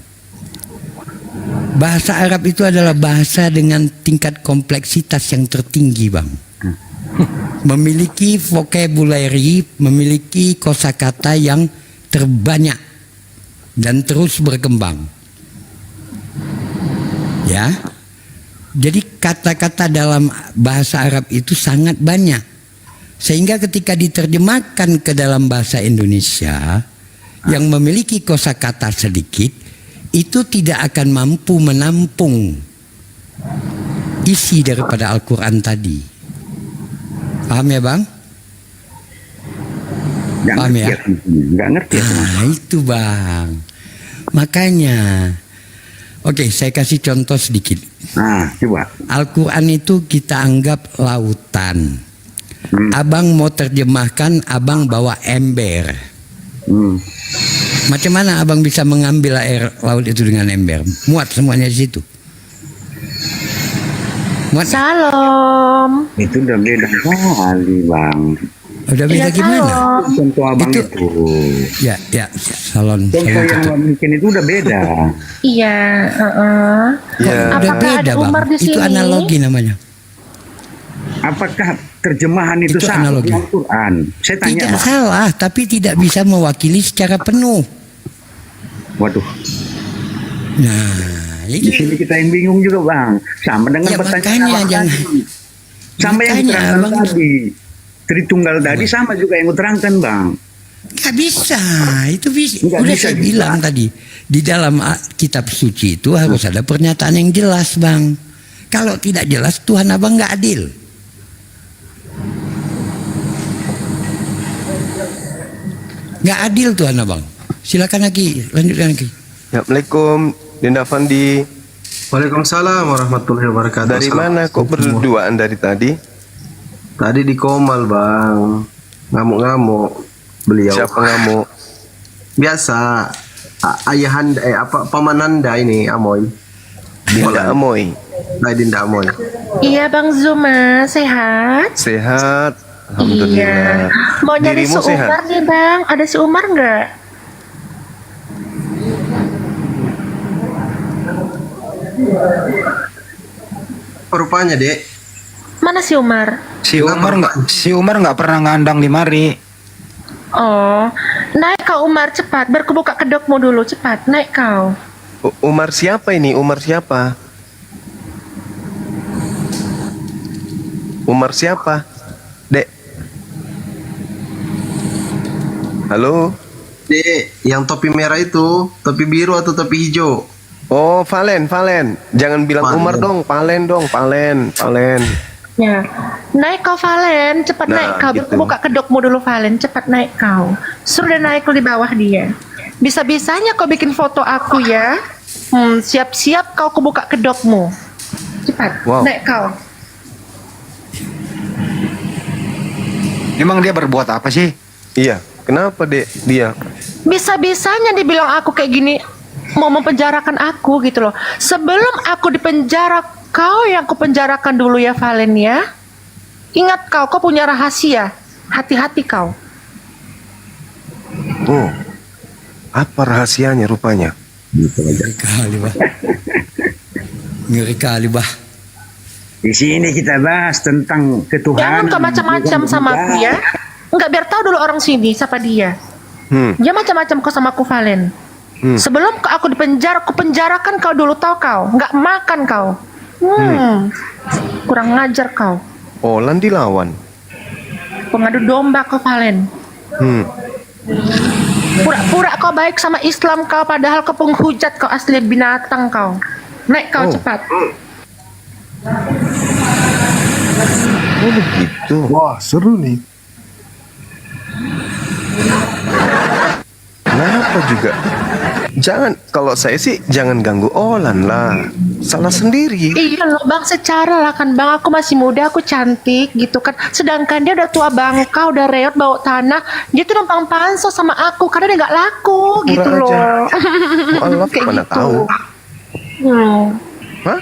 Bahasa Arab itu adalah bahasa dengan tingkat kompleksitas yang tertinggi bang. Memiliki vocabulary, memiliki kosakata yang terbanyak dan terus berkembang. Ya. Jadi kata-kata dalam bahasa Arab itu sangat banyak. Sehingga ketika diterjemahkan ke dalam bahasa Indonesia yang memiliki kosakata sedikit, itu tidak akan mampu menampung isi daripada Al-Quran tadi. Paham ya bang? Paham ya? Nggak ngerti. Itu bang. Makanya, oke, saya kasih contoh sedikit. Coba. Al-Quran itu kita anggap lautan. Abang mau terjemahkan, abang bawa ember. Macam mana abang bisa mengambil air laut itu dengan ember? Muat semuanya di situ. Muat. Salam. Itu udah beda kali bang. Udah beda gimana? Contoh abang itu. Ya, salon. Contoh yang abang bikin itu udah beda. Iya. Udah Apakah beda ada Umar bang. di Itu sini? analogi namanya. Apakah terjemahan itu Itu sama analogi. dengan Al-Quran? Saya tanya Tidak bang. salah, tapi tidak bisa mewakili secara penuh. Waduh. Nah, di sini kita yang bingung juga bang. Sama dengan Ya, pertanyaan makanya abang jangan- tadi. Sama yang makanya diterangkan abang- tadi. Tritunggal tadi sama juga yang diterangkan bang. Gak bisa, itu bisa. Nggak Udah bisa saya juga. bilang tadi, di dalam kitab suci itu harus ada pernyataan yang jelas bang. Kalau tidak jelas Tuhan abang nggak adil. Nggak adil Tuhan abang. Silakan lagi, lanjutkan lagi. Assalamualaikum, Dinda Fandi. Waalaikumsalam warahmatullahi wabarakatuh. Dari mana kok berduaan dari tadi? Tadi di Komal bang, ngamuk-ngamuk beliau. Siapa ngamuk? Biasa, ayahanda, pamananda ini Amoy. Dinda Amoy. Dinda Amoy. Iya Bang Zuma, sehat? Sehat. Iya. Alhamdulillah. Mau nyari si Dirimu sehat? Umar nih Bang, ada si Umar nggak? Rupanya dek, Mana si Umar? Si Umar nggak pernah ngandang di mari. Oh, naik kau Umar cepat. Biar ku buka kedokmu dulu cepat. Naik kau. Umar siapa ini? Umar siapa? Umar siapa? Dek. Halo? Dek, yang topi merah itu, topi biru atau topi hijau? Oh, Valen. Jangan bilang Valen. Umar dong, Valen. Ya, naik kau Valen, cepat Nah, naik kau. Biar gitu. ku buka kedokmu dulu Valen, cepat naik kau. Suruh dia naik di bawah dia. Bisa-bisanya kau bikin foto aku ya. Siap-siap kau ku buka kedokmu. Cepat, Wow. naik kau. Emang dia berbuat apa sih? Iya, kenapa Dek dia? Bisa-bisanya dibilang aku kayak gini, mau mempenjarakan aku gitu loh. Sebelum aku dipenjara, kau yang kupenjarakan dulu ya Valen ya. Ingat kau punya rahasia. Hati-hati kau. Oh, apa rahasianya rupanya? Ngeri kali, bah. Di sini kita bahas tentang ketuhanan. Jangan kau macam-macam sama aku ya. Enggak, biar tahu dulu orang sini siapa dia. Dia macam-macam kau sama aku Valen. Sebelum aku dipenjara, aku penjarakan kau dulu, tahu kau. Enggak makan kau. Kurang ngajar kau. Olan dilawan. Pengadu domba kau Valen. Pura-pura kau baik sama Islam kau, padahal kau penghujat, kau asli binatang kau. Naik kau cepat. Oh begitu. Wah, seru nih. Kenapa juga? Jangan, kalau saya sih jangan ganggu Olan lah. Salah sendiri. Iya loh bang, secara lah kan bang, aku masih muda, aku cantik gitu kan. Sedangkan dia udah tua bangka, udah reot bau tanah. Dia tuh numpang pansos sama aku karena dia nggak laku gitu Pura loh. aja. Mu'alaf Kayak mana gitu. tahu. Hah?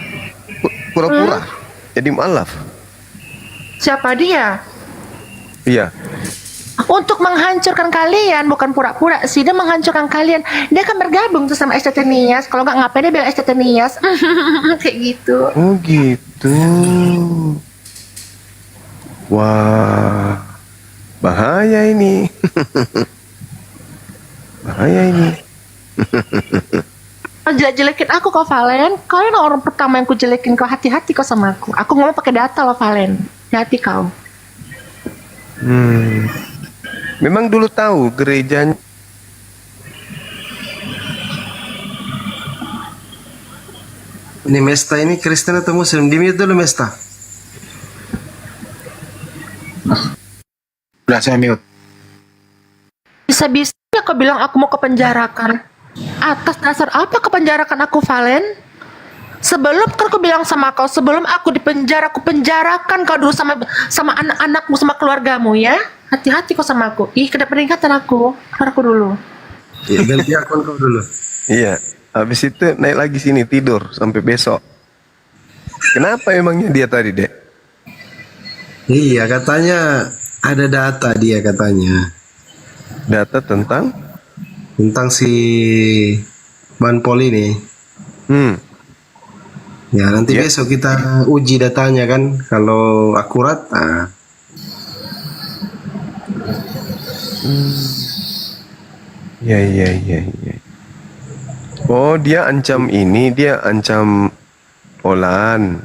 Pura-pura? Jadi mu'alaf? Siapa dia? Iya. Untuk menghancurkan kalian, bukan pura-pura sih, dia menghancurkan kalian. Dia akan bergabung tuh sama SCT Nias. Kalau nggak ngapain dia bilang SCT Nias. Kayak gitu. Oh gitu. Wah, bahaya ini. Bahaya ini. Jelek-jelekin aku kok Valen. Kalian orang pertama yang ku jelekin kau, hati-hati kau sama aku. Aku ngomong pakai data loh Valen. Hati kau. Memang dulu tahu gerejanya. Ini Mesta ini Kristen atau Muslim? Di mute dulu Mesta. Udah saya mute. Bisa-bisa kau bilang aku mau kepenjarakan. Atas dasar apa kepenjarakan aku Valen? Sebelum kan aku bilang sama kau, sebelum aku dipenjara, aku penjarakan kau dulu sama anak-anakmu, sama keluargamu ya. Hati-hati kau sama aku. Ih, kena peringatan aku. Keluar aku dulu. Ya, ganti akun kau dulu. Iya. Habis itu naik lagi sini tidur sampai besok. Kenapa emangnya dia tadi, Dek? Iya, katanya ada data dia katanya. Data tentang si Banpol ini. Ya, nanti besok kita uji datanya kan. Kalau akurat, iya. Oh, dia ancam ini, dia ancam Olan.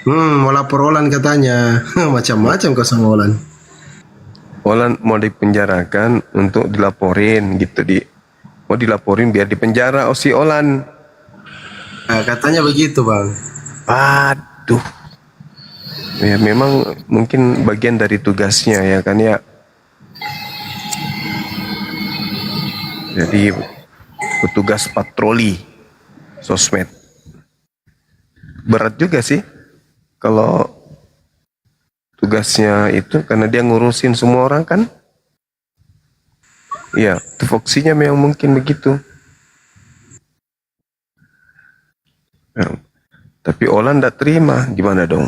mau lapor Olan katanya. Macam-macam kau sama Olan. Olan mau dipenjarakan untuk dilaporin gitu mau dilaporin biar dipenjara si Olan. Katanya begitu bang. Aduh. Ya memang mungkin bagian dari tugasnya ya kan ya. Jadi petugas patroli sosmed. Berat juga sih kalau tugasnya itu karena dia ngurusin semua orang kan. Iya, tupoksinya memang mungkin begitu. Ya, tapi Olan tidak terima, gimana dong?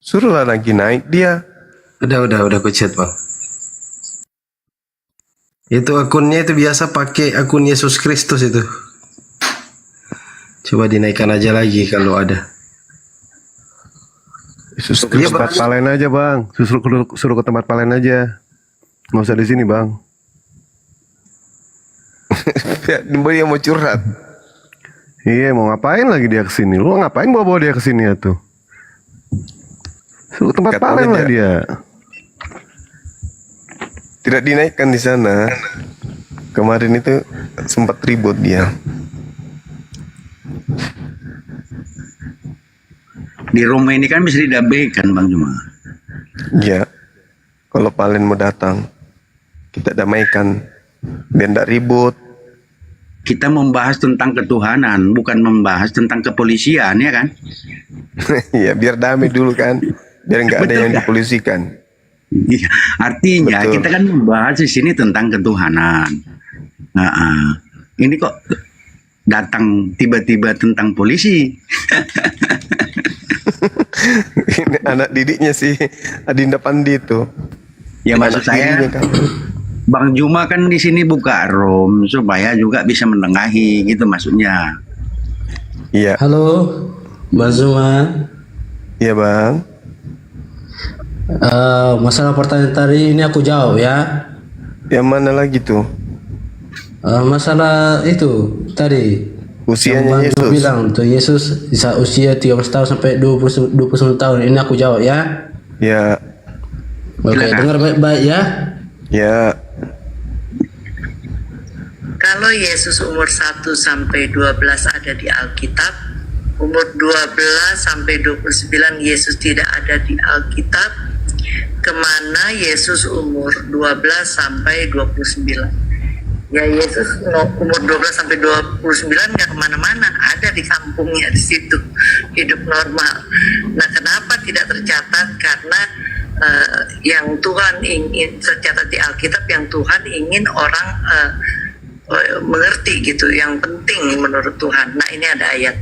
Suruhlah lagi naik dia. Udah aku chat bang. Itu akunnya itu biasa pakai akun Yesus Kristus itu. Coba dinaikkan aja lagi kalau ada. Yesus Ke tempat palen aja bang, suruh ke tempat palen aja, nggak usah di sini bang. Dia mau curhat. Iya, mau ngapain lagi dia kesini? Lu ngapain bawa dia kesini ya tuh? Suruh tempat Katanya palen lah dia. Tidak dinaikkan di sana. Kemarin itu sempat ribut dia. Di rumah ini kan bisa didamaikan Bang Juma. Ya, kalau palen mau datang, kita damaikan. Biar tidak ribut. Kita membahas tentang ketuhanan, bukan membahas tentang kepolisian, ya kan? Ya, biar damai dulu kan. Biar nggak ada yang dipolisikan. Iya, artinya Betul. kita kan membahas di sini tentang ketuhanan. Ini kok datang tiba-tiba tentang polisi. Ini anak didiknya si Adinda Pandi itu. Ya maksud saya, kan. Bang Juma kan di sini buka room supaya juga bisa menengahi, gitu maksudnya. Iya. Halo, Bang Zuma. Iya bang. Masalah pertanyaan tadi ini aku jawab ya. Yang mana lagi tuh? Masalah itu tadi. Usianya yang Bang Yesus. bilang tuh Yesus bisa usia 13 tahun sampai 21 tahun. Ini aku jawab ya. Ya. Oke, dengar baik-baik ya. Ya. Kalau Yesus umur 1 sampai 12 ada di Alkitab, umur 12 sampai 29 Yesus tidak ada di Alkitab, kemana Yesus umur 12 sampai 29? Ya Yesus umur 12 sampai 29 nggak kemana-mana, ada di kampungnya di situ, hidup normal. Nah kenapa tidak tercatat? Karena yang Tuhan ingin tercatat di Alkitab, yang Tuhan ingin orang mengerti gitu, yang penting menurut Tuhan. Nah ini ada ayat.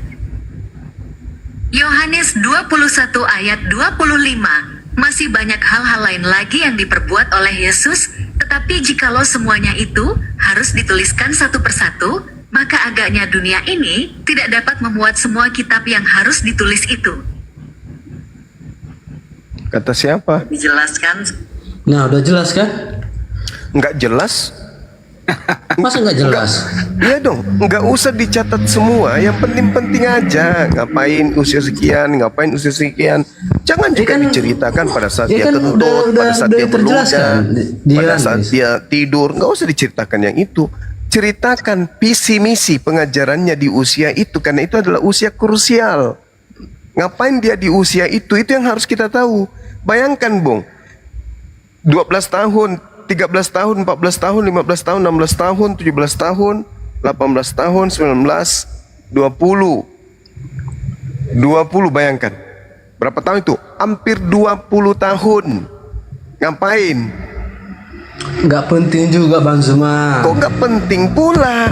Yohanes 21 ayat 25. Masih banyak hal-hal lain lagi yang diperbuat oleh Yesus, tetapi jikalau semuanya itu harus dituliskan satu persatu, maka agaknya dunia ini tidak dapat memuat semua kitab yang harus ditulis itu. Kata siapa? Dijelaskan. Nah, udah jelas kan? Nggak jelas. Masa nggak jelas? Iya dong, nggak usah dicatat semua. Yang penting-penting aja. Ngapain usia sekian, ngapain usia sekian. Jangan juga diceritakan pada saat dia kentut, pada saat dia beluga, pada saat dia tidur. Nggak usah diceritakan yang itu. Ceritakan visi misi pengajarannya di usia itu, karena itu adalah usia krusial. Ngapain dia di usia itu yang harus kita tahu. Bayangkan Bung, 12 tahun, 13 tahun, 14 tahun, 15 tahun, 16 tahun, 17 tahun, 18 tahun, 19, 20. 20 bayangkan. Berapa tahun itu? Hampir 20 tahun. Ngapain? Nggak penting juga Bang Zuma. Kok nggak penting pula?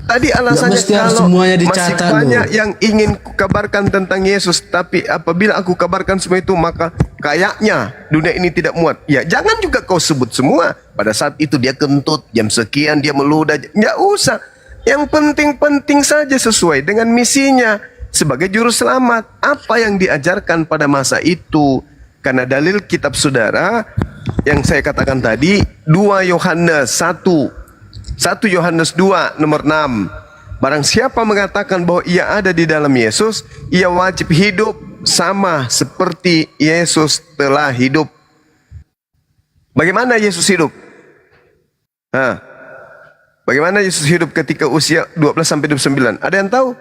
Tadi alasannya mesti harus kalau semuanya masih dicatat banyak loh. yang ingin kukabarkan tentang Yesus, tapi apabila aku kabarkan semua itu maka kayaknya dunia ini tidak muat. Ya jangan juga kau sebut semua. Pada saat itu dia kentut, jam sekian dia meludah. Nggak usah. Yang penting-penting saja sesuai dengan misinya sebagai juru selamat. Apa yang diajarkan pada masa itu? Karena dalil kitab saudara yang saya katakan tadi, 2 Yohanes 1 Yohanes 2 nomor 6. Barang siapa mengatakan bahwa ia ada di dalam Yesus, ia wajib hidup sama seperti Yesus telah hidup. Bagaimana Yesus hidup? Bagaimana Yesus hidup ketika usia 12 sampai 29? Ada yang tahu?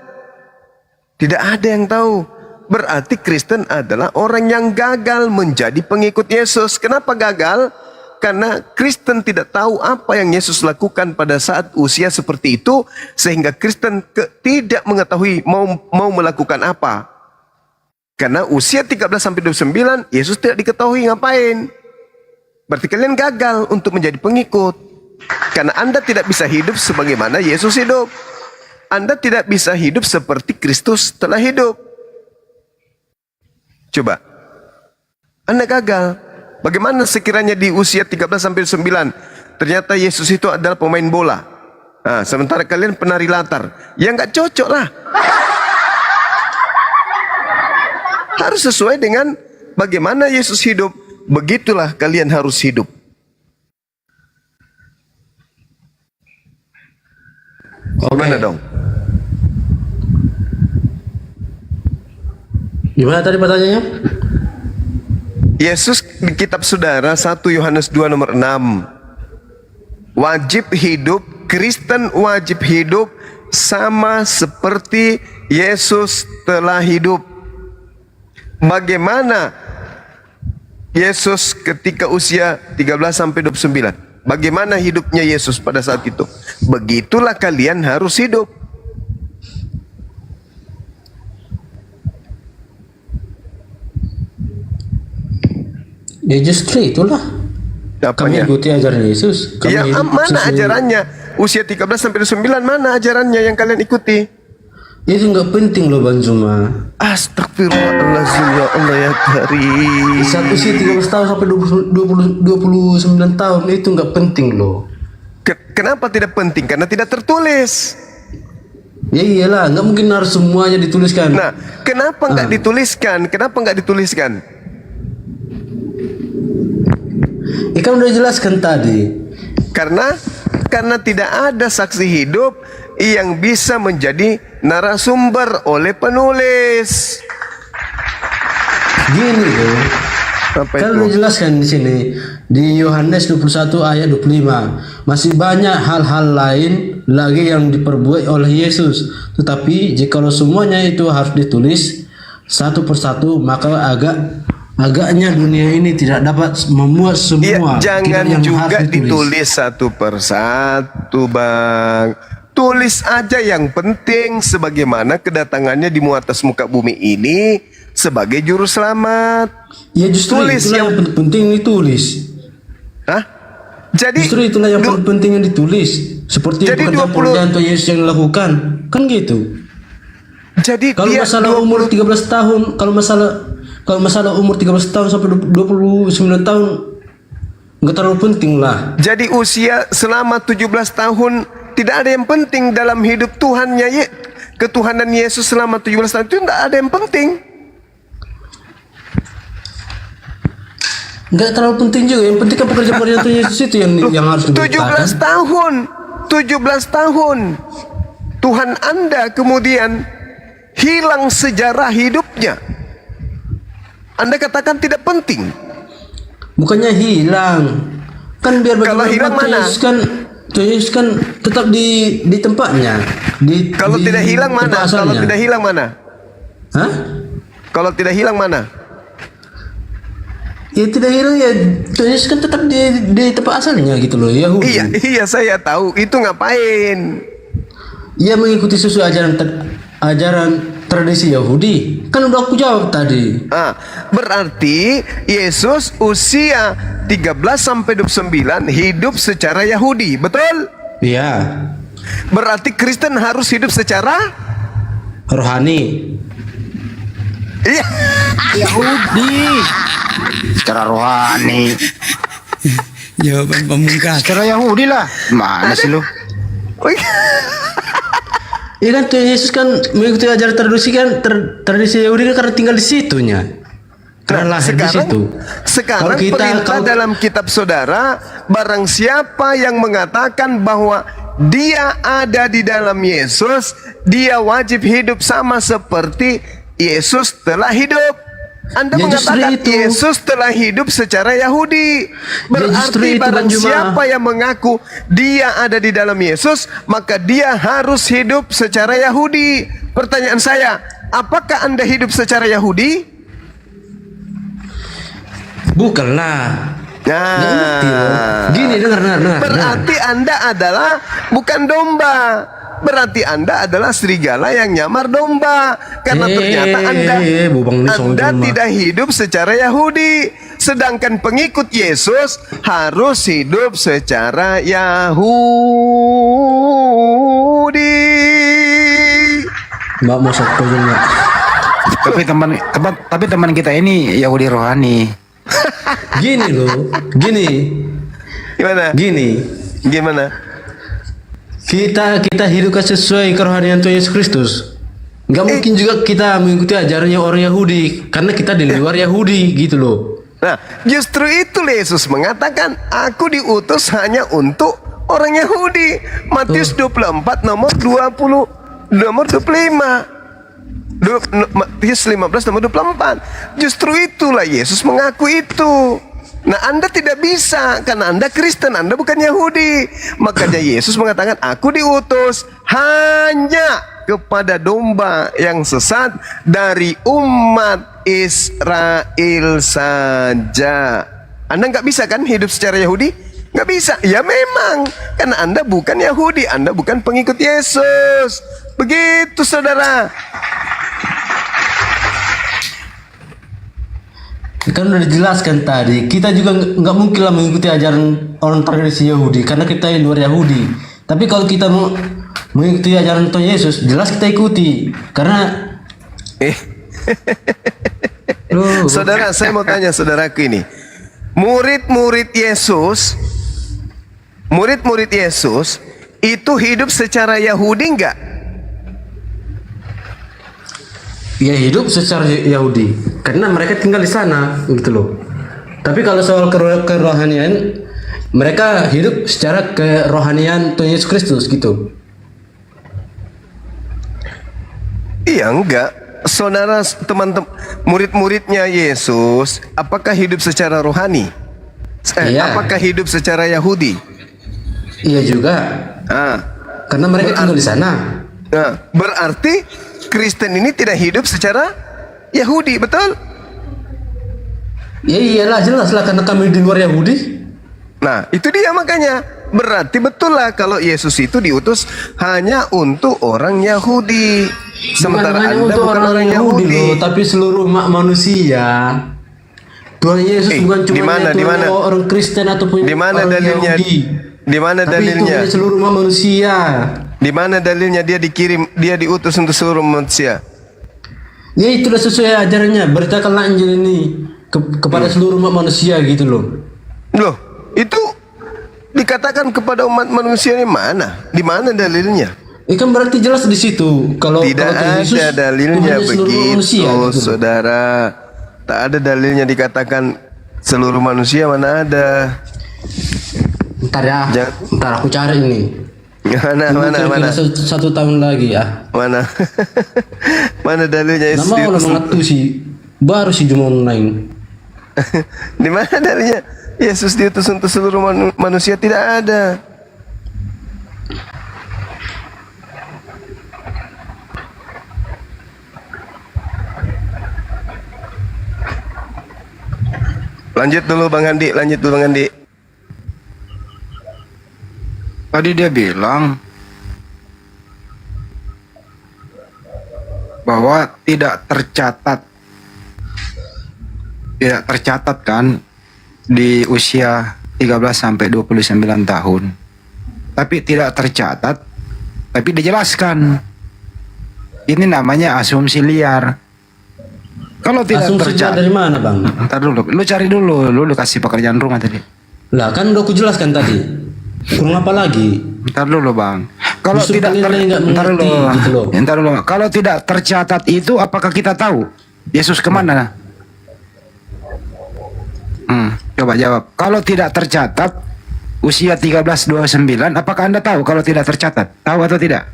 Tidak ada yang tahu. Berarti Kristen adalah orang yang gagal menjadi pengikut Yesus. Kenapa gagal? Karena Kristen tidak tahu apa yang Yesus lakukan pada saat usia seperti itu, sehingga Kristen tidak mengetahui mau melakukan apa. Karena usia 13 sampai 29 Yesus tidak diketahui ngapain. Berarti kalian gagal untuk menjadi pengikut. Karena Anda tidak bisa hidup sebagaimana Yesus hidup. Anda tidak bisa hidup seperti Kristus telah hidup. Coba, Anda gagal. Bagaimana sekiranya di usia 13 sampai 9 ternyata Yesus itu adalah pemain bola. Sementara kalian penari latar. Ya nggak cocok lah. harus sesuai dengan bagaimana Yesus hidup. Begitulah kalian harus hidup. Gimana dong? Gimana tadi pertanyaannya? Yesus di kitab saudara 1 Yohanes 2 nomor 6. Wajib hidup, Kristen wajib hidup sama seperti Yesus telah hidup. Bagaimana Yesus ketika usia 13 sampai 29? Bagaimana hidupnya Yesus pada saat itu? Begitulah kalian harus hidup. Ya justru itulah. Apanya? Kami ikuti ajaran Yesus. Kami Ya, hidup mana sesuai- ajarannya? Usia 13 sampai 29 mana ajarannya yang kalian ikuti? Itu nggak penting loh Bang Juma. Astagfirullahaladzim, ya Allah ya Karim. Satu usia 13 tahun sampai 29 tahun itu nggak penting loh. Kenapa tidak penting? Karena tidak tertulis. Ya iyalah, nggak mungkin harus semuanya dituliskan. Nah, kenapa nggak dituliskan? Kenapa nggak dituliskan? Ikan udah jelaskan tadi. Karena tidak ada saksi hidup yang bisa menjadi narasumber oleh penulis. Gini loh. Kan udah jelaskan di sini di Yohanes 21 ayat 25. Masih banyak hal-hal lain lagi yang diperbuat oleh Yesus. Tetapi jikalau semuanya itu harus ditulis satu persatu, maka agaknya dunia ini tidak dapat memuat semua. Jangan yang juga harus ditulis satu persatu, Bang. Tulis aja yang penting sebagaimana kedatangannya di atas muka bumi ini sebagai juru selamat. Ya justru tulis itulah yang penting ditulis. Hah? Jadi justru itulah yang penting yang ditulis. Seperti pekerjaan Tuhan Yesus yang dilakukan. Kan gitu. Jadi kalau masalah umur 13 tahun, kalau masalah umur 13 tahun sampai 29 tahun nggak terlalu penting lah. Jadi usia selama 17 tahun tidak ada yang penting dalam hidup Tuhannya, ketuhanan Yesus selama 17 tahun itu tidak ada yang penting. Nggak terlalu penting juga. Yang penting kan pekerjaan Tuhan Yesus itu yang harus diberitakan. 17 tahun Tuhan Anda kemudian hilang sejarah hidupnya. Anda katakan tidak penting. Bukannya hilang. Kan biar kalau hilang mana? Tuhan Yesus kan tetap di tempatnya. Kalau tidak hilang mana? Kalau tidak hilang mana? Hah? Kalau tidak hilang mana? Ya tidak hilang ya. Tuhan Yesus kan tetap di tempat asalnya gitu loh. Yahudi. Iya saya tahu. Itu ngapain? Ia mengikuti sesuai ajaran tradisi Yahudi. Kan udah aku jawab tadi. Berarti Yesus usia 13 sampai 29 hidup secara Yahudi, betul? Iya. Berarti Kristen harus hidup secara rohani. Iya. Yahudi secara rohani. Jawaban pemungkas. Secara Yahudi lah. Mana sih lu? Iya kan Tuhan Yesus kan mengikuti ajaran tradisi Yahudi kan karena tinggal di situnya. Karena lahir di situ. Sekarang perintah dalam kitab saudara, barang siapa yang mengatakan bahwa dia ada di dalam Yesus, dia wajib hidup sama seperti Yesus telah hidup. Anda mengatakan Yesus telah hidup secara Yahudi. Berarti barang siapa yang mengaku dia ada di dalam Yesus, maka dia harus hidup secara Yahudi. Pertanyaan saya, apakah Anda hidup secara Yahudi? Bukanlah. Gini dengar. Berarti Anda adalah bukan domba. Berarti Anda adalah serigala yang nyamar domba. Karena ternyata Anda tidak hidup secara Yahudi. Sedangkan pengikut Yesus harus hidup secara Yahudi. Mbak mau sokongnya. Tapi teman kita ini Yahudi rohani. Gini loh. Gimana? Kita hidupkan sesuai kerohanian Tuhan Yesus Kristus. Nggak mungkin juga kita mengikuti ajarannya orang Yahudi, karena kita di luar Yahudi gitu loh. Nah, justru itu Yesus mengatakan, aku diutus hanya untuk orang Yahudi. Matius 24 nomor 20, nomor 25. Matius 15 nomor 24. Justru itulah Yesus mengaku itu. Nah, Anda tidak bisa karena Anda Kristen, Anda bukan Yahudi. Makanya Yesus mengatakan, aku diutus hanya kepada domba yang sesat dari umat Israel saja. Anda nggak bisa kan hidup secara Yahudi? Nggak bisa. Ya memang, karena Anda bukan Yahudi, Anda bukan pengikut Yesus. Begitu saudara. Kan udah dijelaskan tadi, kita juga nggak mungkin lah mengikuti ajaran orang tradisi Yahudi, karena kita di luar Yahudi. Tapi kalau kita mau mengikuti ajaran Tuhan Yesus, jelas kita ikuti. Karena Saudara, saya mau tanya saudaraku ini. Murid-murid Yesus itu hidup secara Yahudi enggak? ya hidup secara Yahudi, karena mereka tinggal di sana gitu loh. Tapi kalau soal kerohanian, mereka hidup secara kerohanian Tuhan Yesus Kristus gitu. Iya enggak. Saudara, teman-teman, murid-muridnya Yesus, apakah hidup secara rohani? Iya. Apakah hidup secara Yahudi? Iya juga. Karena mereka tinggal di sana. Berarti Kristen ini tidak hidup secara Yahudi, betul? Ya iyalah, jelas lah, karena kami di luar Yahudi. Nah, itu dia makanya. Berarti betul lah kalau Yesus itu diutus hanya untuk orang Yahudi. Sementara Bukan hanya Anda untuk bukan orang Yahudi loh, tapi seluruh umat manusia. Tuhan Yesus bukan cuma orang Kristen ataupun di mana orang dalilnya? Yahudi. Di mana Tapi dalilnya? itu seluruh umat manusia. Di mana dalilnya dia dikirim, dia diutus untuk seluruh manusia? Ya itulah sesuai ajarannya. Beritakanlah Injil ini kepada seluruh umat manusia gitu loh. Loh, itu dikatakan kepada umat manusia ini mana? Di mana dalilnya? Kan berarti jelas di situ. Kalau tidak kalau Yesus, ada dalilnya Tuhan seluruh begitu, manusia, gitu. saudara. Tak ada dalilnya dikatakan seluruh manusia, mana ada? Ntar ya, ntar aku cari ini. Mana? Satu tahun lagi ya. Mana? Mana dalilnya Yesus Nama diutus? orang mengatu sih, baru sih cuma online. Di mana dalilnya Yesus diutus untuk seluruh manusia? Tidak ada. Lanjut dulu Bang Andi, Tadi dia bilang bahwa tidak tercatat kan di usia 13 sampai 29 tahun. Tapi tidak tercatat, tapi dijelaskan. Ini namanya asumsi liar. Kalau tidak Asumsi tercatat dari mana, Bang? Ntar dulu, lu cari dulu, lu kasih pekerjaan rumah tadi. Lah kan udah aku jelaskan tadi. Kurang apa lagi? Ntar dulu Bang. Kalau Justru tidak kalian nggak ntar mengerti, dulu, gitu loh. ntar dulu. Kalau tidak tercatat itu, apakah kita tahu Yesus kemana? Coba jawab. Kalau tidak tercatat usia 13-29, apakah Anda tahu kalau tidak tercatat? Tahu atau tidak?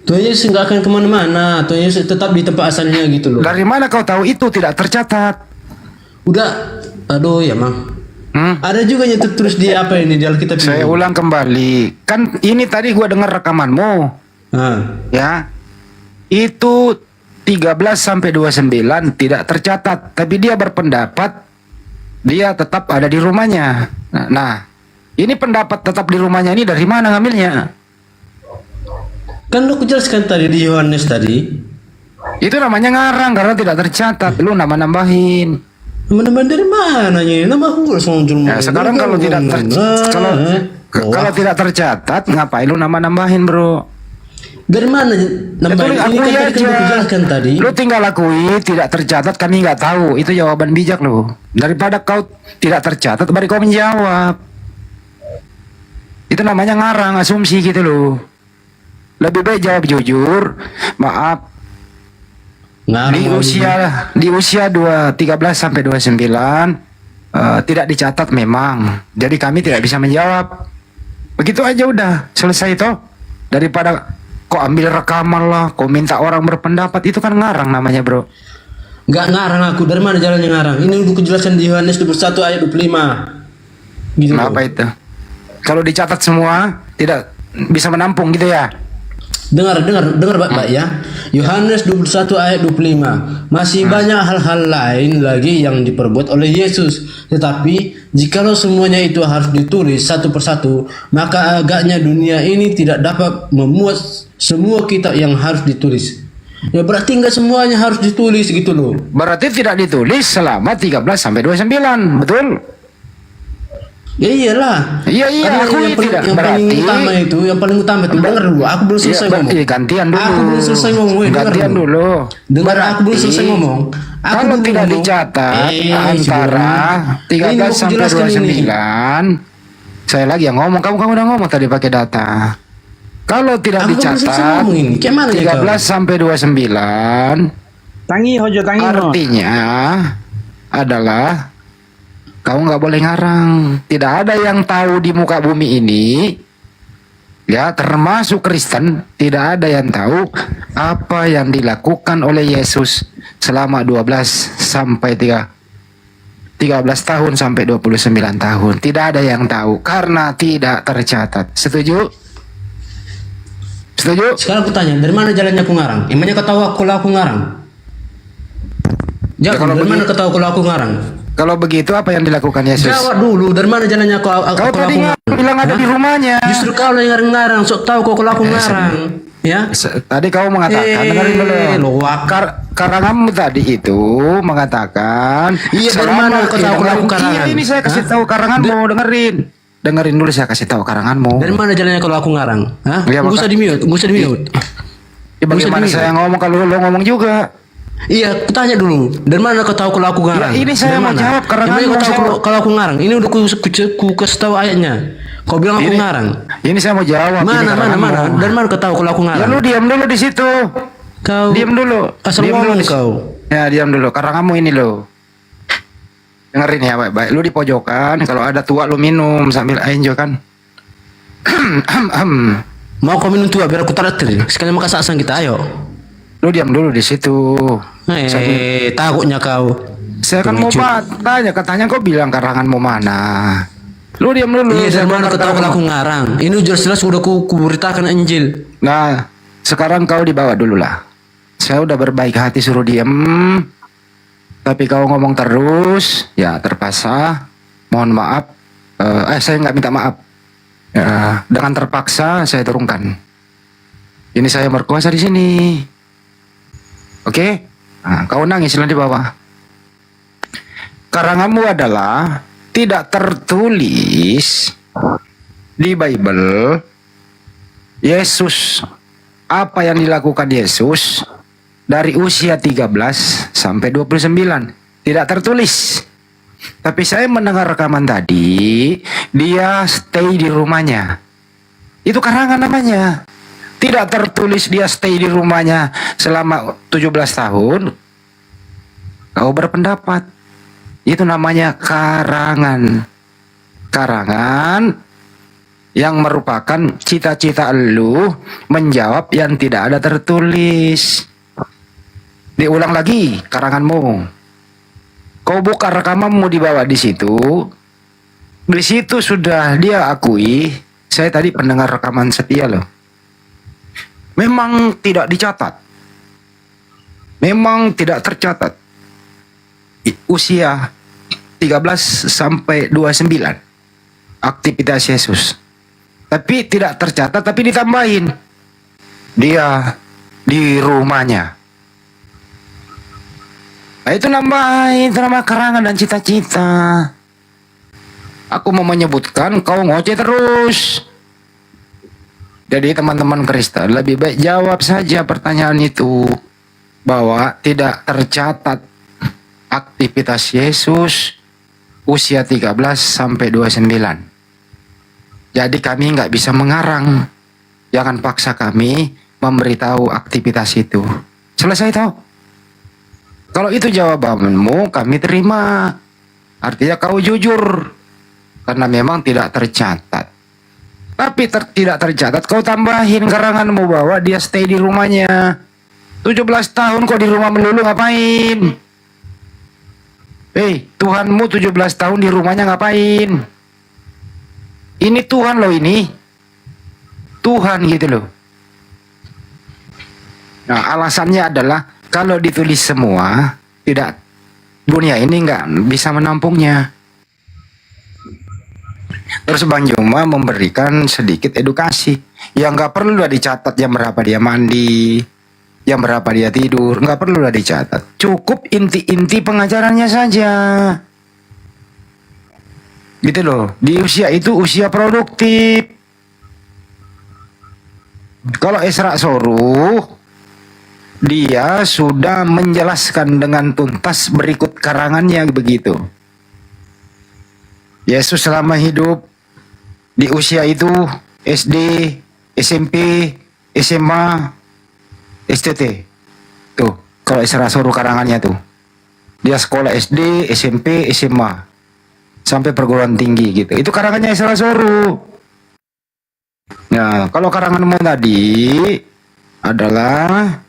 Tuhan Yesus nggak akan kemana-mana. Tuhan Yesus tetap di tempat asalnya gitu loh. Dari mana kau tahu itu tidak tercatat? Udah, aduh ya Mang. Ada juga yang tertulis di apa ini di Alkitab ini. Saya ulang kembali. Kan ini tadi gua dengar rekamanmu. Ya. Itu 13 sampai 29 tidak tercatat, tapi dia berpendapat dia tetap ada di rumahnya. Nah, ini pendapat tetap di rumahnya ini dari mana ngambilnya? Kan lu jelaskan tadi di Yohanes tadi. Itu namanya ngarang karena tidak tercatat. Lu nambahin. Nama dari mananya? Nama aku Ya, sekarang kalau tidak kalau tidak tercatat, ngapain lu nambahin, Bro? Dari mana nambahin? Ini kan tadi kan aku jelaskan tadi. Lu tinggal akui tidak tercatat, kami nggak tahu. Itu jawaban bijak lu. Daripada kau tidak tercatat, baru kau menjawab. Itu namanya ngarang, asumsi gitu loh. Lebih baik jawab jujur, maaf, Di usia 13 sampai 29 tidak dicatat memang. Jadi kami tidak bisa menjawab. Begitu aja udah selesai toh. Daripada kok ambil rekaman lah, kok minta orang berpendapat, itu kan ngarang namanya, bro. Nggak ngarang aku. Dari mana jalannya ngarang? Ini udah kejelasan di Yohanes 21 ayat 25. Gitu. Apa itu? Kalau dicatat semua tidak bisa menampung gitu ya. Dengar baik-baik ya. Yohanes 21 ayat 25. Masih banyak hal-hal lain lagi yang diperbuat oleh Yesus. Tetapi jikalau semuanya itu harus ditulis satu persatu, maka agaknya dunia ini tidak dapat memuat semua kitab yang harus ditulis. Ya berarti enggak semuanya harus ditulis gitu loh. Berarti tidak ditulis selama 13 sampai 29, betul? Ya iyalah. Iya, Karena aku yang tidak yang paling berarti. utama itu, dengar dulu. Aku belum selesai ngomong. Gantian dulu. Aku belum selesai ngomong. Gantian dulu. Dengar, aku belum selesai ngomong. Kalau tidak dicatat antara 13 sampai 29, saya lagi yang ngomong. Kamu udah ngomong tadi pakai data. Kalau tidak dicatat 13 sampai 29, artinya adalah kamu nggak boleh ngarang. Tidak ada yang tahu di muka bumi ini, ya termasuk Kristen, tidak ada yang tahu apa yang dilakukan oleh Yesus selama 12 sampai 13 tahun sampai 29 tahun. Tidak ada yang tahu karena tidak tercatat. Setuju? Setuju? Sekarang aku tanya, dari mana jalannya aku ngarang? Emangnya kau tahu kalau aku ngarang? Jawab, dari mana kau tahu kalau aku ngarang? Kalau begitu apa yang dilakukan Yesus? Jawab dulu, dari mana jalannya kau tadi bilang ada di rumahnya. Justru kau yang ngarang, sok tahu kau kalau aku ngarang. Ya. Tadi kau mengatakan, dengerin dulu. Karanganmu tadi itu mengatakan, iya, dari mana kau tahu kalau aku karangan? Iya, ini saya kasih tahu karanganmu, dengerin dulu, saya kasih tahu karanganmu. Dari mana jalannya kalau aku ngarang? Hah? Ya, Nggak usah di-mute. Ya, bagaimana saya ngomong kalau lo ngomong juga? Iya, aku tanya dulu. Dari mana kau tahu kalau aku ngarang? Ya, ini saya mau jawab karena kau tahu kalau aku ngarang. Ini udah ku kasih tahu ayatnya. Kau bilang aku ngarang. Ini saya mau jawab. Mana? Dari mana kau tahu kalau aku ngarang? Ya lu diam dulu di situ. Kau diam dulu. Asal ngomong kau. Ya, diam dulu. Karena kamu ini lo. Dengerin ya baik-baik. Lu di pojokan. Kalau ada tua lu minum sambil enjoy kan. Mau kau minum tua biar aku traktir. Sekali makan saksan kita, ayo. Lu diam dulu di situ. Takutnya kau. Saya kan mau katanya kau bilang karanganmu mana. Lu diam dulu. Iya, dari mana kau tahu kalau aku ngarang? Ini jelas-jelas udah ku beritakan Injil. Nah, sekarang kau dibawa dulu lah. Saya udah berbaik hati suruh diam. Tapi kau ngomong terus, ya terpaksa. Mohon maaf. Saya nggak minta maaf. Dengan terpaksa saya turunkan. Ini saya berkuasa di sini. Oke? Nah, kau nangis di bawah. Karanganmu adalah tidak tertulis di Bible Yesus, apa yang dilakukan Yesus dari usia 13 sampai 29. Tidak tertulis. Tapi saya mendengar rekaman tadi, dia stay di rumahnya. Itu karangan namanya. Tidak tertulis dia stay di rumahnya selama 17 tahun. Kau berpendapat. Itu namanya karangan. Karangan yang merupakan cita-cita lu menjawab yang tidak ada tertulis. Diulang lagi karanganmu. Kau buka rekamanmu dibawa di situ. Di situ sudah dia akui, saya tadi pendengar rekaman setia loh. Memang tidak dicatat. Memang tidak tercatat. Usia 13 sampai 29 aktivitas Yesus. Tapi tidak tercatat, tapi ditambahin. Dia di rumahnya. Nah, itu nama karangan dan cita-cita. Aku mau menyebutkan, kau ngoceh terus. Jadi teman-teman Kristen lebih baik jawab saja pertanyaan itu, bahwa tidak tercatat aktivitas Yesus usia 13 sampai 29. Jadi kami nggak bisa mengarang. Jangan paksa kami memberitahu aktivitas itu. Selesai toh? Kalau itu jawabanmu, kami terima. Artinya kau jujur. Karena memang tidak tercatat. Tapi tidak tercatat, kau tambahin karanganmu bahwa dia stay di rumahnya. 17 tahun kok di rumah melulu ngapain? Tuhanmu 17 tahun di rumahnya ngapain? Ini Tuhan loh ini. Tuhan gitu loh. Nah, alasannya adalah kalau ditulis semua, tidak, dunia ini nggak bisa menampungnya. Terus Bang Juma memberikan sedikit edukasi. Ya nggak perlu lah dicatat jam berapa dia mandi, jam berapa dia tidur, nggak perlu lah dicatat. Cukup inti-inti pengajarannya saja. Gitu loh. Di usia itu usia produktif. Kalau Isra Soruh, dia sudah menjelaskan dengan tuntas berikut karangannya begitu. Yesus selama hidup di usia itu SD, SMP, SMA, STT. Tuh, kalau Isra Soruh karangannya tuh. Dia sekolah SD, SMP, SMA sampai perguruan tinggi gitu. Itu karangannya Isra Soruh. Nah, kalau karanganmu tadi adalah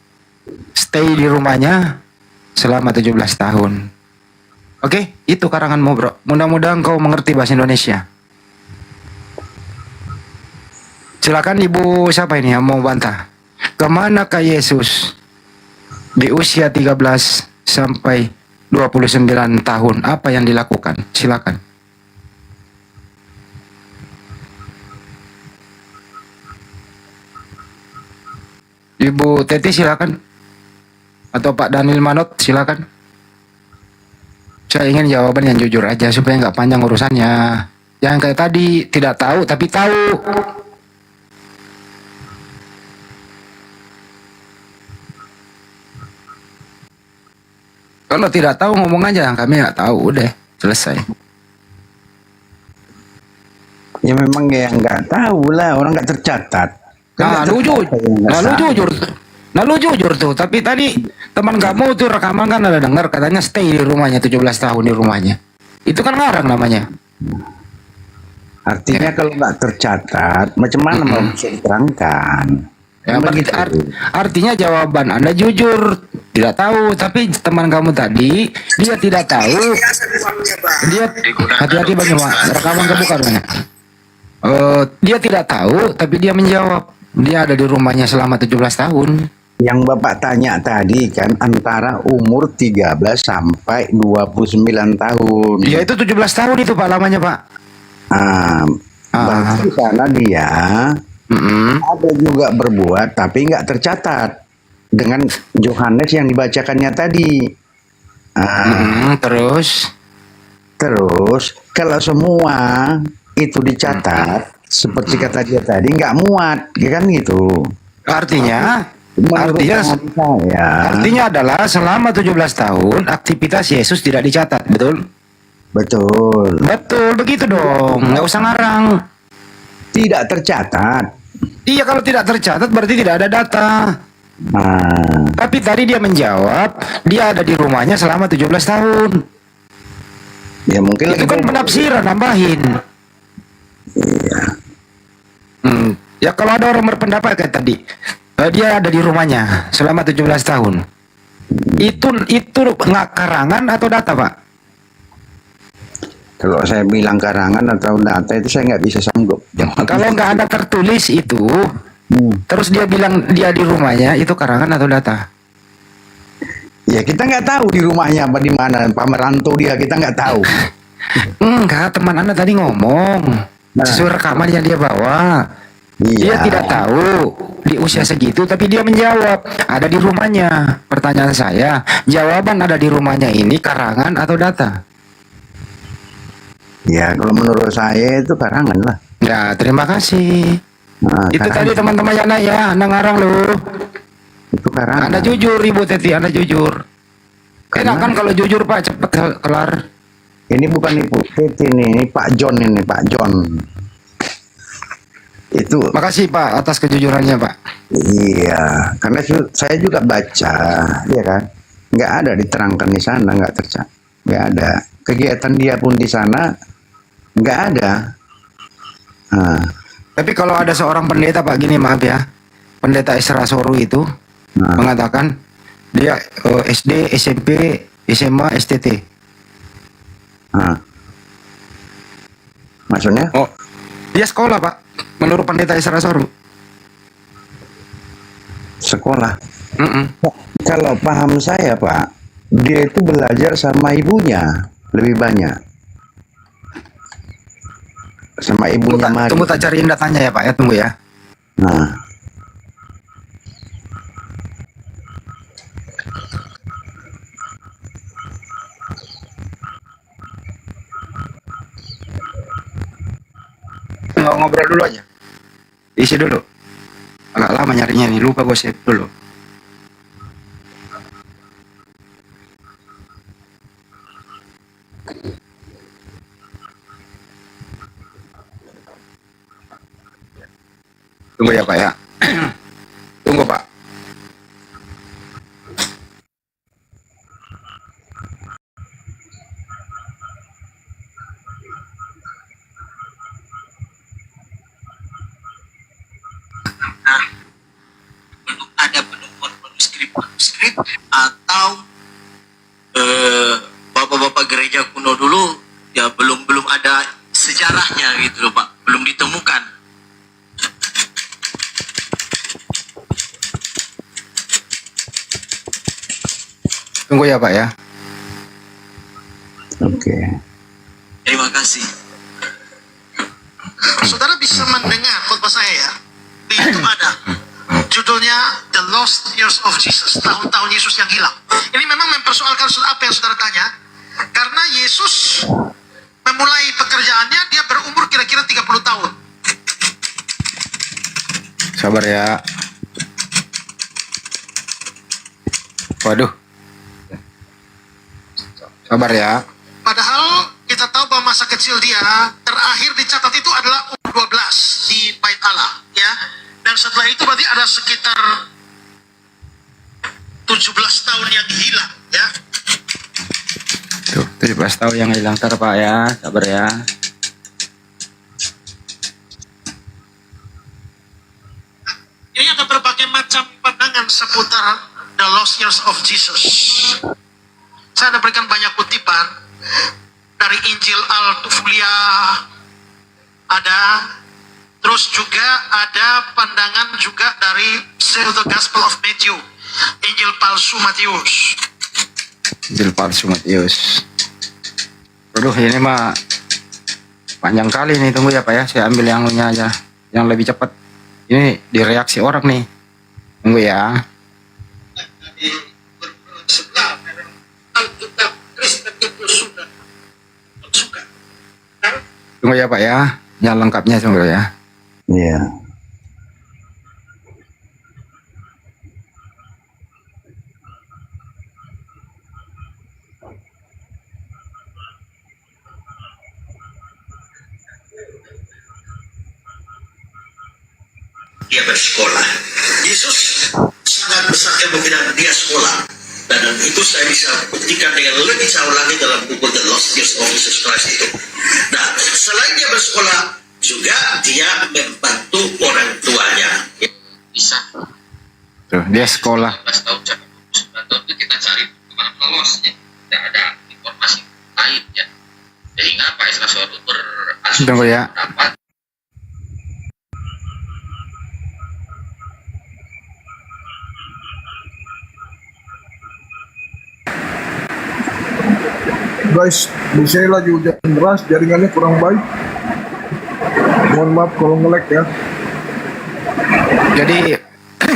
stay di rumahnya selama 17 tahun. Oke, itu karanganmu, bro. Mudah-mudahan kau mengerti bahasa Indonesia. Silakan Ibu siapa ini yang mau bantah? Kemanakah Yesus di usia 13 sampai 29 tahun? Apa yang dilakukan? Silakan. Ibu Teti silakan. Atau Pak Daniel Manot silakan. Saya ingin jawaban yang jujur aja supaya nggak panjang urusannya. Jangan kayak tadi tidak tahu tapi tahu. Kalau tidak tahu ngomong aja, kami nggak tahu, udah selesai. Ya memang ya nggak tahu lah, orang nggak tercatat. Nah, lu jujur tuh. Tapi tadi teman kamu tuh rekaman kan ada dengar katanya stay di rumahnya 17 tahun di rumahnya. Itu kan ngarang namanya. Artinya kalau nggak tercatat, macam mana mau bisa diterangkan? Ya, artinya jawaban Anda jujur, tidak tahu. Tapi teman kamu tadi dia tidak tahu. Dia hati-hati bagaimana rekaman kebuka banyak. Dia tidak tahu, tapi dia menjawab. Dia ada di rumahnya selama 17 tahun. Yang Bapak tanya tadi kan antara umur 13 sampai 29 tahun. Ya itu 17 tahun itu Pak lamanya Pak. Berarti sana dia ada juga berbuat tapi nggak tercatat dengan Yohanes yang dibacakannya tadi. Terus kalau semua itu dicatat seperti kata dia tadi nggak muat, ya kan gitu. Artinya adalah selama 17 tahun aktivitas Yesus tidak dicatat, betul? Betul begitu dong, nggak usah ngarang. Tidak tercatat. Iya, kalau tidak tercatat berarti tidak ada data. Tapi tadi dia menjawab dia ada di rumahnya selama 17 tahun. Ya mungkin itu kan penafsiran nambahin. Iya. Ya kalau ada orang berpendapat kayak tadi dia ada di rumahnya selama 17 tahun. Itu nggak karangan atau data, Pak? Kalau saya bilang karangan atau data itu saya nggak bisa sanggup. Kalau nggak ada tertulis itu, terus dia bilang dia di rumahnya, itu karangan atau data? Ya kita nggak tahu di rumahnya apa di mana, Pak merantau dia, kita nggak tahu. Enggak, teman Anda tadi ngomong sesuai rekaman yang dia bawa. Dia tidak tahu di usia segitu, tapi dia menjawab ada di rumahnya. Pertanyaan saya, jawaban ada di rumahnya ini karangan atau data? Ya kalau menurut saya itu karangan lah. Ya terima kasih. Itu karangan. Tadi teman-teman ya, Anda ngarang loh. Itu karangan. Anda jujur Ibu Teti, Anda jujur. Enak kan kalau jujur Pak, cepat kelar. Ini bukan Ibu Teti ini Pak John ini, Pak John. Itu. Makasih Pak atas kejujurannya Pak. Iya, karena saya juga baca, ya kan. nggak ada diterangkan di sana, nggak ada kegiatan dia pun di sana, nggak ada. Tapi kalau ada seorang pendeta Pak gini, maaf ya, pendeta Isra Soru itu mengatakan dia SD, SMP, SMA, STT. Maksudnya? Oh, dia sekolah Pak, menurut pendeta Isra Soru. Sekolah. Kalau paham saya Pak, dia itu belajar sama ibunya lebih banyak. Sama ibunya Mari. Tunggu tak cariin datanya ya Pak ya, tunggu ya. Ngobrol dulu aja. Isi dulu. Agak lama nyarinya nih, lupa gue save dulu. Tunggu ya Pak ya. Tunggu Pak. Belum ada penemuan manuskrip atau bapak-bapak gereja kuno dulu ya belum ada sejarahnya gitu loh Pak, belum ditemukan. Tunggu ya Pak ya. Oke. Terima kasih. Saudara bisa mendengar khotbah saya ya. Di itu ada judulnya The Lost Years of Jesus, tahun-tahun Yesus yang hilang. Ini memang mempersoalkan apa yang saudara tanya, karena Yesus memulai pekerjaannya dia berumur kira-kira 30 tahun. Sabar ya. Waduh. Sabar ya. Padahal kita tahu bahwa masa kecil dia terakhir dicatat itu adalah umur 12 di Bait Allah, ya. Dan setelah itu berarti ada sekitar 17 tahun yang hilang, ya. Tuh, 17 tahun yang hilang ntar Pak ya. Sabar ya. Ini ada berbagai macam pandangan seputar The Lost Years of Jesus. Saya ada berikan banyak kutipan dari Injil Al-Tufulia, ada, terus juga ada pandangan juga dari Pseudo Gospel of Matthew, Injil palsu Matius. Injil palsu Matius. Waduh, ini mah panjang kali nih, tunggu ya Pak ya. Saya ambil yang punya aja, yang lebih cepat. Ini direaksi orang nih. Tunggu ya. Tunggu ya Pak ya. Yang lengkapnya tunggu ya. Iya. Dia bersekolah. Yesus sangat besar kemungkinan dia sekolah. Dan itu saya bisa buktikan dengan lebih jauh lagi dalam buku The Lost Years of Jesus Christ itu. Nah, selain dia bersekolah, juga dia membantu orang tuanya. Bisa. Tuh, dia sekolah. 19 tahun sampai 29 tahun itu kita cari kemana losnya. Tidak ada informasi lain ya. Sehingga Pak Isra Soru berasumsi Tunggu ya. pendapat. Guys, di sini lagi hujan deras, jaringannya kurang baik. Mohon maaf kalau nge-lag ya. Jadi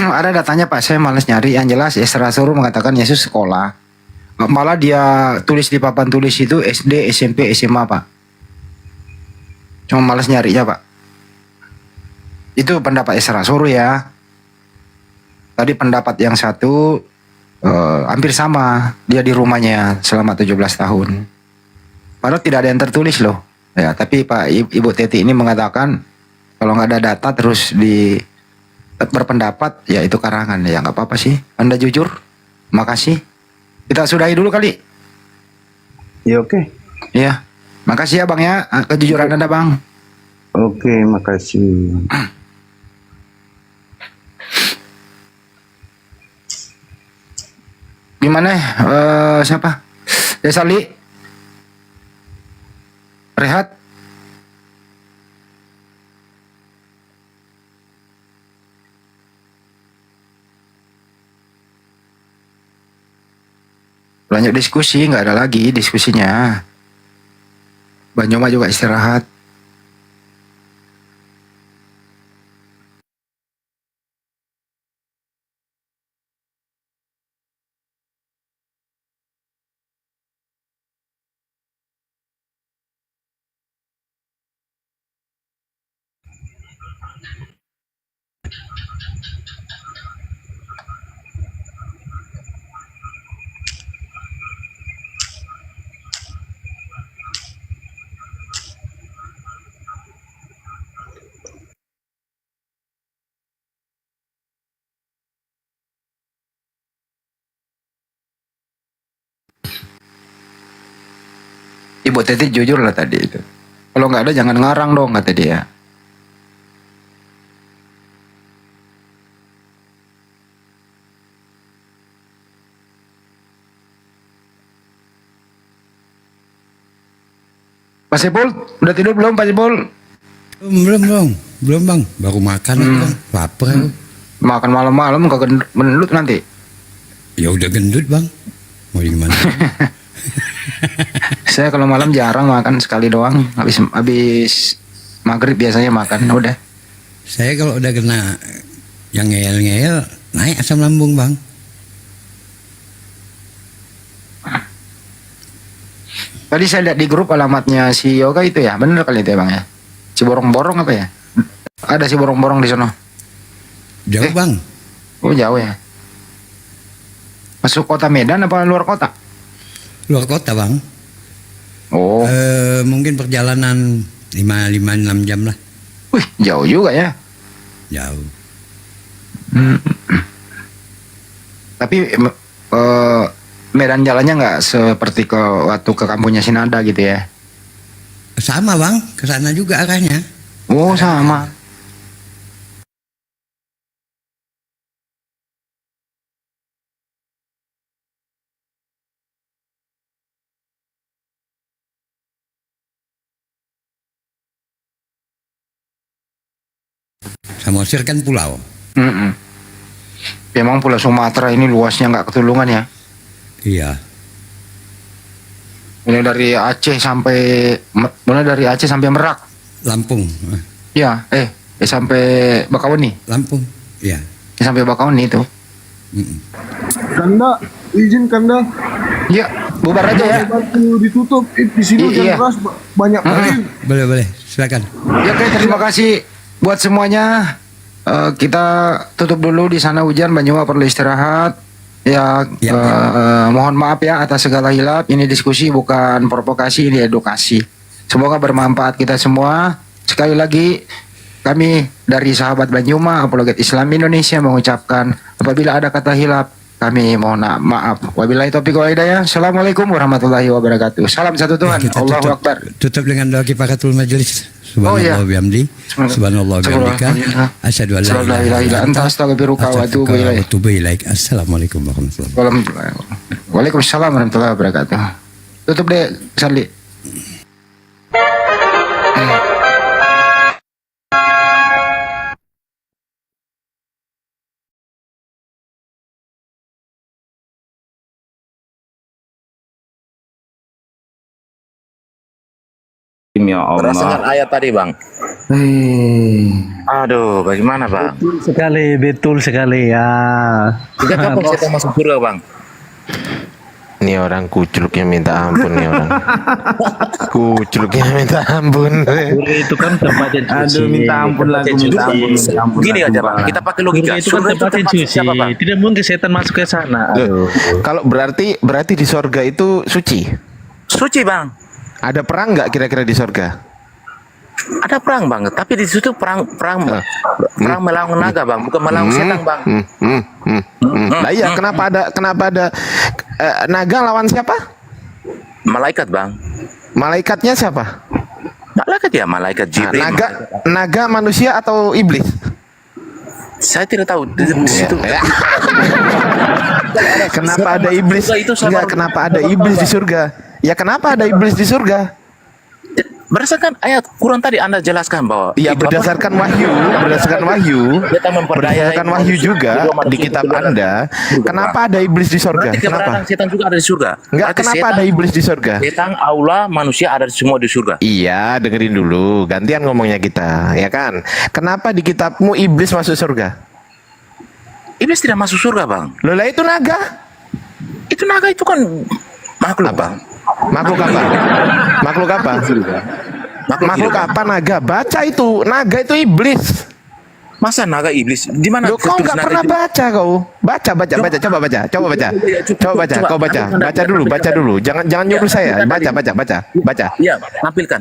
ada datanya Pak, saya malas nyari. Yang jelas Isra Soru mengatakan Yesus sekolah. Malah dia tulis di papan tulis itu SD, SMP, SMA Pak. Cuma malas nyarinya Pak. Itu pendapat Isra Soru ya. Tadi pendapat yang satu hampir sama. Dia di rumahnya selama 17 tahun. Padahal tidak ada yang tertulis loh. Ya, tapi Pak Ibu Teti ini mengatakan kalau nggak ada data terus berpendapat ya itu karangan, ya nggak apa-apa sih. Anda jujur, makasih. Kita sudahi dulu kali. Ya oke. Iya. Makasih ya Bang ya, kejujuran Anda Bang. Oke, makasih. Gimana? Siapa? Ya Sali. Rehat. Lanjut diskusi, nggak ada lagi diskusinya. Bang Joma juga istirahat. Ibu Teti jujur lah tadi itu. Kalau nggak ada jangan ngarang dong kata dia. Pak Sipul, udah tidur belum Pak Sipul? Belum bang, baru makan bang, lapar aku. Makan malam-malam kagak gendut nanti. Ya udah gendut bang, mau gimana? Saya kalau malam jarang makan, sekali doang. Habis maghrib biasanya makan. Udah. Saya kalau udah kena yang ngeyel-ngeyel naik asam lambung bang. Tadi saya lihat di grup alamatnya si Yoga itu ya, bener kali itu ya bang ya. Si borong-borong apa ya? Ada si borong-borong di sana. Jauh bang. Oh jauh ya. Masuk kota Medan apa luar kota? Luar kota bang. Oh. Mungkin perjalanan 5-6 jam lah. Wih jauh juga ya. Jauh. Tapi medan jalannya nggak seperti ke waktu ke kampungnya Sinada gitu ya? Sama bang, ke sana juga arahnya. Oh sama. Samosir kan pulau. Memang Pulau Sumatera ini luasnya nggak ketulungan ya. Iya. Mulai dari Aceh sampai Merak. Lampung. Iya, sampai Bakauheni. Lampung. Iya. Sampai Bakauheni itu. Kanda, izin Kanda. Iya, bubar aja ya. Bantu ditutup di sini hujan deras banyak kali. Boleh, silakan. Ya oke, terima kasih buat semuanya. Kita tutup dulu di sana hujan, Banyuma perlu istirahat. Ya, mohon maaf ya atas segala hilap. Ini diskusi bukan provokasi, ini edukasi. Semoga bermanfaat kita semua. Sekali lagi kami dari sahabat Banyuma Apologet Islam Indonesia mengucapkan apabila ada kata hilap kami mohon maaf. Wabillahi taufiq wal hidayah. Assalamualaikum warahmatullahi wabarakatuh. Salam satu Tuhan. Allahu Akbar. Tutup dengan doa kifaratul majlis. Subhanallah bihamdi. Subhanallah bihamdika. Asyhadu an la ilaha illa anta astaghfiruka wa atubu ilaik. Assalamualaikum warahmatullahi wabarakatuh. Waalaikumsalam warahmatullahi wabarakatuh. Tutup deh, Sali. Ya Allah. Berdasarkan ayat tadi bang. Aduh, bagaimana bang? Betul sekali ya. Sejak kapan saya masuk surga bang? Ini orang kucluknya minta ampun nih orang. Kucluknya minta ampun. Itu kan tempatnya cuci. Aduh, minta ampun lagi, minta ampun. Gini aja bang, kita pakai logika. Itu kan tempatnya cuci. Tidak mungkin setan masuk ke sana. Kalau berarti di sorga itu suci. Suci bang. Ada perang nggak kira-kira di sorga? Ada perang bang, tapi di situ perang melawan naga bang, bukan melawan setan bang. Nah iya, kenapa ada naga lawan siapa? Malaikat, Bang. Malaikatnya siapa? Malaikat ya, malaikat Jibril. Naga manusia atau iblis? Saya tidak tahu. Di situ. Kenapa ada iblis? Enggak, kenapa ada iblis di surga? Ya kenapa ada iblis di surga? Berdasarkan ayat Quran tadi Anda jelaskan bahwa ya berdasarkan wahyu, berdasarkan wahyu juga di kitab Anda. Kenapa ada iblis di surga? Kenapa? Setan juga ada di surga. Enggak, kenapa ada iblis di surga? Setan, Allah, manusia ada semua di surga. Iya, dengerin dulu. Gantian ngomongnya kita, ya kan? Kenapa di kitabmu iblis masuk surga? Iblis tidak masuk surga, Bang. Loh, lah itu naga. Itu naga itu kan makhluk, Bang. Makhluk apa? Makhluk apa? Makhluk apa naga? Baca itu. Naga itu iblis. Masa naga iblis? Di mana? Kau nggak pernah baca kau? Baca. Coba baca. Kau baca dulu. Jangan nyuruh saya. Baca. Iya,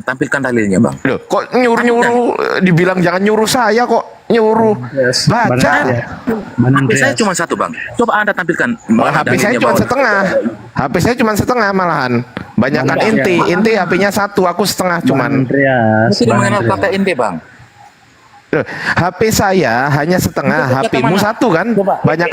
tampilkan dalilnya, Bang. Loh, kok nyuruh dibilang jangan nyuruh saya kok nyuruh. Baca. HP saya cuma satu, Bang. Coba Anda tampilkan. HP saya cuma setengah. HP saya cuma setengah malahan. Banyakan inti HP-nya satu, aku setengah cuman. Tidak mengenal kata inti, Bang. HP saya hanya setengah, HP-mu satu kan? Banyak